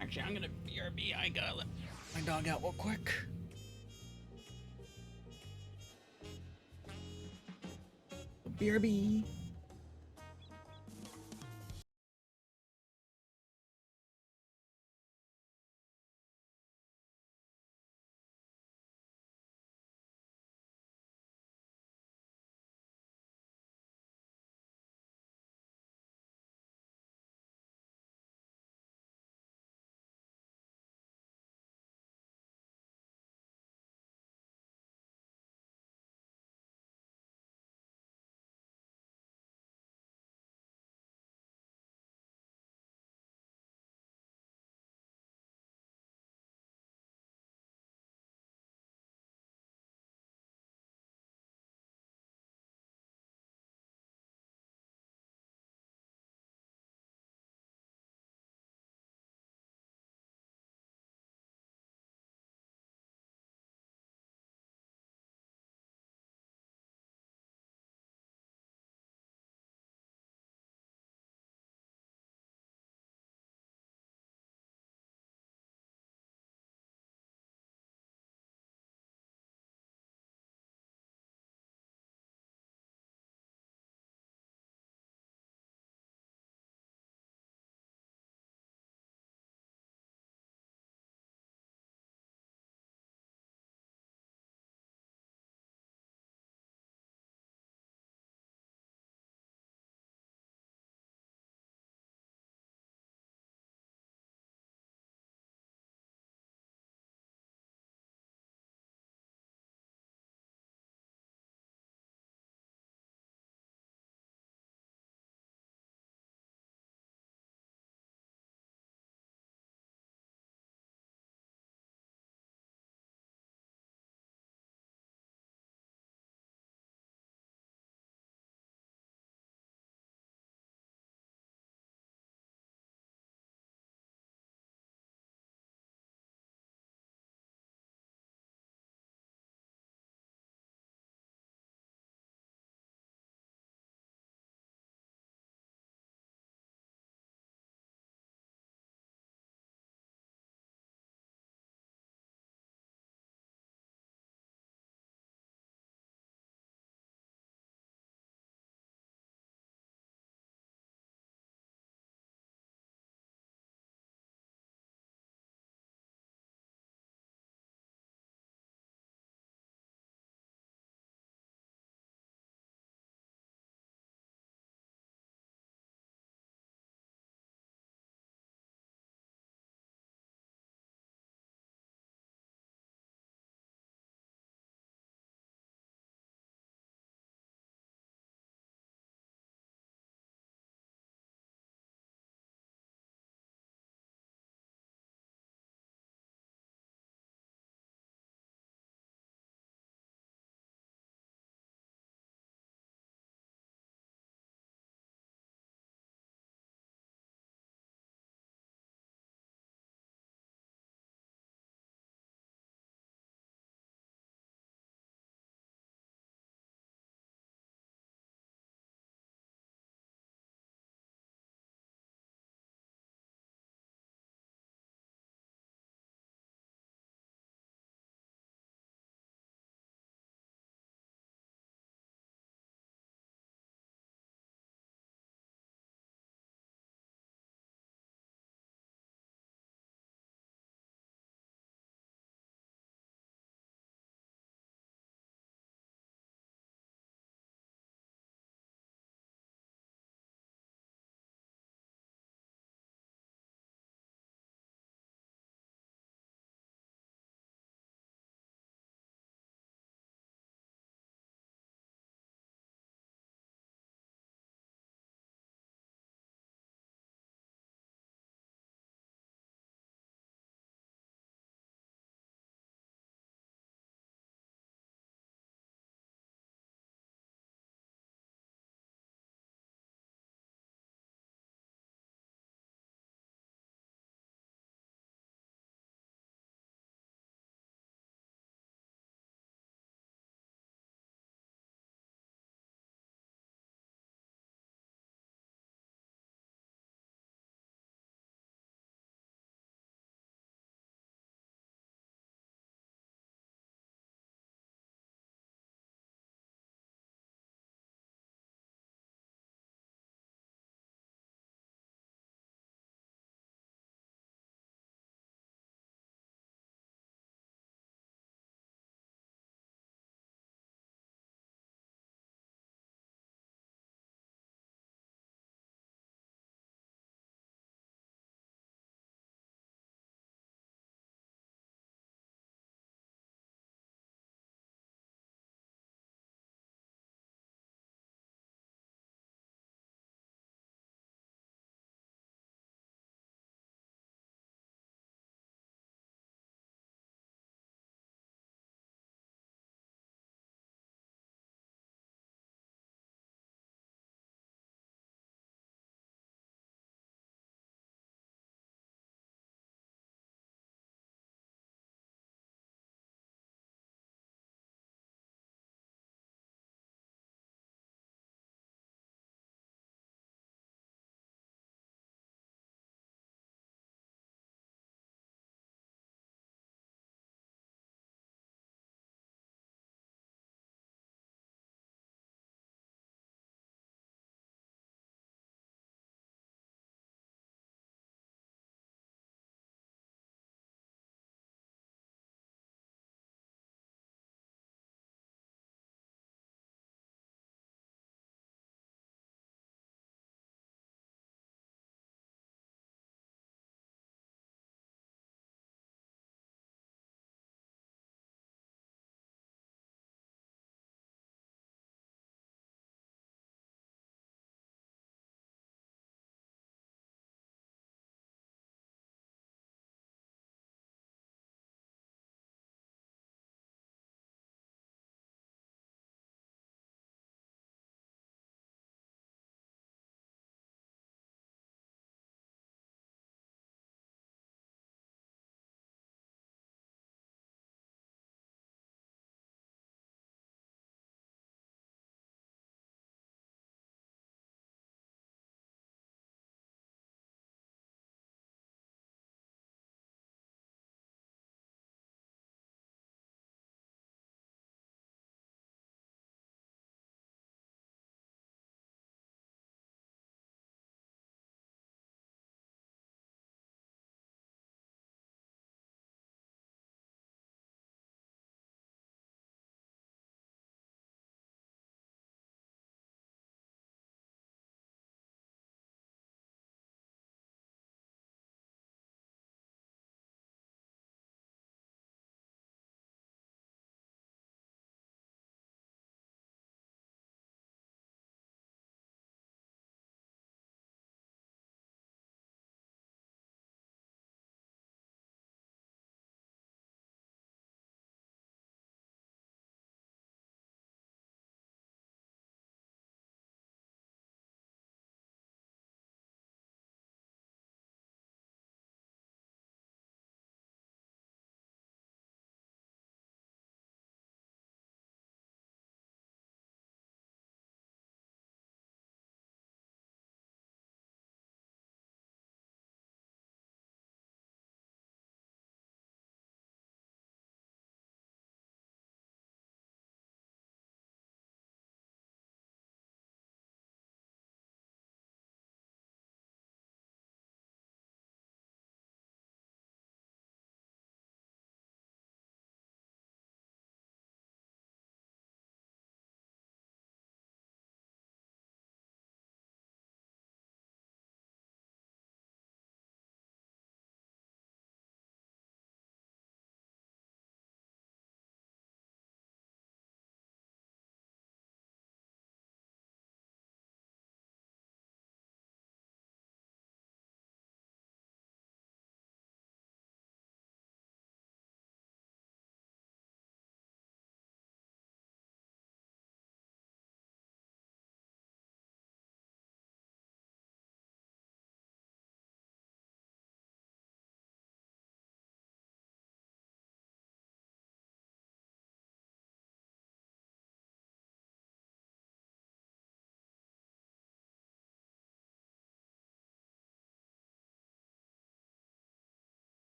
Actually, I'm gonna BRB. I gotta let my dog out real quick. BRB.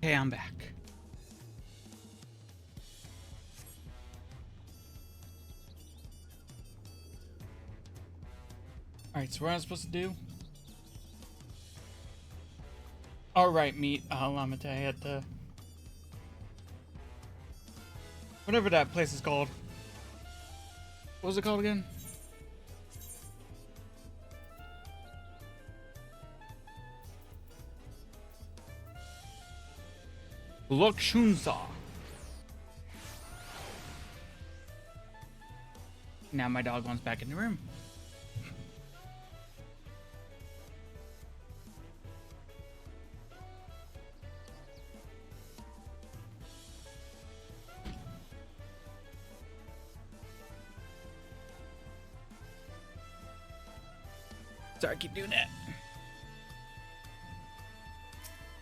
Okay, I'm back. Alright, so what am I supposed to do? Alright, meet Lamate at the... whatever that place is called. What was it called again? Lokshunsa. Now my dog wants back in the room. Sorry, I keep doing that.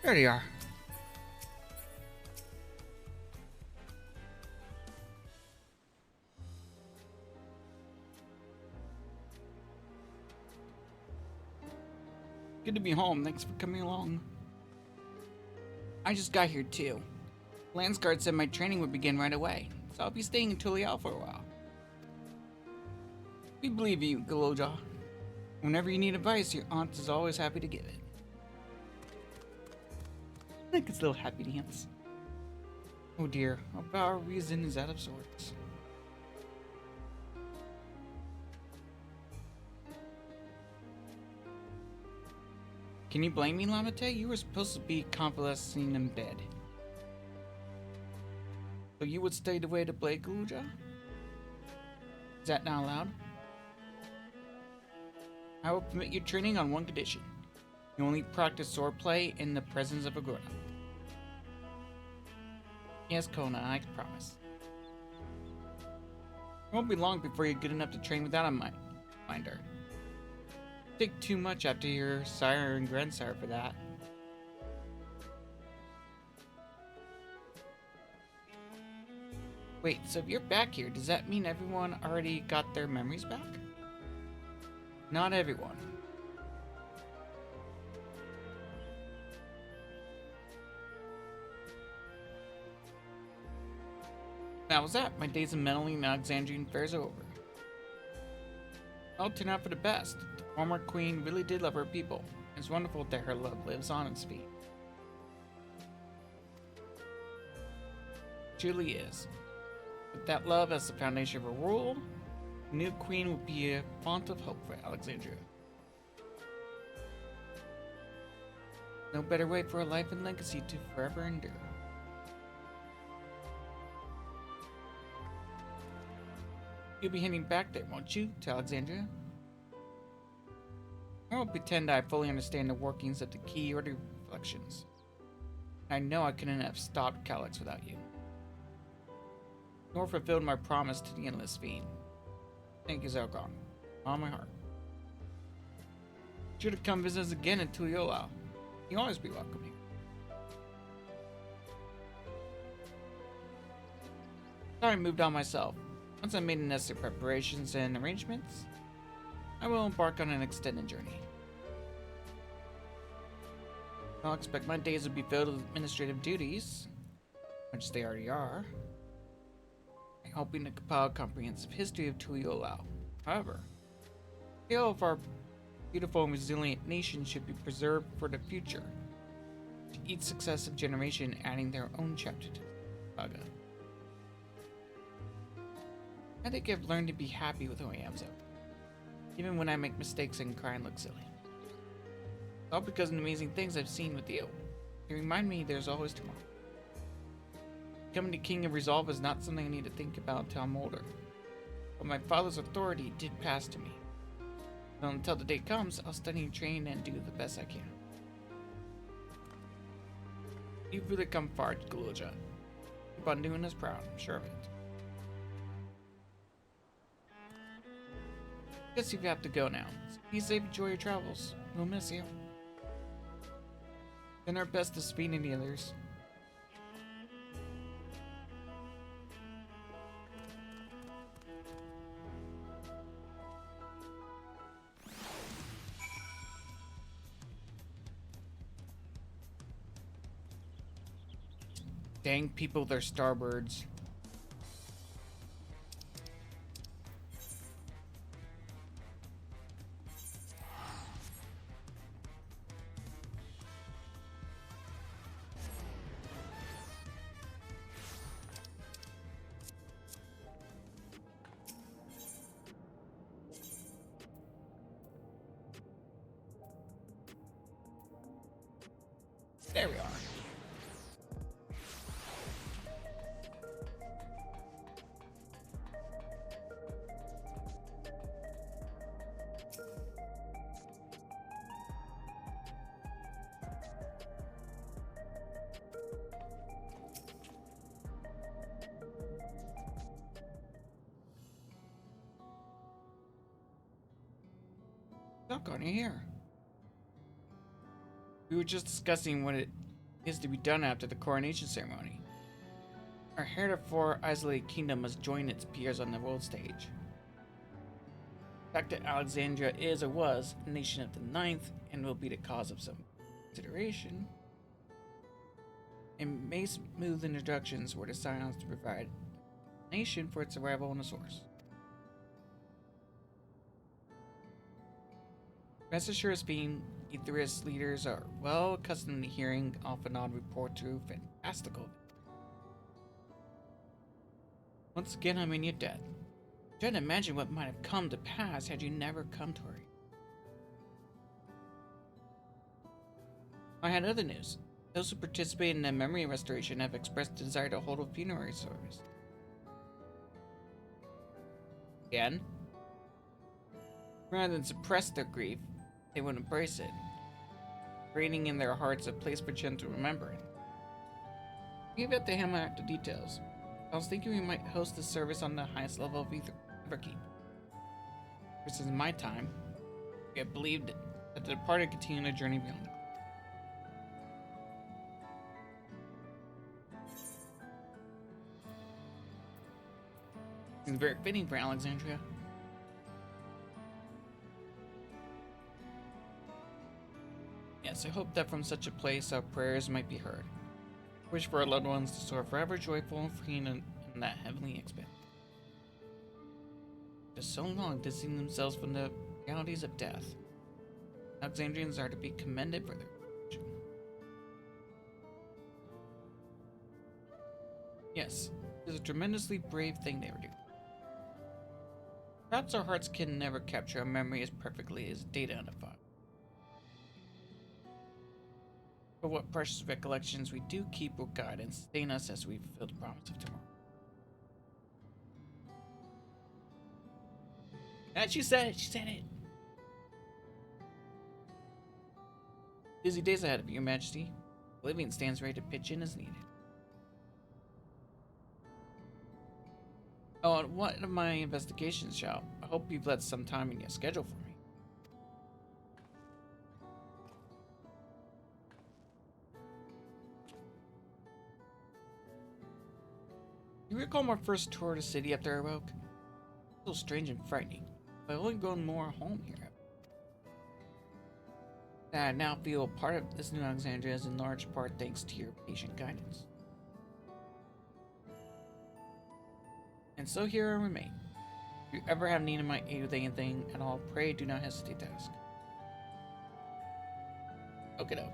There they are. Good to be home. Thanks for coming along. I just got here too. Landsguard said my training would begin right away, so I'll be staying in Tulial for a while. We believe you, Galoja. Whenever you need advice, your aunt is always happy to give it. Look, it's a little happy dance. Oh dear, our reason is out of sorts. Can you blame me, Lamate? You were supposed to be convalescing in bed. So you would stay away to play Galoja? Is that not allowed? I will permit you training on one condition. You only practice swordplay in the presence of a grown-up. Yes, Kona, I can promise. It won't be long before you're good enough to train without a minder. Take too much after your sire and grandsire for that. Wait, so if you're back here, does that mean everyone already got their memories back? Not everyone. That was that. My days of meddling in Alexandrian affairs are over. All turned out for the best. The former queen really did love her people. It's wonderful that her love lives on its feet. It truly is. With that love as the foundation of her world, the new queen will be a font of hope for Alexandria. No better way for a life and legacy to forever endure. You'll be heading back there, won't you, to Alexandria? I won't pretend I fully understand the workings of the key or the reflections. I know I couldn't have stopped Calyx without you. Nor fulfilled my promise to the Endless Fiend. Thank you, Zelgon. On my heart. Should have come visit us again in Tuliolao. You'll always be welcome here. Sorry I moved on myself. Once I made the necessary preparations and arrangements, I will embark on an extended journey. I'll expect my days will be filled with administrative duties, which they already are, and hoping to compile a comprehensive history of Tuliolao. However, the tale of our beautiful and resilient nation should be preserved for the future, to each successive generation adding their own chapter to the saga. I think I've learned to be happy with who I am, so even when I make mistakes and cry and look silly. All because of the amazing things I've seen with you. You remind me there's always tomorrow. Becoming the King of Resolve is not something I need to think about until I'm older. But my father's authority did pass to me. So until the day comes, I'll study and train and do the best I can. You've really come far, Galoja. Keep on doing us proud, I'm sure of it. Guess you have to go now. So be safe, enjoy your travels. We'll miss you. And our best to speed any others. Dang people, they're starbirds. There we are. Stuck on here. We were just discussing what it is to be done after the coronation ceremony. Our heretofore isolated kingdom must join its peers on the world stage. The fact that Alexandria is or was a nation of the ninth and will be the cause of some consideration, and may smooth introductions were the silence to provide a nation for its arrival on the source. Rest assured, being Aetherius leaders are well accustomed to hearing off and on report through fantastical. Once again, I'm in your debt. Try to imagine what might have come to pass had you never come to her. I had other news. Those who participated in the memory restoration have expressed a desire to hold a funerary service. Again? Rather than suppress their grief, they would embrace it, creating in their hearts a place for gentle remembering. We have yet to hammer out the details. I was thinking we might host the service on the highest level of Everkeep. For since my time, we have believed that the departed continue their journey beyond it. It's very fitting for Alexandria. Yes, I hope that from such a place our prayers might be heard. I wish for our loved ones to soar forever joyful and free in that heavenly expanse. Just so long distancing themselves from the realities of death. Alexandrians are to be commended for their courage. Yes, it is a tremendously brave thing they were doing. Perhaps our hearts can never capture a memory as perfectly as data on a file. But what precious recollections we do keep will guide and sustain us as we fulfill the promise of tomorrow. And she said it, she said it. Busy days ahead of you, Your Majesty. Oblivion stands ready to pitch in as needed. Oh, and what of my investigations, Shao? I hope you've left some time in your schedule for me. You recall my first tour of the city after I awoke? It was so strange and frightening, but I've only grown more home here. That I now feel part of this new Alexandria is in large part thanks to your patient guidance. And so here I remain. If you ever have need of my aid with anything at all, pray do not hesitate to ask. Okie doke.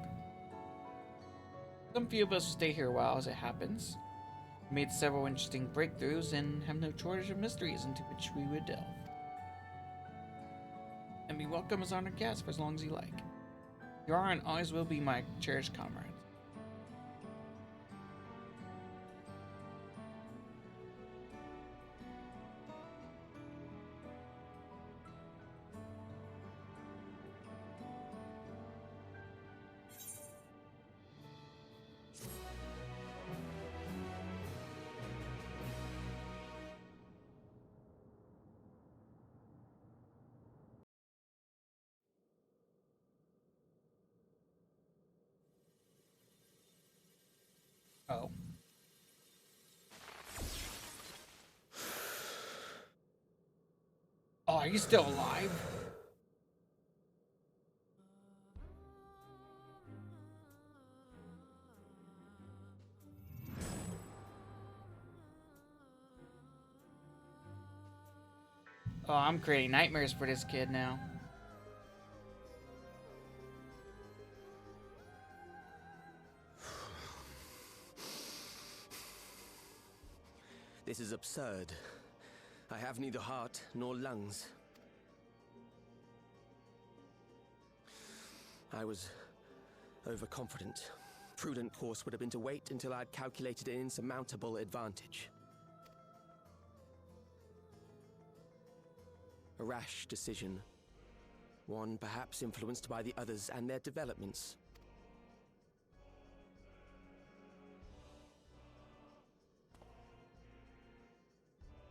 Some few of us will stay here a while as it happens. We made several interesting breakthroughs and have no shortage of mysteries into which we would delve. And be welcome as honored guests for as long as you like. You are and always will be my cherished comrades. Oh. Oh, are you still alive? Oh, I'm creating nightmares for this kid now. This is absurd. I have neither heart nor lungs. I was overconfident. Prudent course would have been to wait until I'd calculated an insurmountable advantage. A rash decision. One perhaps influenced by the others and their developments.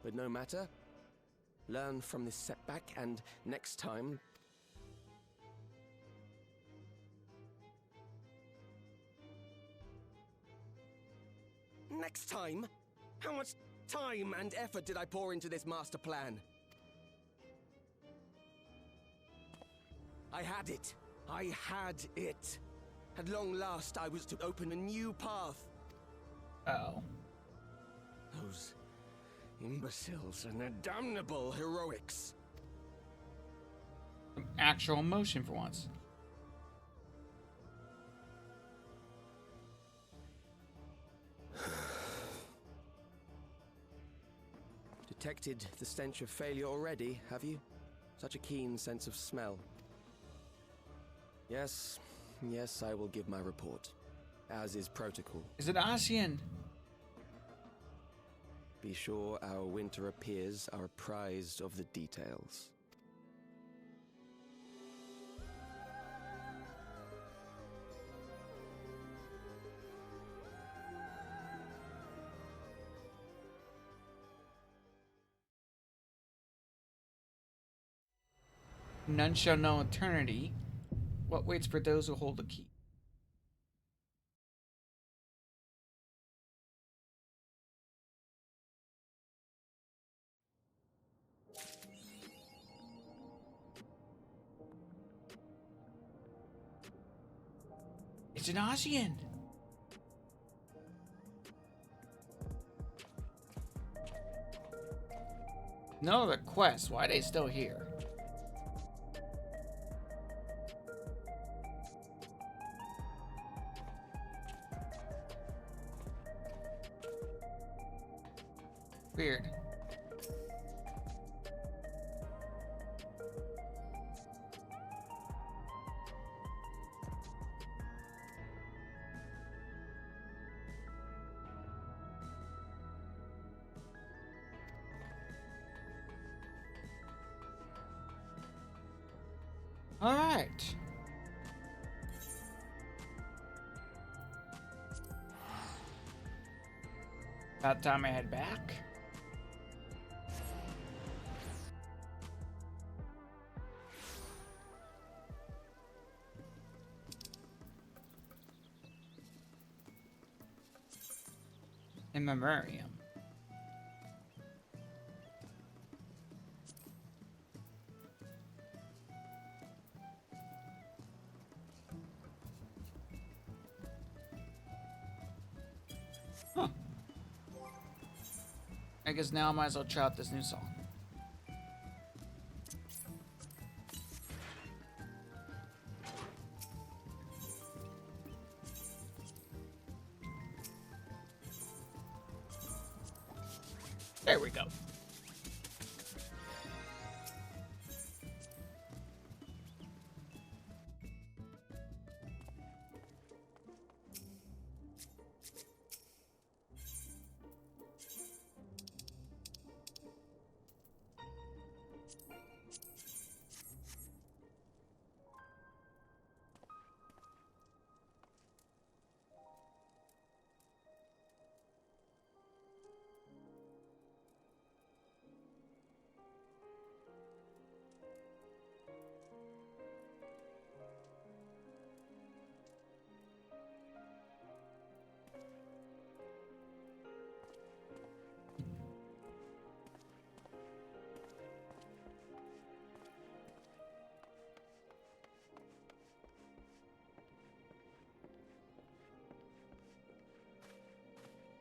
But no matter. Learn from this setback, and next time... Next time? How much time and effort did I pour into this master plan? I had it. I had it. At long last, I was to open a new path. Uh-oh. Those imbeciles and their damnable heroics. Some actual emotion for once. Detected the stench of failure already, have you? Such a keen sense of smell. Yes, I will give my report, as is protocol. Is it ASEAN? Be sure our winter appears are apprised of the details. None shall know eternity. What waits for those who hold the key? It's an ASEAN. No, the quest. Why are they still here? Weird. All right. About time I head back. In memoriam. Huh. I guess now I might as well try out this new song. There we go.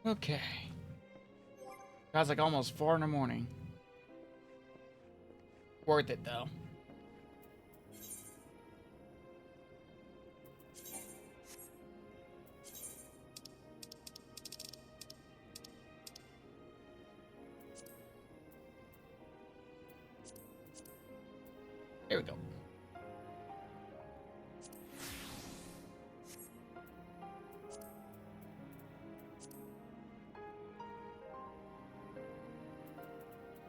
Okay. Guys, like almost 4 in the morning. Worth it though. There we go.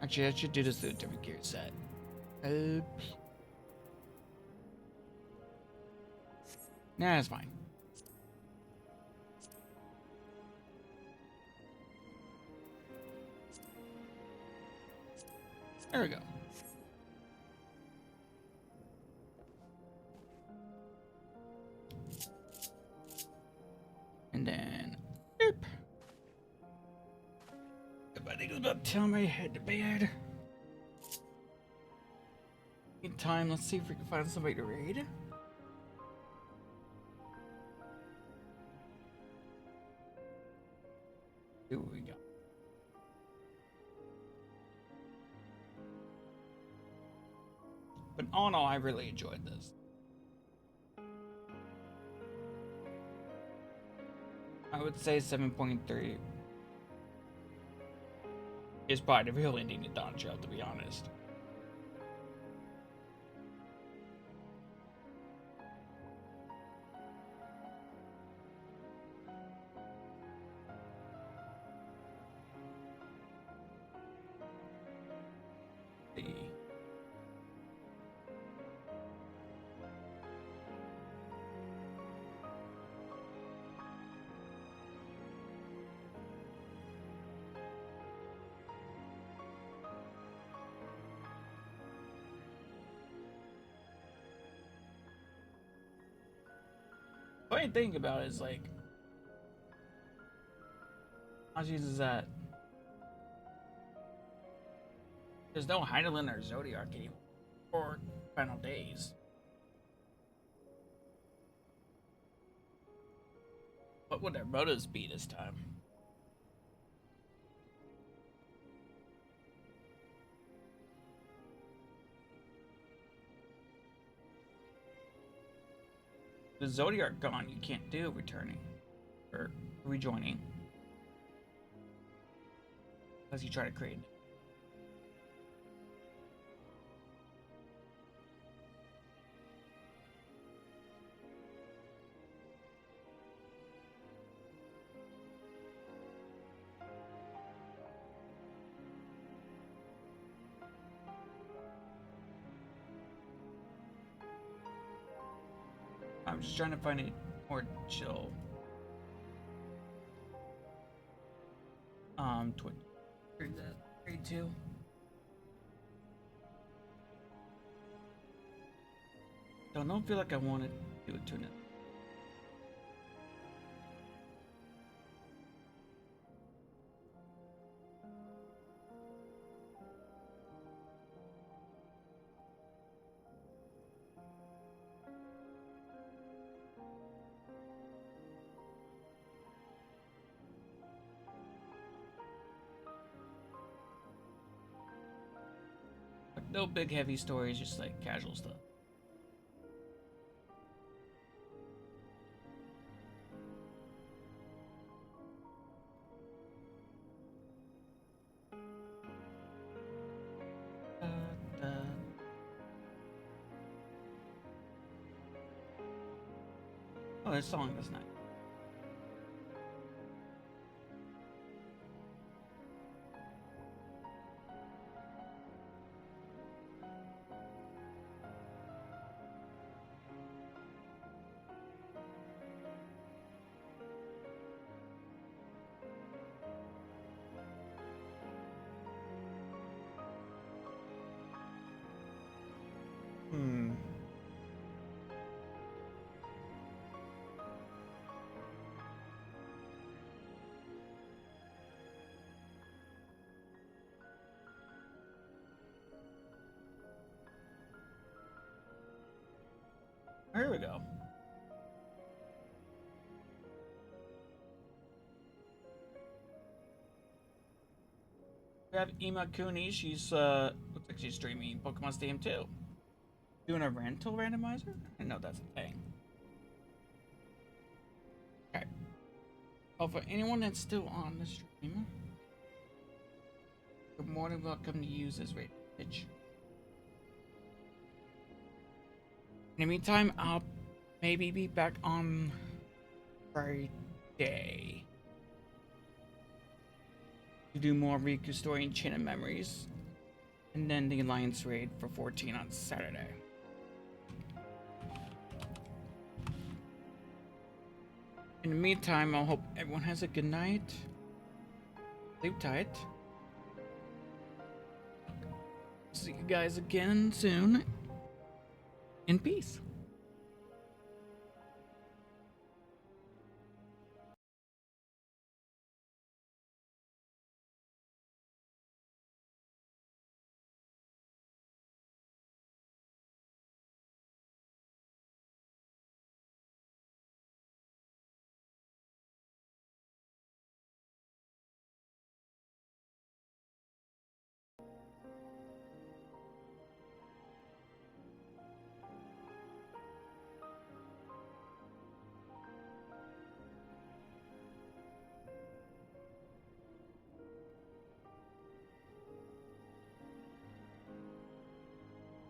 Actually, I should do this to a different gear set. Nah, that's fine. There we go. And then, boop. I think it's about time I head to bed. In time, let's see if we can find somebody to raid. See what we got. But all in all, I really enjoyed this. I would say 7.3 is probably the really needed Dawn show, to be honest. Funny thing about it is like, how uses that? There's no Heidelin or Zodiac anymore, or Final Days. What would their motives be this time? The Zodiac gone, you can't do returning or rejoining unless you try to create. I'm just trying to find a more chill twin. Grade 2. Don't feel like I want to do a tune-up. No big heavy stories, just like casual stuff. Oh, this song is nice. Here we go. We have Ima Kuni. She's looks Actually streaming Pokemon Stadium 2. Doing a rental randomizer? I know that's a thing. Okay. Well, for anyone that's still on the stream, you're more than welcome to use this radio pitch. In the meantime, I'll maybe be back on Friday to do more Riku story and Chain of Memories, and then the Alliance raid for 14 on Saturday. In the meantime, I hope everyone has a good night. Sleep tight. See you guys again soon. In peace.